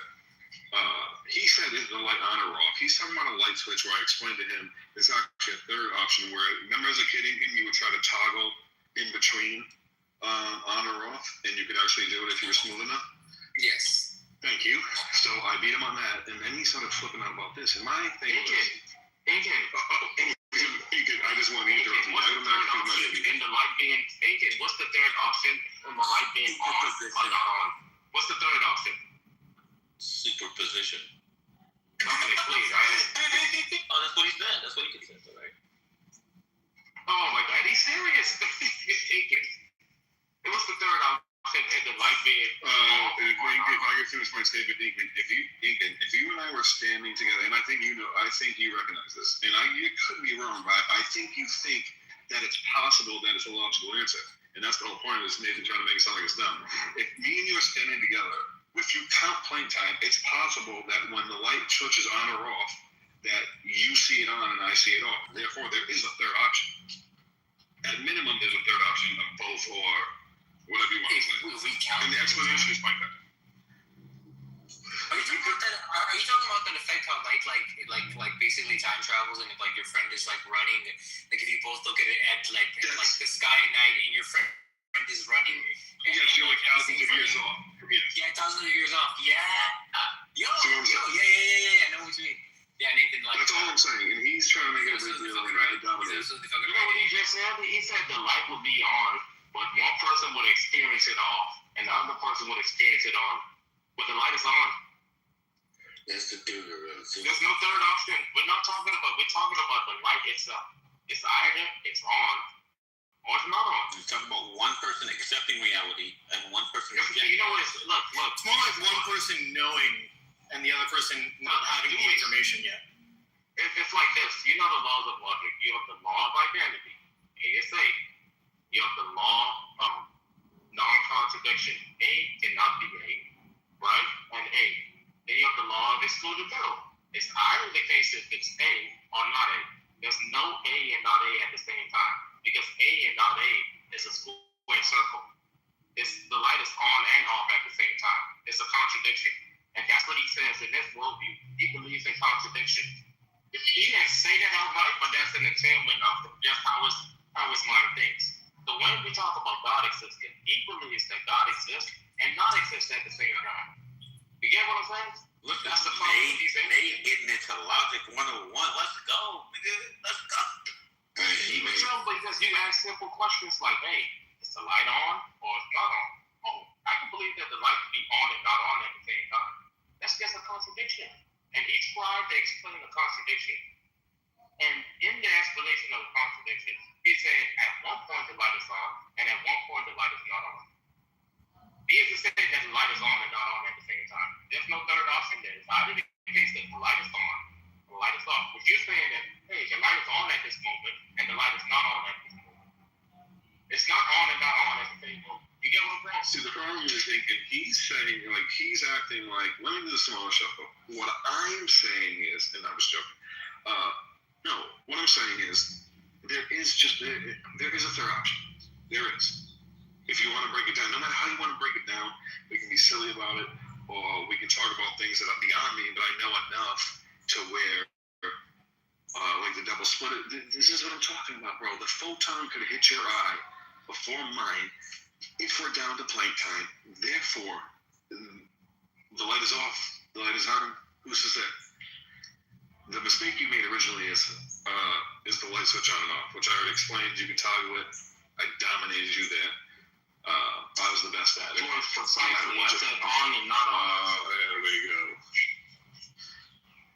he said, is the light on or off? He's talking about a light switch where I explained to him there's actually a third option where, remember as a kid, you would try to toggle in between on or off, and you could actually do it if you were smooth enough? Yes. Thank you. So I beat him on that, and then he started flipping out about this. And my thing was... I just want to interrupt you. What's the third option in the light being... Agent, what's the third option in the light being on or not on? What's the third option? Superposition. Dominic, please. Oh, that's what he said. That's what he said, right? Oh my God, he's serious. He's taking. What's the third option in the light being? If I could finish my statement, Deacon, if you and I were standing together, and I think you recognize this, and you could be wrong, but I think you think that it's possible that it's a logical answer, and that's the whole point of this, Nathan trying to make it sound like it's dumb. If me and you are standing together, if you count plane time, it's possible that when the light switches on or off, that you see it on and I see it off. Therefore, there is a third option. At minimum, there's a third option of both or whatever you want to say. We count. And the explanation is like that. Are you talking about that effect how light like basically time travels, and if like your friend is like running, like if you both look at it at like the sky at night and your friend is running. Yes, you're like thousands of years off. Yeah, thousands of years off. Yeah. Yeah. I know what you mean. Yeah, Nathan. Like that's all I'm saying, and he's trying to make it a big deal. And I dominate. You know what he just said? He said the light would be on, but one person would experience it off, and the other person would experience it on. But the light is on. That's the theory. There's no third option. We're talking about the light itself. It's either it's on or it's not on. You're talking about one person accepting reality and one person rejecting. You know what? Look. It's more like one person knowing and the other person not having the information yet. It's like this. You know the laws of logic. You have the law of identity, ASA. You have the law of non-contradiction. A cannot be A, right? And A. Then you have the law of excluded middle. It's either the case if it's A or not A. There's no A and not A at the same time, because A and not A is a square circle. The light is on and off at the same time. It's a contradiction. And that's what he says in this worldview. He believes in contradiction. He didn't say that outright, but that's an entailment of just how his mind thinks. So when we talk about God existing, he believes that God exists and not exists at the same time. You get what I'm saying? Look, that's the problem. They getting into logic 101. Let's go, nigga. Let's go. Even so, because you ask simple questions like, hey, is the light on or it's not on? Oh, I can believe that the light can be on and not on at the same time. That's just a contradiction. And he tried to explain the contradiction. And in the explanation of the contradiction, he said at one point the light is on, and at one point the light is not on. He is to say that the light is on and not on at the same time. There's no third option there. It's either the case that the light is on or the light is off. But you're saying that, hey, the light is on at this moment and the light is not on at this moment. It's not on and not on at the same moment. You get what I'm saying? See, the problem is thinking he's saying, like, he's acting like, let me do the smaller shuffle. What I'm saying is, and I was joking, no, what I'm saying is, there is a third option. There is. If you want to break it down, no matter how you want to break it down, we can be silly about it, or we can talk about things that are beyond me, but I know enough to where, like the double split, this is what I'm talking about, bro. The photon could hit your eye before mine if we're down to plane time. Therefore, the light is off, the light is on. Who's to say? The mistake you made originally is the light switch on and off, which I already explained. You can toggle it. I dominated you there. I was the best at it. Precisely. I said on and not on. There you go.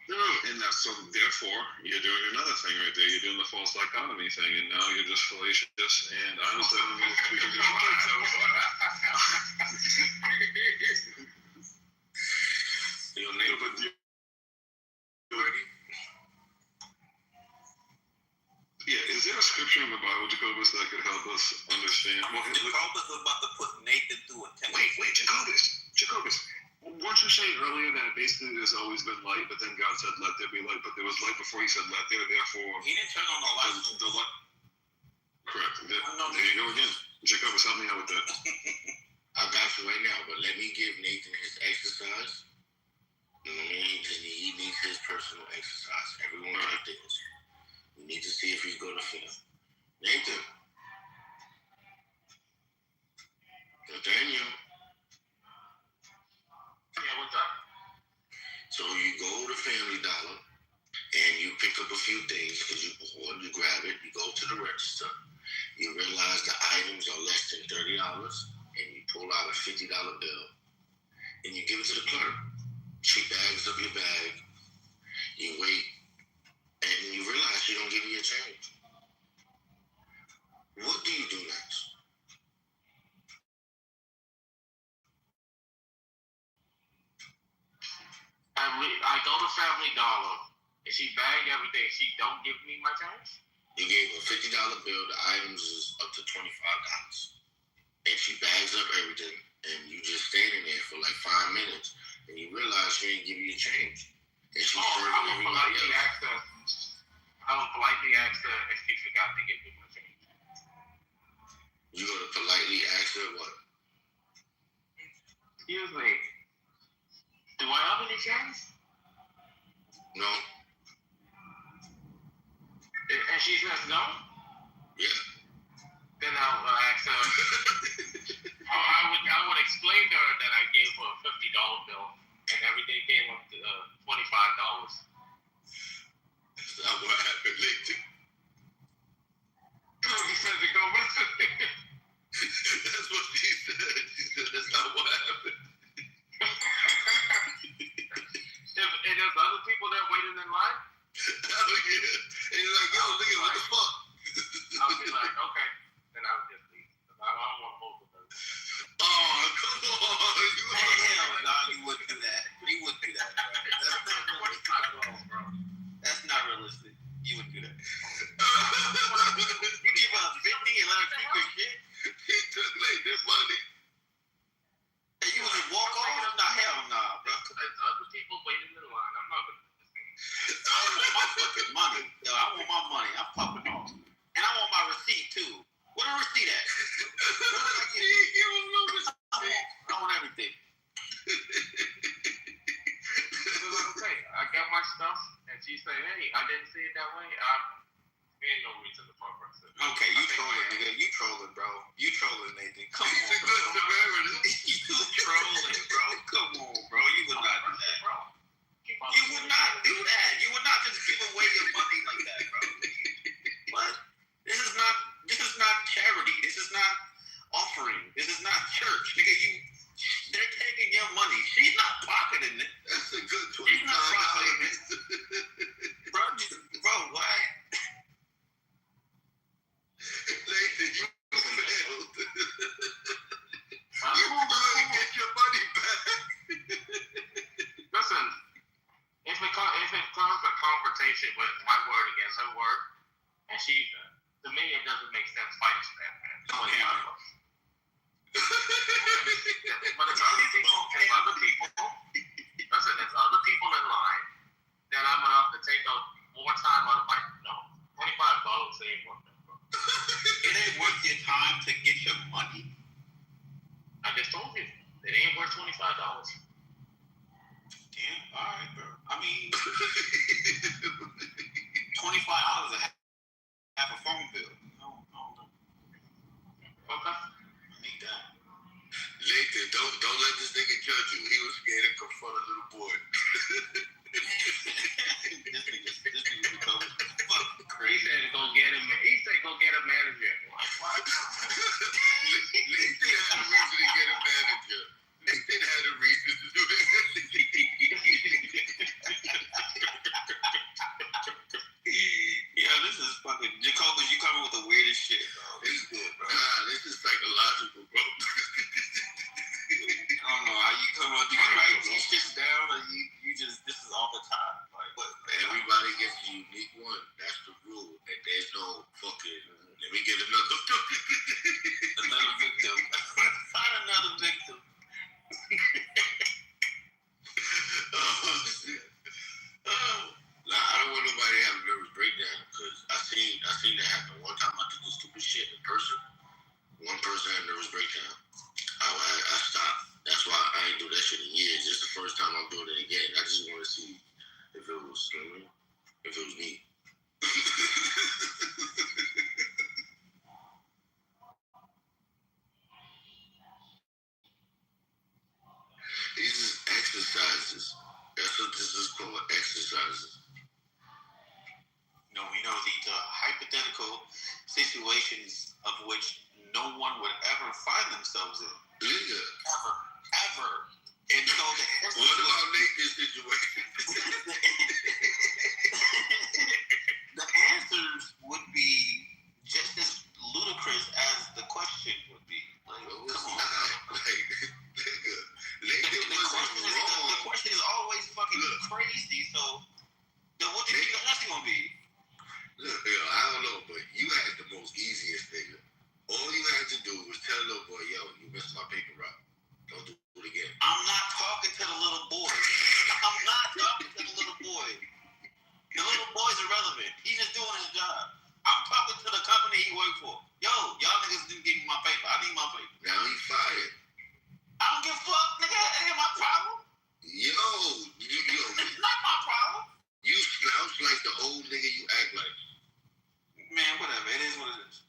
No, and that's so. Therefore, you're doing another thing right there. You're doing the false dichotomy thing, and now you're just fallacious. And honestly, we can just your name, but yeah, is there a scripture in the Bible, Jacobus, that could help us understand? Well, Jacobus was about to put Nathan through a test. Wait, Jacobus. Weren't you saying earlier that basically there's always been light, but then God said, let there be light, but there was light before he said, let there, therefore... He didn't turn on the light. Correct. There you go again. Jacobus, help me out with that. I got you right now, but let me give Nathan his exercise. You know what I mean? He needs his personal exercise. Everyone got theirs. We need to see if he's going to film. Nathan. Nathaniel. Yeah, what's up? So you go to Family Dollar and you pick up a few things because you grab it. You go to the register. You realize the items are less than $30, and you pull out a $50 bill and you give it to the clerk. She bags up your bag. You wait, and you realize she don't give you your change. What do you do next? I go to Family Dollar, and she bag everything. She don't give me my change. You gave her a $50 bill. The items is up to $25. And she bags up everything, and you just standing there for like 5 minutes, and you realize she ain't give you your change. And she's serving everybody else. I would politely ask her if she forgot to give me my change. You gonna politely ask her what? Excuse me. Do I have any change? No. And she says no? Yeah. Then I'll ask her. I would explain to her that I gave her a $50 bill and everything came up to $25. That's not what happened, Layton. He said to go with it. That's what she said. She said that's not what happened. And there's other people that waiting in line? Oh yeah. And you're like, yo, nigga, what the fuck? I'll be like, okay. Then I'll just leave. I don't want to hold with her. Oh, come on. Hell no, you wouldn't do that. You wouldn't do that, bro. That's not realistic, bro. That's not realistic. You wouldn't do that. You give her 50 and let her keep your shit? He took like this money. And you would just walk off? Nah, hell nah, bro. There's other people waiting in line. I'm not going to do this thing. I want my fucking money. Yo, I want my money. I'm popping off. And I want my receipt, too. Where the receipt at? I want everything. I got my stuff, and she said, hey, I didn't see it that way. There ain't no reason to fuck her. Okay, you trolling, nigga. You trolling, bro. You trolling, Nathan. Come on, bro. You trolling, bro. Come on, bro. You would not do that, bro. You would not do that. You would not just give away your money like that, bro. What? This is not charity. This is not offering. This is not church, nigga. They're taking your money. She's not pocketing it. That's a good $25. She's not pocketing it. Bro, why? Nathan, you failed. You will get your money back. Listen, if it comes to confrontation with my word against her word, and she, to me, it doesn't make sense fighting for that, man. Okay. But there's other people, listen, there's other people in line, then I'm going to have to take up more time out of my, $25 ain't worth it, bro. It ain't worth your time to get your money. I just told you, it ain't worth $25. Damn, all right, bro. I mean, $25 a half a phone bill. No. Okay. I need that. Nathan, don't let this nigga judge you. He was scared to confront a little boy. This nigga Kitover fucking He said go get him. He said go get a manager. Nathan had a reason to get a manager. Nathan had a reason to do it. Yeah, this is fucking Jacobus. You coming with the weirdest shit, bro. It's good, bro. Nah, this is psychological, bro. I don't know how you come up. Do you write these shits down, or you just this is exercises. No, we know these hypothetical situations of which no one would ever find themselves in. Nigga. Ever. And so what about Nate's situation? The answers would be just as ludicrous as the question would be. Like, no, it's not. Like, nigga, the question is always fucking crazy. So, then what do you think the answer gonna be? Look, yo, I don't know, but you had the most easiest nigga. All you had to do was tell little boy, yo, you missed my paper route. Don't do it again. I'm not talking to the little boy. I'm not talking to the little boy. The little boy's irrelevant. He's just doing his job. I'm talking to the company he worked for. Yo, y'all niggas didn't give me my paper. I need my paper. Now he's fired. I don't give a fuck, nigga. That ain't my problem. Yo. It's not my problem. You slouch like the old nigga you act like. Man, whatever. It is what it is.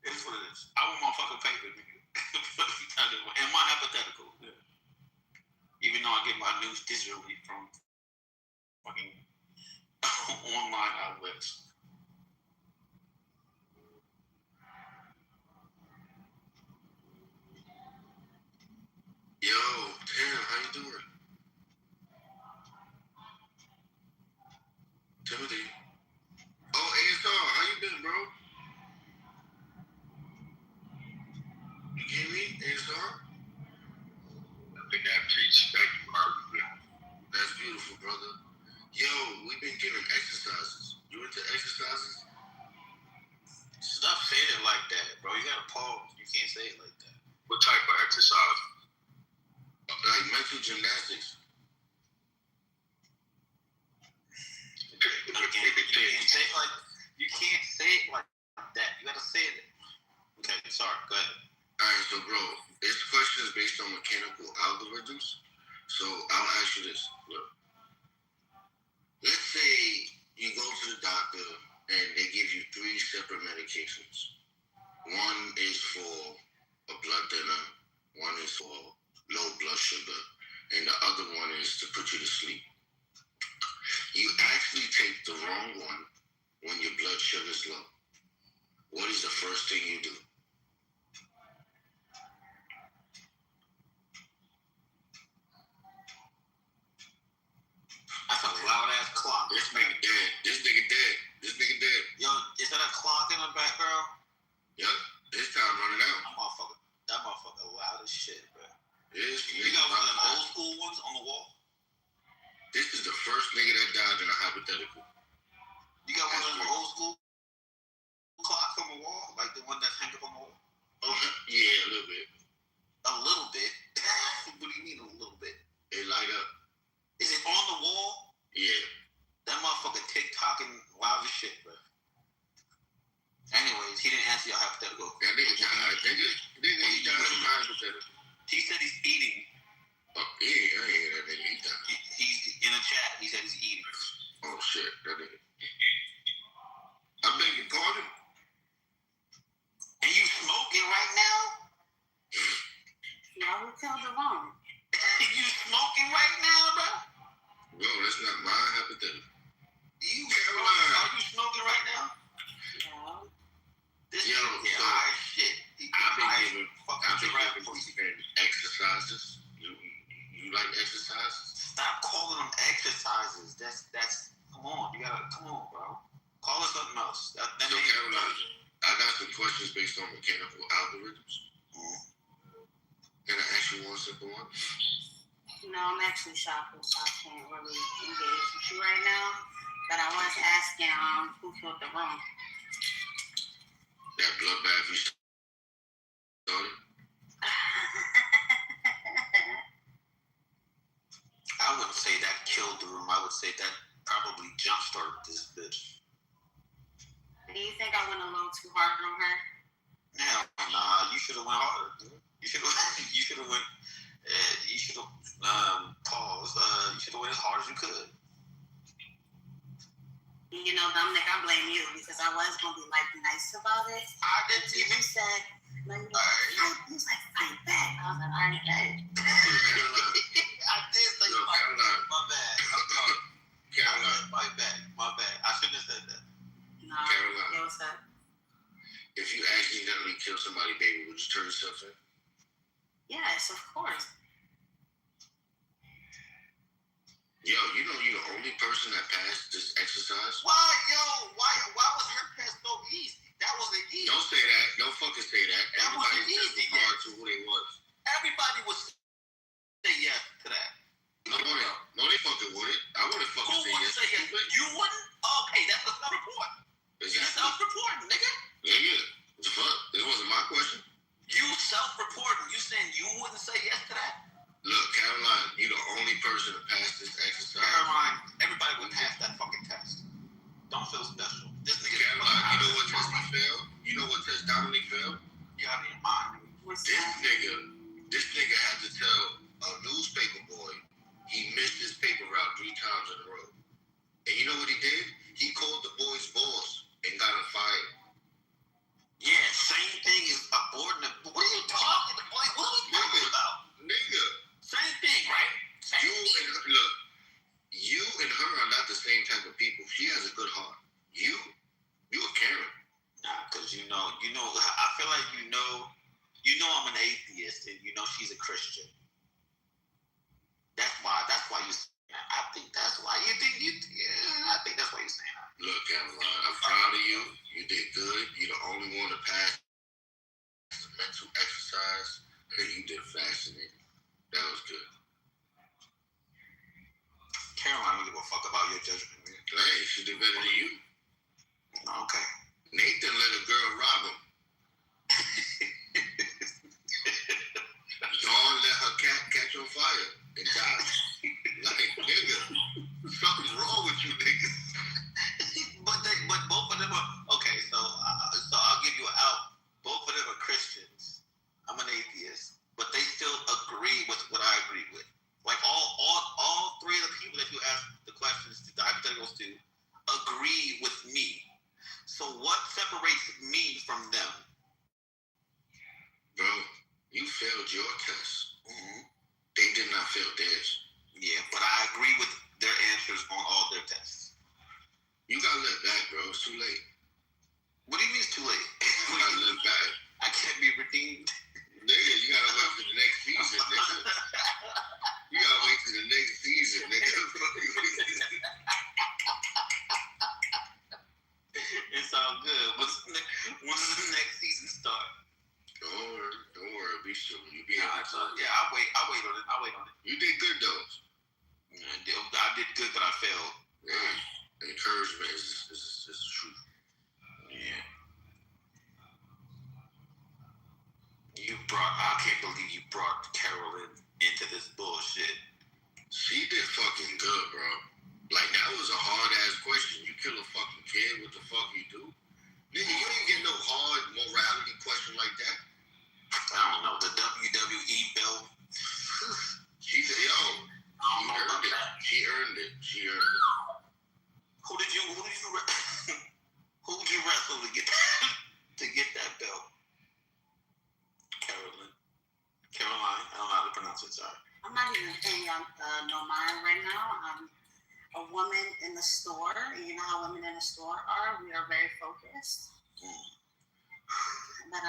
It is what it is. I want my fucking paper, nigga. And my hypothetical. Yeah. Even though I get my news digitally from fucking online outlets. Yo, Tim, how you doing? Timothy. Oh, ASR, how you been, bro? You hear me, ASR? I think I preached. Thank you, Mark. That's beautiful, brother. Yo, we've been giving exercises. You into exercises? Stop saying it like that, bro. You gotta pause. You can't say it like that. What type of exercise? Like mental gymnastics. You can't say it like that. You gotta say it. Okay, sorry. Go ahead. All right, so bro, this question is based on mechanical algorithms. So I'll ask you this. Look, let's say you go to the doctor and they give you 3 separate medications. One is for a blood thinner, one is for low blood sugar, and the other one is to put you to sleep. You actually take the wrong one when your blood sugar is low. What is the first thing you do? That's a loud ass clock. This nigga dead. This nigga dead. This nigga dead. Yo, is that a clock in the background? Yup. This time running out. That motherfucker loud as shit, bro. Yes, you got one of the old school ones on the wall? This is the first nigga that died in a hypothetical. You got one of the old school clocks on the wall? Like the one that's hanging up on the wall? Oh, yeah, a little bit. A little bit? What do you mean a little bit? It light up. Is it on the wall? Yeah. That motherfucker TikToking loud as shit, bro. Anyways, he didn't answer your hypothetical. That nigga died. Nigga, he died in my hypothetical. He said he's eating. Oh, yeah, I ain't hear that nigga. He died. He's in a chat. He said he's eating. Oh, shit. That nigga. I beg your pardon? And you smoking right now? Y'all will tell the wrong. You smoking right now, bro? Bro, that's not my hypothetical. You smoking right now? Yeah. This yo, is so high shit. I've been giving exercises. You like exercises? Stop calling them exercises. That's come on. You gotta come on, bro. Call it something else. So Caroline, I got some questions based on mechanical algorithms. Can I ask you one simple one? No, I'm actually shopping, so I can't really engage with you right now. But I was asking who killed the room. That bloodbath you started? I wouldn't say that killed the room. I would say that probably jump-started this bitch. Do you think I went a little too hard on her? Hell, nah. You should have went harder, dude. You should have went. You should have paused. You should have went as hard as you could. You know, Dominic, I blame you because I was gonna be like nice about it. I didn't even. You said, no, you was like, fight back. I was like, all right, I did say my bad. Caroline, somebody, baby, would you turn yourself in? Yes, of course. Yo, you know you're the only person that passed this exercise? Why, yo? Why was her test so easy? That wasn't easy. Don't say that. Don't fucking say that. That wasn't Everybody easy. regard to who they was. Everybody would say yes to that. No, they fucking wouldn't. I wouldn't fucking Who say would yes. say yes? You wouldn't? Okay, that's a self-report. You Exactly. self-reporting, nigga. Yeah. What the fuck? It wasn't my question. You self-reporting. You saying you wouldn't say yes to that? Look, Caroline, you're the only person to pass this exercise. Caroline, everybody would pass that fucking test. Don't feel special. This nigga. Caroline, you know what test he failed? You know what test Dominic failed? You out of your mind. This nigga had to tell a newspaper boy he missed his paper route 3 times in a row. And you know what he did? He called the boy's boss and got him fired. Yeah, same thing as aborting. What are you talking about? Like, what are we talking about? Nigga. Same thing, right? You and her are not the same type of people. She has a good heart. You a Karen. Nah, because you know, I feel like you know I'm an atheist and you know she's a Christian. That's why you saying that. I think that's why you think I think that's why you're saying that. Look, Caroline, I'm proud of you. You did good. You're the only one to pass the mental exercise. And you did fascinating. That was good. Caroline, I don't give a fuck about your judgment, man. Hey, she did better than you. Okay. Nathan let a girl rob him. Dawn let her cat catch on fire and die. Like, nigga, something's wrong with you niggas. but both of them are okay. So I'll give you an out. Both of them are Christians. I'm an atheist, but they still agree with what I agree with. Like all 3 of the people that you ask the questions to, the hypotheticals to, agree with me. So what separates me from them? Bro, you failed your test. Mm-hmm. They did not fail theirs. Yeah, but I agree with their answers on all their tests. You gotta look back, bro. It's too late. What do you mean it's too late? You gotta look back. I can't be redeemed. Nigga, you gotta wait for the next season, nigga. You gotta wait till the next season, nigga. It's all good. When does the next season start? Don't worry. Be sure. You be I'll wait on it. You did good though. I did good, but I failed. Yeah. Encouragement is the truth. Yeah. I can't believe you brought Carolyn into this bullshit. She did fucking good, bro. Like, that was a hard ass question. You kill a fucking kid, what the fuck you do? Nigga, you ain't get no hard morality question like that. I don't know, the WWE belt. She earned it. Who did you wrestle to get that belt? Caroline, I don't know how to pronounce it, sorry. I'm not even paying no mind right now. I'm a woman in the store. You know how women in the store are. We are very focused. But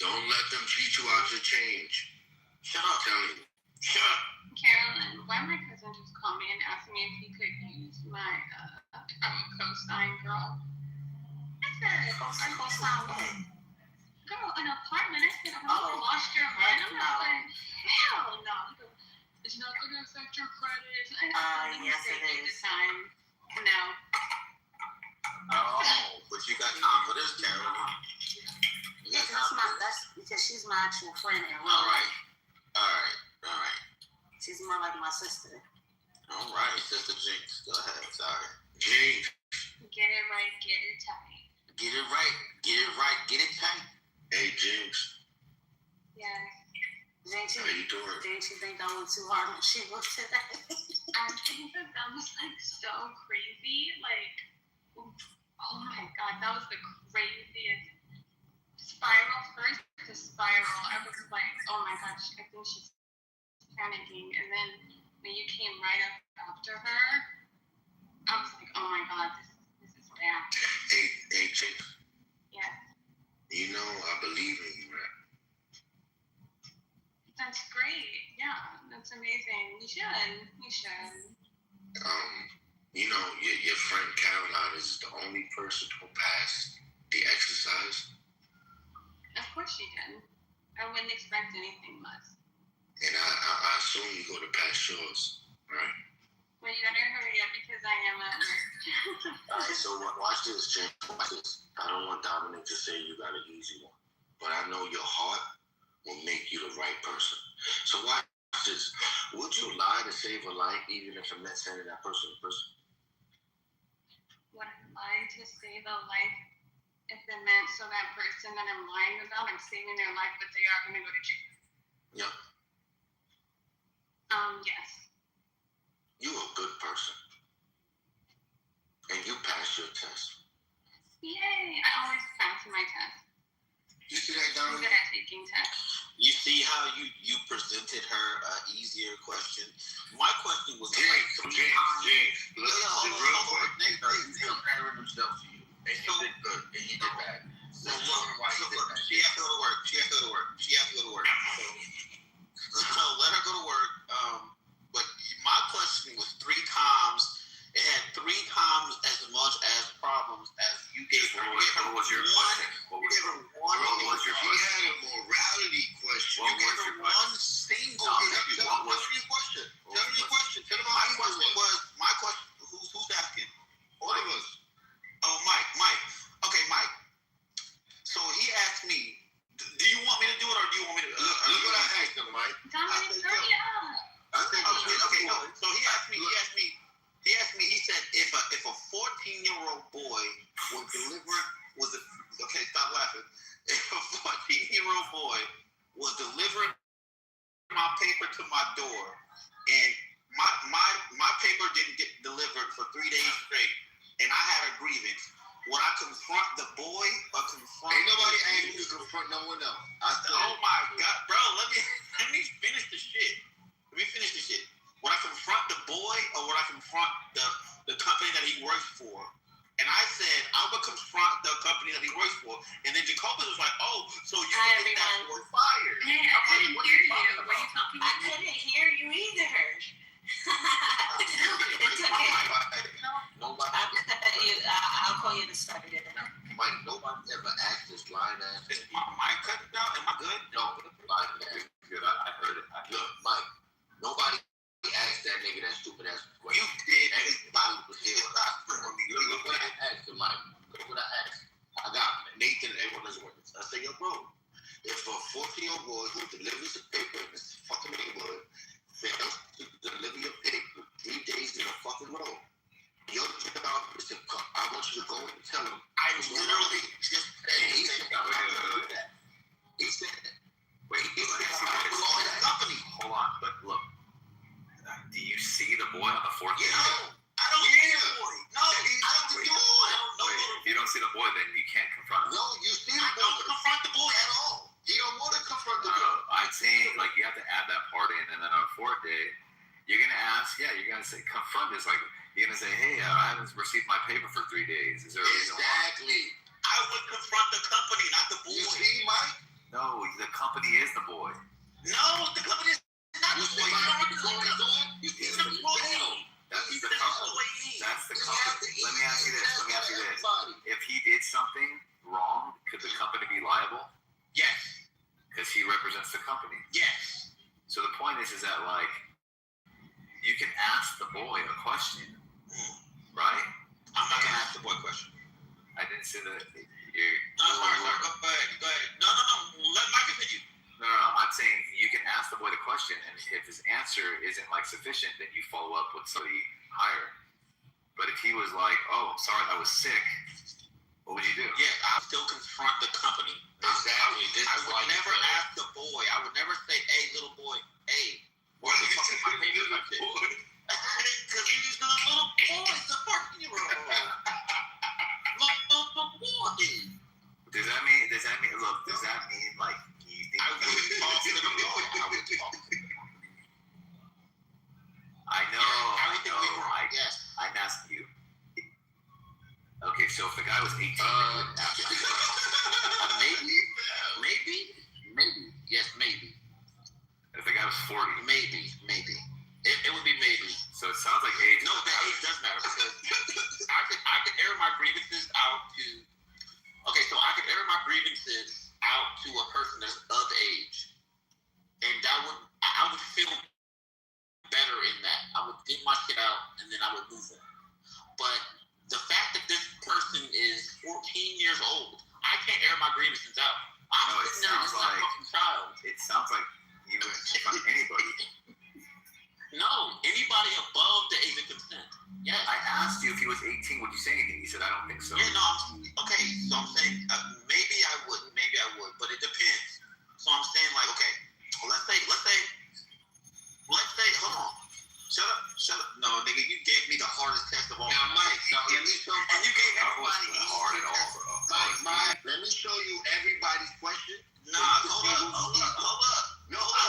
don't let them cheat you out your change. Shut up. Tell me. Shut up. Carolyn, why my cousin just called me and asked me if he could use my co-sign girl. I said, co-sign what? Girl, an apartment. I said, you lost your mind. I'm not like, hell no. It's not going to affect your credit. Yes, it is. Time. No. Oh, but you got time for this, Carolyn. Yeah, that's because she's my actual friend. All right. She's more like my sister. All right, Sister Jinx. Go ahead. Sorry. Jinx. Get it right, get it tight. Get it right, get it tight. Hey, Jinx. Yes. Jinx, how you doing? Didn't you think I went too hard when she was today? I think that was like so crazy. Like, oh my god, that was the craziest spiral. First, the spiral. I was like, oh my gosh, I think she's panicking. And then when you came right up after her, I was like, oh my god, this is bad. Hey, Jinx. Yeah. You know I believe in you, right? should. You know, your friend Caroline is the only person who passed the exercise. Of course she did. I wouldn't expect anything less. And I assume you go to pass yours, right? Well, you better hurry up because I am at work. Alright, so watch this, James. Watch this. I don't want Dominic to say you got an easy one, but I know your heart will make you the right person. So watch this. Would you lie to save a life even if it meant sending that person to prison? Would I lie to save a life if it meant so that person that I'm lying about, I'm saving their life, but they are going to go to jail? Yeah. Yes. You're a good person. And you passed your test. Yay! I always pass my test. You see that, I'm Dominic? good at taking tests. You see how you presented her an easier question? My question was James, hold listen, real on. quick. He's comparing himself to you. And you did good, and you did bad. So look, she has to go to work. She has to go to work. So let her go to work. But my question was 3 times. It had 3 times as much as problems as you gave her. What was your question? What was your She question? had a morality question. You gave her one single. What was your question? Tell me your question. My question. Who's asking? All of us. Oh, Mike. Okay, Mike. So he asked me, do you want me to do it or do you want me to? Look what I asked him, Mike. Dominic, hurry up. Okay, no. So he asked me, he said, if a 14-year-old boy okay, stop laughing. If a 14-year-old boy was delivering my paper to my door and my paper didn't get delivered for 3 days straight and I had a grievance, would I confront the boy or confront? Ain't nobody asked you to confront no one else. Oh my God, bro! Let me finish the shit. Would I confront the boy or would I confront the company that he works for? And I said I would confront the company that he works for. And then Jacoby was like, "Oh, so you think that boy fired?" Hey, I couldn't hear you. Were you talking? I couldn't hear you either. It's okay. I'll call you to start it. Mike, nobody ever asked this blind ass. Is Mike cut out? Am I good? No, blind ass. Good. I heard it. Look, Mike, nobody asked that nigga that stupid ass question. You did. Everybody was here. Look what I asked him, Mike. Look what I asked. I got Nathan and everyone as a witness. I say, yo, bro, if a 14-year-old boy who delivers a paper in this fucking neighborhood fails to deliver your paper 3 days in a fucking row, your job is to come. I want you to go and tell him. I literally just said He said, I'm not going to do that. He said, Wait, he said, I'm hold going to company. on, but look. Do you see the boy on the 14th? No, I don't see the boy. No, I don't see the boy. I don't know. If you don't see the boy, then you can't confront him. No, you see the I boy. don't confront the boy at all. You don't want to confront the No, boy. I'm saying, like, you have to add that part in, and then on the 4th day, you're going to ask, you're going to say, confront is like, you're going to say, hey, I haven't received my paper for 3 days. Is there a reason why? Exactly. I would confront the company, not the boy. You see, Mike? No, the company is the boy. No, the company is not You the see boy. my You don't going on? You see He's the an employee. That's He's the an company. employee. That's the You have company. to Let me ask you this. everybody. If he did something wrong, could the company be liable? Yes. Because he represents the company. Yes. So the point is that, like, you can ask the boy a question, right? I'm not gonna ask the boy a question. I didn't say that. No, sorry. Go ahead. No. Let Mike continue. No, I'm saying you can ask the boy the question, and if his answer isn't like sufficient, then you follow up with somebody higher. But if he was like, "Oh, sorry, I was sick," what would you do? Yeah, I still confront the company. Exactly. I would never ask the boy. I would never say, "Hey, little boy, hey, where the fuck is my paper?" Because he's a little boy. He's a 14-year-old. Little boy. Does that mean? Look, does that mean like you think? I would talk to the boy. I know. I would think we were I, yes. I'm asking you. Okay, so if the guy was 18, maybe. Yes, maybe. If the guy was 40, Maybe. It would be maybe. So it sounds like age. No, the age does matter because I could air my grievances out to. Okay, so I could air my grievances out to a person that's of age, and I would feel better in that. I would get my shit out, and then I would move on. But the fact that this person is 14 years old, I can't air my grievances out. I'm sitting there just like a fucking child. It sounds like you would find anybody. No, anybody above the age of consent. Yes. I asked you if he was 18. Would you say anything? You said, I don't think so. Yeah, no. Okay, so I'm saying maybe I wouldn't, maybe I would, but it depends. So I'm saying like, okay, well, let's say, hold on. Shut up. No, nigga, you gave me the hardest test of all. Now, Mike, let me show you. And you gave everybody hard at all, bro. Mike, let me show you everybody's question. Nah, hold up. No, I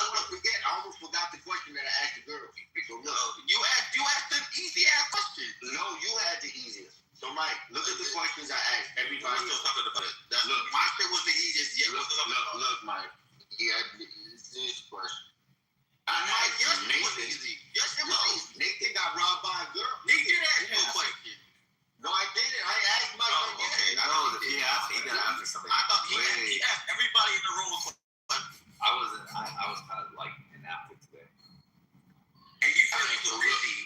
almost forgot the question that I asked the girl. So look, you asked an easy ass question. No, you had the easiest. So Mike, look at the questions I asked everybody. We're still talking about it. Look, my shit was the easiest. Yeah, look, Mike. You had the easiest question. Your shit was easy. Your shit was easy. Nathan got robbed by a girl. Nigga did ask you a question. No, I didn't. I asked Mike. Oh, okay. No, he asked. He got to answer something. I thought he asked everybody in the room a question. I was kind of like inactive today. And you said you were busy.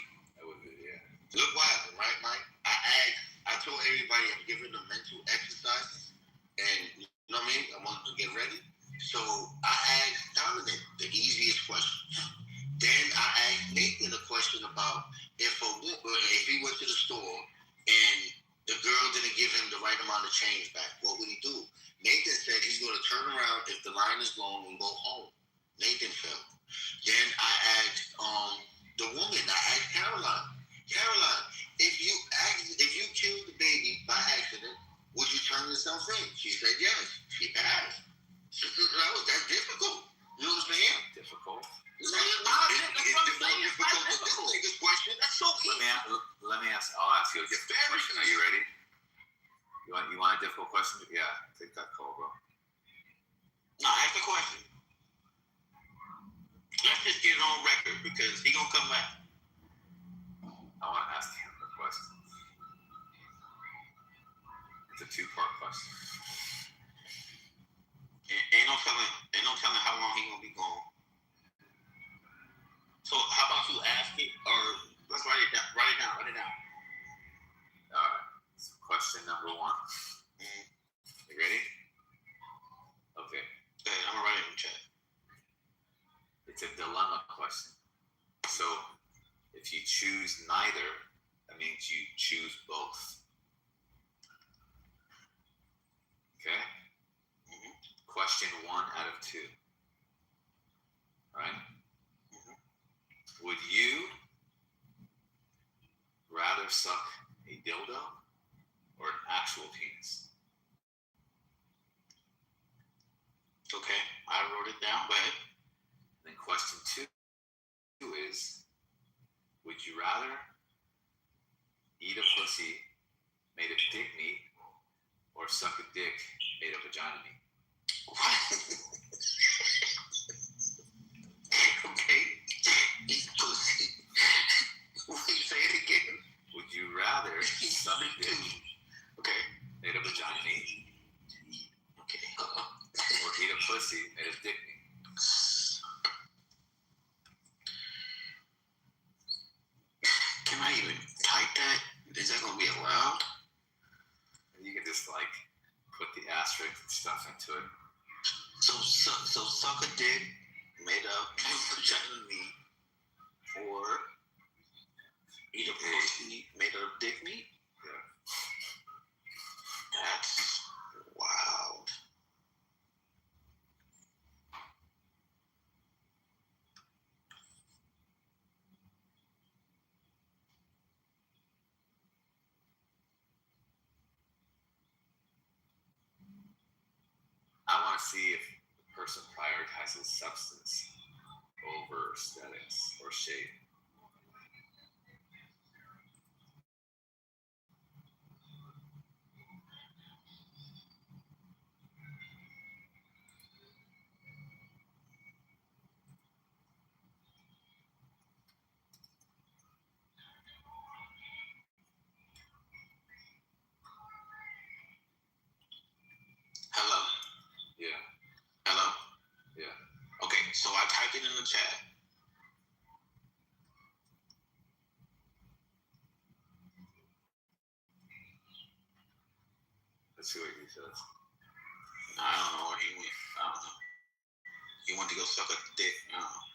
Look what happened, right, Mike? I told everybody I'm giving them mental exercises, and you know what I mean? I wanted to get ready. So I asked Dominic the easiest question. Then I asked Nathan a question about if he went to the store and the girl didn't give him the right amount of change back, what would he do? Nathan said he's going to turn around if the line is long and go home. Nathan failed. Then I asked the woman, I asked Caroline, if you killed the baby by accident, would you turn yourself in? She said yes. She passed. That's difficult. You know what I'm saying? Difficult. It's difficult with this nigga's question. That's so easy. Let me ask. I'll ask you a difficult question. Are you ready? You want a difficult question? Yeah, take that call, bro. No, ask the question. Let's just get it on record because he gonna come back. I want to ask him a question. It's a two-part question. Ain't no telling how long he gonna be gone. So how about you ask it, or let's write it down. Write it down. All right. So question number 1. You ready? Okay. I'm gonna write it in the chat. It's a dilemma question. So if you choose neither, that means you choose both. Okay? Question 1 out of 2. All right? Would you rather suck a dildo or an actual penis? Okay, I wrote it down. Go ahead. Then question 2 is, would you rather eat a pussy made of dick meat or suck a dick made of vagina meat? Okay. Eat pussy. Say it again. Would you rather suck a dick made of vagina meat? Okay. Or eat a pussy made of dick meat? Can I even type that? Is that gonna be allowed? You can just like put the asterisk and stuff into it. So suck a dick made of vagina meat, or eat a pussy made of dick meat. Yeah. That's wild. I want to see if the person prioritizes substance over aesthetics or shape. Let's see what he says. I don't know where he went. I don't know. He went to go suck a dick. I don't know.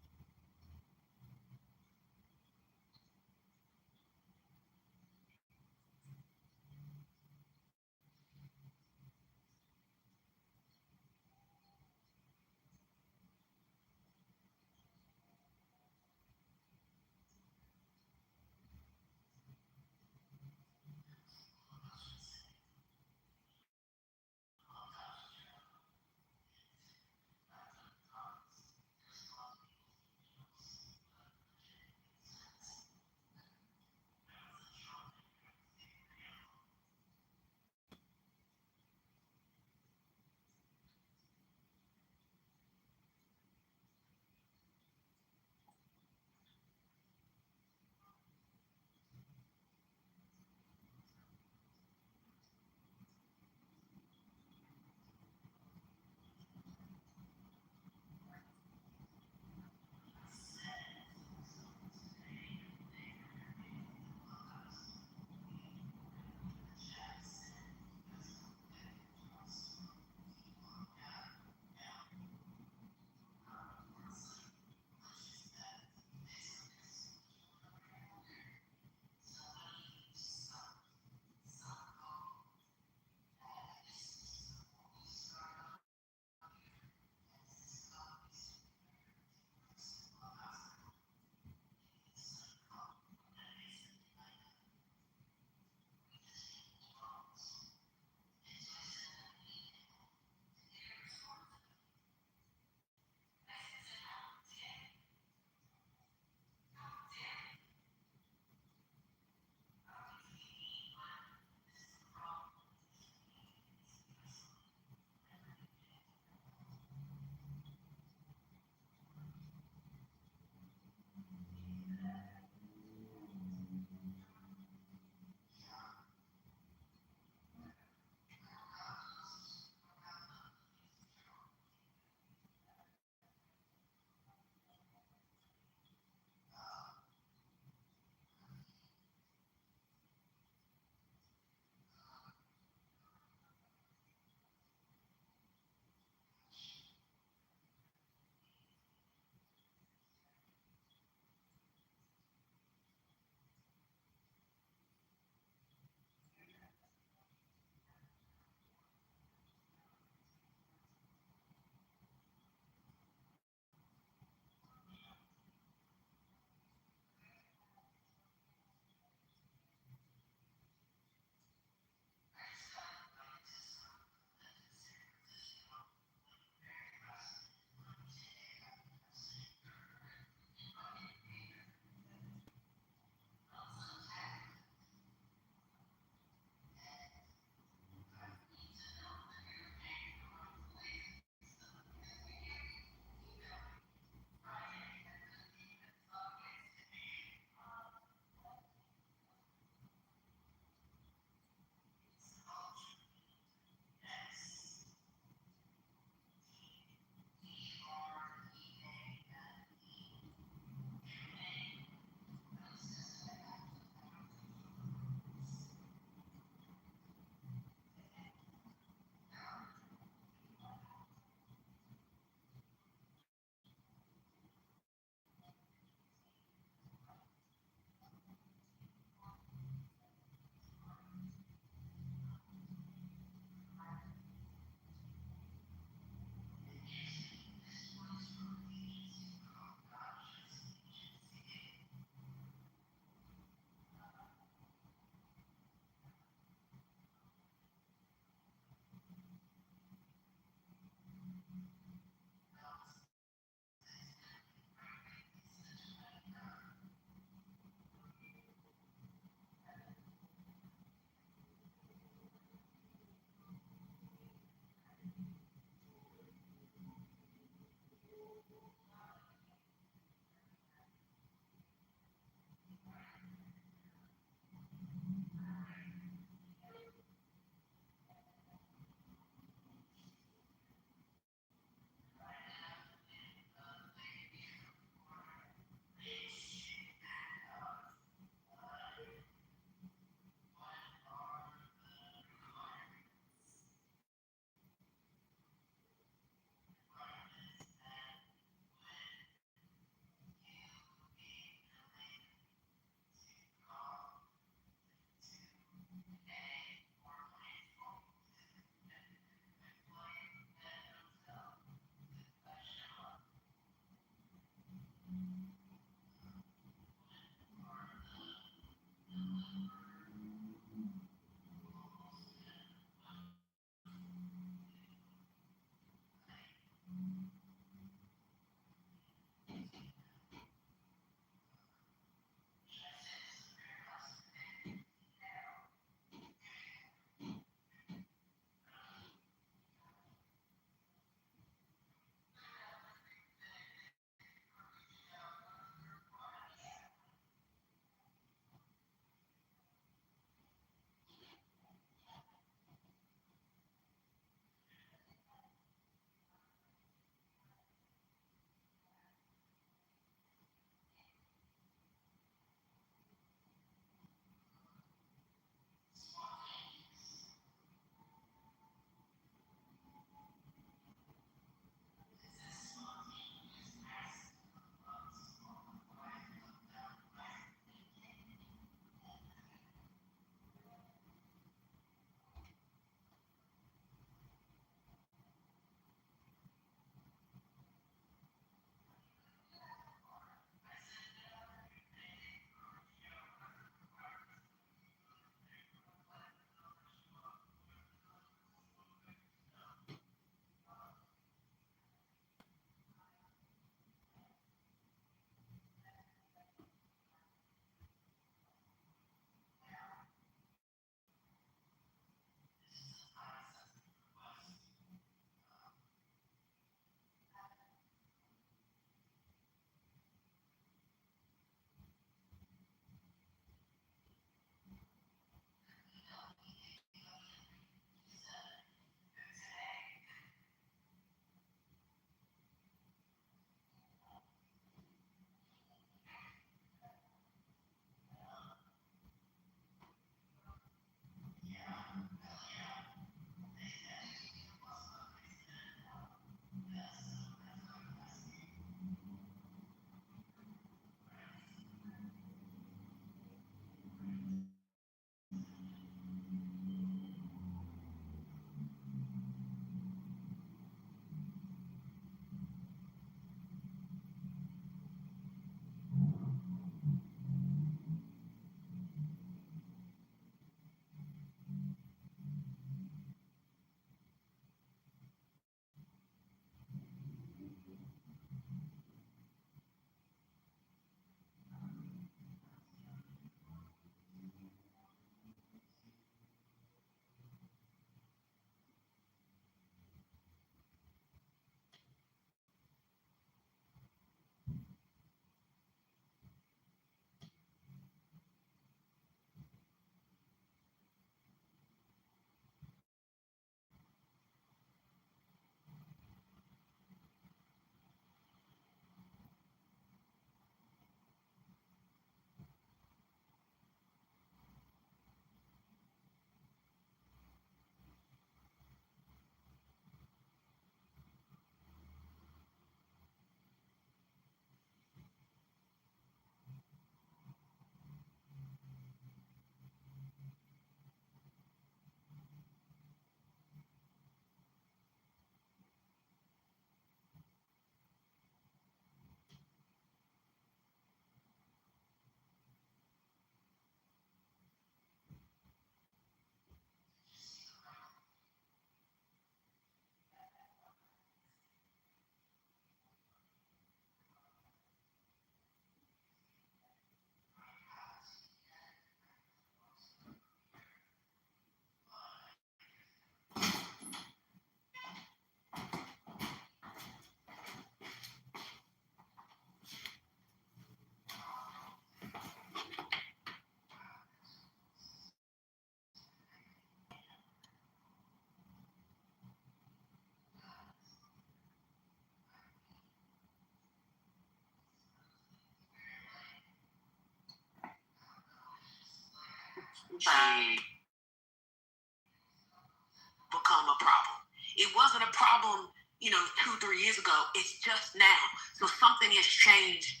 become a problem. It wasn't a problem, 2-3 years ago. It's just now. So something has changed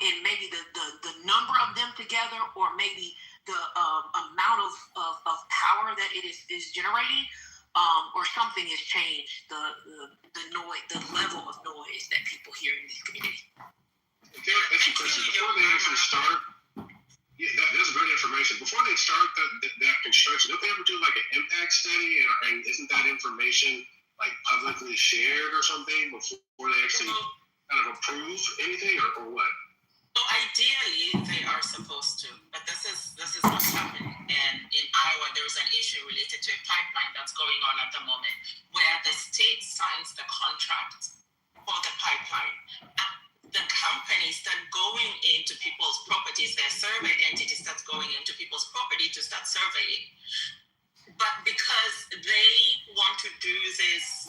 in maybe the number of them together, or maybe the amount of power that it is generating, or something has changed the noise, the level of noise that people hear in this community. Okay, that's a question. Before they actually start, that's great information. Before they start that construction, don't they ever do like an impact study, and isn't that information like publicly shared or something before they actually kind of approve anything, or what? So ideally, they are supposed to, but this is what's happening. And in Iowa, there is an issue related to a pipeline that's going on at the moment, where the state signs the contract for the pipeline. The companies start going into people's properties, their survey entity starts going into people's property to start surveying. But because they want to do this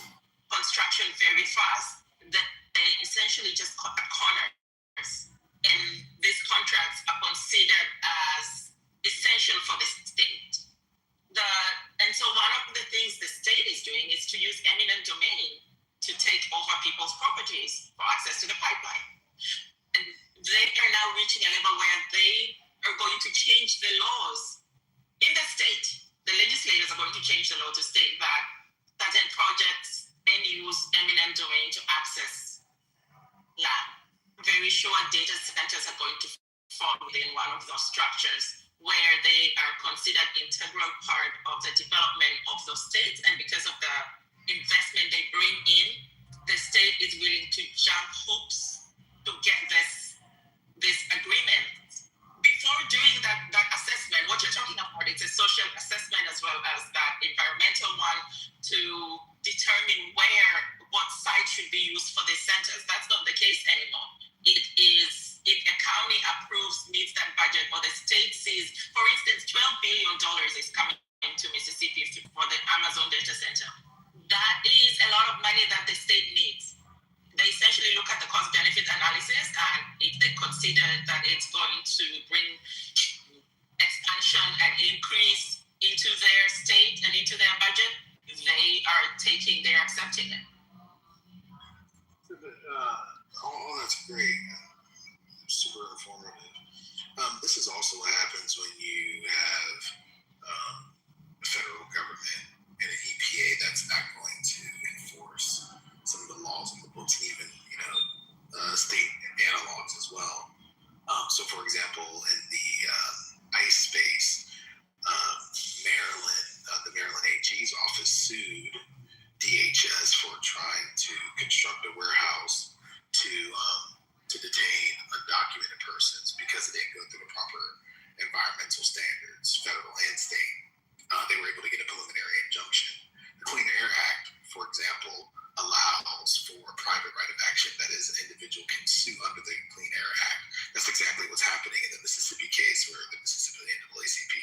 construction very fast, that they essentially just cut corners. And these contracts are considered as essential for the state. And so one of the things the state is doing is to use eminent domain to take over people's properties for access to the pipeline. And they are now reaching a level where they are going to change the laws in the state. The legislators are going to change the law to state that certain projects can use eminent domain to access land. Very sure data centers are going to fall within one of those structures where they are considered integral part of the development of those states. And because of the investment they bring in, the state is willing to jump hoops to get this agreement. Before doing that assessment, what you're talking about, it's a social assessment as well as that environmental one to determine what site should be used for these centers. That's not the case anymore. It is, if a county approves, meets that budget, or the state sees, for instance, $12 billion is coming into Mississippi for the Amazon data center. That is a lot of money that the state needs. They essentially look at the cost-benefit analysis, and if they consider that it's going to bring expansion and increase into their state and into their budget, they're accepting it. That's great. Super informative. This is also what happens when you have the federal government and an EPA that's not going to enforce some of the laws in the books, and even state analogs as well. So, for example, in the ICE space, the Maryland AG's office sued DHS for trying to construct a warehouse to detain undocumented persons because it didn't go through the proper environmental standards, federal and state. They were able to get a preliminary injunction. The Clean Air Act, for example, allows for a private right of action, that is, an individual can sue under the Clean Air Act. That's exactly what's happening in the Mississippi case, where the Mississippi NAACP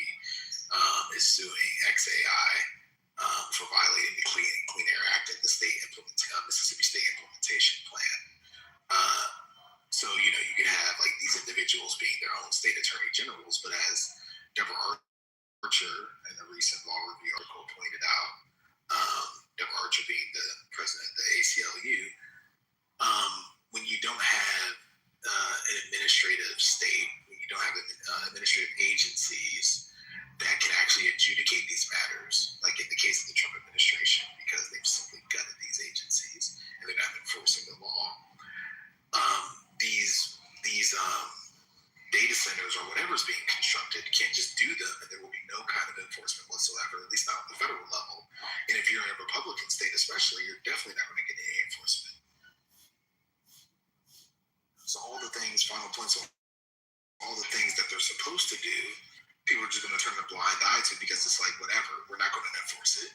is suing XAI for violating the Clean Air Act and the Mississippi State Implementation Plan. So, you can have like these individuals being their own state attorney generals, but as Deborah Archer in a recent law review article pointed out, Deborah Archer being the president of the ACLU, when you don't have an administrative state, when you don't have administrative agencies that can actually adjudicate these matters, like in the case of the Trump administration, because they've simply gutted these agencies and they're not enforcing the law. These data centers or whatever's being constructed can't just do them, and there will be no kind of enforcement whatsoever, at least not on the federal level. And if you're in a Republican state especially, you're definitely not going to get any enforcement. So all the things, final points, all the things that they're supposed to do, people are just going to turn a blind eye to because it's like, whatever, we're not going to enforce it.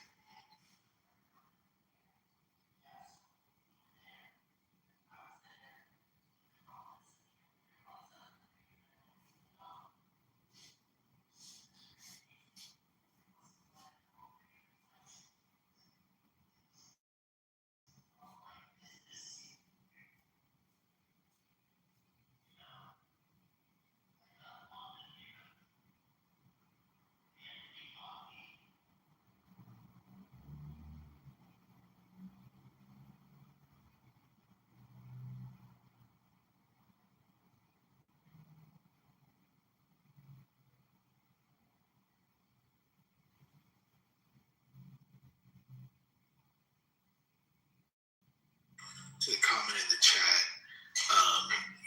comment in the chat.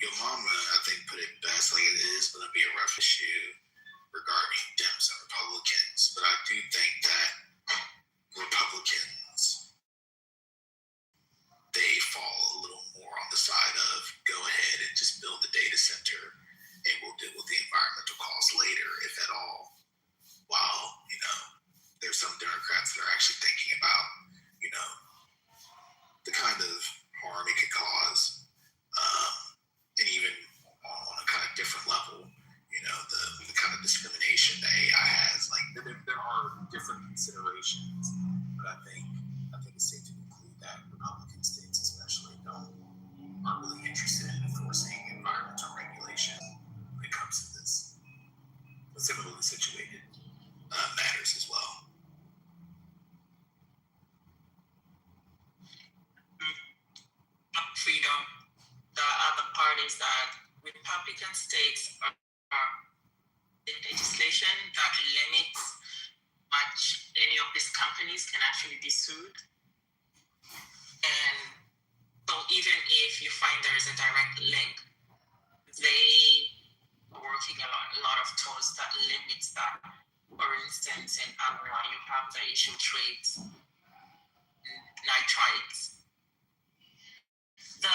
Your mama, I think, put it best. Like, it is going to be a rough issue regarding Dems and Republicans, but I do think that Republicans, they fall a little more on the side of go ahead and just build the data center, and we'll deal with the environmental costs later, if at all. While, there's some Democrats that are actually thinking about, the kind of harm it could cause, and even on a kind of different level, the kind of discrimination that AI has. Like, there are different considerations, but I think it's safe to conclude that Republican states, especially, aren't really interested in enforcing environmental regulation when it comes to this similarly situated matters as well. Freedom. The other part is that Republican states are in legislation that limits much any of these companies can actually be sued. And so even if you find there is a direct link, they are working a lot of tools that limits that. For instance, in Anwar, you have the issue trades, nitrites. The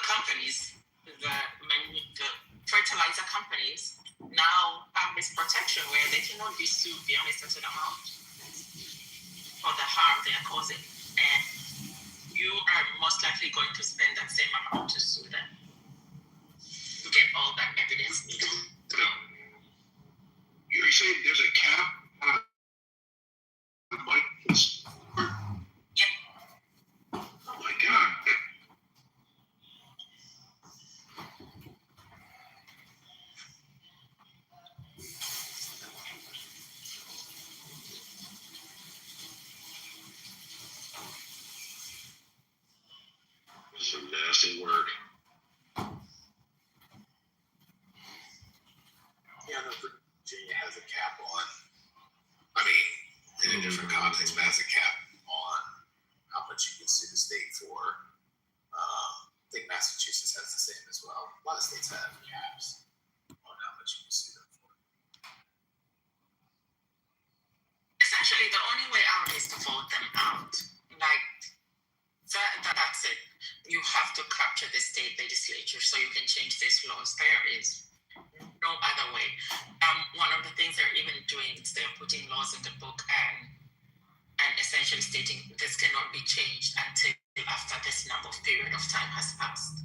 companies, the fertilizer companies now have this protection where they cannot be sued beyond a certain amount for the harm they are causing. And you are most likely going to spend that same amount to sue them to get all that evidence needed. No. You're saying there's a cap on the mic? Yeah. Oh my God. Some nasty word. Yeah, Virginia has a cap on, in a different context, but has a cap on how much you can sue the state for. I think Massachusetts has the same as well. A lot of states have caps on how much you can sue them for. Essentially, the only way out is to vote them out. Like, that's it. You have to capture the state legislature so you can change these laws. There is no other way. One of the things they're even doing is they're putting laws in the book and essentially stating this cannot be changed until after this number of period of time has passed.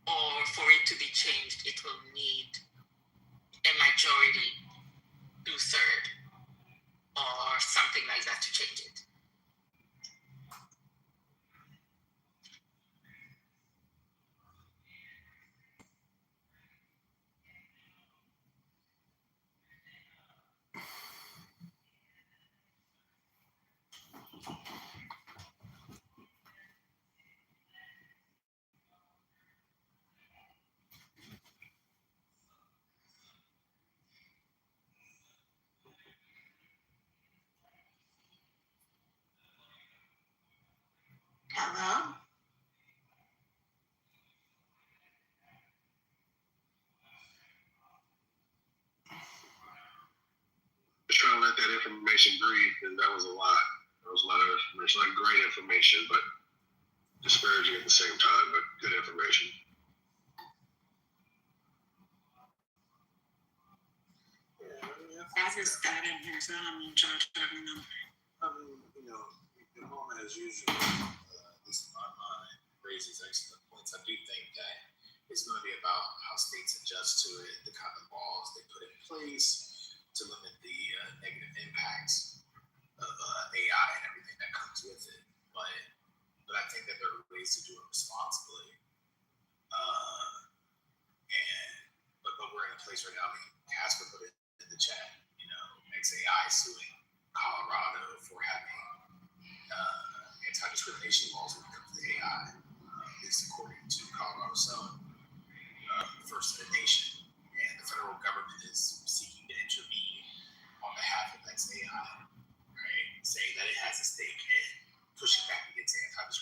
Or for it to be changed, it will need a majority, 2/3, or something like that to change it. Hello? Just trying to let that information breathe, and that was a lot. That was a lot of information, like great information, but discouraging at the same time, but good information. I just got in here, so I'm in charge of everything. The moment as usual, at least in my mind, raises excellent points. I do think that it's going to be about how states adjust to it, the kind of laws they put in place to limit the negative impacts of AI and everything that comes with it. But I think that there are ways to do it responsibly. But we're in a place right now. Casper put it in the chat. XAI suing Colorado for having anti-discrimination laws when it comes to AI, at least according to Colorado Sun, first in the nation. And the federal government is seeking to intervene on behalf of XAI, right? Saying that it has a stake in pushing back against anti-discrimination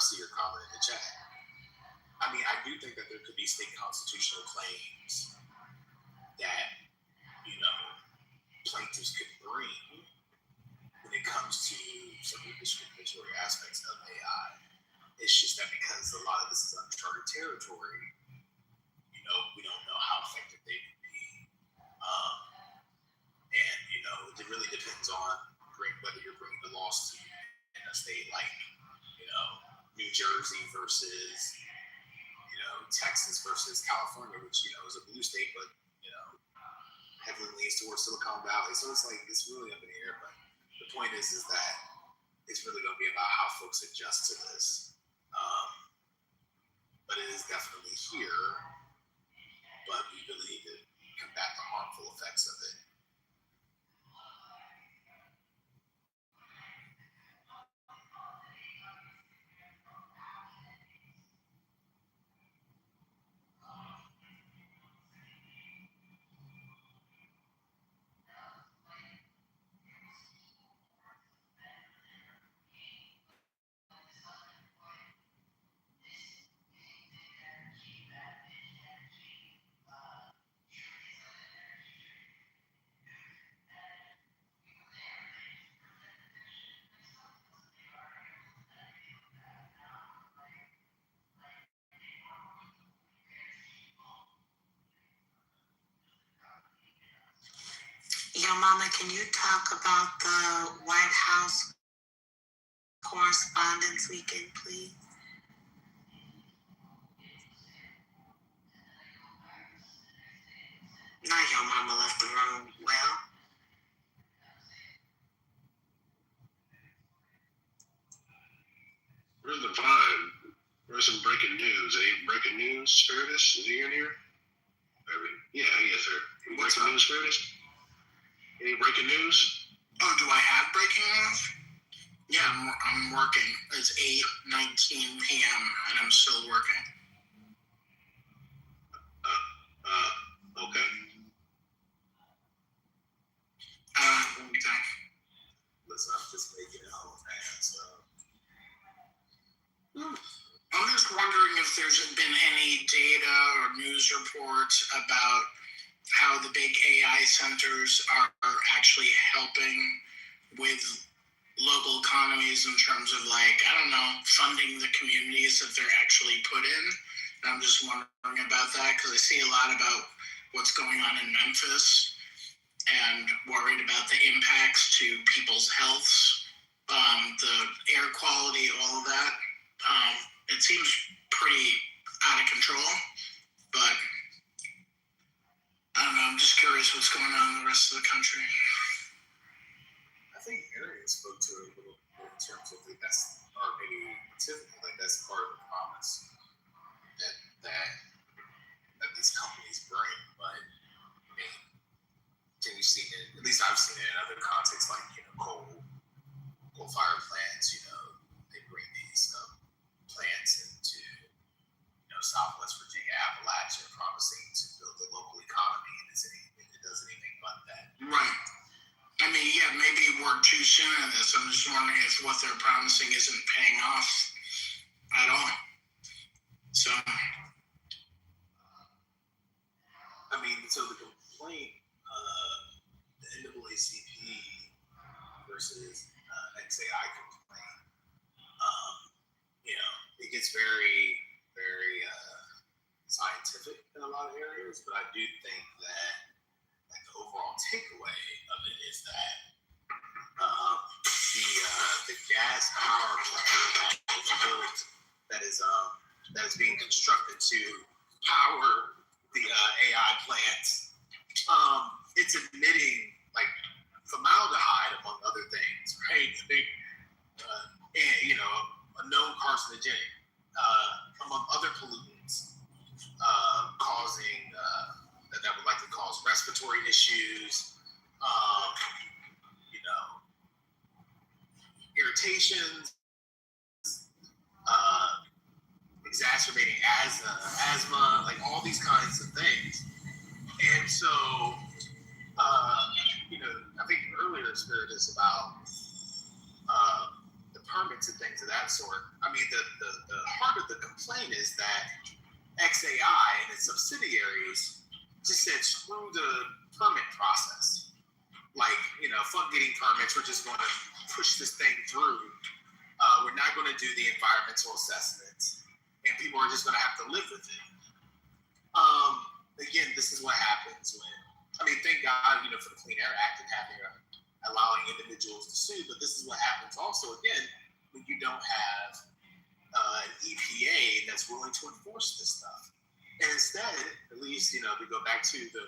rest of your comment in the chat. I mean, I do think that there could be state constitutional claims that, you know, plaintiffs could bring when it comes to some of the discriminatory aspects of AI. It's just that because a lot of this is uncharted territory, you know, we don't know how effective they would be. And, you know, it really depends on whether you're bringing the laws to in a state like, you know, New Jersey versus, you know, Texas versus California, which, you know, is a blue state, but, you know, heavily leans towards Silicon Valley. So it's like, it's really up in the air. But the point is that it's really going to be about how folks adjust to this. But it is definitely here. But we really need to combat the harmful effects of it. Yo, Mama, can you talk about the White House Correspondents' Weekend, please? Now your mama left the room. Well, Where's the vibe? Where's some breaking news? Any breaking news, Spiritus? Is he in here? Yeah, he is there. Any breaking news, Spiritus? Any breaking news? Oh, do I have breaking news? Yeah, I'm working. It's 8:19 p.m. and I'm still working. Okay. Listen, I'm just making it home, man. So. I'm just wondering if there's been any data or news reports about how the big AI centers are actually helping with local economies in terms of, like, I don't know, funding the communities that they're actually put in. And I'm just wondering about that because I see a lot about what's going on in Memphis and worried about the impacts to people's healths, the air quality, all of that. It seems pretty out of control, but I don't know. I'm just curious what's going on in the rest of the country. I think Arian spoke to it a little bit in terms of that's, or maybe Tiffany, like that's part of the promise that these companies bring. But I mean, can you see it? At least I've seen it in other contexts, like, you know, coal fire plants. You know, they bring these plants into, you know, Southwest Virginia, Appalachia, promising to build a local economy, and it does anything but that. Right. I mean, yeah, maybe we're too soon in this. I'm just wondering if what they're promising isn't paying off at all. So, I mean, so the complaint, the NAACP versus XAI complaint, you know, it gets very, very scientific in a lot of areas, but I do think that, like, the overall takeaway of it is that the gas power plant that is being constructed to power the AI plants, it's emitting, like, formaldehyde among other things, right? And, you know, a known carcinogenic, among other pollutants, causing that would likely cause respiratory issues, you know, irritations, exacerbating asthma, like all these kinds of things. And so, you know, I think earlier Spirit is about the permits and things of that sort. I the heart of the complaint is that XAI and its subsidiaries just said, screw the permit process. Like, fuck getting permits. We're just going to push this thing through. We're not going to do the environmental assessments, and people are just going to have to live with it. Again, this is what happens when, thank God, for the Clean Air Act and allowing individuals to sue, but this is what happens also, again, when you don't have an EPA that's willing to enforce this stuff. And instead, at least, to go back to the,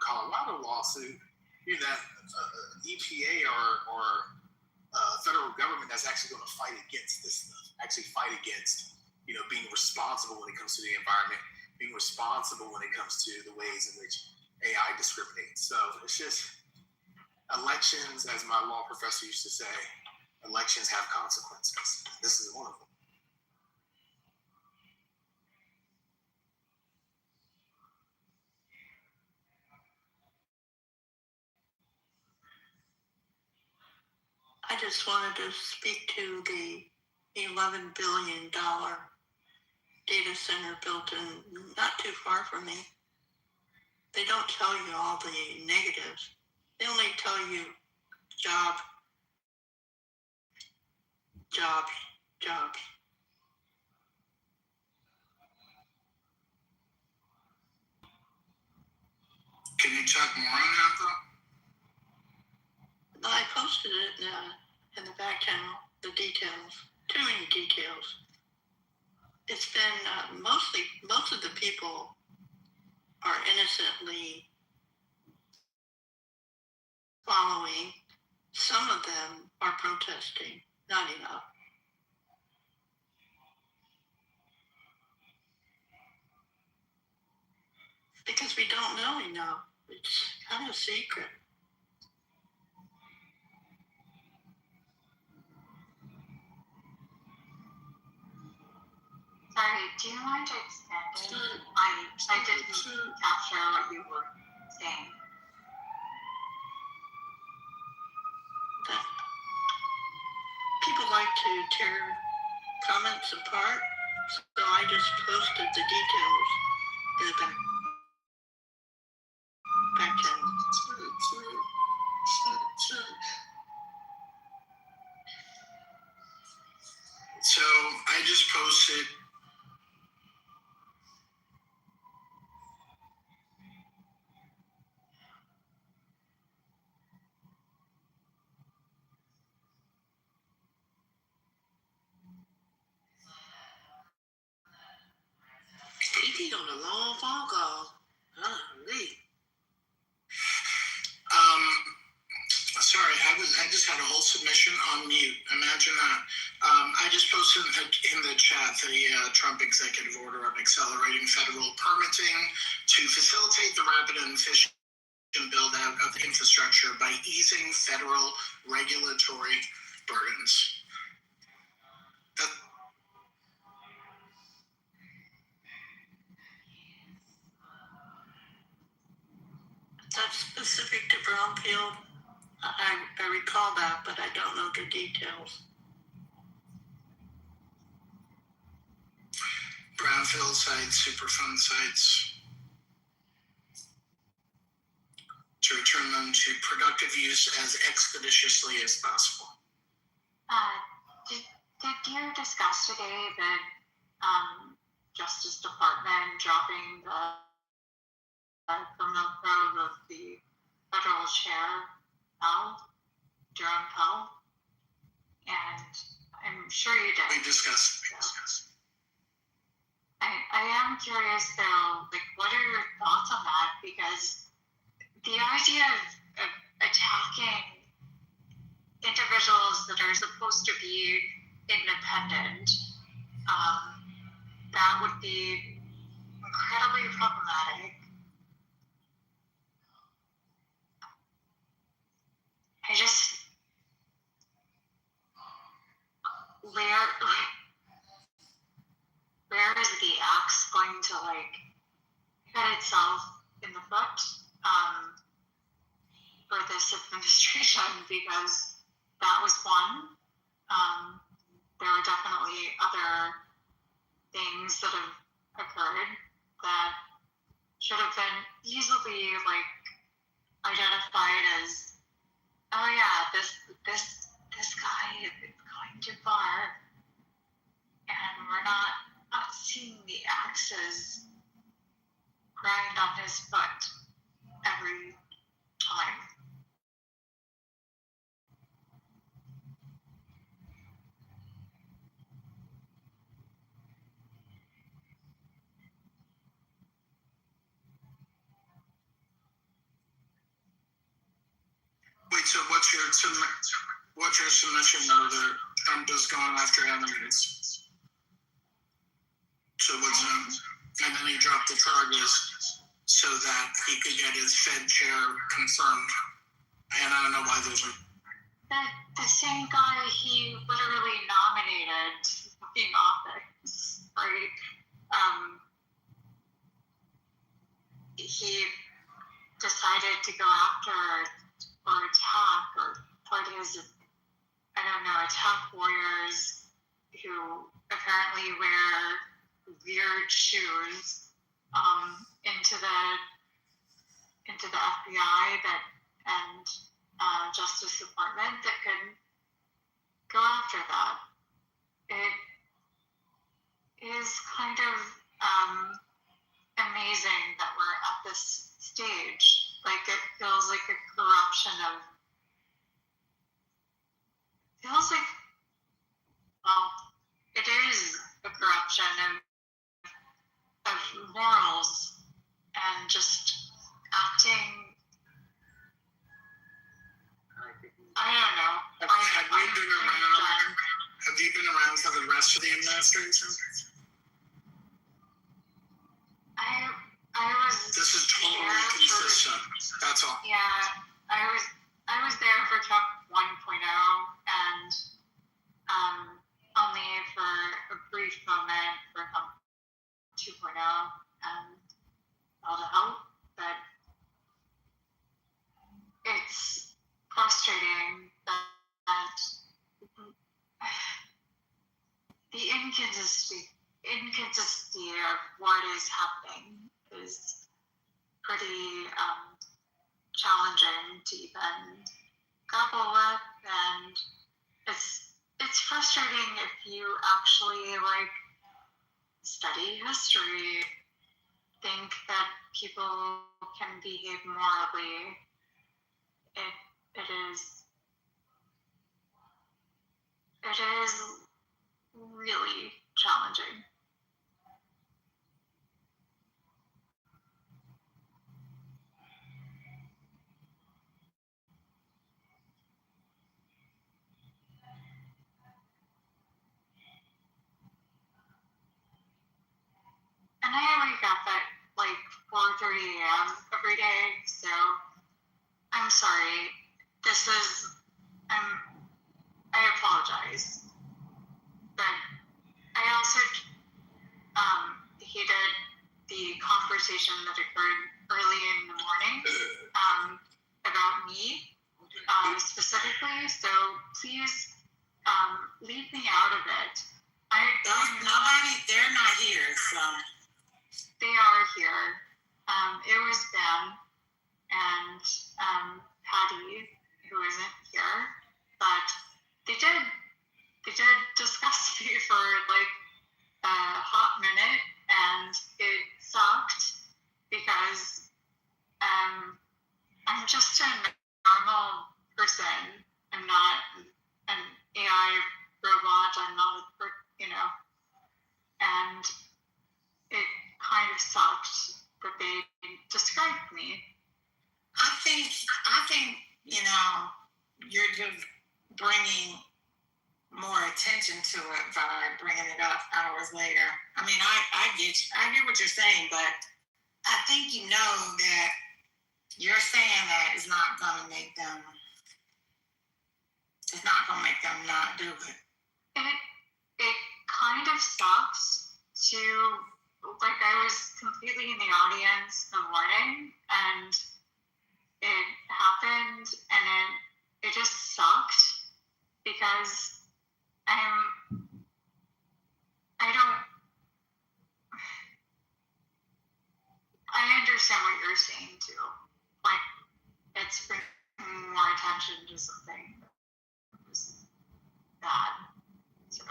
Colorado lawsuit, that EPA or federal government that's actually going to fight against this stuff, actually fight against, being responsible when it comes to the environment, being responsible when it comes to the ways in which AI discriminates. So it's just elections, as my law professor used to say, elections have consequences. This is one of them. I just wanted to speak to the $11 billion data center built in not too far from me. They don't tell you all the negatives. They only tell you jobs. Can you talk more on that, though? I posted it in the back channel, the details, too many details. It's been most of the people are innocently following. Some of them are protesting, not enough. Because we don't know enough. It's kind of secret. Sorry, do you mind expanding? I didn't capture what you were saying. That people like to tear comments apart, so I just posted the details in the back channel. So I just posted. He on a long phone call. Sorry, I just had a whole submission on mute. Imagine that. I just posted in the chat the Trump executive order on accelerating federal permitting to facilitate the rapid and efficient build out of the infrastructure by easing federal regulatory burdens. That's specific to Brownfield. I recall that, but I don't know the details. Brownfield sites, Superfund sites, to return them to productive use as expeditiously as possible. Did you discuss today the Justice Department dropping the criminal code of the federal chair, Jerome Powell? And I'm sure you did. We discussed. I am curious though, what are your thoughts on that? Because the idea of attacking individuals that are supposed to be independent, that would be incredibly problematic. Where is the axe going to hit itself in the foot for this administration? Because that was one. There were definitely a other things that have occurred that should have been easily like identified as, oh yeah, this guy is going too far, and we're not seeing the axes grind on his foot every time. Wait, so what's your submission now that Trump is going after enemies? So what's and then he dropped the charges so that he could get his Fed chair confirmed. And I don't know why those are. The same guy he literally nominated to the office, right? He decided to go after or attack or put his, attack warriors who apparently wear weird shoes into the FBI and Justice Department that could go after that. It is kind of amazing that we're at this stage. Like, it feels like a corruption of, it is a corruption of morals and just acting, I don't know. Have you been around for the rest of the administration? I was. This is totally consistent. That's all. Yeah, I was there for Trump 1.0 and only for a brief moment for Trump 2.0 and all the help, but it's frustrating that the inconsistency of what is happening is pretty challenging to even grapple with, and it's frustrating if you actually like study history, think that people can behave morally. It is really challenging. And I wake up at like 4:30 a.m. every day, so I'm sorry. I apologize. But I also hated the conversation that occurred early in the morning about me specifically, so please leave me out of it. They're not here, so. They are here. It was Ben and Patty, who isn't here, but they did discuss me for like a hot minute, and it sucked because I'm just a normal person. I'm not an AI robot. I'm not and it kind of sucked that they described me. I think you're just bringing more attention to it by bringing it up hours later. I mean, I get what you're saying, but I think that you're saying that is not going to make them. It's not going to make them not do it. It kind of sucks to, like, I was completely in the audience the morning, and it happened, and it just sucked because you're saying too. Like, it's bringing more attention to something that was bad. So.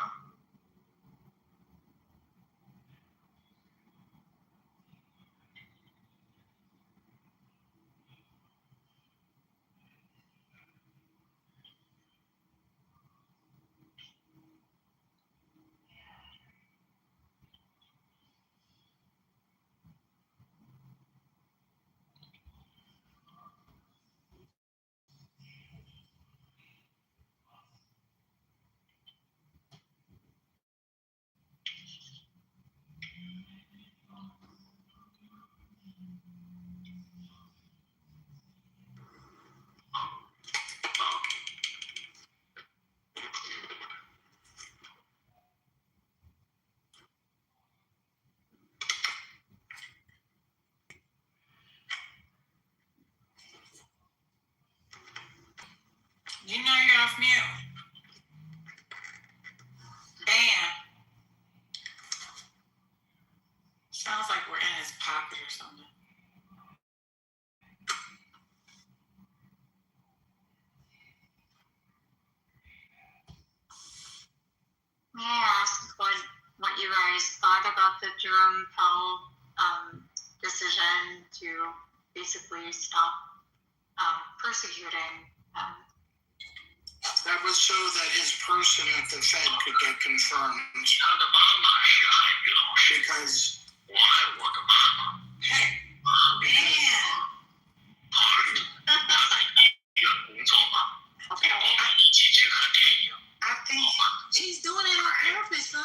You know you're off mute. Damn. Sounds like we're in his pocket or something. May I ask what you guys thought about the Jerome Powell decision to basically stop persecuting That would show that his person at the Fed could get confirmed. Because. Hey, man. I think she's doing it on purpose, son.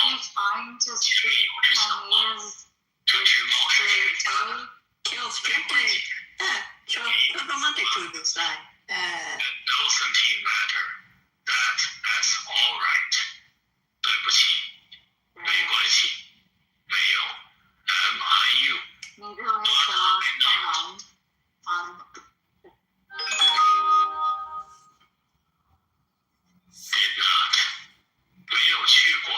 he's trying to speak Chinese Doesn't matter. That's all right. 对不起，没关系，没有 MIU。 Maybe we'll have to Did not. 没有去过，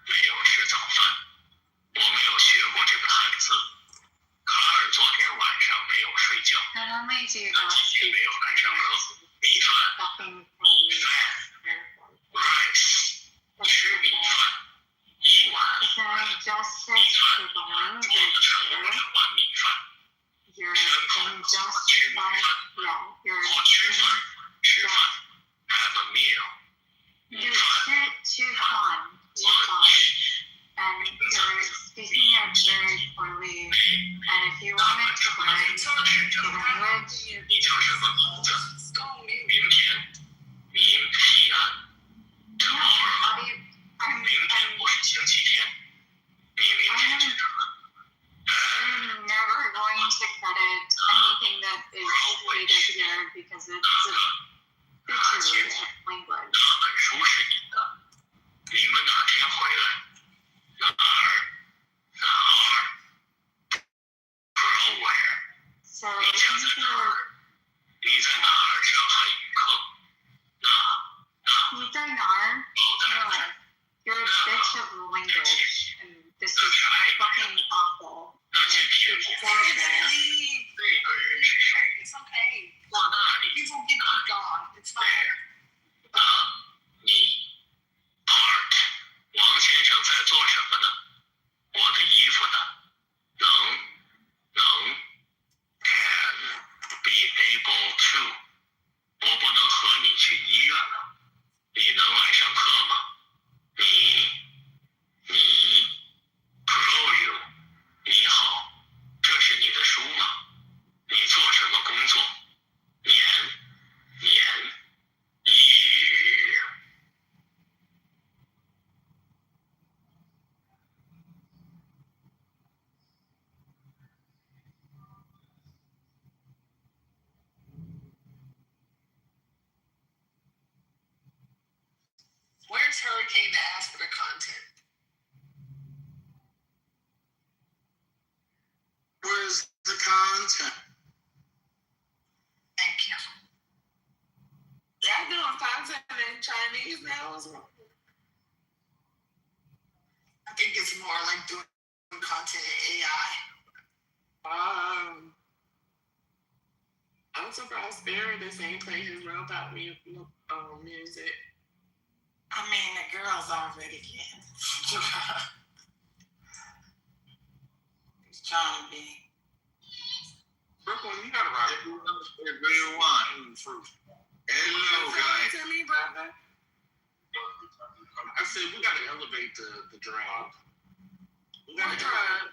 没有吃早饭，我没有学过这个汉字。卡尔昨天晚上没有睡觉，他今天没有来上课。米饭 rice 吃米饭，一碗米饭装了2碗米饭。人口怎么吃米饭？不吃饭，吃饭 have a meal。 You're too fun. And you're speaking it very poorly. And if you wanted to learn the language, you 你叫什么名字？明天，明西安。Tomorrow。明天不是星期天。你明天去哪儿？ I'm never going to credit anything that is stated here because it's a butchered language. 哪本书是你的？你们哪天回来？哪儿？哪儿 ？From where？ So 你家在哪儿？你在哪儿上汉语课？那。你在哪儿？ No. You're a bitch of a language, and this is fucking awful. It's horrible. 那个人是谁？ It's okay. 我那里。 People get gone. It's fine. 你 Part 王先生在做什么呢？我的衣服呢？能 can be able to。 我不能和你去医院了。你能来上课吗？你 Pro you。 你好，这是你的书吗？你做什么工作？年语。 Where's Hurricane to ask for the content? Where's the content? more like doing content in AI? I'm surprised they're in the same place as Robot Music. I mean, the girls already getting. It's trying to be. Brooklyn, you gotta ride. Hello, guys. To me, brother. I said we gotta elevate the drag. We gotta drag?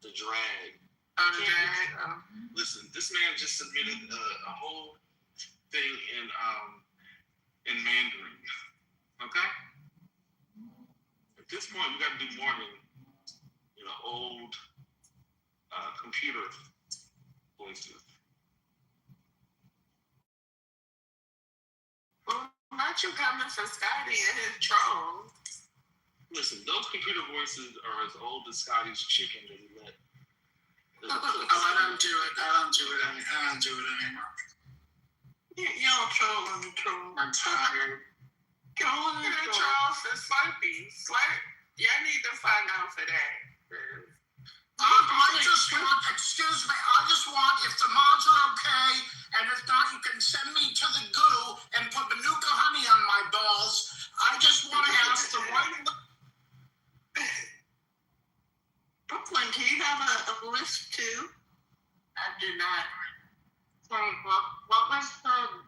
The drag. Oh, the drag. Listen, this man just submitted a whole thing in Mandarin. Okay. At this point, we gotta do more than old computer voices. Well, not you coming for Scotty and his troll. Listen, those computer voices are as old as Scotty's chicken that he let. I don't do it anymore. You don't troll on the troll. I'm tired. Trolling the troll for Slurpee. Y'all need to find out for that. I just want, excuse me, I just want, if the mods are okay, and if not, you can send me to the goo and put Manuka honey on my balls. I just want to ask the right. Brooklyn, do you have a list too? I do not. Sorry, what was the...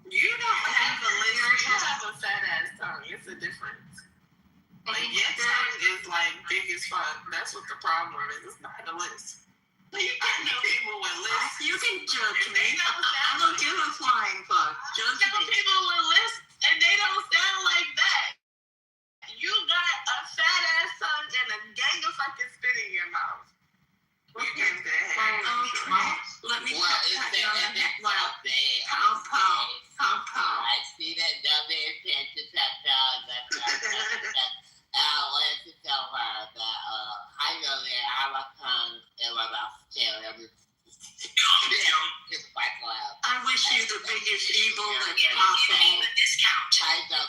You don't have a list. You have a fat ass tongue. It's a difference. Like, your tongue is like big as fuck. That's what the problem is. It's not a list. You can know people with lists. You can judge me. I don't give a flying fuck. Judge know me. people with lists and they don't sound like that. You got a fat ass tongue and a gang of fucking spit in your mouth. You get that. Let me Well, it's that I see that dumb ass picture let's tell her that I know that our tongue is about to tell every I wish you the biggest evil that's possible.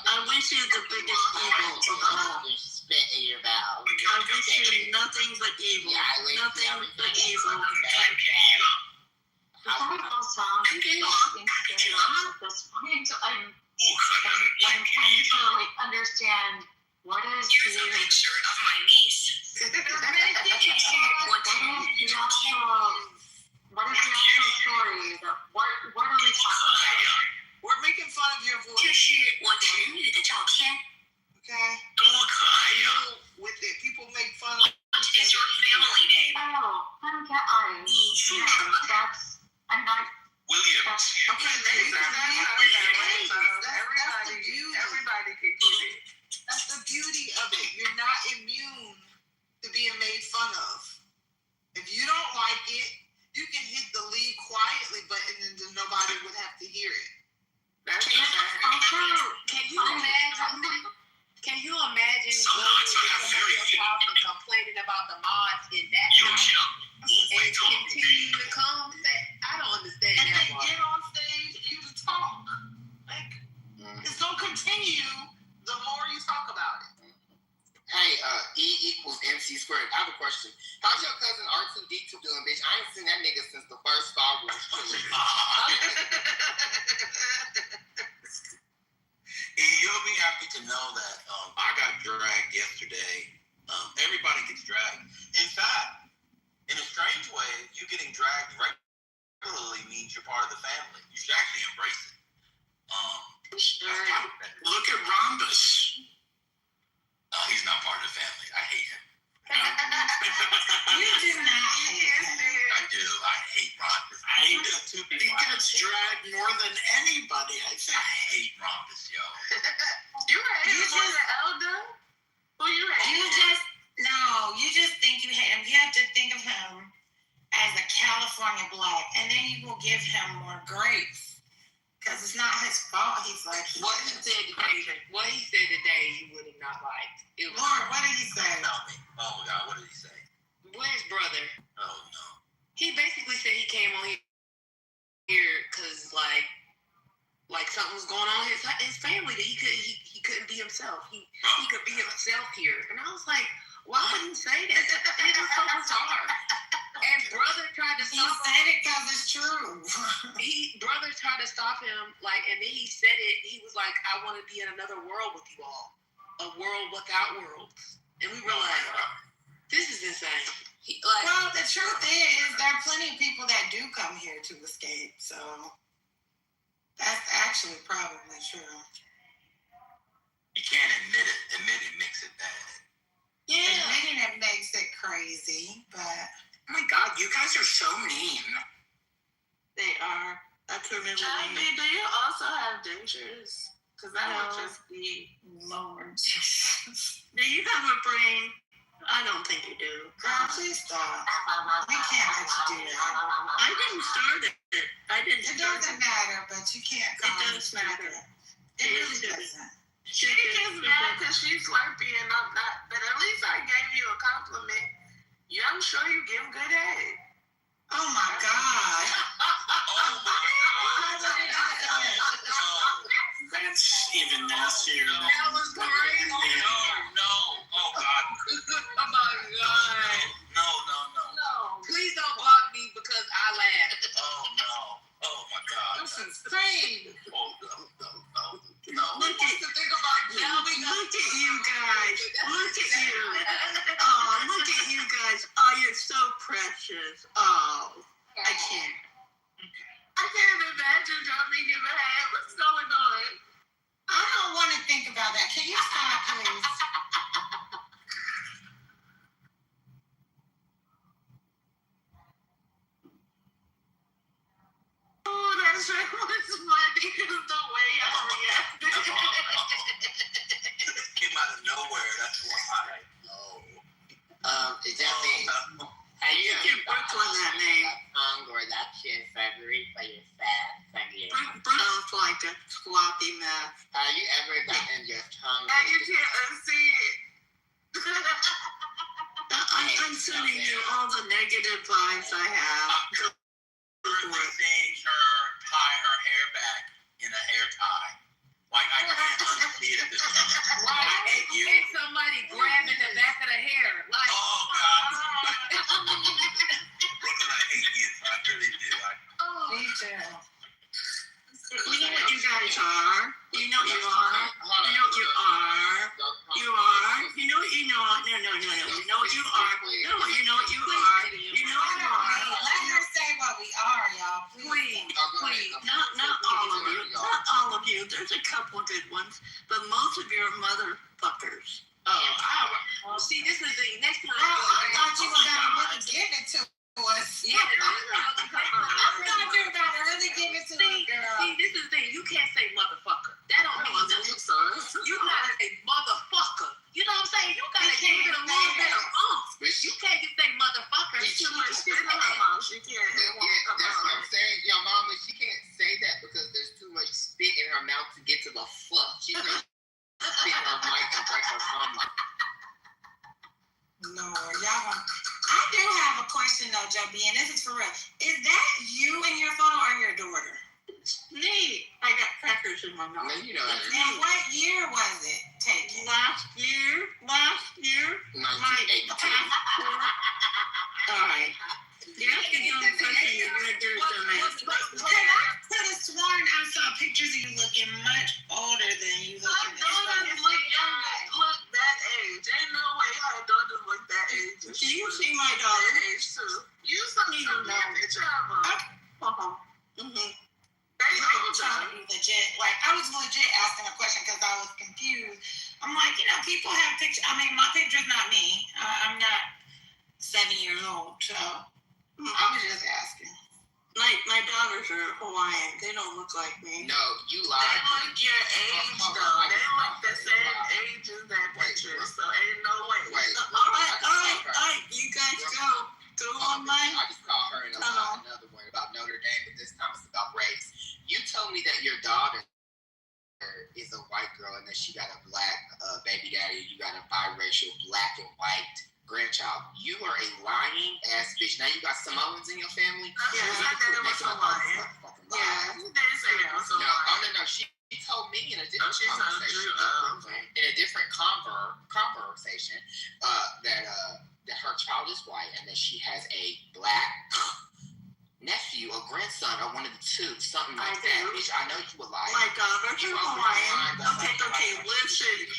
I wish you the biggest evil of all. Spit in your mouth. I wish you nothing but evil. Nothing but evil. Before we go song, at this point, I'm trying to like understand what is the picture of my niece. What is the actual story? What are we talking about? We're making fun of your voice. 这是我侄女的照片。 Okay. 多可爱呀 With it, people make fun. What is your family name? Oh, I'm that's I'm not. Williams. Okay, everybody can get it. That's the beauty of it. You're not immune to being made fun of. If you don't like it, you can hit the leave quietly button and then nobody would have to hear it. That's Can you imagine complaining about the mods in that house and continue to come? I don't understand and that then get on stage and you just talk. Like, it's gonna continue the more you talk about it. Hey, E=MC². I have a question. How's your cousin R2D2 doing, bitch? I ain't seen that nigga since the first Star Wars trilogy. You'll be happy to know that I got dragged yesterday. Everybody gets dragged. In fact, in a strange way, you getting dragged regularly means you're part of the family. You should actually embrace it. Look at Rhombus. He's not part of the family. I hate him. You do not hate him. I do. I hate Rhombus. I hate this too. He gets dragged more than anybody, I think. I hate Rhombus, yo. You the elder? Who you You just think you have to think of him as a California black, and then you will give him more grace. Because it's not his fault. He's like, what he said today, you would have not liked. Lord, what did he say? Oh my God, what did he say? With his brother. Oh no. He basically said he came on here because like something was going on in his family that he couldn't be himself. He could be himself here. And I was like, why would he say that? It was so bizarre. And brother tried to stop him. He said it because it's true. Brother tried to stop him, like, and then he said it. He was like, I want to be in another world with you all. A world without worlds. And we were like, this is insane. Well, the truth is, there are plenty of people that do come here to escape. So that's actually probably true. You can't admit it. Admitting makes it bad. Yeah. Admitting it makes it crazy, but oh my God, you guys are so mean. They are. That's a really do you also have dentures? Because that would just be Lord. Do you have a brain? I don't think you do. Girl, please stop. We can't let you do that. I didn't start it. It doesn't matter, but you can't come. It does matter. It really doesn't. She gets mad because she's slurpy and I'm not. But at least I gave you a compliment. I'm sure you give good head. Oh my God. That's even nastier. That was crazy. No. Oh God. Oh my God. No. Please don't block me because I laughed. Oh no. Oh my God. That's insane. Oh no. Look at you guys. Look at you. Oh, look at you guys. Oh, you're so precious. Oh, I can't. I can't imagine dropping in my head. What's going on? I don't want to think about that. Can you stop, please? Oh, that shit was funny. The way y'all reacted. It came out of nowhere. That's why. Is that the You can Brooklyn that name. tongue or that shit February for your fat faggot? Sounds like a sloppy mess. Have you ever gotten your tongue? And you can't unsee it. I'm sending you all the negative vibes I have. Currently seeing her tie her hair back in a hair tie. Like I can't unsee it at this time. Right. I hate you. And somebody grabbing the back of the hair. Like, Oh God. Brooklyn, I hate you. I really do. Me too. You know what you guys are. You know you are. You know you are. You are. You know what you know. No. You know what you are. No, you know what you are. You know what you are. Let her say what we are, y'all. Please. Not all of you. Not all of you. There's a couple good ones, but most of you are motherfuckers. see, this is the next time. I thought you were going to really give it to us. Yeah, I thought you were going to really give it to us, girl. See, this is the thing. You can't say motherfucker. That don't mean nothing. You gotta say motherfucker. You know what I'm saying? You gotta give it a little bit of oomph. You can't just say motherfucker. It's too much spit in her mouth. She can't. That's what I'm saying. Your mama, she can't say that because there's too much spit in her mouth to get to the fuck. She's gonna spit in her mic and break her tongue. Lord, y'all gonna... I do have a question though, Joby, and this is for real. Is that you in your photo or your daughter? Me. I got crackers in my mouth. You know, and what year was it taken? Last year. My 1982. passport. All right. You're asking some question. You're gonna do some. I could have sworn I saw pictures of you looking much older than you look in this daughters look younger. Look that age. Ain't no way our daughters look that age. Do you see my daughter? That age too. You saw me a picture of her. I was trying to be legit. Like, I was legit asking a question because I was confused. I'm like, people have pictures. I mean, my picture's not me. I'm not 7 years old, so I was just asking. My daughters are Hawaiian. They don't look like me. No, you lied. They look your age though. They look the same age as that picture. So ain't no way. All right. You guys go. Go on I just called her and another one about Notre Dame, but this time it's about race. You told me that your daughter is a white girl and that she got a black baby daddy. You got a biracial black and white grandchild. You are a lying ass bitch. Now you got Samoans in your family. Yeah, I said that it was Hawaiian. Yeah, you didn't say it was Hawaiian. No, she told me in a different conversation that her child is white and that she has a black nephew or grandson or one of the two, something like that. Which I know you would like. My daughter's Hawaiian. Okay, listen.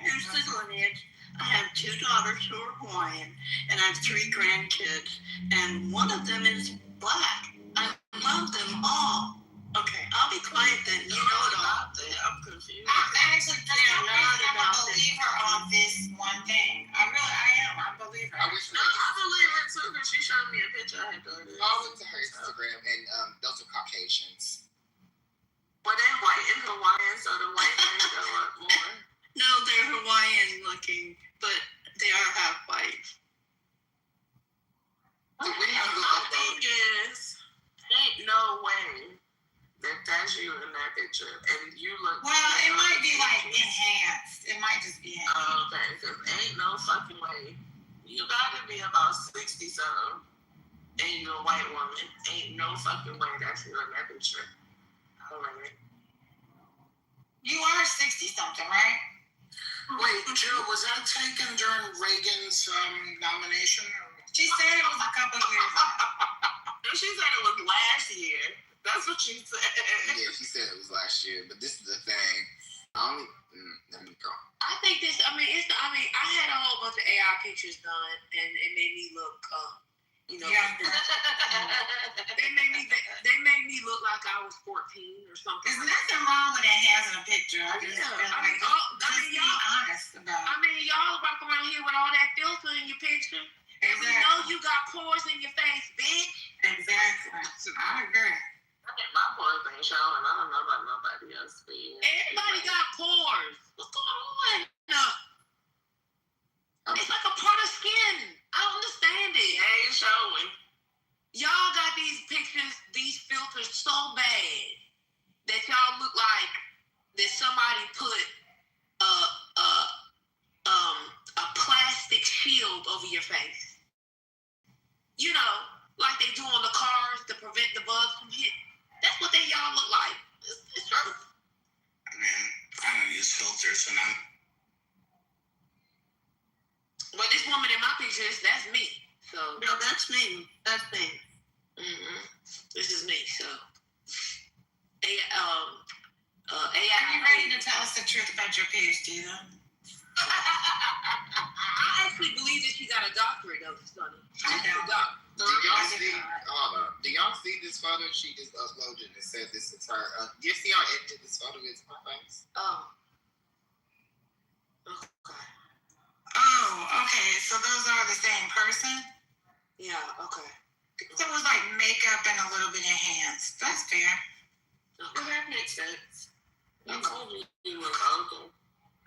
Here's the lineage. I have 2 daughters who are Hawaiian, and I have 3 grandkids, and one of them is black. I love them all. Okay, I'll be quiet then. You know it all. I'm confused. I'm actually I'm gonna believe her on this one thing. I am. I believe her. I believe her too because she showed me a picture of her daughter. I went to her Instagram, and those are Caucasians. But they're white and Hawaiian, so the white things go up more. No, they're Hawaiian looking, but they are half white. My thing is, ain't no way that's you in that picture, and you look. Well, it might be like enhanced. It might just be enhanced. Okay, because ain't no fucking way. You gotta be about 60-something, and you're a white woman. Ain't no fucking way that's you in that picture. Alright. You are 60-something, right? Wait, Jill, was that taken during Reagan's nomination? She said it was a couple years ago. She said it was last year. That's what she said. Yeah, she said it was last year, but this is the thing. Let me go. I think this. I had a whole bunch of AI pictures done, and it made me look, Yeah. they made me look like I was 14 or something. There's nothing wrong with enhancing a picture. I just feel like be honest about it. Y'all walk around here with all that filter in your picture, and we know you got pores in your face, bitch. Exactly. I agree. My pores ain't showing. I don't know about nobody else. Everybody got pores. What's going on? No. It's like a part of skin. I don't understand it. It ain't showing. Y'all got these pictures, these filters so bad that y'all look like that somebody put a plastic shield over your face. You know, like they do on the cars to prevent the bugs from hitting. That's what y'all look like. It's true. Man, I don't use filters, and But this woman in my pictures, that's me. So no, that's me. That's me. This is me. So AI. Are you ready to tell us the truth about your PhD, though? I actually believe that she got a doctorate, though, Sonny. Do y'all see this photo she just uploaded and said this is her? Do you see how edited this photo is my face? Okay. So those are the same person? Yeah, okay. So it was like makeup and a little bit enhanced. That's fair. Well, that makes sense. You told me you were uncle.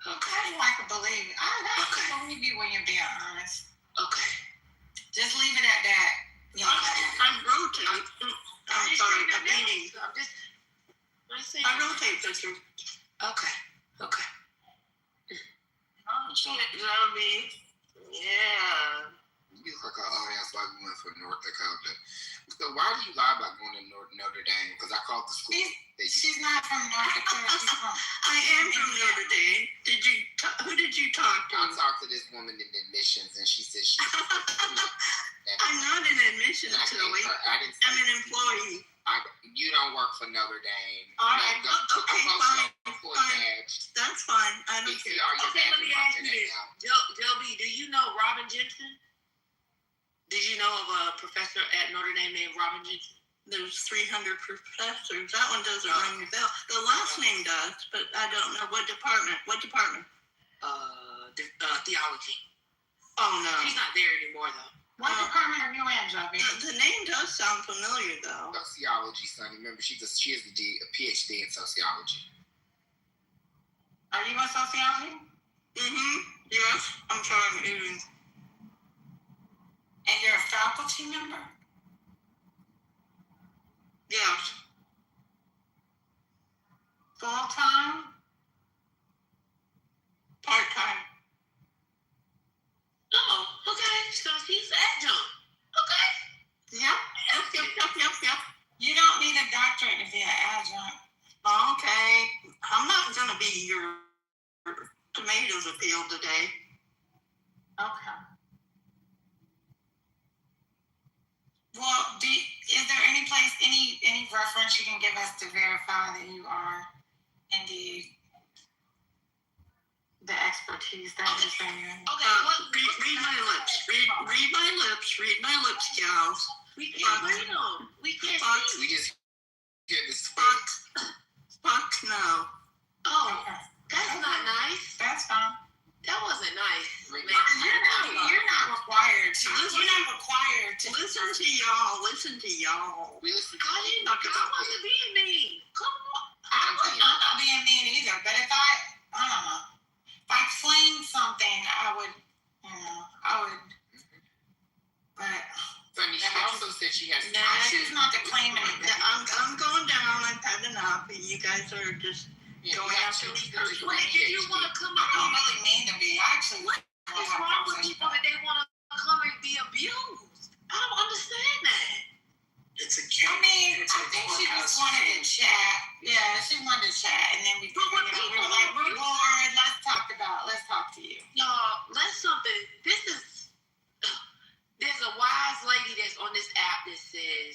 Okay. I can believe it. I can believe you when you're being honest. Okay. Just leave it at that. I rotate. I'm sorry, I'm eating. I rotate pictures. Okay. Oh, shit, Joby. Yeah. You look like an audience like we went for North Dakota. So why do you lie about going to Notre Dame? Because I called the school. She's not from North Dakota. She's from. I am from Notre Dame. Who did you talk to? I talked to this woman in admissions, and she said she. I'm not in admissions, Tilly. I'm an employee. You don't work for Notre Dame. All right. Okay, fine. That's fine. I don't care. Okay, let me ask you this. Joby, do you know Robin Jensen? Did you know of a professor at Notre Dame named Robin Jensen? There's 300 professors. That one doesn't ring a bell. The last name does, but I don't know what department. What department? Theology. Oh no. She's not there anymore though. What department are you in, Joby? The name does sound familiar though. Sociology, Sonny. Remember, she has a PhD in sociology. Are you in sociology? Yes. I'm sorry, I'm eating. And you're a faculty member? Yes. Full-time? Part-time. Oh, okay. So she's adjunct. Okay. Yep. You don't need a doctorate to be an adjunct. appeal today. Okay. Well, is there any place, any reference you can give us to verify that you are indeed the expertise that is there? Read my lips. Read my lips. Read my lips, gals. We can't read them. We can't see. We just hear this. Fuck no. Oh, that's not nice. That's fine. That wasn't nice. You're not required to. You're not required to. Listen to y'all. Listen to y'all. We listen to I wasn't being mean. Come on. I'm not being mean either, but if I don't know, if I claim something, I would. But. Funny, she also said she has. No, I choose not to claim anything. I'm going down. I've had enough, and you guys are just going after me personally. Wait, did you want to come? I don't really mean to be. I actually. What is wrong with people that they want to come and be abused? I don't understand that. It's a I mean, I think she just wanted to chat. Yeah, she wanted to chat, and then we were like, we're bored. Let's talk to you. Y'all, there's a wise lady that's on this app that says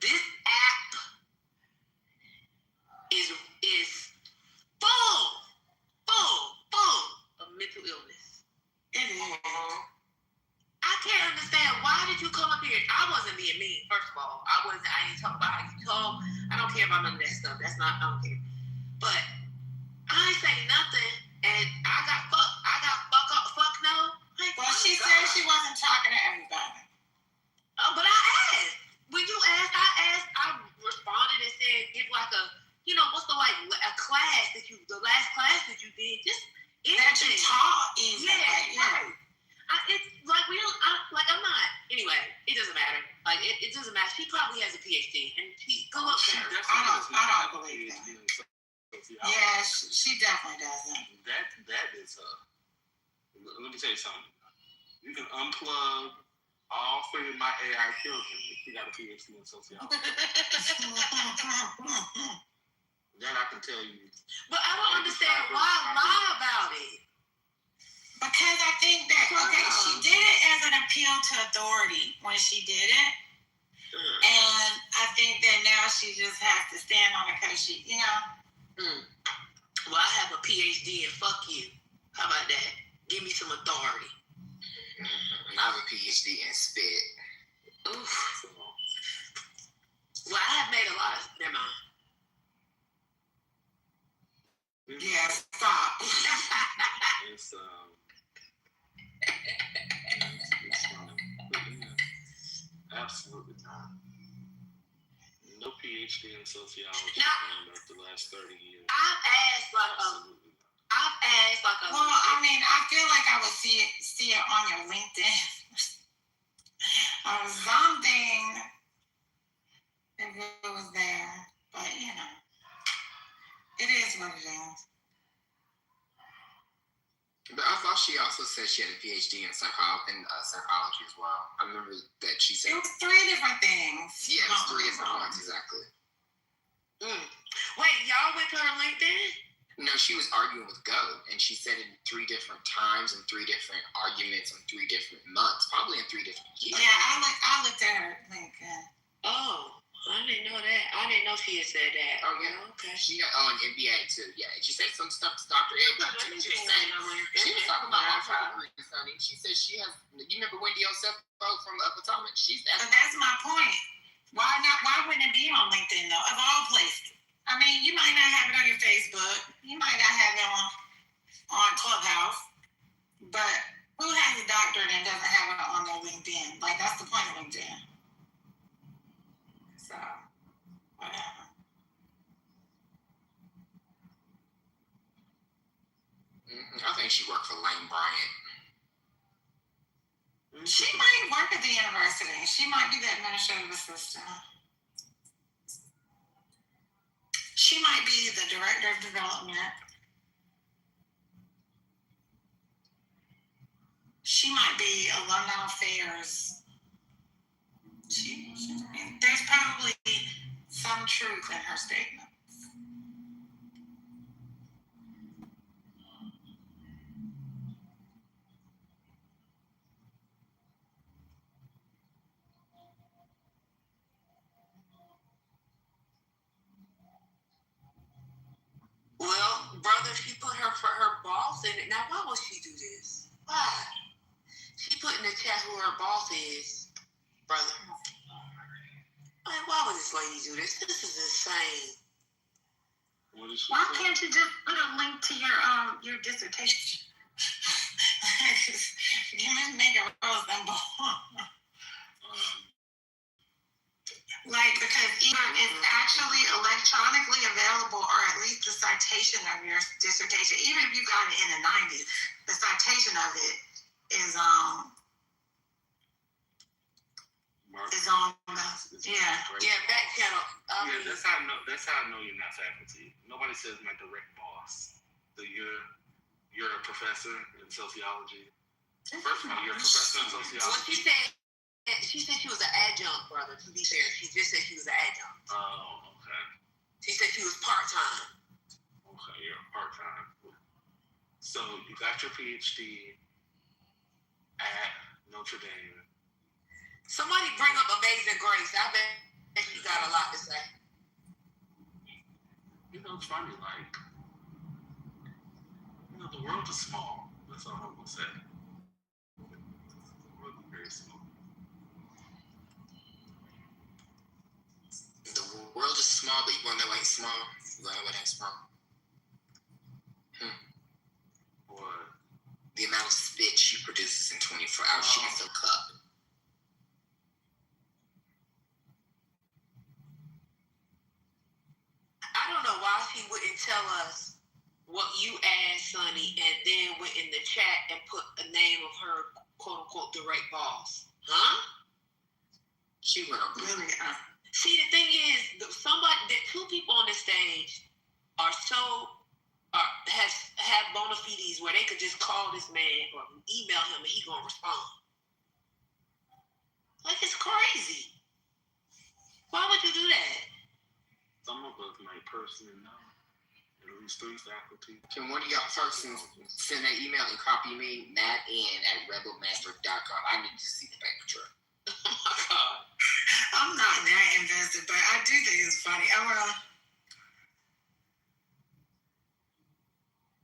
this app is full of mental illness. It is. I can't understand, why did you come up here? I wasn't being mean, first of all. I didn't talk about how you talk. I don't care about none of that stuff. I don't care. But I ain't say nothing, and I got fuck no. Like, well, she said she wasn't talking to everybody. But I asked. When you asked, I responded and said, give like a, what's the a class the last class that you did, just anything. That you taught. Yeah. Right. It's like I'm not. Anyway, it doesn't matter. Like it doesn't matter. She probably has a PhD, and she go up there. I don't believe that. Yeah, she definitely doesn't. That is let me tell you something. You can unplug all three of my AI children if you got a PhD in sociology. That I can tell you. But I don't understand why lie about it. Because I think that, she did it as an appeal to authority when she did it. And I think that now she just has to stand on it because she, Well, I have a PhD and fuck you. How about that? Give me some authority. And I have a PhD in spit. Oof. Well, I have made a lot of. Never mind. Yeah, stop. It's absolutely not. No PhD in sociology in the last 30 years. I've asked Well, I mean, I feel like I would see it on your LinkedIn. Or something if it was there. But it is what it is. But I thought she also said she had a PhD in psychology as well. I remember that she said it was 3 different things. Yeah, it was 3 different ones exactly. Wait, y'all went to her LinkedIn? No, she was arguing with Go, and she said in 3 different times and 3 different arguments in 3 different months, probably in 3 different years. Yeah, I looked at her LinkedIn. Oh, I didn't know that. I didn't know she had said that. Oh yeah, okay. She got an MBA too. Yeah, she said some stuff to Dr. Ed. She was talking about all degrees, honey. She said she has. You remember Wendy Osefo from Potomac? That's my point. Why not? Why wouldn't it be on LinkedIn though? Of all places. I mean, you might not have it on your Facebook. You might not have it on Clubhouse. But who has a doctorate and doesn't have it on their LinkedIn? Like, that's the point of LinkedIn. So, whatever. I think she worked for Lane Bryant. She might work at the university. She might be the administrative assistant. She might be the director of development. She might be alumni affairs. There's probably some truth in her statements. in it. Now, why would she do this? Why? She put in the chat who her boss is, brother. Like, why would this lady do this? This is insane. Why can't you just put a link to your dissertation? Give me make a rose symbol. Like, because either it's actually electronically available or at least the citation of your dissertation, even if you got it in the 90s, the citation of it is on back channel. That's how I know you're not faculty. Nobody says my direct boss. So you're a professor in sociology. First of all, you're a professor in sociology. Well, she said she was an adjunct, brother. To be fair, she just said she was an adjunct. Oh, okay. She said she was part-time. Okay, you're part-time. So you got your PhD at Notre Dame. Somebody bring up Amazing Grace. I bet she got a lot to say. You know, it's funny, like, the world is small. That's all I'm going to say. The world is very small. The world is small, but you want to know what ain't small? You want to know what ain't small? What? The amount of spit she produces in 24 hours. She can fill a cup. I don't know why she wouldn't tell us what you asked Sonny and then went in the chat and put a name of her quote-unquote direct boss. Huh? She went on really. See, the thing is, two people on the stage are have bona fides where they could just call this man or email him and he gonna respond. Like, it's crazy. Why would you do that? Some of us might personally know at least 3 faculty. Can one of y'all persons send an email and copy me, mattn@rebelmaverick.com? I need to see the paper trail. Oh my God. I'm not that invested, but I do think it's funny.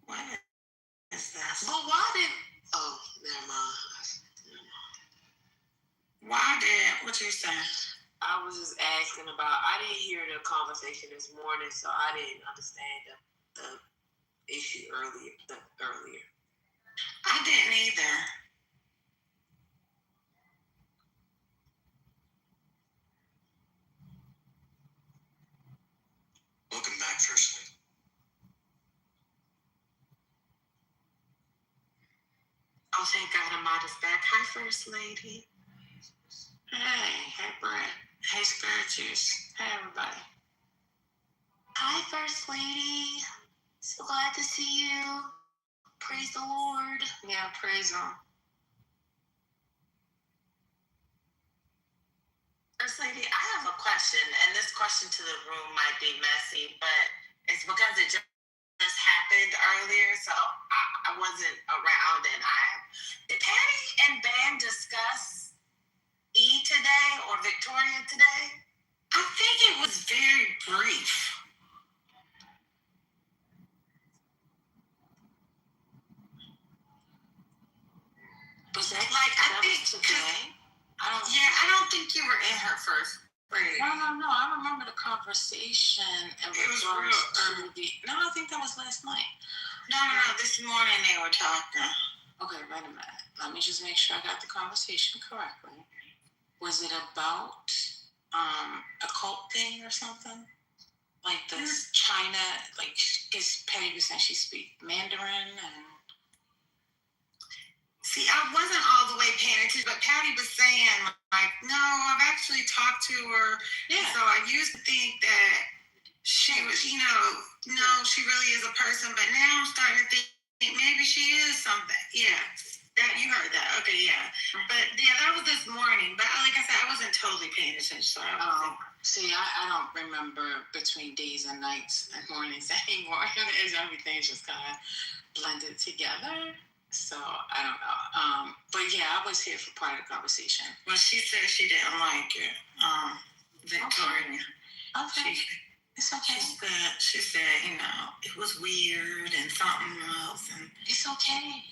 What is this? But why did... Oh, never mind. What you saying? I was just asking about... I didn't hear the conversation this morning, so I didn't understand the issue earlier. I didn't either. Welcome back, First Lady. Oh, thank God Amada's back. Hi, First Lady. Hey, Brett. Hey, Spirituals. Hey, everybody. Hi, First Lady. So glad to see you. Praise the Lord. Yeah, praise Him. First Lady, I have a question, and this question to the room might be messy, but it's because it just happened earlier, so I wasn't around, and did Patty and Bam discuss E today or Victoria today? I think it was very brief. Was that I think today? I don't think you were in her first grade. No. I remember the conversation. It was real early. No, I think that was last night. No. This morning they were talking. Okay, wait a minute. Let me just make sure I got the conversation correctly. Was it about a cult thing or something? Like this China, like, because Patty was saying she speaks Mandarin and... See, I wasn't all the way paying attention, but Patty was saying, like, no, I've actually talked to her. Yeah. So I used to think that she was, she really is a person, but now I'm starting to think maybe she is something. Yeah. You heard that. Okay, yeah. But, yeah, that was this morning. But, like I said, I wasn't totally paying attention. So See, I don't remember between days and nights and mornings anymore. Everything's just kind of blended together. So, I don't know. But, yeah, I was here for part of the conversation. Well, she said she didn't like it, Victoria. Okay. It's okay. She said, you know, it was weird and something else, and It's okay.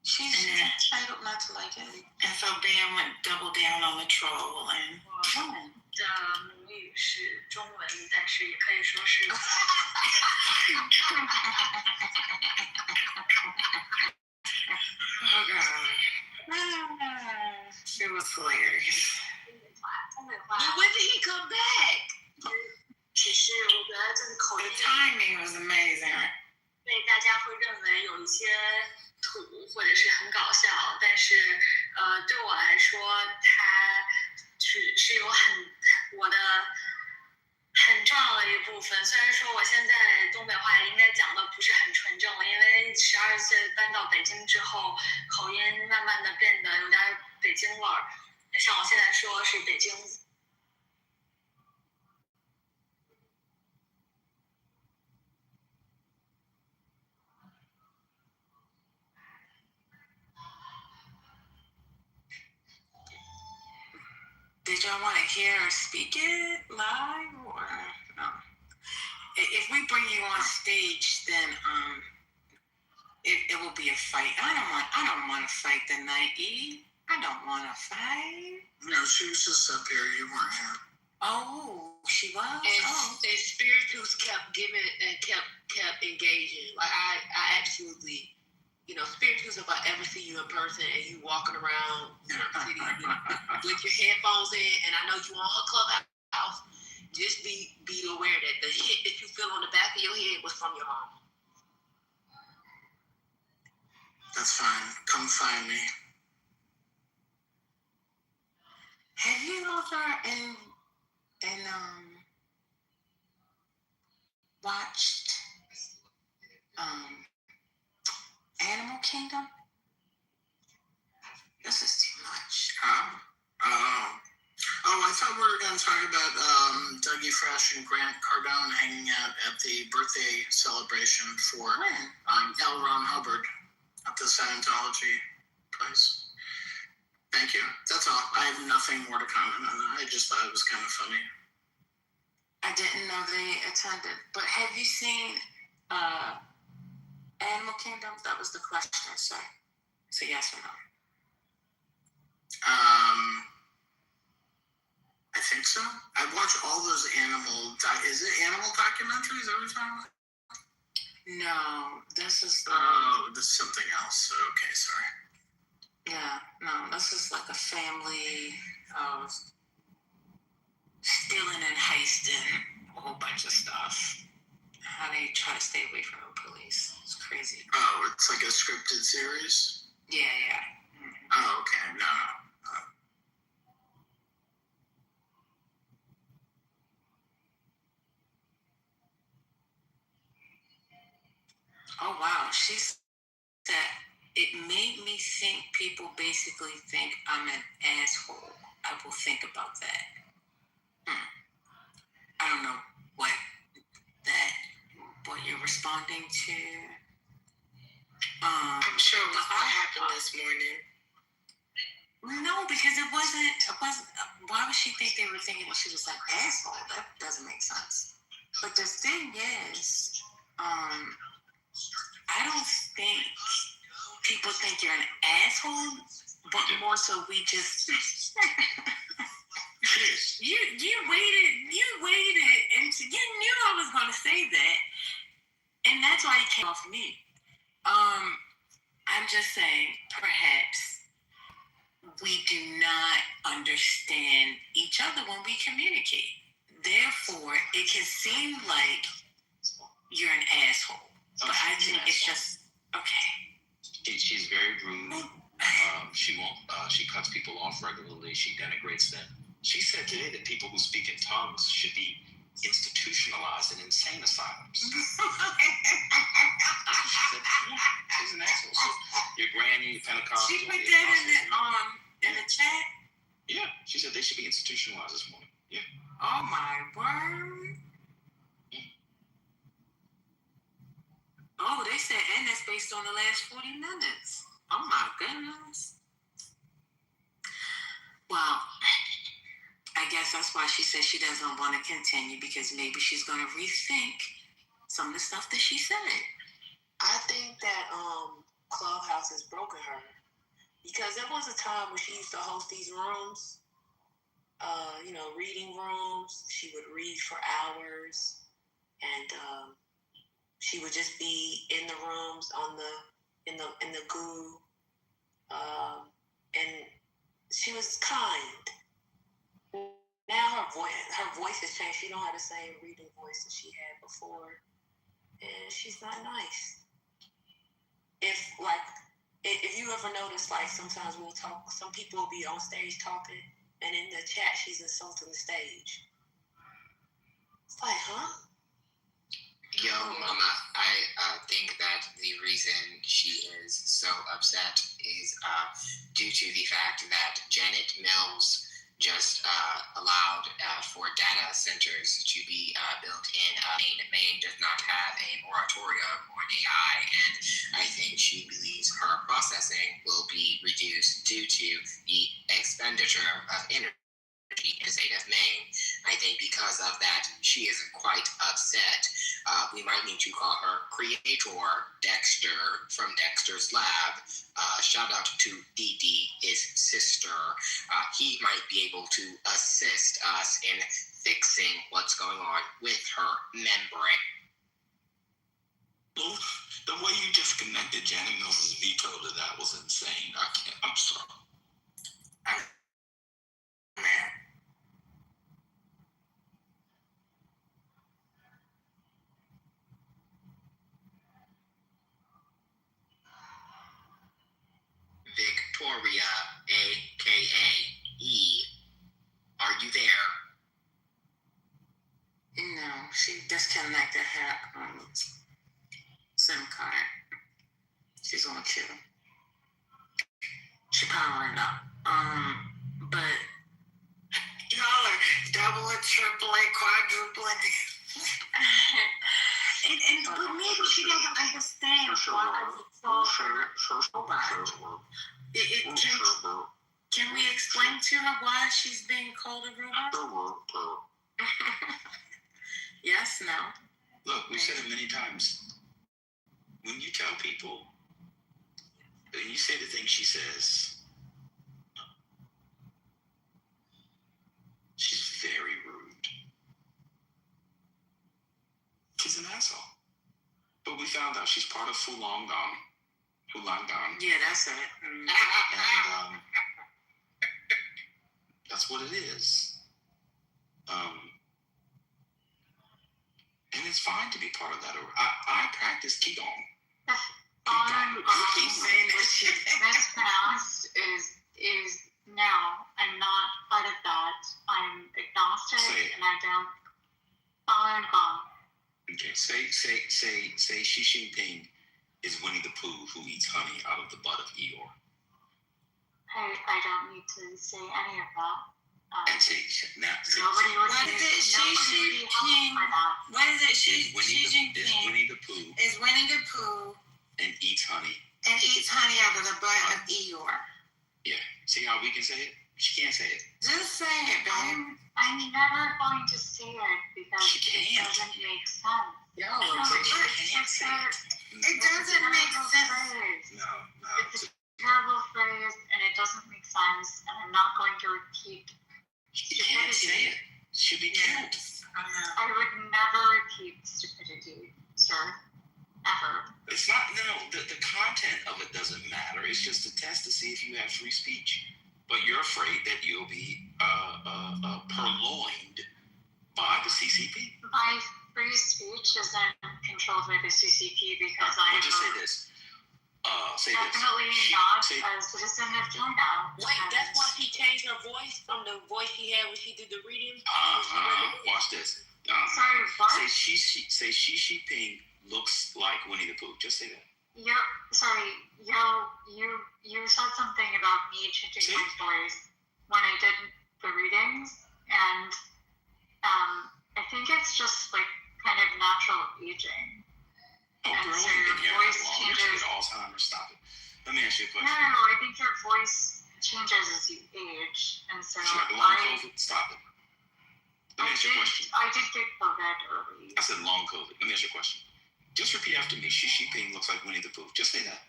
She's entitled not to like it. and so Dan went double down on the troll and. 的母语是中文，但是也可以说是。Oh God. It was hilarious. But when did he come back? 只是我觉得这个口 The 音 timing was amazing. 对大家会认为有一些土或者是很搞笑，但是对我来说，它是有我的很重要的一部分。虽然说我现在东北话应该讲的不是很纯正了，因为12岁搬到北京之后，口音慢慢的变得有点北京味儿。像我现在说是北京。Did y'all want to hear her speak it live or no? If we bring you on stage, then it will be a fight. I don't want to fight the night, E. I don't want to fight. No, she was just up here. You weren't here. Oh, she was. And Spiritus kept giving and kept engaging. Like I absolutely. You know, Spiritus, if I ever see you in person and you walking around New York City with your headphones in, and I know you on her clubhouse, just be aware that the hit that you feel on the back of your head was from your mom. That's fine. Come find me. Have you ever watched Animal Kingdom? This is too much. I thought we were going to talk about Dougie Fresh and Grant Cardone hanging out at the birthday celebration for L. Ron Hubbard at the Scientology place. Thank you. That's all. I have nothing more to comment on that. I just thought it was kind of funny. I didn't know they attended. But have you seen Animal Kingdom? That was the question, sir. So yes or no? I think so. I watch all those is it animal documentaries every time? No, this is this is something else. Okay, sorry. Yeah, no, this is like a family of stealing and heisting a whole bunch of stuff. How they try to stay away from the police. It's crazy. Oh, it's like a scripted series? Yeah. Mm-hmm. Oh, okay. No. Oh, wow. She said, it made me think people basically think I'm an asshole. I will think about that. I don't know what you're responding to. I'm sure it was what happened this morning. No, because it wasn't. Why would she think they were thinking she was an asshole? That doesn't make sense. But the thing is, I don't think people think you're an asshole, but more so we just. You waited, and you knew I was going to say that, and that's why you came off me. I'm just saying, perhaps we do not understand each other when we communicate. Therefore, it can seem like you're an asshole, but I think it's just okay. She's very rude. She won't. She cuts people off regularly. She denigrates them. She said today that people who speak in tongues should be institutionalized in insane asylums. She's an asshole. So your granny, Pentecostal. She put that in the chat. Yeah, she said they should be institutionalized this morning. Yeah. Oh my word. Oh, they said, and that's based on the last 40 minutes. Oh my goodness. Well, I guess that's why she said says she doesn't want to continue because maybe she's going to rethink some of the stuff that she said. I think that Clubhouse has broken her because there was a time when she used to host these rooms, reading rooms. She would read for hours, and she would just be in the rooms in the goo, and she was kind. Now her voice has changed. She don't have the same reading voice that she had before, and she's not nice. If you ever notice, like sometimes we'll talk, some people will be on stage talking, and in the chat she's insulting the stage. It's like, huh? Yo, Mama, I think that the reason she is so upset is due to the fact that Janet Mills just allowed for data centers to be built in Maine does not have a moratorium on AI, and I think she believes her processing will be reduced due to the expenditure of energy in the state of Maine. I think because of that, she is quite upset. We might need to call her Creator Dexter from Dexter's Lab. Shout out to Dee Dee, his sister. He might be able to assist us in fixing what's going on with her membrane. The way you just connected Janet Mills' veto to that was insane. I'm sorry. Victoria, a.k.a. E, are you there? No, she disconnected her SIM card. She's on chill. She powering up. But y'all are doubling, tripling, quadrupling. But maybe she doesn't understand why it's so robot. Can we explain to her why she's being called a robot? Yes, no. Look, we've said it many times. When you tell people, when you say the things she says, she's very rude. She's an asshole. But we found out she's part of Falun Gong. Yeah, that's it. And that's what it is. And it's fine to be part of that. I practice Qigong. Falun Gong, which is mispronounced, is no. I'm not part of that. I'm agnostic, and I don't. Falun Gong. Okay, say Xi Jinping is Winnie the Pooh who eats honey out of the butt of Eeyore. I don't need to say any of that. And say nobody would What is it? Xi Jinping Winnie the Pooh is Winnie the Pooh and eats honey out of the butt of Eeyore. Yeah. See how we can say it? She can't say it. Just say it, babe. I'm never going to say it because it doesn't make sense. Yo, she can't say it. It doesn't make sense. No. It's a terrible phrase, and it doesn't make sense, and I'm not going to repeat. She can't say it. She'll be killed. I would never repeat stupidity, sir. Ever. It's not, the content of it doesn't matter. It's just a test to see if you have free speech. But you're afraid that you'll be purloined by the CCP. My free speech isn't controlled by the CCP because I am just say this. Definitely not a citizen of China. Wait, that's why she changed her voice from the voice she had when she did the reading? Watch this. Sorry, what? Say Xi Jinping looks like Winnie the Pooh. Just say that. You said something about me changing my voice when I did the readings, and I think it's just like kind of natural aging. Oh, and girl, so you've your been here voice that long. changes. You're Alzheimer's. Stop it. Let me ask you a question. No, I think your voice changes as you age, and so Stop it. Let me ask you a question. I did get COVID early. I said long COVID. Let me ask you a question. Just repeat after me. Xi Jinping looks like Winnie the Pooh. Just say that.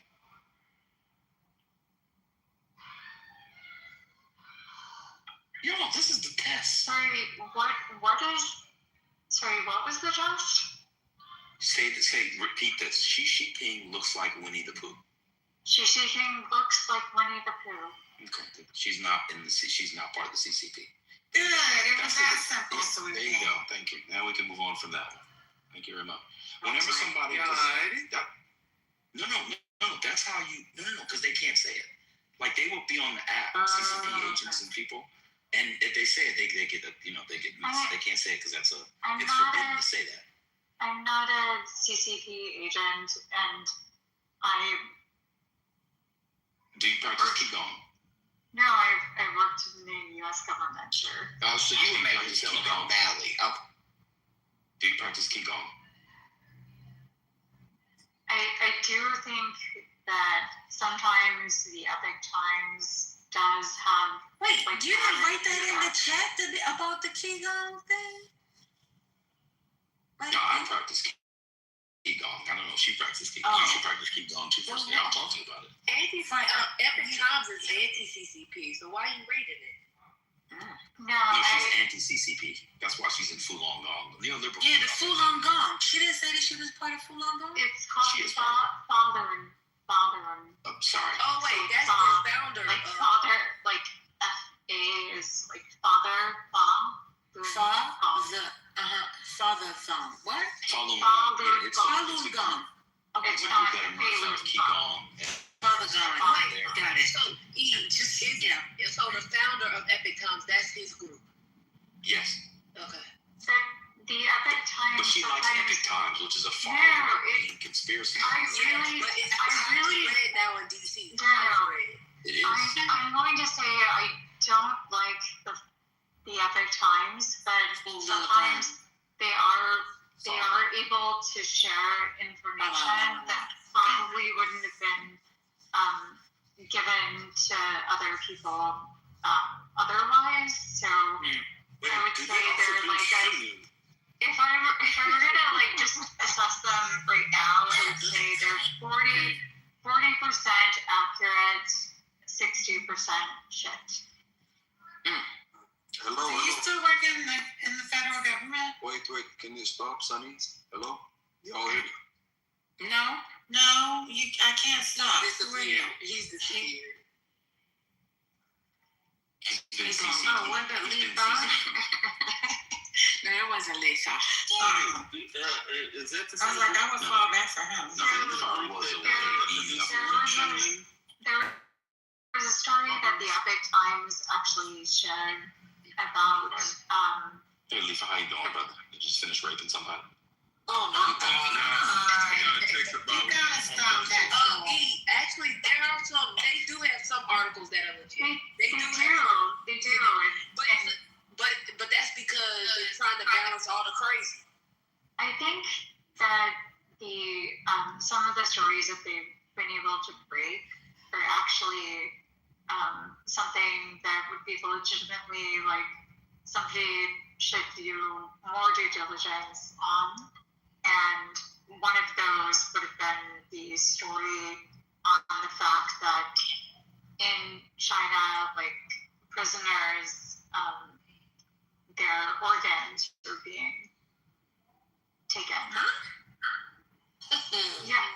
Yo, this is the test. Sorry, what was the test? Repeat this. Xi Jinping looks like Winnie the Pooh. Xi Jinping looks like Winnie the Pooh. Okay, she's not part of the CCP. Good, it was that simple. So there you go. Thank you. Now we can move on from that one. Thank you very much. Whenever somebody that's how you because they can't say it. Like they will be on the app, CCP agents and people, and if they say it, they get they can't say it because it's forbidden to say that. I'm not a CCP agent, and do you practice Qigong? No, I've worked in the U.S. government, sure. Oh, so you practice Qigong Valley. Do you practice Qigong? I do think that sometimes the Epic Times does have. Wait, do you write that in the chat about the Qigong thing? No, I practice Qigong. I don't know if she practices Qigong. She practices Qigong too. First, I'll talk to you about it. Epic Times is anti-CCP, so why are you rating it? No, she's anti-CCP. That's why she's in Falun Gong. Neoliberal. Yeah, the Falun Gong. She didn't say that she was part of Falun Gong? It's called Falun. I'm sorry. Oh, wait, that's the founder. Like father, like F-A is like father, Father Thumb. What? Falun Gong. Falun Gong. Okay, it's not Qigong. Father Gong. Got it. So the founder of Epic Times, that's his group. Yes. Okay. The Epic Times. But she likes Epic Times, which is a far right conspiracy. I really read now in DC. It is. I'm going to say I don't like the Epic Times, but sometimes they are able to share information that probably wouldn't have been given to other people otherwise. So I would say they're like if I were gonna like just assess them right now, I would say they're 40% accurate, 60% shit. Hello. So you still working in the federal government? Wait, can you stop, Sonny? Hello? Y'all hear me? No, I can't stop. He's disappeared. Oh, what about Lisa? No, it wasn't Lisa. Is that the I was like, I would fall back for him. There was a story that the Epic Times actually shared about. Hey, Lisa, how you doing, brother? You just finished raping somebody? Oh my God! You gotta stop that. Actually, there are some. They do have some articles that are legit. They do. But that's because they're trying to balance all the crazy. I think that some of the stories that they've been able to break are actually something that would be legitimately like somebody should do more due diligence on. And one of those would have been the story on the fact that in China, like prisoners, their organs are being taken. Yeah,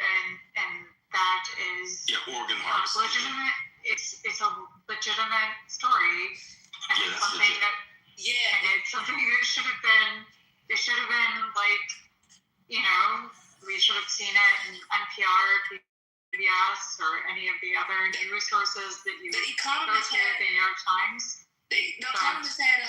and that is organ harvesting. Legitimate. It's a legitimate story, and it's something that and it's something that should have been. It should have been like, we should have seen it in NPR, PBS, or any of the other news sources that you go to, the New York Times. The Economist had a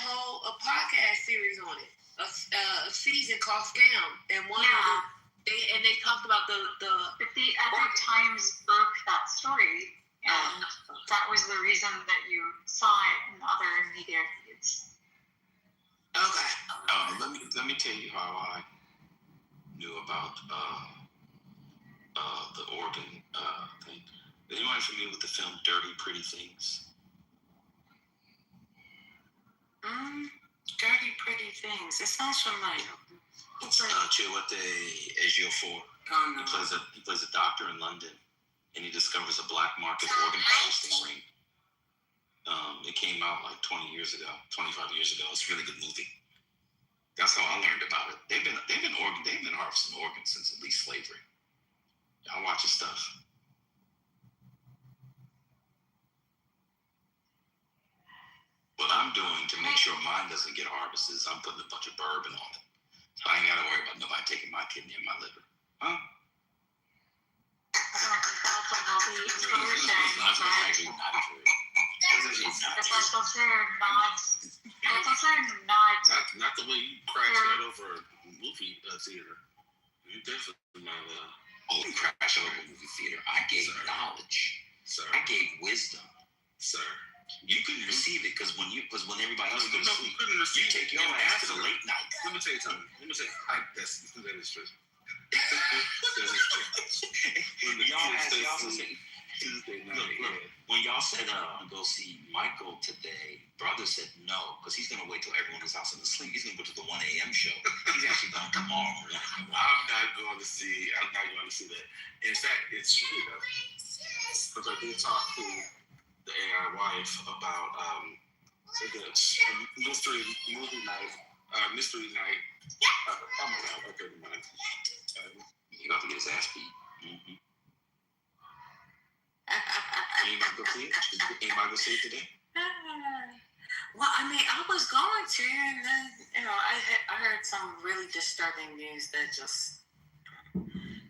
podcast series on it, a season called Scam, and they talked about the Epic Times broke that story, and that was the reason that you saw it in other media feeds. Okay. Let me tell you how I knew about the organ thing. Is anyone familiar with the film Dirty Pretty Things? Dirty, pretty things. It sounds familiar. Chiwetel Ejiofor. Oh, no. He plays a doctor in London, and he discovers a black market organ harvesting ring. It came out like 25 years ago. It's a really good movie. That's how I learned about it. They've been harvesting organs since at least slavery. Y'all watch his stuff. What I'm doing to make sure mine doesn't get harvested is I'm putting a bunch of bourbon on it. So I ain't gotta worry about nobody taking my kidney and my liver. Huh? Not the way you crashed that over a movie theater. You definitely not. I didn't crash over a movie theater. I gave knowledge. Sir. I gave wisdom. Sir. You couldn't receive it because when everybody else goes to sleep, couldn't you receive take your ass to the late night. Let me tell you something. That is true. When y'all said go see Michael today, brother said no because he's gonna wait till everyone is out and asleep. He's gonna go to the 1 a.m. show. He's actually going tomorrow morning. I'm not going to see that. In fact, it's true though, because I did talk to the AI wife about mystery night. I'm around. Okay, never mind. He about to get his ass beat. Mm-hmm. Anybody go see it? Anybody go see it today? Well, I mean, I was going to, and then, I heard some really disturbing news that just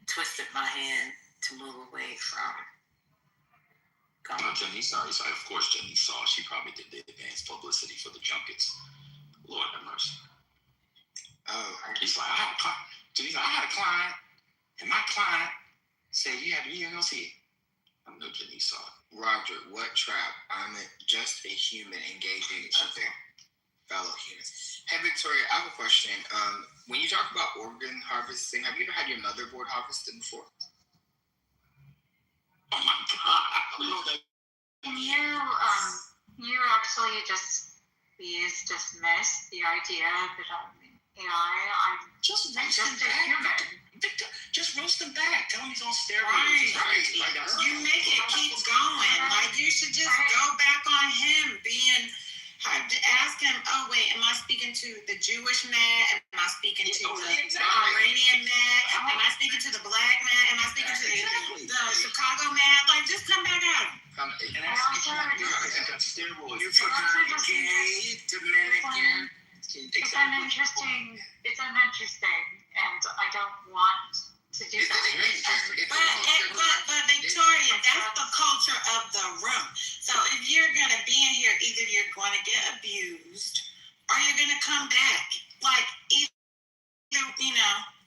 twisted my hand to move away from going. Jenny saw. Of course, Jenny saw. She probably did the advanced publicity for the junkets. Lord have mercy. Oh, he's like, I had a client, and my client said you didn't go see it. I know Jenny saw it. Roger, what trap? I'm just a human engaging other fellow humans. Hey, Victoria, I have a question. When you talk about organ harvesting, have you ever had your motherboard harvested before? Oh my God! Can you actually just please dismiss the idea that I'm AI? I'm just a human. Victor, just roast him back. Tell him he's on steroids. Right. You make it keep going. Like, you should just go back on him being. Ask him, oh, wait, am I speaking to the Jewish man? Am I speaking to the Iranian man? Am I speaking to the black man? Am I speaking to the Chicago man? Like, just come back out. And ask him if you got steroids. You forgot gay, Dominican. It's uninteresting, and I don't want to do that. But Victoria, that's the culture of the room. So if you're gonna be in here, either you're going to get abused or you're gonna come back. Like, either,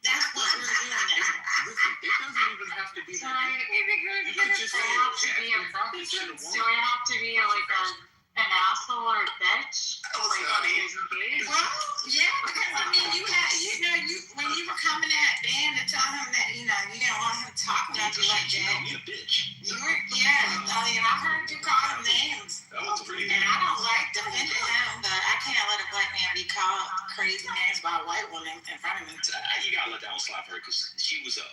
that's what we're doing now. Listen, it doesn't even have to be. So you could just have to be a bitch. Do I have to be like an asshole or a bitch? Well, yeah, because I mean, when you were coming at Dan to tell him that, you didn't want him talking to you like that. You a bitch. I heard you call him names. That was pretty And I don't like defending him, but I can't let a black man be called crazy names by a white woman in front of me. You gotta let that one slap her because she was a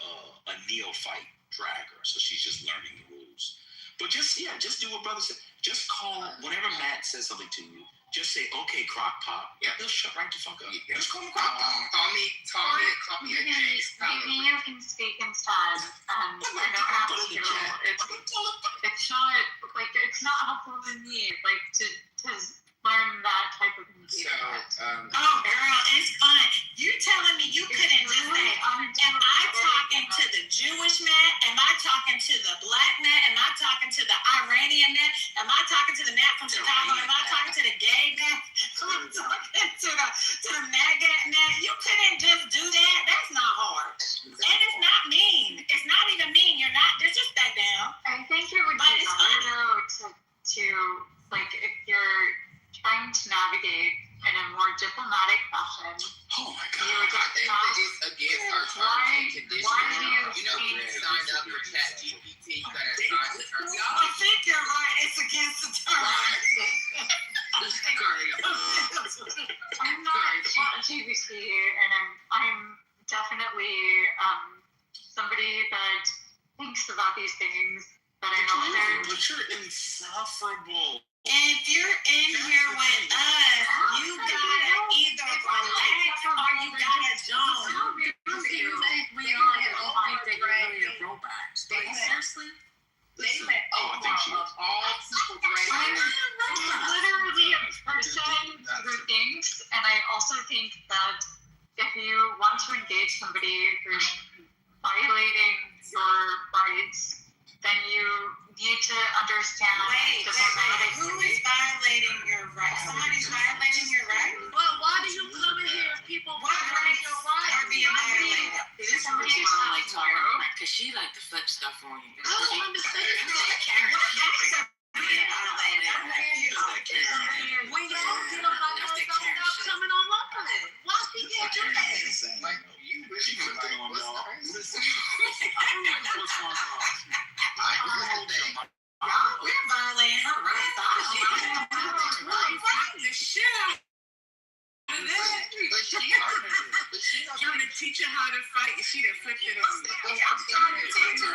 neophyte dragger, so she's just learning the rules. But just do what brother said. Just call whenever Matt says something to you. Just say, "Okay, crock pot." Yeah, he'll shut right the fuck up. Yeah. Just call him crock pot. Call me a James. Maybe you can speak instead. I don't have to. It's not helpful to me. To learn that type of behavior. Girl, it's fun. You telling me you couldn't just say, am I talking to the Jewish man? Am I talking to the black man? Am I talking to the Iranian man? Am I talking to the man from Chicago? Am I talking to the gay man? Am I talking to the MAGA man? You couldn't just do that. That's not hard. And it's not mean. It's not even mean. You're not disrespecting him. I think it would be harder to if you're trying to navigate in a more diplomatic fashion. Oh my God! You would just it's against our terms and conditions. You signed up for ChatGPT. You gotta sign the terms. I think you're right. It's against the terms. I'm but you're insufferable. If you're in here with us, you gotta either relax or you gotta jump. We all think that you're really a robot. Seriously? They let of all people I'm literally a person who thinks, and I also think that if you want to engage somebody who's violating your rights, then you need to understand who is violating your rights? Somebody's violating your rights? Well, why do you come in here if people violate your rights? Are being violated? This is what you sound like tomorrow, because she like to flip stuff on you. I don't understand. Being violated. When y'all get on my phone, stop coming on locally. Why she get that? Like, you really like, what's crazy? We're violating her rights. The shit out of that. Trying to teach her how to fight, and she done flipped it on me. I'm trying to teach her.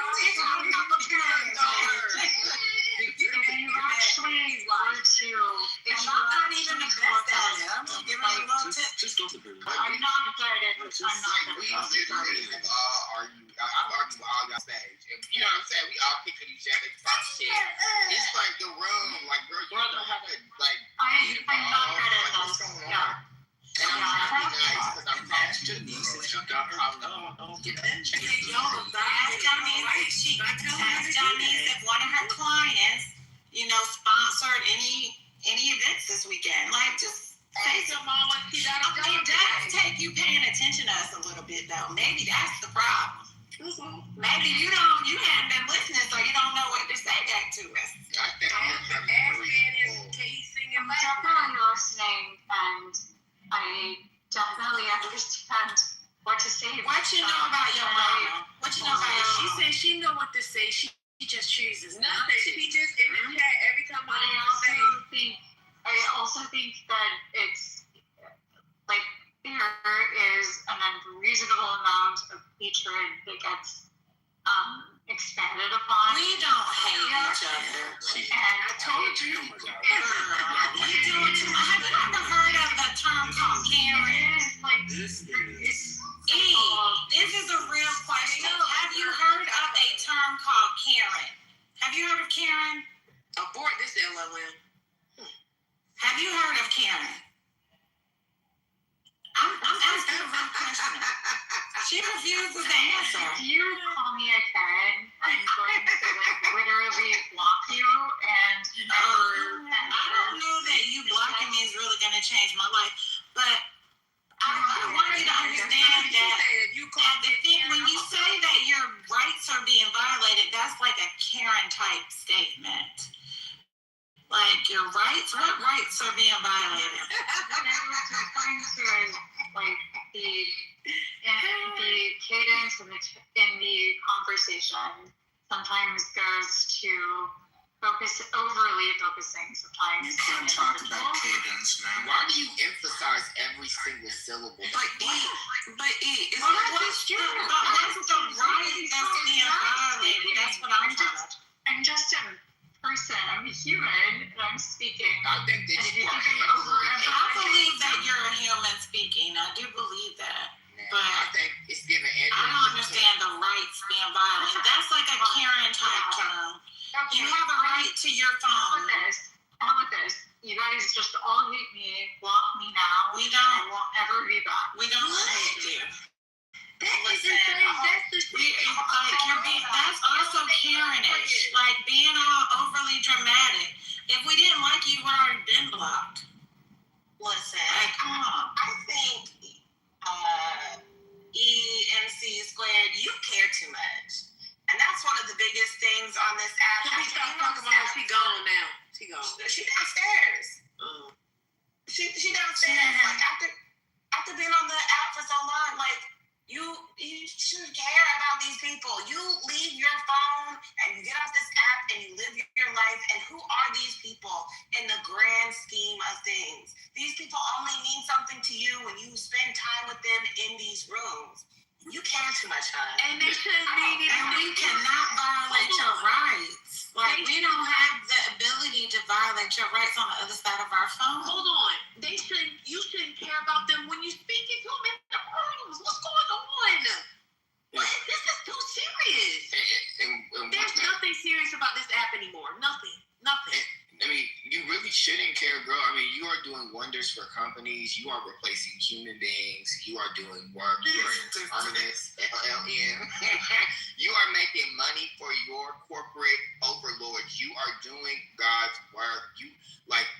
actually want to, I'm not even the best at it. I'm just giving you a little tip. Just go to the I'm not good at it. I'm not good We at it. literally all argue. I've argued with all y'all stage. And you know what I'm saying? We all pick at each other, talk shit. It's like the room, like, girl, you don't have to, like, I'm not good at this. Yeah. and I'm trying to be nice because I'm talking to you. You got problem. Get that check. Ask Johnny if one of her clients, sponsored any events this weekend. Like, just say to mama, it does take you paying attention to us a little bit, though. Maybe that's the problem. Maybe you haven't been listening, so you don't know what to say back to us. I think I'm definitely listening, and I definitely understand what to say. What you know about your mama? What you know about your She mama? said she know what to say. She just chooses not to. She just in the chat every time But I also think that it's like there is an unreasonable amount of hatred that gets expanded upon. We don't hate each other. And I told you, You do it too much. Have you ever heard of the term called Karen? This is a real question. Have you heard of a term called Karen? Have you heard of Karen? Abort this LLM. Have you heard of Karen? I'm asking a real question. She refuses to answer. if you call me a Karen, I'm going to literally block you and never. I don't know that you blocking me is really going to change my life, but I want you to understand that when you say that your rights are being violated, that's like a Karen type statement. Like, your rights? What rights are being violated? Referring to like the cadence in the conversation sometimes goes to overly focusing sometimes. You can't talk about cadence, man. Why do you emphasize every single syllable? But it's that's the right that's being violated. That's what I'm trying to. I'm just a person. I'm a human, and I'm speaking. I think that you are. I believe that you're a human speaking. I do believe that. But I think it's given. I don't understand the rights being violated. That's like a Karen type term. You have a right to your phone. How about this? You guys just all hate me, block me now. We don't. I won't ever be back. We don't hate you. That's also Karenish. Like, being all overly dramatic. If we didn't like you, we'd already been blocked. Listen, Like, come on. I think EMC squared, you care too much. And that's one of the biggest things on this app. Can we stop talking about her? She gone now. She gone. She downstairs. She downstairs. Like, after being on the app for so long, like, you shouldn't care about these people. You leave your phone and you get off this app and you live your life. And who are these people in the grand scheme of things? These people only mean something to you when you spend time with them in these rooms. You care too much, hon. And they shouldn't be. And we cannot violate your rights. Like, we don't violate your rights on the other side of our phone. Hold on. You shouldn't care about them when you speaking to them in the rooms. What's going on? What? This is too serious. And There's nothing serious about this app anymore. Nothing. I mean, you really shouldn't care, girl. I mean, you are doing wonders for companies. You are replacing human beings. You are doing work. You are autonomous, LLM. You are making money for your corporate overlords. You are doing God's work.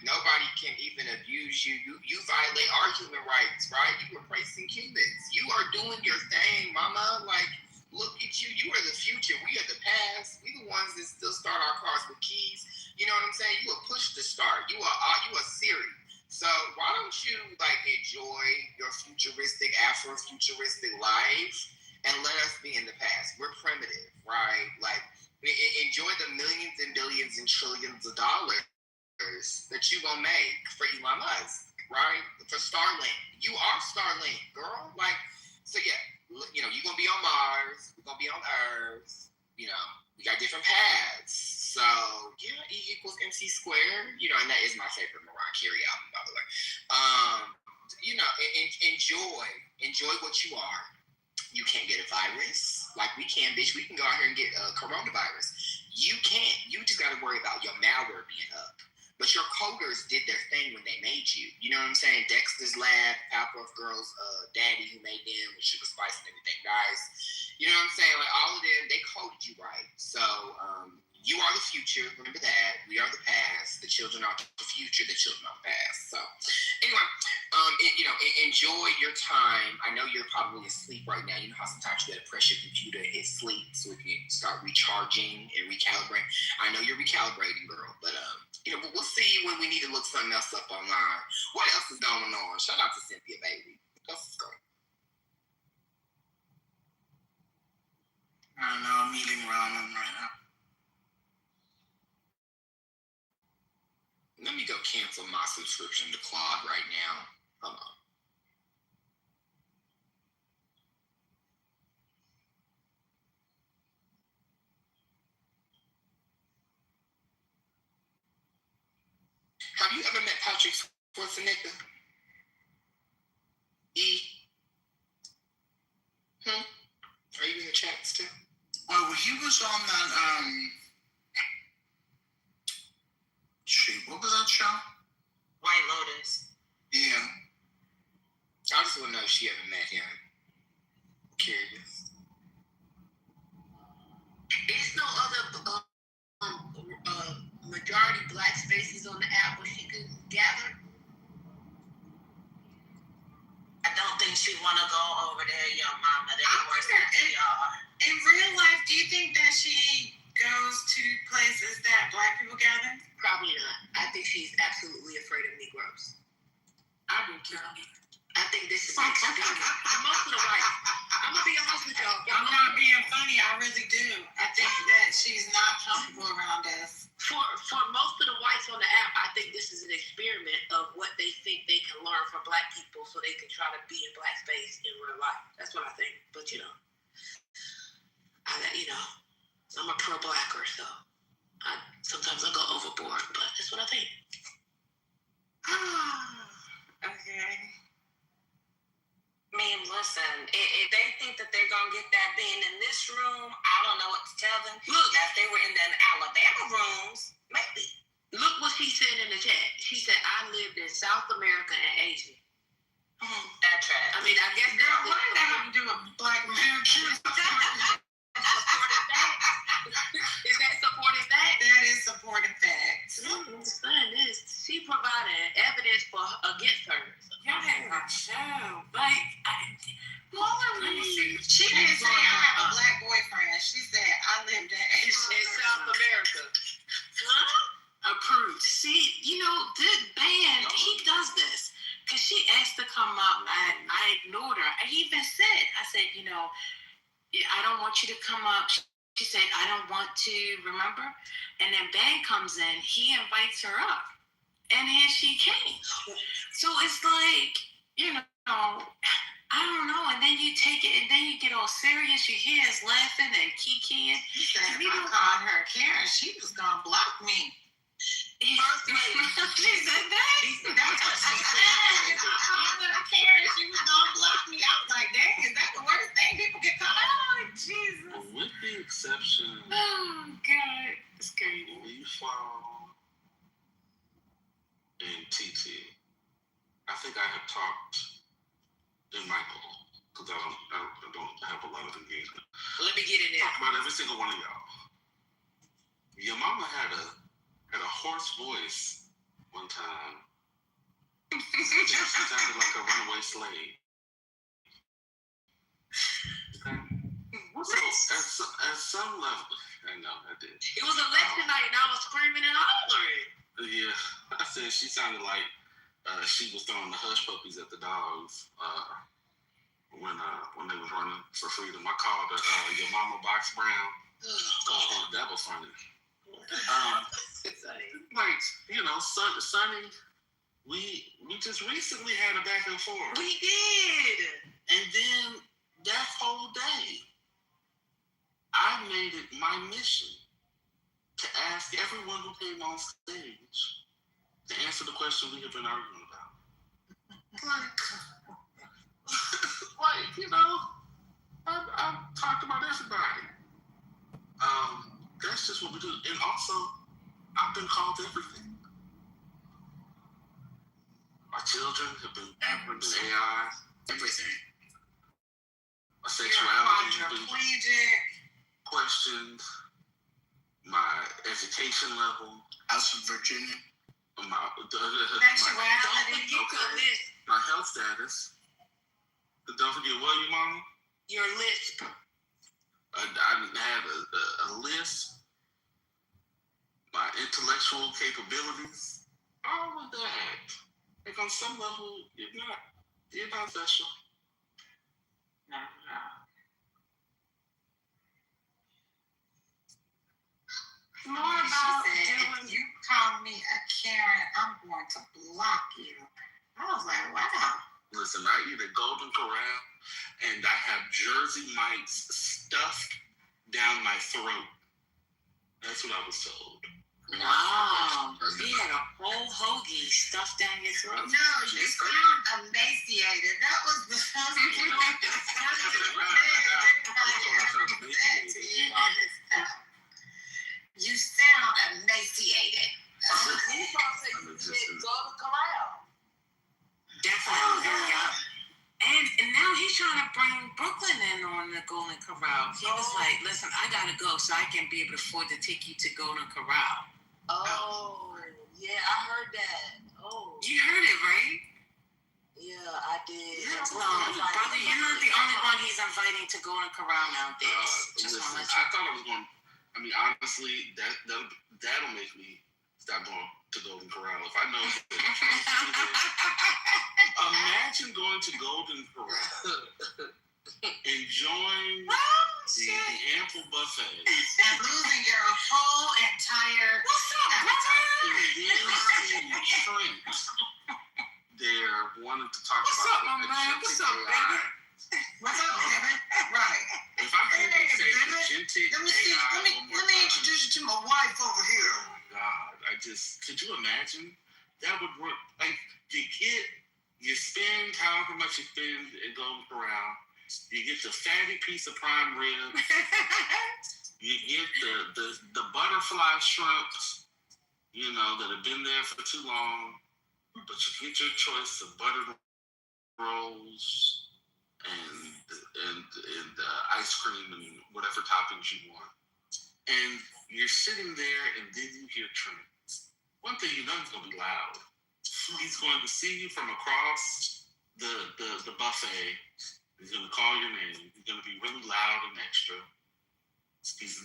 Nobody can even abuse you. You violate our human rights, right? You replacing humans. You are doing your thing, mama. Look at you. You are the future. We are the past. We the ones that still start our cars with keys. You know what I'm saying? You a push to start. You a Siri. So why don't you enjoy your futuristic, Afro-futuristic life and let us be in the past? We're primitive, right? Enjoy the millions and billions and trillions of dollars that you gonna make for Elon Musk, right? For Starlink. You are Starlink, girl. So yeah, you're gonna be on Mars. We're gonna be on Earth. We got different paths. So yeah, E equals MC squared. And that is my favorite Mariah Carey album, by the way. Enjoy what you are. You can't get a virus like we can, bitch. We can go out here and get a coronavirus. You can't. You just got to worry about your malware being up. But your coders did their thing when they made you. You know what I'm saying? Dexter's Lab, Powerpuff Girls, Daddy who made them with Sugar Spice and everything, guys. You know what I'm saying? All of them, they coded you right. So you are the future. Remember that. We are the past. The children are the future. The children are the past. So anyway, enjoy your time. I know you're probably asleep right now. You know how sometimes you got to press your computer and hit sleep so it can start recharging and recalibrating. I know you're recalibrating, girl, but we'll see you when we need to look something else up online. What else is going on? Shout out to Cynthia, baby. What else is going on? I don't know, I'm eating ramen right now. Let me go cancel my subscription to Claude right now. Hold on. Have you ever met Patrick Schwarzenegger? E? Are you in the chat still? Oh, he was on that, what was that show? White Lotus. Yeah. I just want to know if she ever met him. I'm curious. There's no other majority black spaces on the app where she could gather. I don't think she want to go over there, your mama. They're worse than PR. In real life, do you think that she goes to places that black people gather? Probably not. I think she's absolutely afraid of Negroes. I do too. I think this is an experiment. Most of the whites. I'm gonna be honest with y'all. I'm not being funny. I really do. I think that she's not comfortable around us. For most of the whites on the app, I think this is an experiment of what they think they can learn from black people, so they can try to be in black space in real life. That's what I think. But I'm a pro-blacker, so sometimes I go overboard. But that's what I think. Okay. I mean, listen, if they think that they're going to get that being in this room, I don't know what to tell them. Look, now, if they were in the Alabama rooms, maybe. Look what she said in the chat. She said, I lived in South America and Asia. That trash. I mean, I guess Girl, what does that have to do with black Americans? Is that supporting that? That is supporting facts. Understand this. She provided evidence against her. Y'all had a show. She didn't say I have a black boyfriend. She said I lived in South America. Huh? Approved. See, this band, he does this. Because she asked to come up, and I ignored her. I even said, I don't want you to come up. She said, I don't want to, remember? And then Bang comes in, he invites her up. And then she came. So it's like, I don't know. And then you take it, and then you get all serious. You hear us laughing and kikiing. She said if I called her Karen, she was going to block me. First lady. She said that? That's what she said. I wasn't caring. She was gonna block me. I was like, dang, is that the worst thing people get caught out? Oh, Jesus. With the exception, Oh, God. It's crazy. Leafall and TT, I think I have talked in Michael, because I don't have a lot of engagement. Let me get in there. Talk about every single one of y'all. Your mama had a hoarse voice one time. She sounded like a runaway slave. Okay. So at some level, I know I did. It was election night and I was screaming and hollering. Yeah, I said she sounded like she was throwing the hush puppies at the dogs when they was running for freedom. I called her your mama Box Brown. That was funny. Like, you know, Sonny, we just recently had a back and forth. We did. And then that whole day, I made it my mission to ask everyone who came on stage to answer the question we have been arguing about. Like, you know, I've talked about everybody. That's just what we do. And also, I've been called everything. My children have been AI. Everything. My sexuality has been questioned. My education level. House of Virginia. My health status. Don't forget what, you mama? Your lisp. I had a list. My intellectual capabilities. All of that. Like on some level, you're not special. No. More about if you call me a Karen, I'm going to block you. I was like, wow. Listen, I eat at Golden Corral, and I have Jersey Mike's stuffed down my throat. That's what I was told. Wow. You had a whole hoagie stuffed down your throat. No, you sound emaciated. That was the first thing you sound emaciated. You probably say you did Golden Corral. Definitely. And now he's trying to bring Brooklyn in on the Golden Corral. He was like, listen, I got to go so I can be able to afford to take you to Golden Corral. Oh, yeah, I heard that. Oh. You heard it, right? Yeah, I did. Yeah, brother, you're not the only one he's inviting to Golden Corral nowadays. Listen, I thought I was going. I mean, honestly, that'll make me stop going to Golden Corral if I know. Imagine going to Golden Corral, enjoying the ample buffet, and losing your whole entire. What's up, brother? And then Trent there wanted to talk What's about up, my man? What's up, baby? What's up, baby? Right. If I could say agentic let me introduce you to my wife over here. Oh my God, could you imagine? That would work. Like, you spend however much you spend at Golden Corral, you get the fatty piece of prime rib, you get the butterfly shrimps, you know, that have been there for too long, but you get your choice of buttered rolls and ice cream and whatever toppings you want. And you're sitting there and then you hear Trent. One thing you know is going to be loud. He's going to see you from across the buffet. He's going to call your name. He's going to be really loud and extra. He's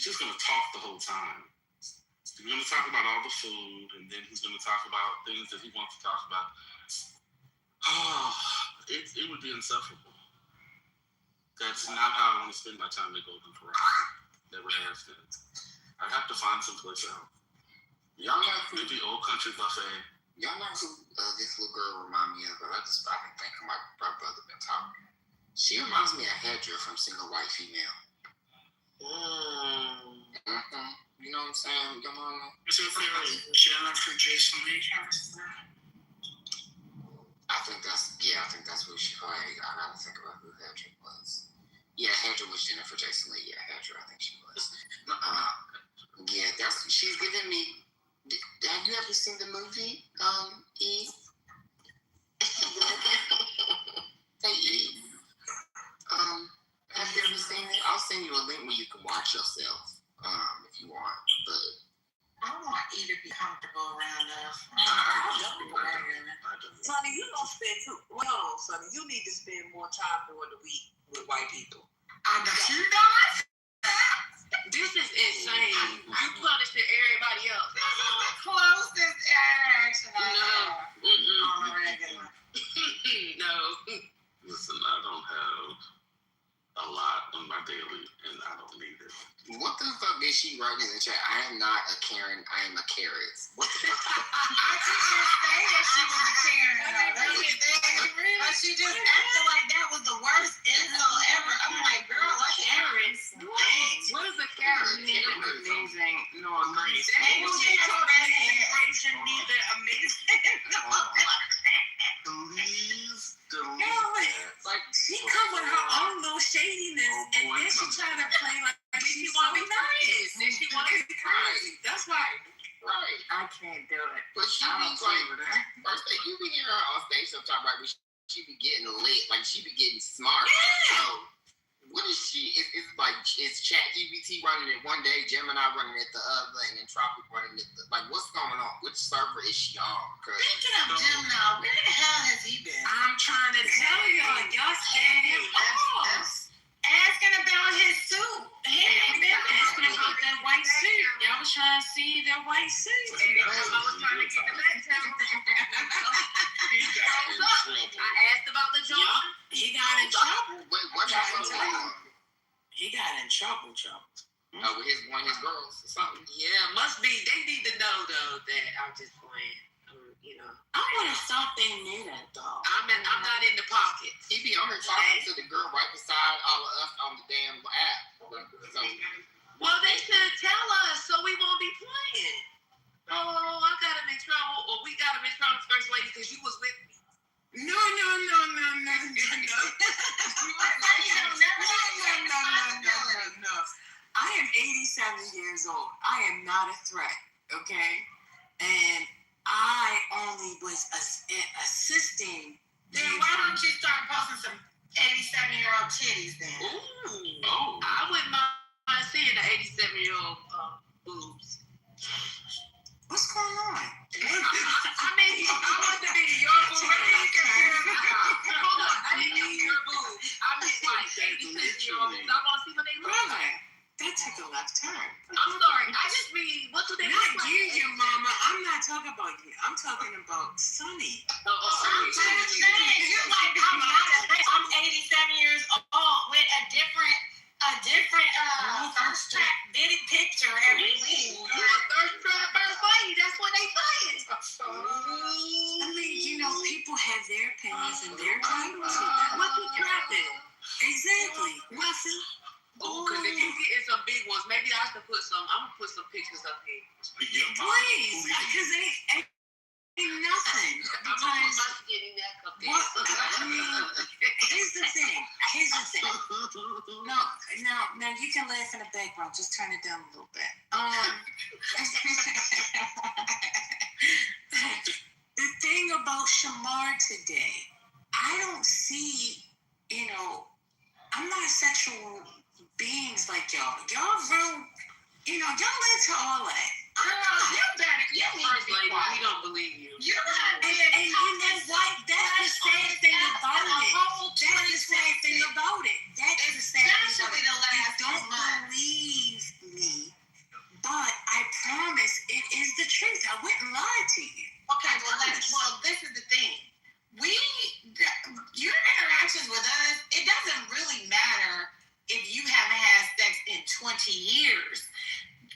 just going to talk the whole time. He's going to talk about all the food, and then he's going to talk about things that he wants to talk about. Oh, it would be insufferable. That's not how I want to spend my time at Golden Corral. Never has been. I'd have to find someplace else. Y'all know who maybe Old Country Buffet. Y'all know who this little girl remind me of? I can think of my brother been talking. She reminds me of Hedra from Single White Female. You know what I'm saying? Your mama. What's your favorite Jennifer Jason Leigh character? I think that's who she played. I gotta think about who Hedrick was. Yeah, Hedrick was Jennifer Jason Leigh. Yeah, Hedrick, I think she was. She's giving me. Have you ever seen the movie, Eve? Hey, Eve. Have you ever seen it? I'll send you a link where you can watch yourself, if you want. But I want Eve to be comfortable around us. Sonny, you don't spend hold on, Sonny. You need to spend more time during the week with white people. You not? This is insane. You punishing everybody else. This is the closest interaction I have on a regular. No. Listen, I don't have a lot on my daily, and I don't need it. What the fuck did she write in the chat? I am not a Karen, I am a carrot. What the fuck? I just say that she was a Karen. But she just acted like that was the worst insult ever. I'm like, girl, what carrots? What is a carrot? Amazing. No, amazing. Maybe she has representation, neither amazing. Please delete that. Like, she come with her own little shadiness, and then she trying to play like she want to be nice. Then she want to be crazy. That's why. Right. I can't do it. But she be like, first thing, you be hearing her on stage sometimes, right? She be getting lit, like she be getting smart. Yeah. So, what is she? It's like, it's ChatGPT running it one day, Gemini running it the other, and Anthropic running it. Like, what's going on? Which server is she on? Speaking of Gemini, where the hell has he been? I'm trying to tell y'all scared him off. Asking about his suit. He ain't been asking about that white suit. Y'all was trying to see that white suit. I was trying to get the back to him. I asked about the job. He got in trouble. Wait, what happened? He got in trouble. With one of his girls or something. Yeah, must be. They need to know though that I'm just playing. I want to stop being near that dog. I'm not in the pocket. He be on her talking to the girl right beside all of us on the damn app. So, well, they should tell us so we won't be playing. Oh, I got him in trouble, or we got him in trouble, First Lady, because you was with me. No. I am 87 years old. I am not a threat, okay? And I only was assisting. Then why don't you start posting some 87-year-old titties then? Ooh. I wouldn't mind seeing the 87-year-old boobs. What's going on? I mean, I want to be your boob. Hold on, I didn't mean your boob. I meant like 86-year-old boobs. I want to see what they look like. That took a left turn. I'm sorry. I just mean, what do they look like? Not you, mama. I'm not talking about you. I'm talking about Sonny. I'm just saying, you're like, I'm 87 years old with a different first track bitty picture every week. You're a thirst trap first lady. That's what they saying. I mean, people have their opinions and their titles. What's the trapping? Exactly. What's it? Oh, because if you getting some big ones, maybe I should put some. I'm gonna put some pictures up here. Please, because ain't nothing. I'm gonna put my skinny neck up there. Here's the thing. No, you can laugh in the background. Just turn it down a little bit. The thing about Shamar today, I don't see. I'm not sexual beings like y'all. Y'all real, y'all into all that. You better. You First Lady, we don't believe you. You gotta be and you know what? That's the sad thing about it. That's the sad thing about it. That's the sad thing about it. You don't believe me, but I promise it is the truth. I wouldn't lie to you. Okay, well, this is the thing. Your interactions with us, it doesn't really matter if you haven't had sex in 20 years.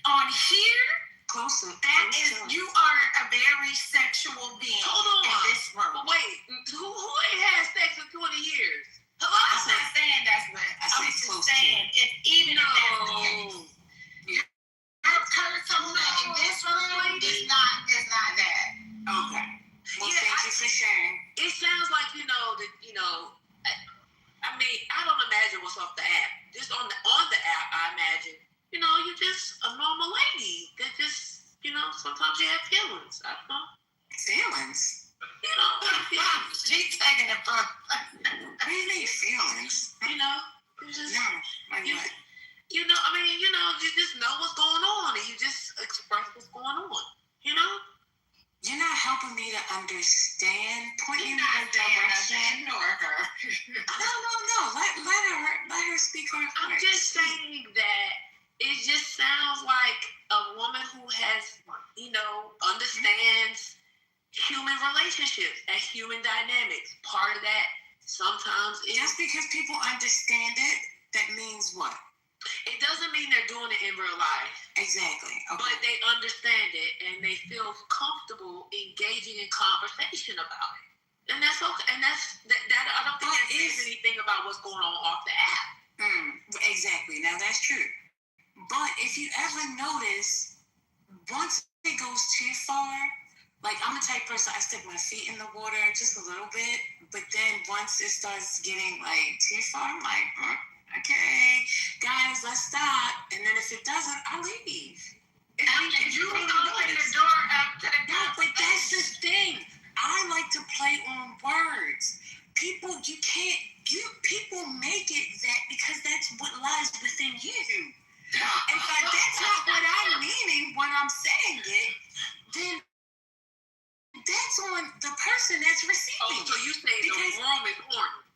On here, you are a very sexual being. Hold on. In this room. But wait, who ain't had sex in 20 years? Hello? I'm not saying that's what. I'm just saying, even if that's the case. Your sometimes you have feelings. I don't know. Feelings? You know, feelings. She's taking it from. What do you mean feelings? You know, you just no. Like what? You know, I mean, you know, you just know what's going on, and you just express what's going on. You know. You're not helping me to understand. Point me in the right direction. Or her. No. Let her speak her. I'm just saying that it just sounds like a woman who has, you know, understands human relationships and human dynamics. Part of that sometimes is just because people understand it, that means what? It doesn't mean they're doing it in real life. Exactly. Okay. But they understand it and they feel comfortable engaging in conversation about it. And that's okay. And that's that I don't think that says anything about what's going on off the app. Exactly. Now that's true. But if you ever notice, once it goes too far, like I'm a type person, I stick my feet in the water just a little bit, but then once it starts getting like too far, I'm like, okay, guys, let's stop. And then if it doesn't, I leave. You open the door up to the door. But that's the thing. I like to play on words. People make it that because that's what lies within you. If that's not what I'm meaning when I'm saying it, then that's on the person that's receiving. Oh, so you say the room is horny.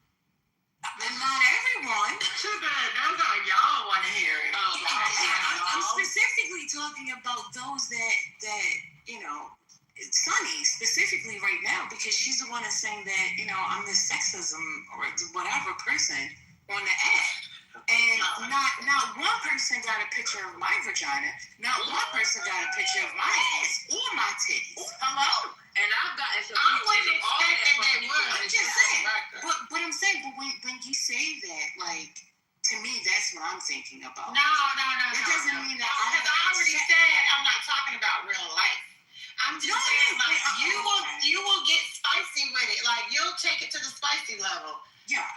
And not everyone. Too bad. That's how y'all want to hear it. I'm specifically talking about those that you know, Sunny specifically right now because she's the one that's saying that, you know, I'm the sexism or whatever person on the app. And not one person got a picture of my vagina. Not one person got a picture of my ass or my titties. Hello? And I've gotten some I wasn't pictures of all that expecting from that people. word. I'm just saying. But I'm saying, when you say that, like, to me, that's what I'm thinking about. No. It doesn't mean that because I already said I'm not talking about real life. I'm just saying, like, you will get spicy with it. Like, you'll take it to the spicy level. Yeah.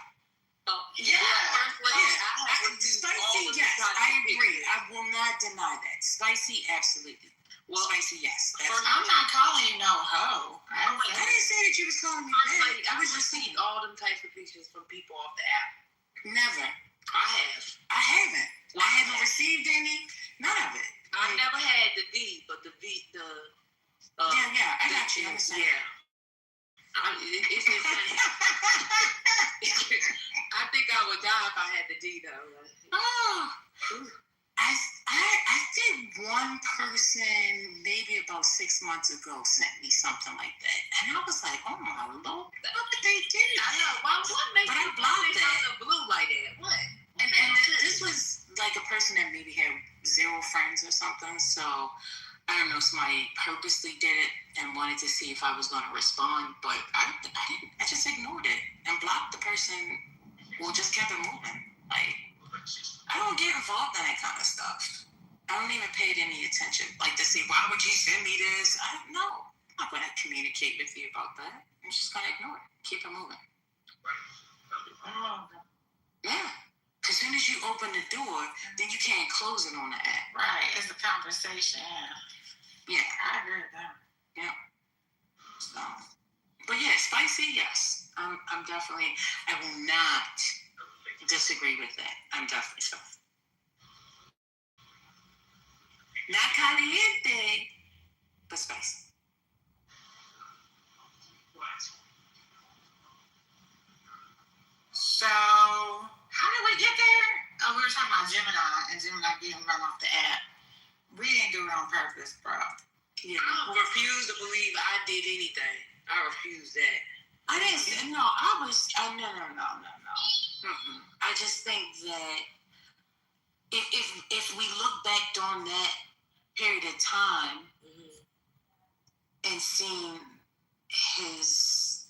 Spicy, yes, I agree. I will not deny that. Spicy, absolutely. Well, spicy, yes. I'm not calling you no hoe. I didn't say that you was calling me that. I was received all them types of pictures from people off the app. Never. I have. I haven't. Well, I haven't received any. None of it. I never had the D, but the yeah, I got you. Yeah. It's insane. I think I would die if I had the D though. I did one person maybe about 6 months ago sent me something like that, and I was like, oh my Lord, what did they do? I know. What makes you block that? Blue like that? What? And this was like a person that maybe had 0 friends or something. So I don't know. Somebody purposely did it and wanted to see if I was going to respond, but I didn't. I just ignored it and blocked the person. Well, just kept it moving. Like, I don't get involved in that kind of stuff. I don't even pay it any attention. Like to say, why would you send me this? I'm not going to communicate with you about that. I'm just going to ignore it. Keep it moving. Yeah. As soon as you open the door, then you can't close it on the app. Right. It's a conversation. Yeah. I agree with that. Yeah. So, but yeah, spicy, yes. I'm definitely, I will not disagree with that. I'm definitely so. Not caliente, but spicy. So, how did we get there? Oh, we were talking about Gemini and Gemini getting run off the app. We didn't do it on purpose, bro. Yeah, I refuse to believe I did anything. I refuse that. I didn't say, no, no. I just think that if we look back on that period of time and seeing his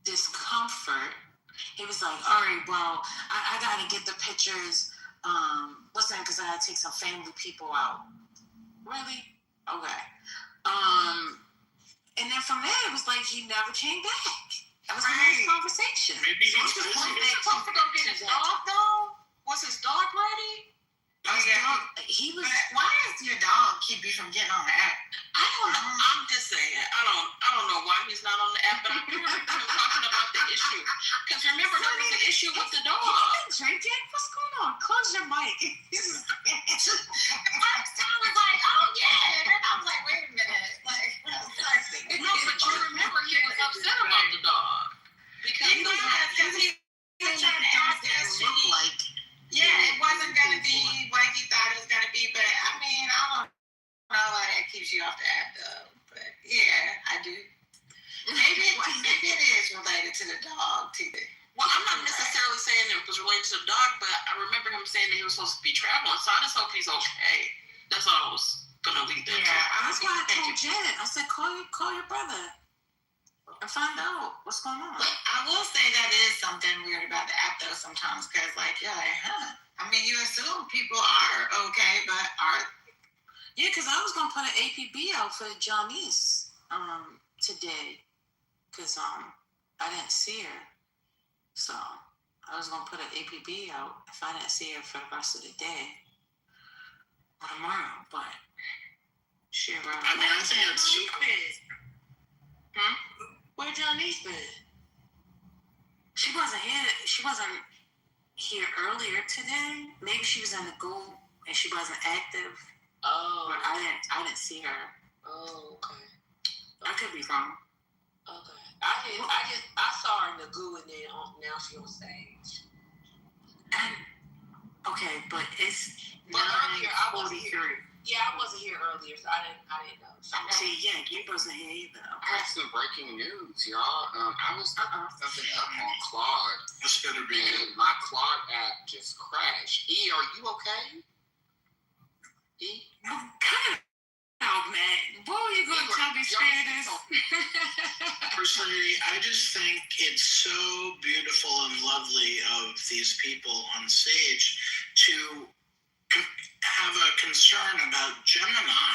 discomfort, he was like, all right, well, I got to get the pictures. What's that? Because I got to take some family people out. Really? Okay. And then from there, it was like he never came back. That was the next conversation. Maybe he was comfortable to go get his dog, though? Was his dog ready? He was. But why does your dog keep you from getting on the app? I don't know. I'm just saying. I don't know why he's not on the app, but I do remember him talking about the issue. Because remember, there was an issue with the dog. Drinking? What's going on? Close your mic. I was like, oh yeah, and I was like, wait a minute, like, no, but you remember he was upset about the dog because he was trying to ask us, like. Yeah, it wasn't gonna be what he thought it was gonna be, but I mean, I don't know why that keeps you off the app though. But yeah, I do. Maybe it is related to the dog too. Well, I'm not necessarily saying it was related to the dog, but I remember him saying that he was supposed to be traveling, so I just hope he's okay. That's all I was gonna leave that. Yeah, that's why I told Janet. I said, call your brother and find out what's going on. But I will say that is something weird about the app though sometimes, because like you're like, I mean, you assume people are okay, but are. Yeah, because I was gonna put an APB out for Johnny's today, because I didn't see her, so I was gonna put an APB out if I didn't see her for the rest of the day or tomorrow, but she around. I mean, I think it's stupid. Where Johnny's been? She wasn't here earlier today. Maybe she was in the go and she wasn't active. Oh. But I didn't see her. Oh, okay. I could be wrong. Okay. I saw her in the goo and then now she's on stage. And okay, but it's 9:43. Yeah, I wasn't here earlier, so I didn't know. See, yeah, you wasn't here either. I have some breaking news, y'all. I was looking something up on Claude. This better be and my Claude app just crashed. E, are you okay? E? Oh man, boy, you gonna tell me straight this? Personally, I just think it's so beautiful and lovely of these people on stage to have a concern about Gemini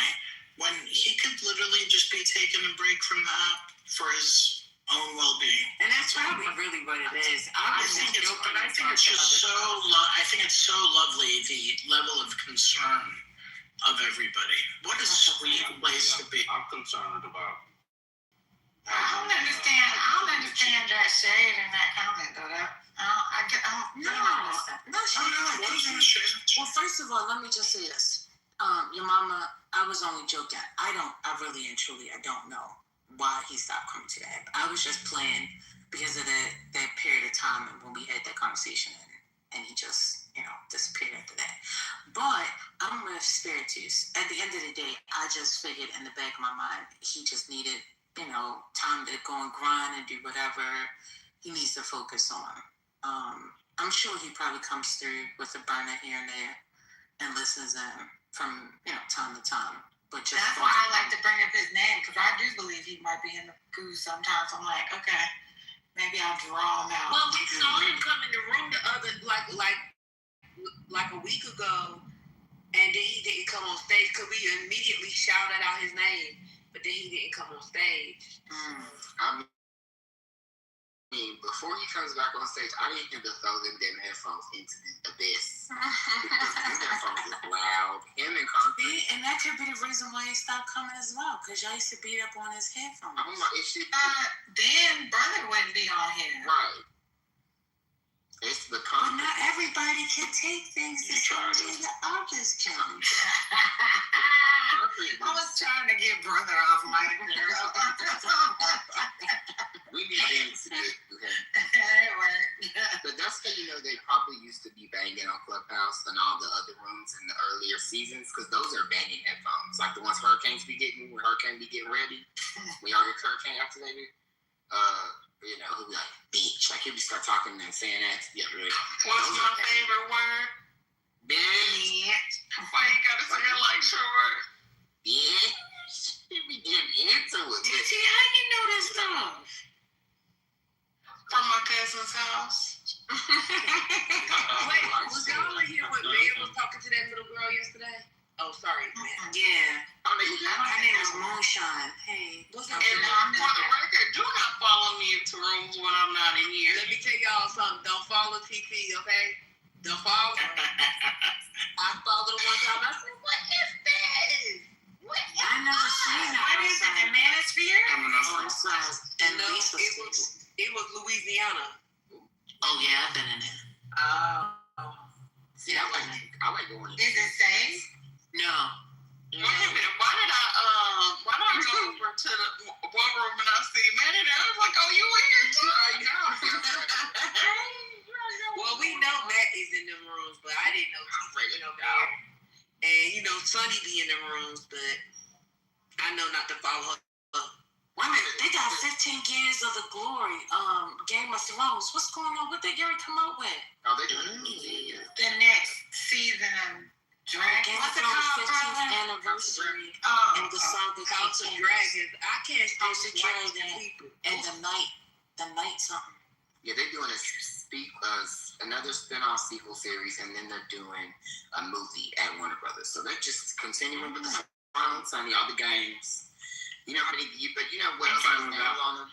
when he could literally just be taking a break from the app for his own well-being. And that's probably really what it is. I think it's just so. I think it's so lovely the level of concern of everybody. What a sweet place to be. I'm concerned about. I don't understand that shade in that comment though. Well, first of all, let me just say this. Your mama, I was only joking. I really and truly, I don't know why he stopped coming to that. I was just playing because of that period of time and when we had that conversation and he just, disappeared after that. But I'm with Spiritus. At the end of the day, I just figured in the back of my mind, he just needed, time to go and grind and do whatever he needs to focus on. I'm sure he probably comes through with a burner here and there and listens in from, time to time. But just that's why I like to bring up his name, because I do believe he might be in the goose sometimes. I'm like, okay, maybe I'll draw him out. Well, we saw him come in the room the other, like a week ago, and then he didn't come on stage because we immediately shouted out his name, but then he didn't come on stage. I mean, before he comes back on stage, I need him to throw them damn headphones into the abyss. Because these headphones is loud. Him and Concrete. And that could be the reason why he stopped coming as well, because y'all used to beat up on his headphones. Then brother wouldn't be on here. Right. It's the But not everybody can take things the same way that others can. I was trying to get brother off my girl. We need him to do him. It worked. But that's how they probably used to be banging on Clubhouse and all the other rooms in the earlier seasons, because those are banging headphones. Like the ones Hurricanes be getting when Hurricane be getting ready. We all get Hurricane activated. He'll be like, bitch. Like, he'll be start talking and saying that. Yeah, really. What's my favorite word? Bitch. Why you gotta say it like short? Bitch. He be getting into it. See, how you know this stuff? From my cousin's house. Wait, was y'all in here when Leah was talking to that little girl yesterday? Oh, sorry. Yeah. Her name was Moonshine. Hey. And for the record, do not follow me into rooms when I'm not in here. Let me tell y'all something. Don't follow TP, okay? Don't follow her. I followed her one time. I said, "What is this? What? I never seen that. What is it? The Manosphere? And No, it was Louisiana. Oh yeah, I've been in it. Oh. See, I like going. Is it safe? No. Wait a minute, why did I go over to the one room and I see Matt in there? I was like, oh, you in here too? I know. Well, we know Matt is in them rooms, but I didn't know TT know that. And Sonny be in them rooms, but I know not to follow her. Wait a minute, they got 15 Years of the Glory, Game of Thrones. What's going on? What they Gary come out with? Oh, they doing it. The next season of Dragon. Game of Thrones 15th anniversary. And the song that House of Dragons. I can't stand House of the Dragon Dragon and the night something. Yeah, they're doing another spin-off sequel series, and then they're doing a movie at Warner Brothers. So they're just continuing with the Sonny, all the games. You know how many? But you know what else has games on them?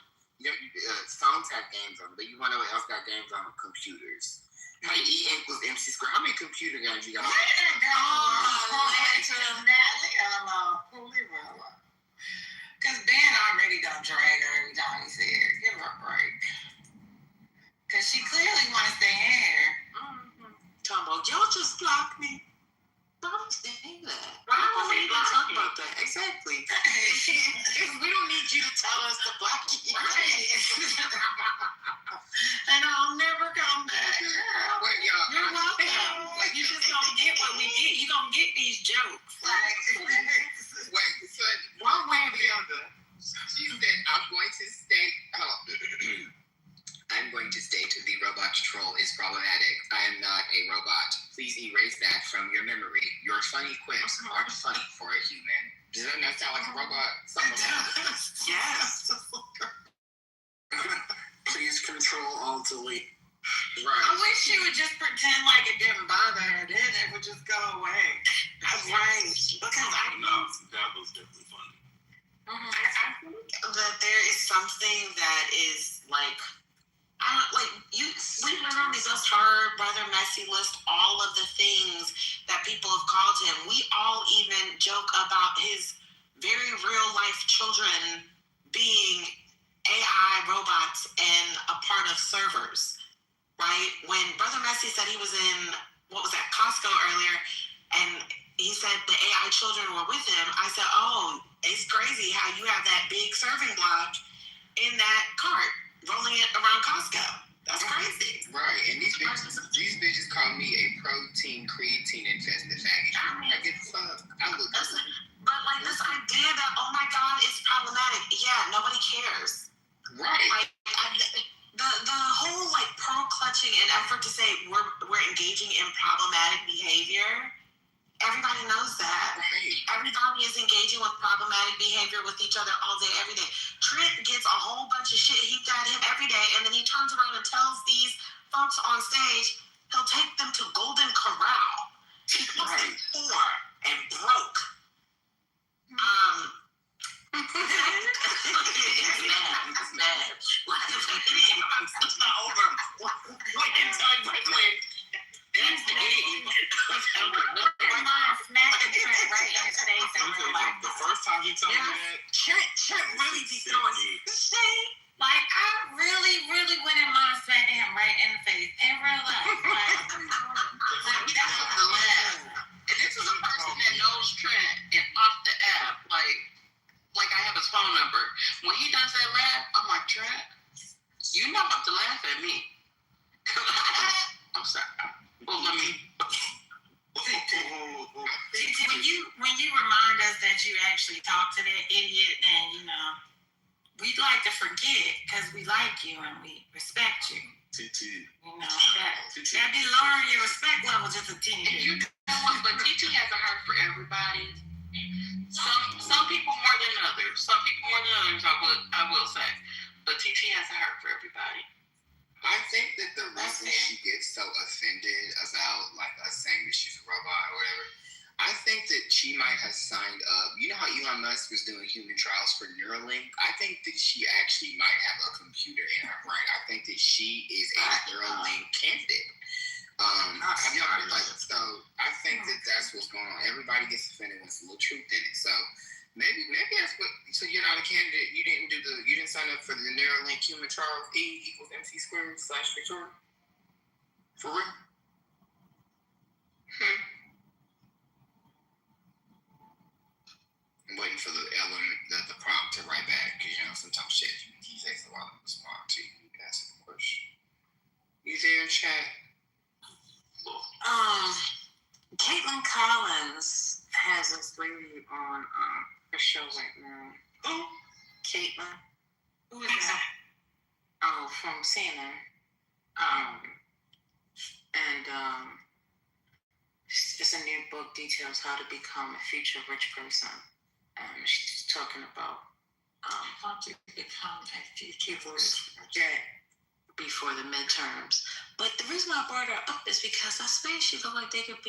Phones have games on them, but you want to know what else got games on them? Computers. Like E equals MC squared. How many computer games you got? Because Ben already done drag her every time he's here. Give her a break. Because she clearly want to stay in here. Tombo, y'all just blocked me. Don't say that. Why would we don't talk about that? Exactly. We don't need you to tell us to block you. And I'll never come back. Wait, y'all. You're welcome. You just don't get what we get. You don't get these jokes. Wait, so one way or the other, she said, I'm going to state the robot troll is problematic. I am not a robot. Please erase that from your memory. Your funny quips aren't funny for a human. Does that not sound like a robot? Yes. Please Control Alt Delete. Right. I wish she would just pretend like it didn't bother her. Then it would just go away. Right. Because that was definitely funny. I think that there is something that is like, we literally just heard Brother Messi list all of the things that people have called him. We all even joke about his very real life children being AI robots and a part of servers, right? When Brother Messi said he was in, Costco earlier, and he said the AI children were with him, I said, oh, it's crazy how you have that big serving block in that cart rolling it around Costco. That's crazy. Right, and these bitches call me a protein creatine infested faggot. I get fucked. But like this idea that, oh my God, it's problematic. Yeah, nobody cares. Right. Like the whole like pearl clutching and effort to say we're engaging in problematic behavior. Everybody knows that. Right. Everybody is engaging with problematic behavior with each other all day, every day. Trent gets a whole bunch of shit heaped at him every day, and then he turns around and tells these folks on stage he'll take them to Golden Corral. He looks like poor and broke. It's mad. It's not over. What in time, Brooklyn? That's the game. The first time you told me that, Trent really be throwing shade. Like, I really, really went in line smacking him right in the face in real life. Like that's what I laugh. And this is a person that knows Trent and off the app. Like I have his phone number. When he does that laugh, I'm like, Trent, you're not about to laugh at me. I'm sorry. Well, let me. When you remind us that you actually talked to that idiot, then we'd like to forget because we like you and we respect you. TT. That be lowering your respect level just a teeny bit. But TT has a heart for everybody. Some people more than others. Some people more than others, I will say. But TT has a heart for everybody. I think that the reason she gets so offended about like us saying that she's a robot or whatever, I think that she might have signed up. You know how Elon Musk was doing human trials for Neuralink? I think that she actually might have a computer in her brain. I think that she is a Neuralink candidate. So I think that's what's going on. Everybody gets offended when there's a little truth in it. So maybe that's what. So you're not a candidate. You didn't sign up for the Neuralink human trial. E=mc²/Victoria. For real? I'm waiting for the prompt to write back. Sometimes ChatGPT takes a while to respond to you. Ask a question. You there, chat? Caitlin Collins has this lady on her show right now. Who? Caitlin. Who is that? Oh, from CNN. It's a new book, details how to become a future rich person. She's talking about how to become a future rich before the midterms. But the reason I brought her up is because I swear she look like they look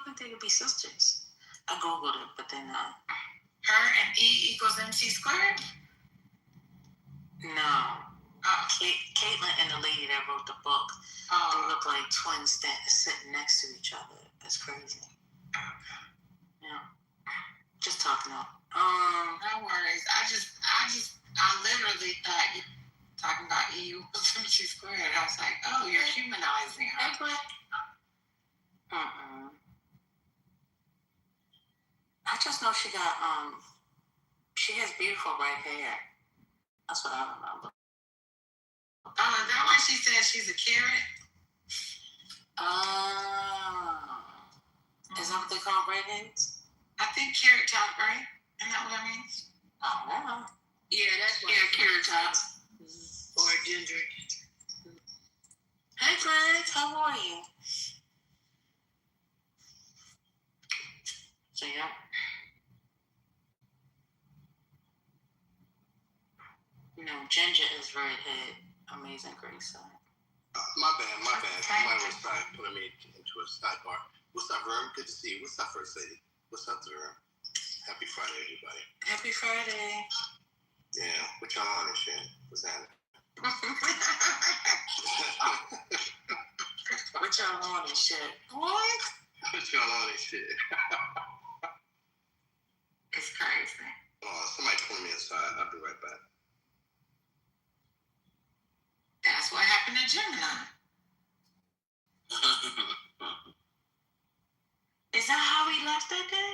like they could be sisters. I googled it, but they're not. Her and E=mc²? No. Caitlin and the lady that wrote the book, they look like twins sitting next to each other. That's crazy. Yeah. Just talking about. No worries. I literally thought you were talking about E=mc². I was like, oh, you're humanizing her. I just know she got she has beautiful white hair. That's what I remember. Is that why she says she's a carrot? Is that what they call redheads? I think carrot top, right? Isn't that what that means? Oh, Yeah, that's what carrot top. Or ginger. Hey, Greg, how are you? So, yeah. Ginger is redhead. Amazing Grace. My bad. Somebody was putting me into a sidebar. What's up, Verb? Good to see you. What's up, First Lady? What's up, Verb? Happy Friday, everybody. Happy Friday. Yeah, what y'all on and shit? What's happening? What y'all on and shit? What? What y'all on and shit? It's crazy. Somebody pull me aside. I'll be right back. That's what happened to Gemini. Is that how he left that day?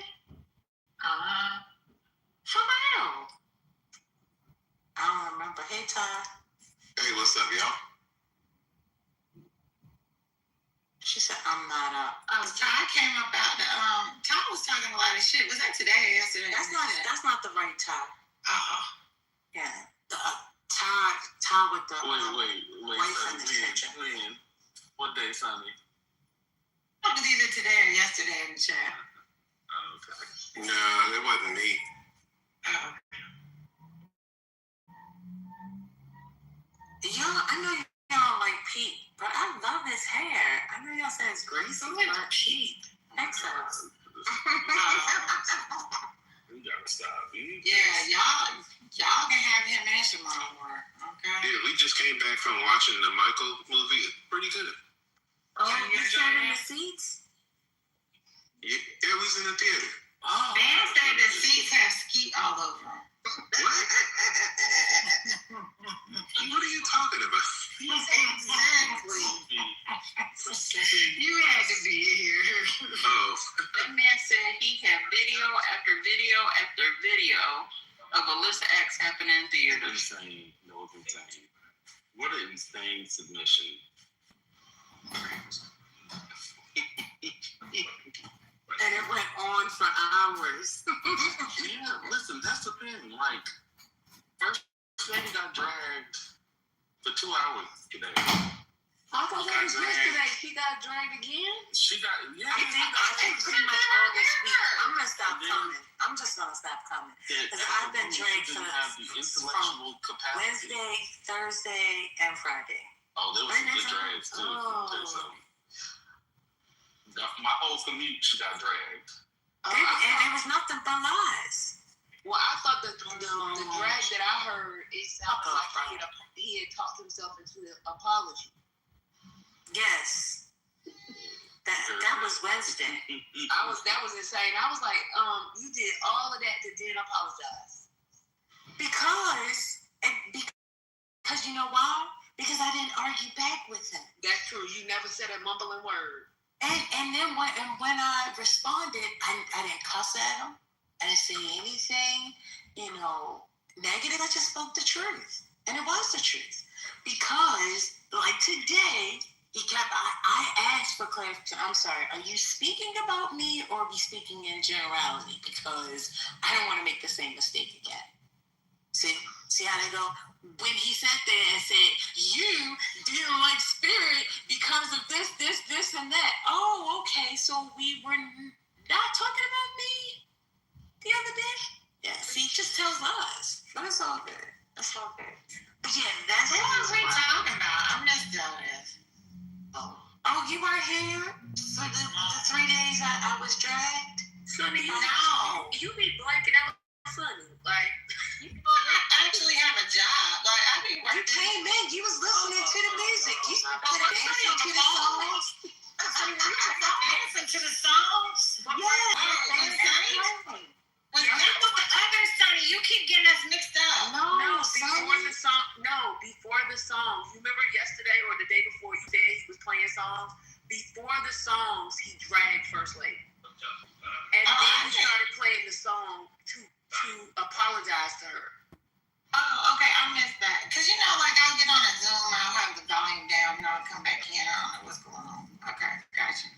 For real? I don't remember. Hey, Ty. Hey, what's up, y'all? She said, I'm not up. Ty came up out the, Ty was talking a lot of shit. Was that today or yesterday? That's not the right Ty. Yeah. The Ty with the wait, boyfriend extension. when? What day, Sonny? It was either today or yesterday in the chat. Okay. No, it wasn't me. Y'all, I know y'all like Pete, but I love his hair. I know y'all say it's greasy, but Pete. Excellent. We gotta stop. Yeah, y'all can have him and Shimon work, okay? Yeah, we just came back from watching the Michael movie. It's pretty good. Oh, you sat in the seats? Yeah, it was in the theater. Oh. Man said the seats have skeet all over them. What? What are you talking about? Exactly. You had to be here. Oh. That man said he had video after video after video of Alyssa X happening in theaters. Insane. No, it's insane. What an insane submission. And it went on for hours. Yeah, listen, that's the thing. Like, First Lady got dragged for 2 hours today. I thought that was yesterday. She got dragged again? She got, yeah. I think pretty much all this week. I'm going to stop coming. I'm just going to stop coming. Because I've been dragged for have the intellectual capacity. Wednesday, Thursday, and Friday. Oh, there was some good drags, too. My whole commute, she got dragged. And it was nothing but lies. Well, I thought the drag that I heard, it sounded like he had talked himself into an apology. Yes. That was Wednesday. That was insane. I was like, you did all of that to then apologize. Because you know why? Because I didn't argue back with him. That's true. You never said a mumbling word. And then when I responded, I didn't cuss at him. I didn't say anything, negative. I just spoke the truth. And it was the truth. Because, like today, I asked for clarification. I'm sorry, are you speaking about me or are we speaking in generality? Because I don't want to make the same mistake again. See how they go? When he sat there and said, you didn't like Spirit because of this, and that. Oh, okay, so we were not talking about me the other day? Yeah, see, just tells lies. But it's all good. That's all good. But yeah, that's what was we talking about? I missed all this. Oh, you weren't here for the 3 days I was dragged? Sonny, No. You be blanking out Sonny. Like, you actually have a job. Like, I be working. You came in, you was listening to the music. You put a dancing to the songs. Dancing to the songs? Yeah. Was that was the other Sonny? You keep getting us mixed up. No, before the song. No, before the song. You remember yesterday or the day before you said he was playing songs? Before the songs, he dragged First Lady. And then he started playing the song to apologize to her. Oh, okay, I missed that. Because, like, I'll get on a Zoom, I'll have the volume down, and I'll come back in, I don't know what's going on. Okay, gotcha.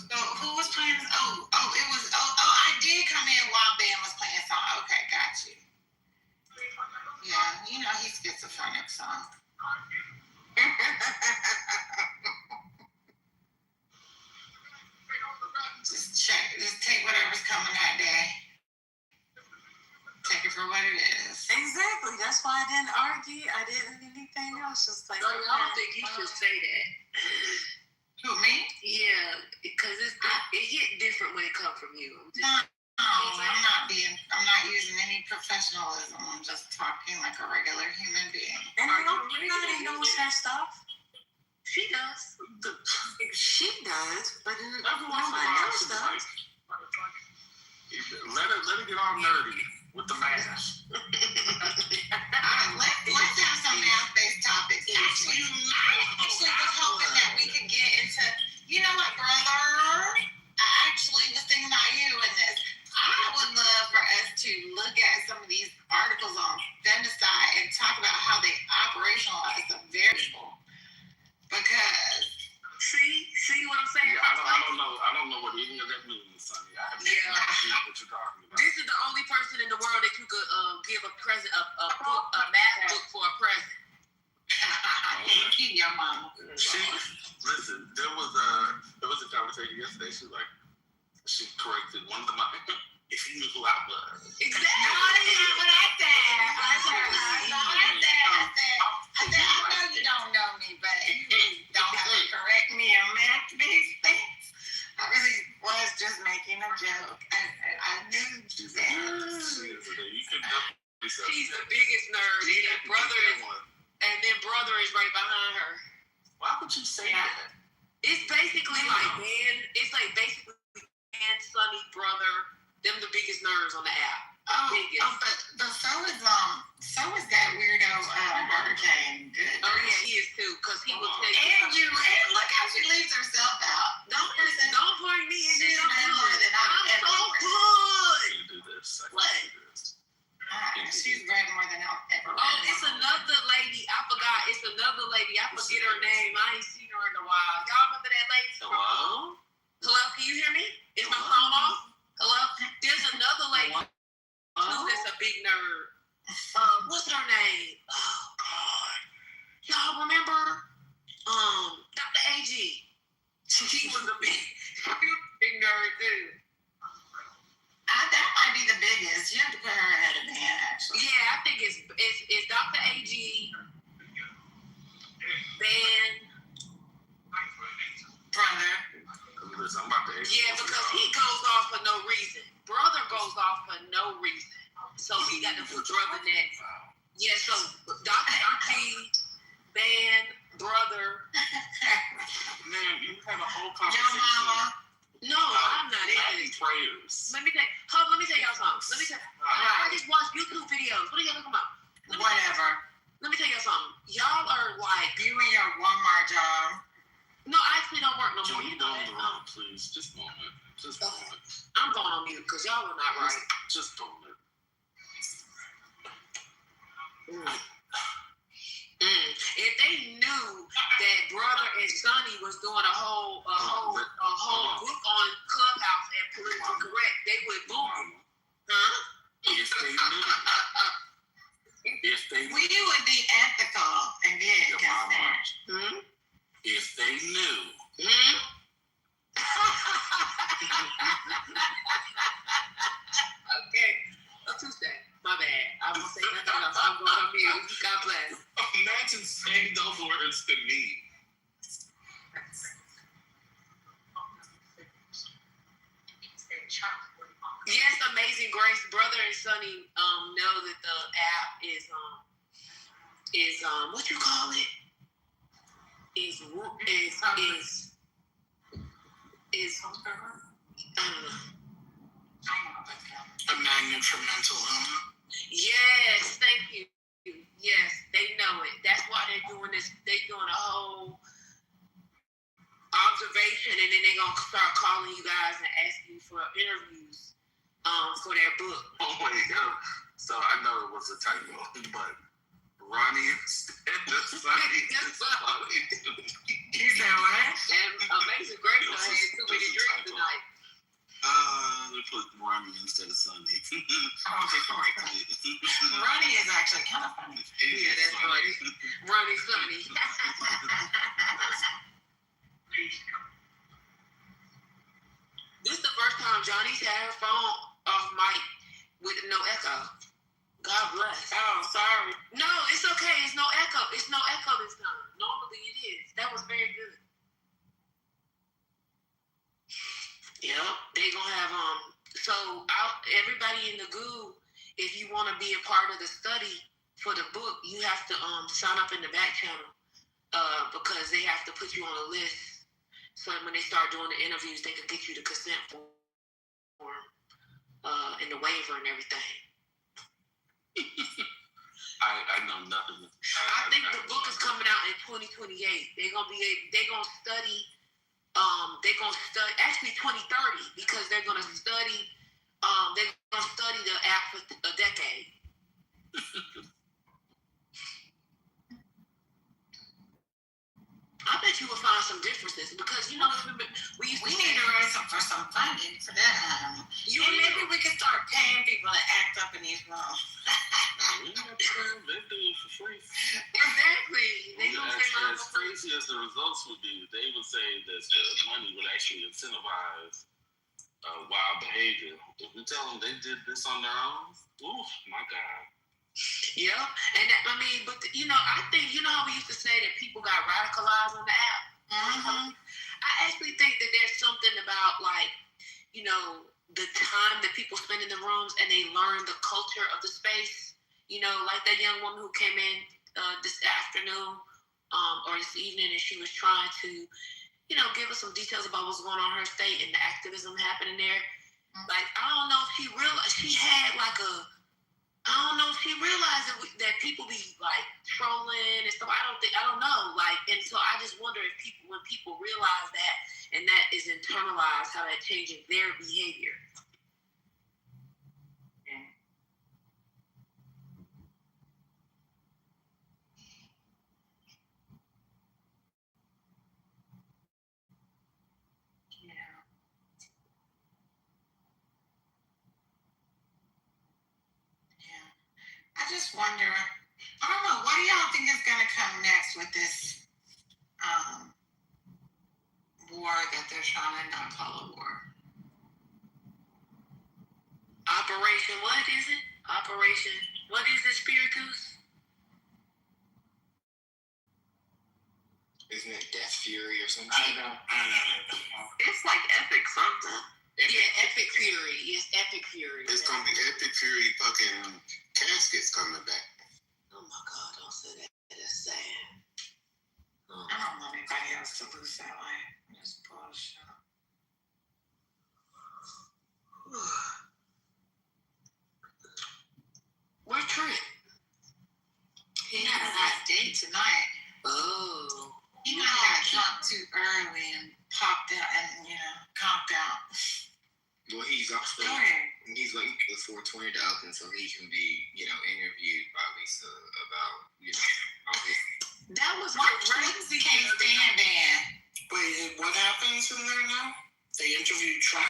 So, who was playing this? I did come in while Ben was playing a song. Okay, got you. Yeah, he's schizophrenic, so. Just take whatever's coming that day. Take it for what it is. Exactly. That's why I didn't argue. I didn't do anything else. Just like, I don't think you should say that. Who, me? Yeah, because it hit different when it comes from you. No, I'm not using any professionalism. I'm just talking like a regular human being. And nobody knows her stuff. She does. She does, but nobody else does. Let her get all nerdy with the math. Let's have some math-based topics. Actually, I was hoping that we could get into, brother? I actually was thinking about you in this. I would love for us to look at some of these articles on femicide and talk about how they operationalize the variable. Because see what I'm saying? Yeah, I don't know what any of that means, Sonny. I have no idea what you're talking about. This is the only person in the world that you could give a present, a math book for a present. Keep your mama. Listen, there was a conversation yesterday. She corrected one of my. If you knew who I was. Exactly. No, that's not what I said. I know you don't know me, but you don't have to correct me on math-based things. I really was just making a joke. I knew that. She's the biggest nerd. And then brother is right behind her. Why would you say that? It's basically like Ben. It's like basically Ben, Sonny, brother. Them the biggest nerds on the app. But so is that weirdo Hurricane. Oh yeah, he is too, because he will tell you. And look how she leaves herself out. Don't point me in this. I'm so good. Do this. What? She's read more than I'll ever. Oh, it's another lady. I forgot. It's another lady. I forget her name. I ain't seen her in a while. Y'all remember that lady? Hello? Hello? Can you hear me? Is my phone off? Hello? There's another lady too that's a big nerd. What's her name? Oh God. Y'all remember? Dr. AG. She was a big nerd too. That might be the biggest. You have to put her ahead of Ben, actually. Yeah, I think it's Dr. AG, Ben, brother. Listen, I'm about to yeah, because he goes off for no reason. Brother goes off for no reason. So we got to put brother next. Yeah, so Dr. AG, band, brother. Man, you had a whole Your conversation. mama. No, I'm not into Latin this. prayers. Let me tell y'all something. I just watch YouTube videos. What are y'all talking about? Whatever. Let me tell y'all something. Y'all are like You and your Walmart job. No, I actually don't work no more. Joe, You go know on that. the road, please. Just moment. Just moment. I'm going on mute because y'all are not right. Just moment. If they knew that Brother and Sonny was doing a whole book on Clubhouse and politically correct, they would boom. Huh? If they knew. If they We would be ethical and get your mama. If they knew. Okay. Tuesday. My bad. I won't say nothing else. I'm going on mute. God bless. Imagine saying those words to me. Yes, Amazing Grace, Brother and Sonny know that the app is what you call it? Is I don't know. A magnet for mental health. Yes, thank you. Yes, they know it. That's why they're doing this. They're doing a whole observation, and then they're gonna start calling you guys and asking you for interviews for their book. Oh my God. So I know it was a typo, but Ronnie and the Sonny. You said what? And Amazing Grace had too many drinks tonight. They put Ronnie instead of Sonny. Ronnie is actually kind of funny. Yeah, that's funny. Ronnie Sonny. This is the first time Johnny's had her phone off mic with no echo. God bless. Oh, sorry. No, it's okay. It's no echo. It's no echo this time. Normally it is. That was very good. Yep. They gonna have everybody in the goo, if you want to be a part of the study for the book, you have to sign up in the back channel because they have to put you on a list. So when they start doing the interviews, they can get you the consent form and the waiver and everything. I know nothing. I think the book is coming out in 2028. They're gonna study actually 2030 because they're gonna study the app for a decade. I bet you will find some differences because we need to write for some funding for that. Maybe we can start paying people to act up in these rooms. They do it for free. Exactly. As crazy as the results would be, they would say that the money would actually incentivize wild behavior. If we tell them they did this on their own, oof, my God. Yep, and I think how we used to say that people got radicalized on the app. Mm-hmm. I actually think that there's something about the time that people spend in the rooms and they learn the culture of the space. Like that young woman who came in this afternoon or this evening, and she was trying to, give us some details about what's going on in her state and the activism happening there. Mm-hmm. Like I don't know if she realized she had I don't know if she realized that people be like trolling and stuff. I don't know. And so I just wonder if when people realize that and that is internalized, how that changes their behavior. I just wonder, I don't know, what do y'all think is going to come next with this war that they're trying to not call a war? Operation, what is it? Operation, what is it, Spiritus? Isn't it Death Fury or something? I don't know. It's like Epic something. Epic Fury. Yes, Epic Fury. It's going to be Epic Fury fucking caskets coming back. Oh my God, don't say that. That's sad. I don't want anybody else to lose that way. It's bullshit. Where's Trent? He had a hot date tonight. Oh. He might have got drunk too early and popped out and, conked out. Well, he's also Go ahead. he's waiting for 420 to open so he can be, interviewed by Lisa about, all this. That was crazy. Can't stand that. Wait, what happens in there now? They interviewed Trump?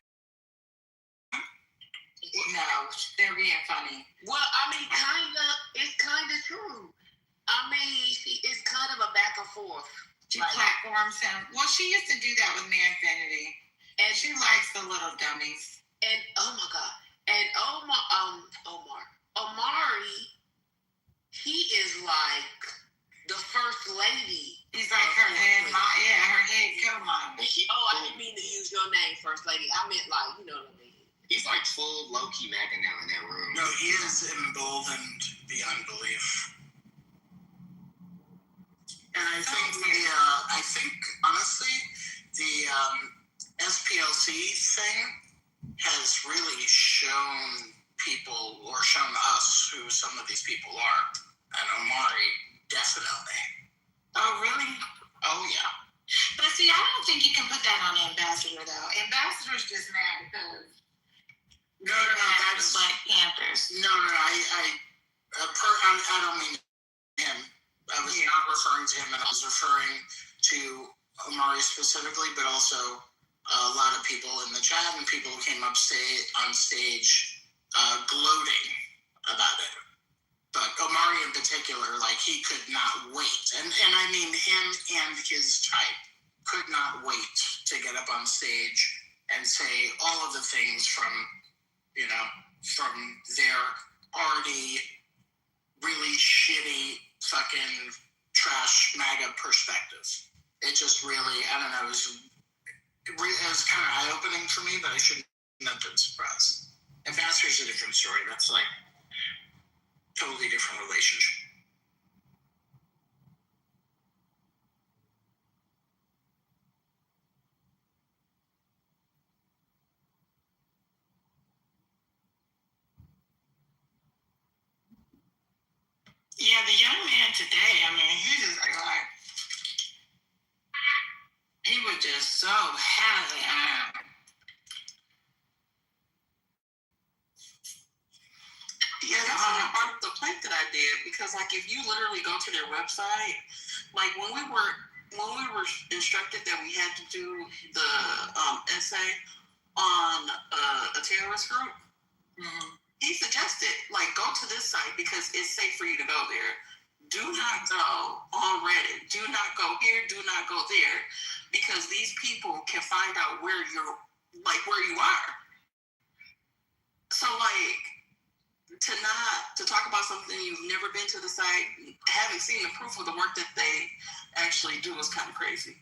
No, they're being funny. Well, I mean, it's kind of true. I mean, it's kind of a back and forth. She platforms him. Well, she used to do that with Mary Infinity. And she likes the little dummies. And, oh my God. And Omari, he is like the first lady. He's like her head Killmonger. I didn't mean to use your name, First Lady. I meant like, you know what I mean. He's like full low-key MAGA now in that room. No, he is emboldened beyond belief. And I think honestly, the SPLC thing has really shown people, or shown us, who some of these people are. And Omari, definitely. Oh, really? Oh, yeah. But see, I don't think you can put that on Ambassador, though. Ambassador's just mad because No, that's Black Panthers. No, I don't mean him. I was not referring to him, and I was referring to Omari specifically, but also a lot of people in the chat and people who came on stage gloating about it. But Omari in particular, he could not wait. And I mean him and his type could not wait to get up on stage and say all of the things from their already really shitty fucking trash MAGA perspective. It just really, I don't know, it was kind of eye-opening for me, but I shouldn't have been surprised. Ambassador's a different story. That's totally different relationship. Yeah, the young man today, I mean, he just he was just so happy. Yeah, that's part of the plate that I did, because if you literally go to their website, when we were instructed that we had to do the essay on a terrorist group, he suggested go to this site because it's safe for you to go there. Do not go on Reddit. Do not go here. Do not go there, because these people can find out where you're where you are. So to talk about something you've never been to the site, haven't seen the proof of the work that they actually do is kind of crazy.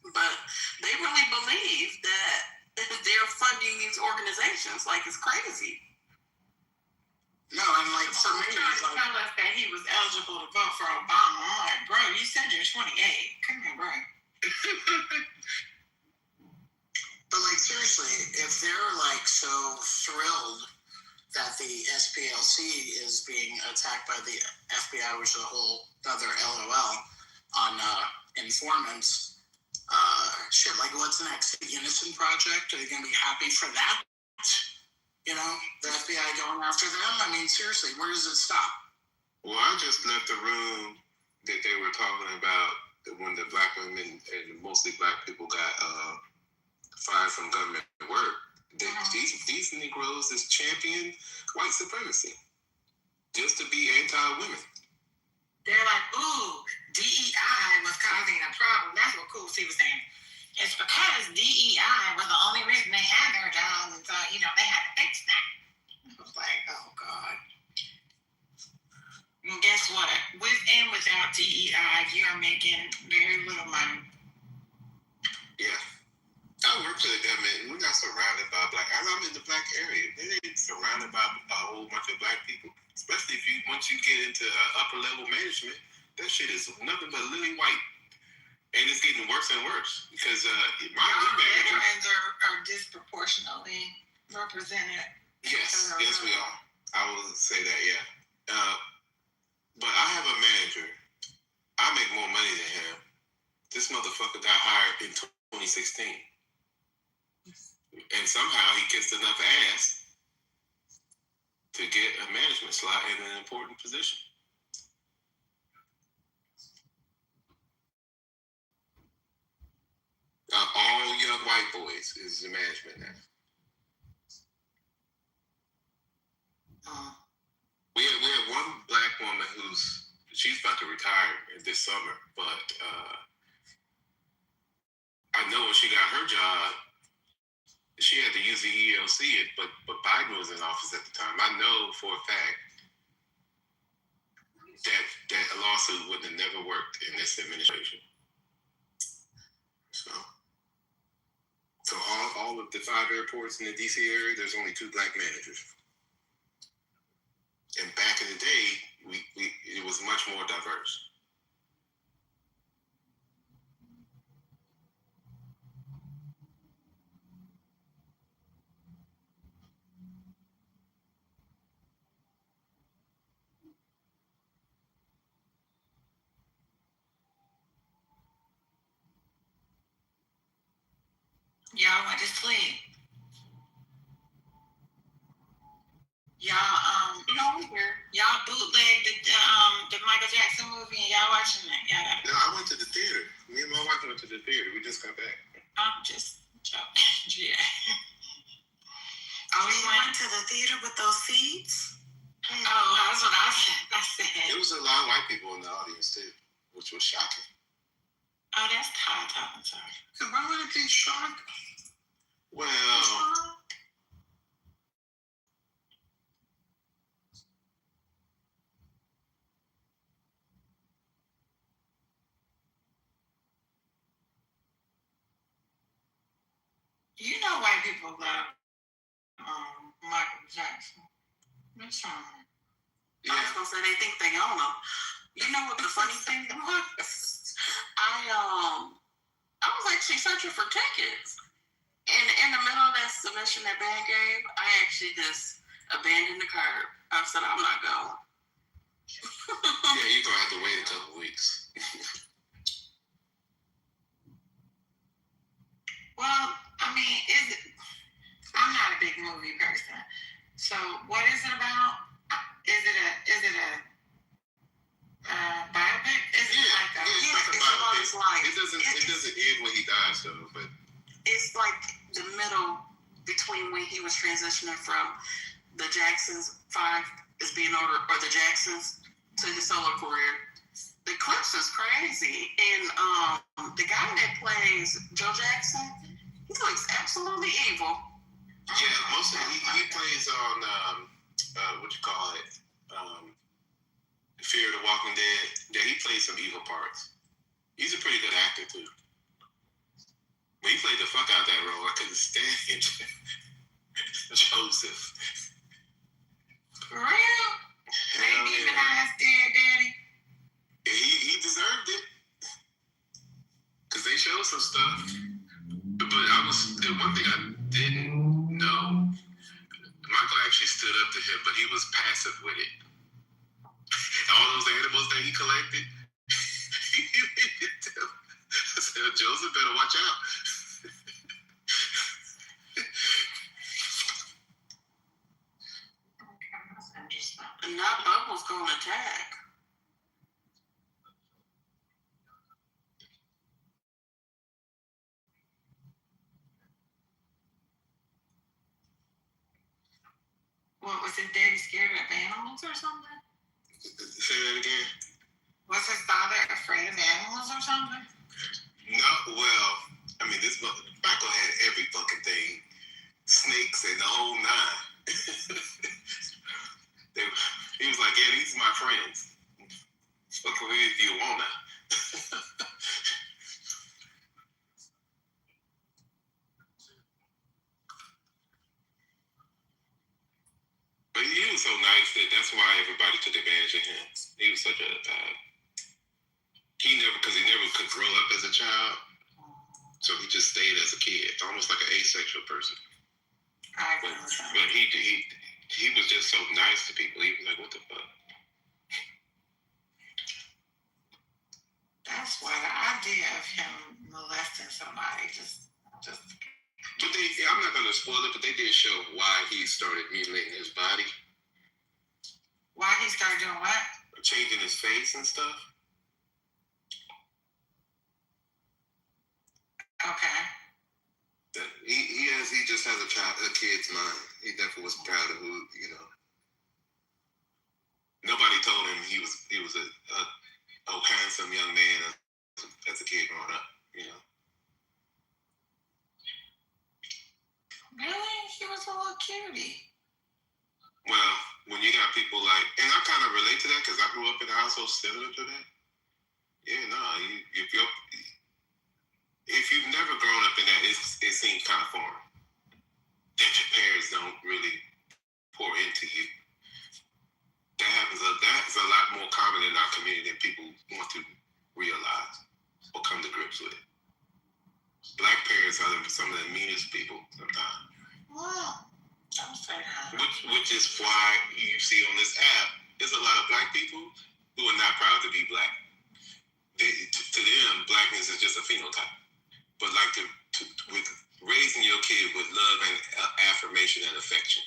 But they really believe that they're funding these organizations. It's crazy. No, and for me, tell us that he was eligible to vote for Obama. I'm like, bro, you said you're 28. Come here, bro. But seriously, if they're so thrilled that the SPLC is being attacked by the FBI, which is a whole other LOL on informants, what's next? The Innocent Project? Are they going to be happy for that? The FBI going after them? I mean, seriously, where does it stop? Well, I just left the room that they were talking about when the black women and mostly black people got fired from government work. These Negroes is champion white supremacy just to be anti-women. They're like, ooh, DEI was causing a problem. That's what Cool C was saying. It's because DEI was the only reason they had their jobs, and so, they had to fix that. I was like, oh, God. And guess what? With and without DEI, you're making very little money. Yeah. I work for the government, and we're not surrounded by I'm in the black area. They ain't surrounded by a whole bunch of black people. Especially once you get into upper level management, that shit is nothing but lily white. And it's getting worse and worse because my Y'all manager. veterans are disproportionately represented. Yes, we are. I will say that, yeah. But I have a manager. I make more money than him. This motherfucker got hired in 2016. And somehow he kissed enough ass to get a management slot in an important position. All young white boys is the management now. We have one black woman she's about to retire this summer, but I know when she got her job, she had to use the ELC, but Biden was in office at the time. I know for a fact that a lawsuit would have never worked in this administration. So all of the 5 airports in the DC area, there's only 2 black managers. And back in the day, it was much more diverse. Y'all went to sleep. Y'all bootlegged the Michael Jackson movie and y'all watching it. No, I went to the theater. Me and my wife went to the theater. We just got back. I'm just joking. Yeah. You went to the theater with those seats? Oh, that's what I said. There was a lot of white people in the audience too, which was shocking. Oh, that's Todd talking, sorry. Why would it be shocking? Well, you know white people love Michael Jackson. What's wrong? Yeah. I was gonna say they think they own him. You know what the funny thing was? I was actually searching for tickets. And in the middle of that submission that Ben gave, I actually just abandoned the cart. I said, I'm not going. Yeah, you're gonna have to wait a couple weeks. Well, I mean, I'm not a big movie person. So what is it about? Is it a biopic? Is it like a it's about his life? It doesn't end when he dies though, but it's like the middle between when he was transitioning from the Jacksons 5 is being ordered, or the Jacksons to his solo career. The clips is crazy, and the guy that plays Joe Jackson, he looks absolutely evil. Yeah, mostly he plays on what you call it, Fear of the Walking Dead. Yeah, he plays some evil parts. He's a pretty good actor too. But he played the fuck out that role. I couldn't stand Joseph. For real? Maybe even I scared Daddy. He deserved it. Cause they showed some stuff. But the one thing I didn't know, Michael actually stood up to him, but he was passive with it. All those animals that he collected, I said, Joseph better watch out. And now Bubbles gonna attack. What, was his daddy scared of animals or something? Say that again. Was his father afraid of animals or something? No, well, I mean, Michael had every fucking thing. Snakes and the whole nine. He was like, yeah, these are my friends. Fuck with me if you wanna. But he was so nice that's why everybody took advantage of him. He was such a he never could grow up as a child, so he just stayed as a kid, almost like an asexual person. But he was just so nice to people. He was like, "What the fuck?" That's why the idea of him molesting somebody just. But I'm not gonna spoil it, but they did show why he started mutilating his body. Why he started doing what? Changing his face and stuff. Okay. He just has a kid's mind. He definitely was proud of who, Nobody told him he was a handsome young man as a kid growing up, Really? He was a little cutie. Well, when you got people like, and I kind of relate to that because I grew up in a household similar to that. Yeah, no, if you've never grown up in that, it seems kind of foreign that your parents don't really pour into you. That's a lot more common in our community than people want to realize or come to grips with. Black parents are some of the meanest people sometimes. Well, don't say that. Which is why you see on this app, there's a lot of black people who are not proud to be black. To them, blackness is just a phenotype. But like with raising your kid with love and affirmation and affection,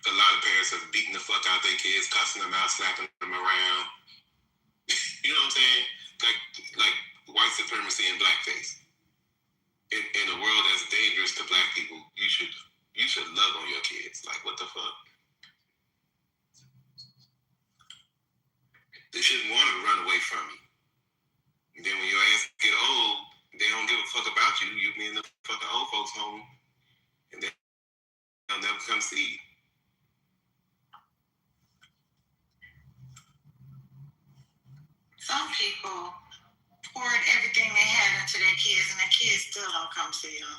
a lot of parents are beating the fuck out their kids, cussing them out, slapping them around. You know what I'm saying? Like white supremacy and blackface. In a world that's dangerous to black people, you should love on your kids. Like, what the fuck? They shouldn't want to run away from you. And then when your ass get old, they don't give a fuck about you. You be in the fucking old folks' home, and they'll never come see you. Some people poured everything they had into their kids, and their kids still don't come see them.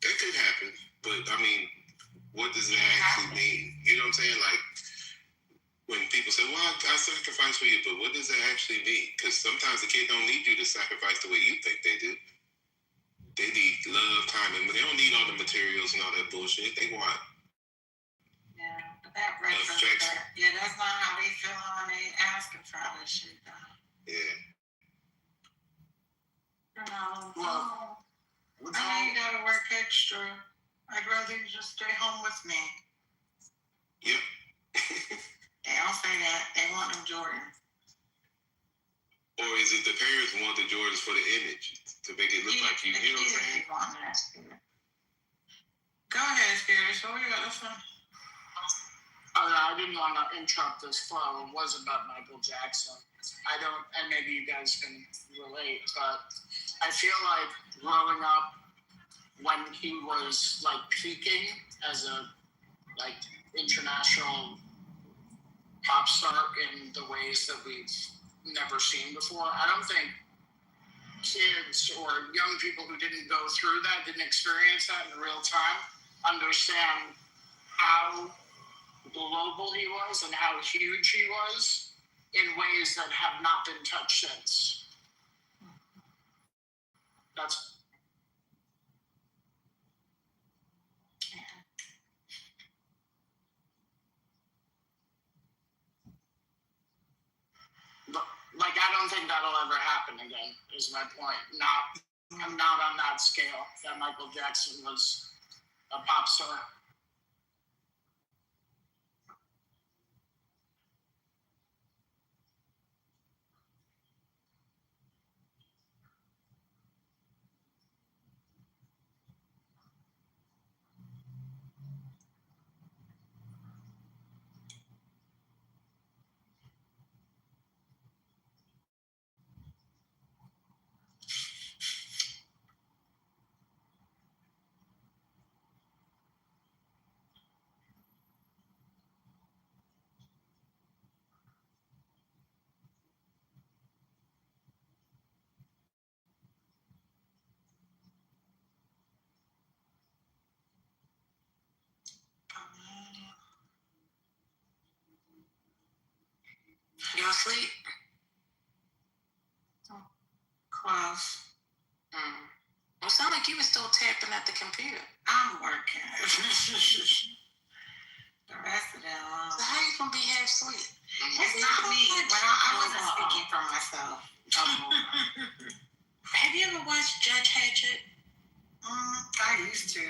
That could happen, but I mean, what does that actually mean? You know what I'm saying? Like, when people say, well, I sacrifice for you, but what does that actually mean? Because sometimes the kid don't need you to sacrifice the way you think they do. They need love, time, and they don't need all the materials and all that bullshit. They want affection. Yeah, that's not how they feel when they asking for all this shit, though. Yeah. Well, I know you gotta work extra. I'd rather you just stay home with me. Yep. They don't say that. They want them Jordans. Or is it the parents want the Jordans for the image to make it look like you? You know what I'm saying? Go ahead, Spirit. So we got this one. I didn't want to interrupt this flow. It was about Michael Jackson. And maybe you guys can relate, but I feel like growing up when he was like peaking as a like international pop star in the ways that we've never seen before, I don't think kids or young people who didn't go through that, didn't experience that in real time, understand how global he was and how huge he was in ways that have not been touched since. That's like, I don't think that'll ever happen again, is my point. Not on that scale, that Michael Jackson was a pop star. Y'all sleep? Close. Well, it sounded like you were still tapping at the computer. I'm working. The rest of them. So how you gonna be half asleep? It's not me. When I wasn't speaking for myself. Have you ever watched Judge Hatchet? I used to.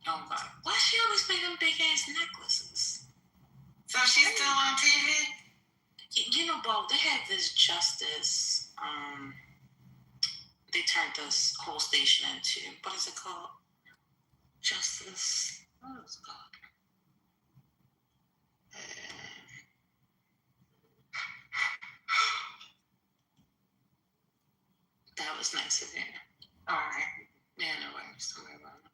Oh God. Why she always wear them big ass necklaces? So she's still on TV? You know, Bo, they had this Justice. They turned this whole station into, what is it called? Justice. What is it called? That was nice of you. All right. Yeah, no worries. Don't worry about it.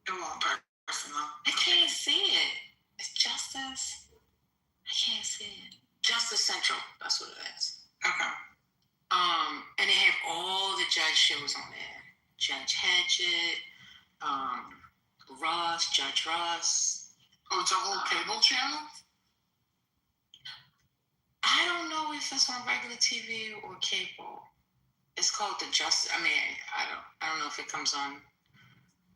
It won't personal. I can't see it. It's Justice. I can't see it. Justice Central. That's what it is. Okay. And they have all the judge shows on there. Judge Hatchet, Ross, Judge Ross. Oh, it's a whole cable channel? I don't know if it's on regular TV or cable. It's called the Justice. I mean, I don't know if it comes on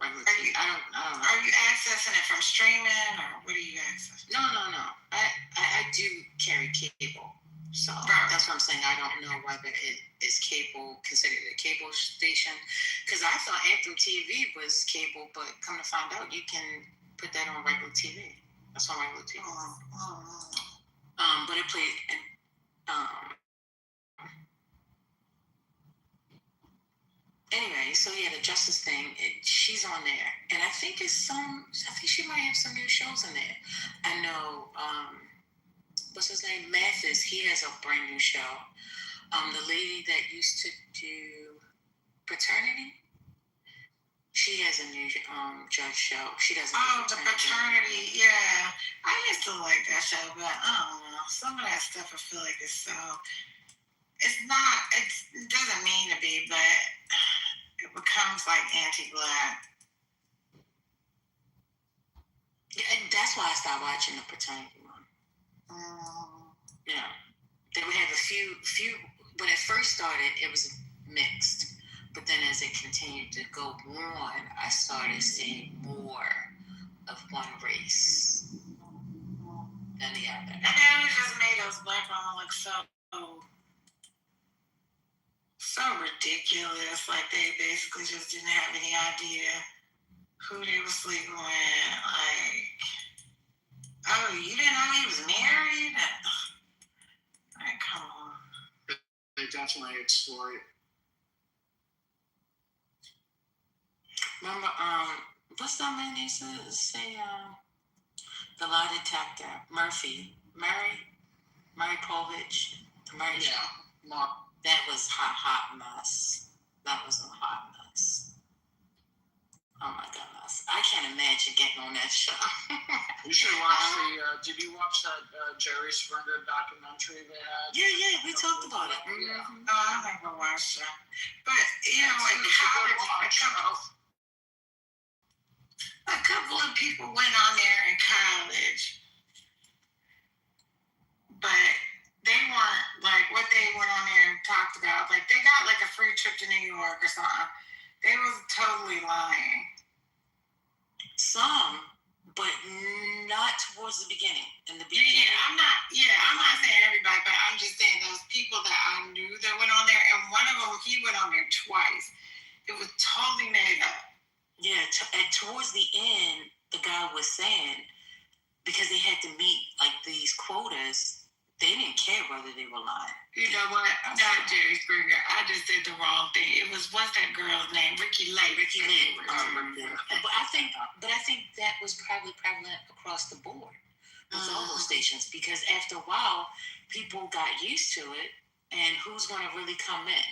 regular TV. I don't know. Are you accessing it from streaming or what are you accessing? No. I do carry cable. So that's what I'm saying. I don't know whether it is cable, considered a cable station. Because I thought Anthem TV was cable, but come to find out, you can put that on regular TV. That's on regular TV. But it played. Anyway, so yeah, the Justice thing, she's on there, and I think I think she might have some new shows in there. I know, what's his name, Mathis, he has a brand new show. The lady that used to do Paternity, she has a new judge show. She doesn't. The Paternity, yeah. I used to like that show, but I don't know. Some of that stuff I feel like it's so. It doesn't mean to be, but it becomes like anti-Black. Yeah, and that's why I stopped watching the Paternity one. Yeah, they would have a few. When it first started, it was mixed, but then as it continued to go on, I started seeing more of one race than the other. And then it just made those Black women look so ridiculous. Like they basically just didn't have any idea who they were sleeping with. Like, oh, you didn't know he was married? Like, come on. They definitely explore it. Remember, what's that man used to say? The lie detector, Murray Povich, the Murray show. That was hot mess. That was a hot mess. Oh my goodness, I can't imagine getting on that show. You should watch did you watch that Jerry Springer documentary they had? Yeah, we talked about it. Yeah. No, I never watched that. But, you know, in college, a couple of people went on there in college, but they weren't, like, what they went on there and talked about, like, they got, like, a free trip to New York or something. They was totally lying. Some, but not towards the beginning. In the beginning. I'm not saying everybody, but I'm just saying those people that I knew that went on there, and one of them, he went on there twice. It was totally made up. Yeah, towards the end, the guy was saying, because they had to meet, like, these quotas, they didn't care whether they were lying. You know what? Not Jerry Springer. I just said the wrong thing. It was, what's that girl's name? Ricky Lake. But I think that was probably prevalent across the board with all those stations, because after a while, people got used to it, and who's going to really come in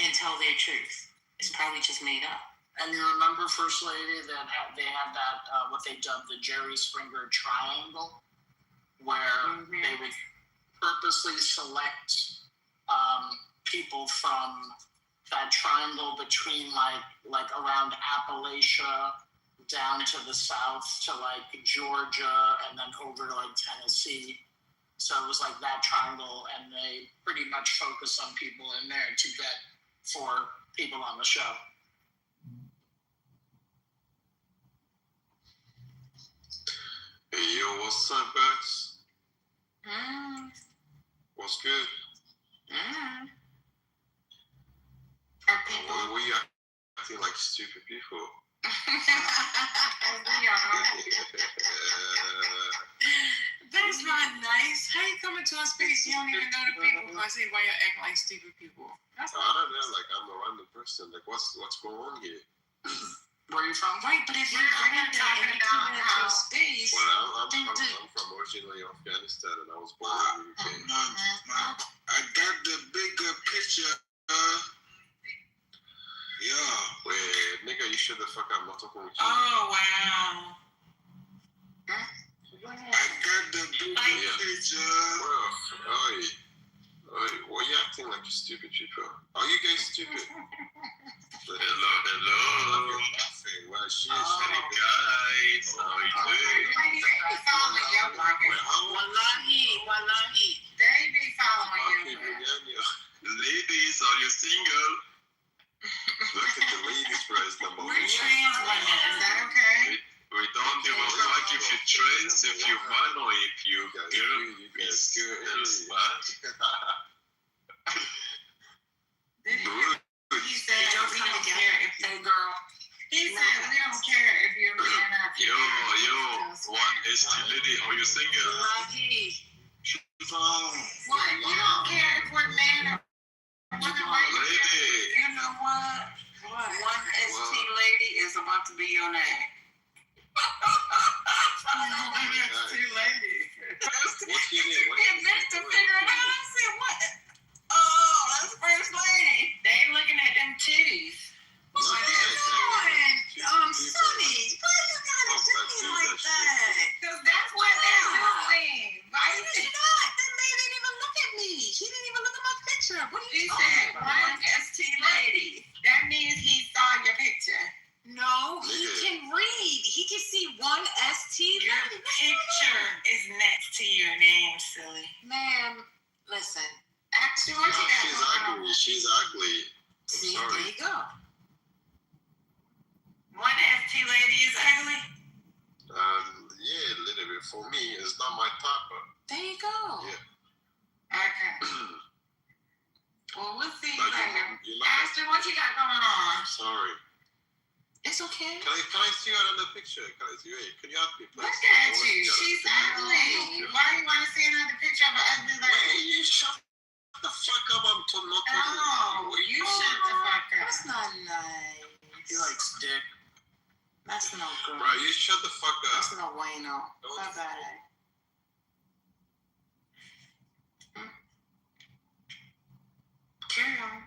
and tell their truth? It's probably just made up. And you remember, First Lady, that they had that, what they dubbed the Jerry Springer Triangle, where they would purposely select people from that triangle between, like around Appalachia down to the south to, like, Georgia and then over to, like, Tennessee. So it was like that triangle, and they pretty much focus on people in there to get 4 people on the show. Hey, yo, what's up, guys? What's good? We acting like stupid people. That's not nice. How you coming to a space you don't even know the people? I say, why you acting like stupid people? I don't know, like I'm a random person. Like, what's going on here? Where are you from? Right, but if you're talking about how space, well, I'm from originally Afghanistan, and I was born in the UK. I got the bigger picture. Yeah. Wait, nigga, you shut the fuck up. I'm not talking with you. Oh wow. I got the bigger picture. Well, why you acting like you stupid people? Are you guys stupid? Hello. Well, she's hey guys. How are you doing? Wallahi. They be following you. Ladies, are you single? Look at the ladies first, number one. We're trans women. Is that okay? We don't give a fuck if you're trans, if you're man, or if you're girl. It's good. He said we don't care if you're a girl. He said we don't care if you're a man or if you're Yo, one ST lady, are you single? What? You don't care if we're man or lady. You know what? One ST lady is about to be your name. ST lady. What's your name? He admitted to figure it out. I said, what? Oh, that's first lady. They looking at them titties. What you doing? Sonny, why you gotta do me like that? Because that's what they're doing. Why did you not? That man didn't even look at me. He didn't even look at my picture. What are you said talking one about? ST lady. That means he saw your picture. No, he can read. He can see one ST lady. Your picture is next to your name, silly. Ma'am, listen. Actually, what you got? She's ugly. See, there you go. One ST lady is ugly? Yeah, a little bit. For me, it's not my type, but there you go. Yeah. Okay. Well, we'll see you But later. you like Ashton, what you got going on? Sorry. It's okay. Can I see her in the picture? Can I see her? Can you help me, please? Look at you. She's ugly. Why do you want to see another picture of an ugly lady? Wait, you shut the fuck up. I'm not talking. No, you shut the fuck up. That's not nice. He likes dick. That's no good. Bro, you shut the fuck up. That's no bueno. Bye-bye. Carry on.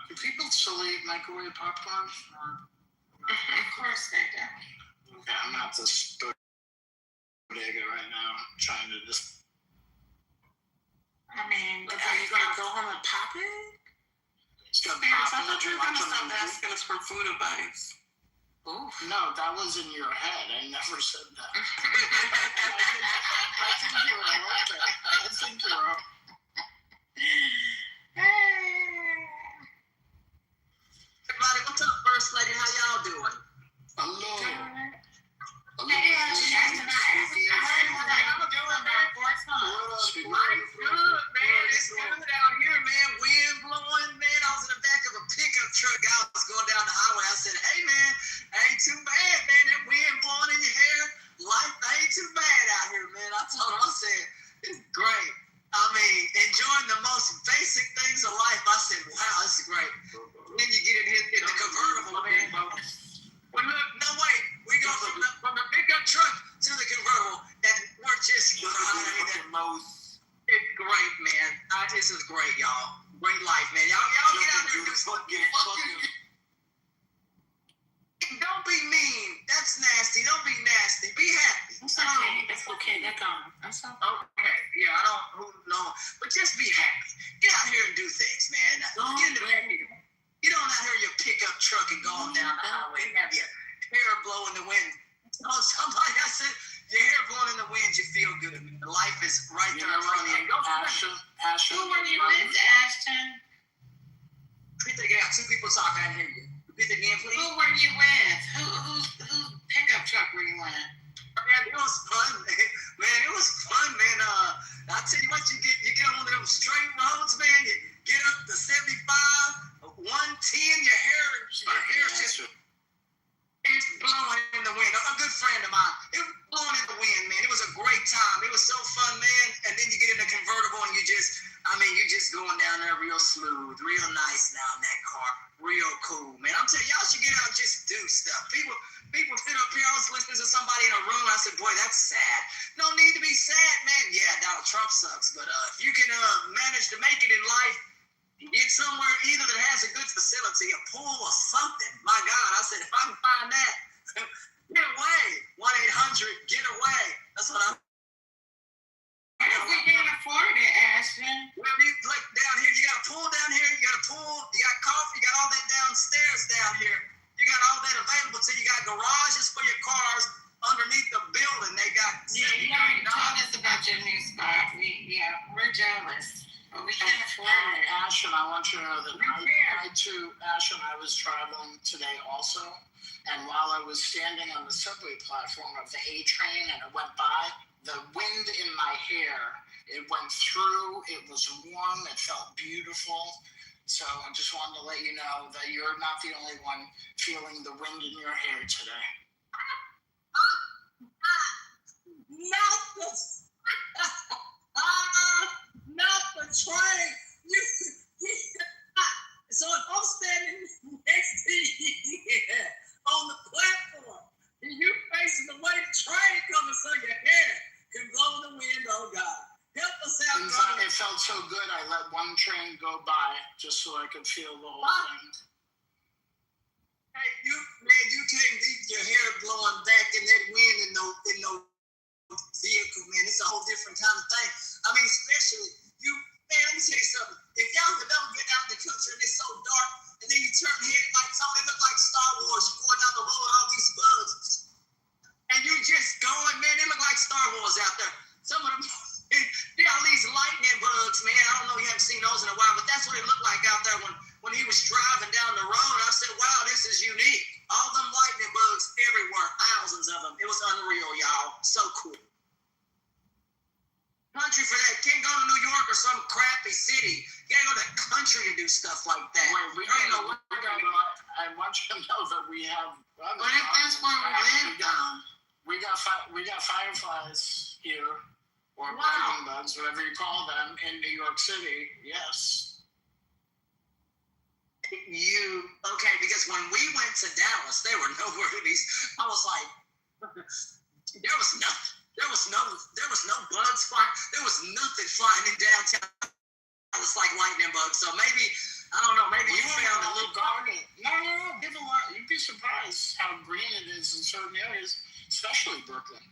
Do people still eat microwave popcorn? Of course they do. Okay, I'm at this bodega right now, trying to just. I mean, are you gonna go home and pop it? I thought you were gonna stop asking us for food advice. Oof. No, that was in your head. I never said that. I think you're up. Everybody, what's up, First Lady? How y'all doing? Hello. Hey, Ashton, I heard what I'm doing about 4 times. Mine's good, man. It's good out here, man. Wind blowing, man. I was in the back of a pickup truck. I was going down the highway. I said, hey, man, ain't too bad, man. That wind blowing in your hair. Life ain't too bad out here, man. I told him, I said, it's great. I mean, enjoying the most basic things of life. I said, wow, this is great. Then you get in the convertible, man. Well, look, no, wait. We go from the pickup truck to the convertible, and we're just riding. It's great, man. This is great, y'all. Great life, man. Y'all get out there and do something. Don't be mean. That's nasty. Don't be nasty. Be happy. It's okay. It's okay. They're gone. That's all. Okay. Yeah, I don't know. But just be happy. Get out here and do things, man. You don't out here in your pickup truck and going down the highway and have your hair blowing the wind. Oh, somebody, I said, your hair blowing in the wind, you feel good. Life is right there in front of you. Ashton. Who were you with, Ashton? Repeat again. Two people talking. I hear you. Repeat again, please. Who were you with? Whose pickup truck were you in? Man, it was fun, man. Man, it was fun, man. I tell you what, you get on them straight roads, man. You get up to 75, 110. Your hair just it's blowing in the wind. A good friend of mine, it was blowing in the wind, man. It was a great time. It was so fun, man. And then you get in the convertible and you just going down there real smooth, real nice now in that car, real cool, man. I'm telling you, y'all should get out and just do stuff. People sit up here. I was listening to somebody in a room. I said, boy, that's sad. No need to be sad, man. Yeah, Donald Trump sucks, but if you can manage to make it in life, you get somewhere either that has a good facility, a pool or something. My God, I said, if I can find that, get away. 1-800-GET-AWAY. That's what I'm. If we can't afford it, Ashton. Well, like down here, you got a pool down here, you got a pool, you got coffee, you got all that downstairs down here. You got all that available to you. You got garages for your cars underneath the building. They got. Yeah, you already told us about your new spot. We're jealous. But we can't afford it. Ashton, I want you to know that Ashton, I was traveling today also. And while I was standing on the subway platform of the A train and it went by, the wind in my hair, it went through, it was warm, it felt beautiful. So I just wanted to let you know that you're not the only one feeling the wind in your hair today. Not the train. So if I'm standing next to you on the platform, and you facing the way the train coming, so your hair can blow in the wind. Oh God, help us out, brother. It felt so good. I let one train go by just so I could feel the whole thing. Hey, you can't beat your hair blowing back in that wind in no vehicle, man. It's a whole different kind of thing. I mean, especially you, man. Let me tell you something. If y'all have ever been out in the country and it's so dark, and then you turn the headlights on, it look like Star Wars. You're going down the road with all these bugs, and you just going, man. It look like Star Wars out there. Some of them, there are these lightning bugs, man. I don't know, you haven't seen those in a while, but that's what it looked like out there when he was driving down the road. I said, wow, this is unique. All them lightning bugs everywhere, thousands of them. It was unreal, y'all. So cool. Country for that. Can't go to New York or some crappy city. You gotta go to the country to do stuff like that. Wait, I want you to know that we have. What if that's where we live, though? We got fireflies here, or lightning bugs, whatever you call them, in New York City. Yes. Okay, because when we went to Dallas, there were no worries. I was like, there was no bugs flying. There was nothing flying in downtown. It was like lightning bugs. So maybe, I don't know, maybe you found a little garden. No. You'd be surprised how green it is in certain areas, especially Brooklyn.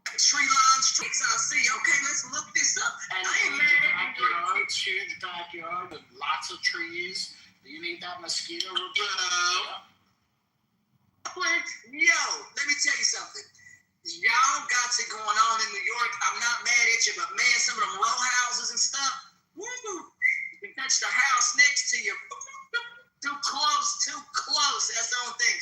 Tree-lined streets, I see. Okay, let's look this up. And huge backyard with lots of trees. You need that mosquito repellent. Yo, let me tell you something. Y'all got it going on in New York. I'm not mad at you, but man, some of them row houses and stuff. You can touch the house next to you. Too close. That's the only thing.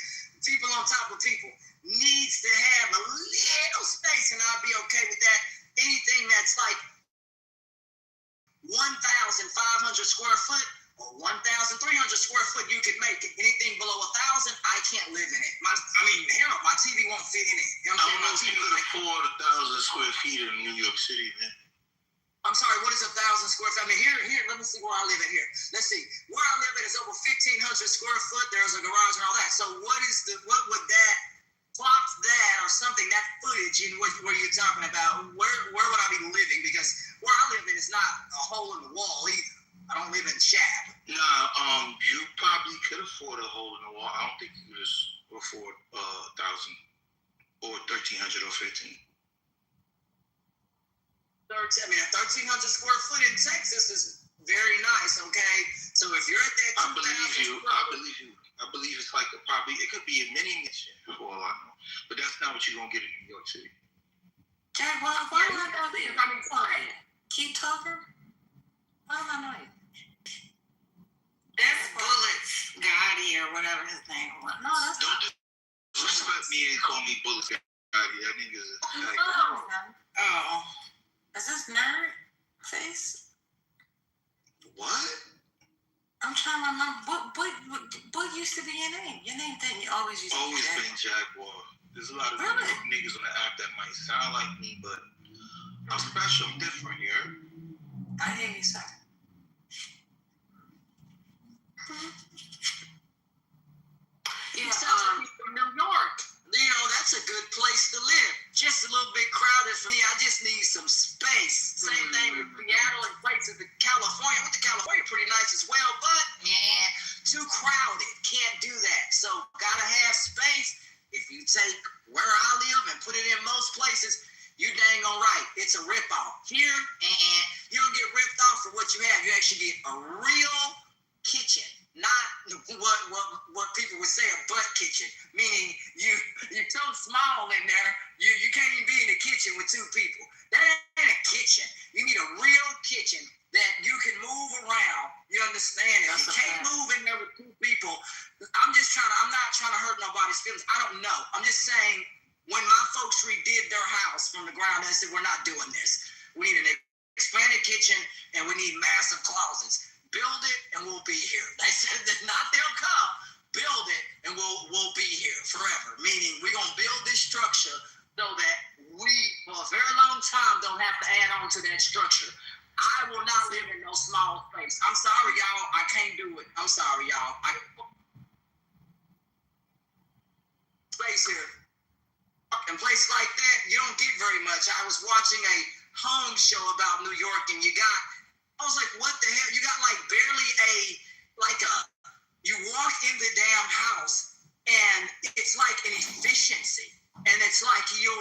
People on top of people needs to have a little space, and I'll be okay with that. Anything that's like 1,500 square foot or 1,300 square foot, you can make it. Anything below 1,000, I can't live in it. Hell, my TV won't fit in it. I don't know if you could afford 1,000 square feet in New York City, man. I'm sorry, what is 1,000 square feet? I mean, here, let me see where I live at here. Let's see. Where I live at is over 1,500 square foot. There's a garage and all that. So what would that, clock that or something, that footage in what you're talking about, where would I be living? Because where I live in is not a hole in the wall either. I don't live in shack. Nah, you probably could afford a hole in the wall. I don't think you could afford 1,000 or 1,300 or 1,500. A 1,300 square foot in Texas is very nice, okay? So if you're at that I believe you. I believe it's like it could be a mini mission for all I know. But that's not what you're going to get in New York City. Jack, why do I know this? I mean, quiet. Kitover? Why do I know it? That's Bullets Gotti or whatever his name was. No, that's Don't disrespect me and call me Bullets Gotti. That nigga's Oh. Is this nerd face? What? I'm trying to remember. What used to be your name? Your name didn't always used to be Always Jack. been Jaguar. There's a lot of niggas on the app that might sound like me, but I'm special. I'm different, you heard? I hear you, sir. Yeah, from New York. You know, that's a good place to live. Just a little bit crowded for me. I just need some space. Same thing with Seattle and places in California. Went to California, pretty nice as well, but too crowded. Can't do that. So gotta have space. If you take where I live and put it in most places, you dang all right. It's a rip-off. Here, you don't get ripped off for what you have. You actually get a real kitchen. Not what people would say a butt kitchen, meaning you're so small in there, you can't even be in the kitchen with two people. That ain't a kitchen. You need a real kitchen that you can move around. You understand it? You can't move in there with two people. I'm not trying to hurt nobody's feelings. I don't know. I'm just saying, when my folks redid their house from the ground, they said, we're not doing this. We need an expanded kitchen and we need massive closets. Build it and we'll be here. They said that they'll come, build it, and we'll be here forever. Meaning we're gonna build this structure so that we, for a very long time, don't have to add on to that structure. I will not live in no small space. I'm sorry, y'all. I can't do it. I'm sorry, y'all. Space here. In places like that, you don't get very much. I was watching a home show about New York, and I was like, what the hell? You got like barely you walk in the damn house and it's like an efficiency. And it's like your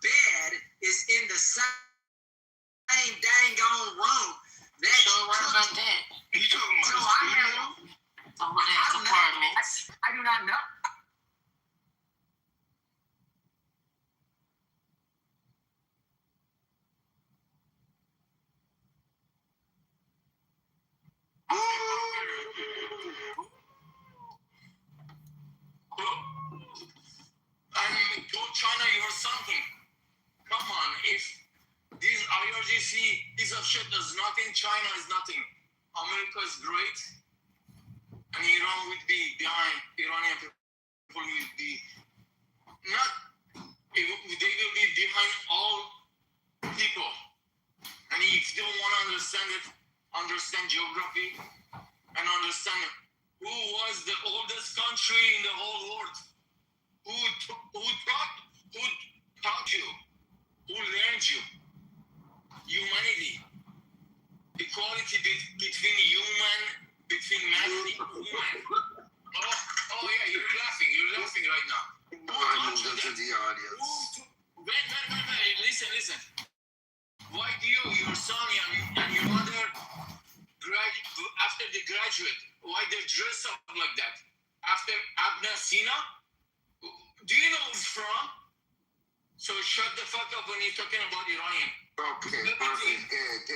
bed is in the same dang on room. So what about that? You talking about so apartments? I do not know. China, you're something. Come on, if this IRGC piece of shit does nothing, China is nothing. America is great, and Iran would be behind. Iranian people will be not. They will be behind all people. And if you don't want to understand geography, and understand who was the oldest country in the whole world, who taught you, who learned you, humanity, equality between man and woman. Oh yeah, you're laughing right now. I moved up to the audience. Wait, listen. Why do your son and your mother after they graduate, why they dress up like that? After Abna Sina? Do you know who it's from? So shut the fuck up when you're talking about Iranian. Okay, perfect. Good.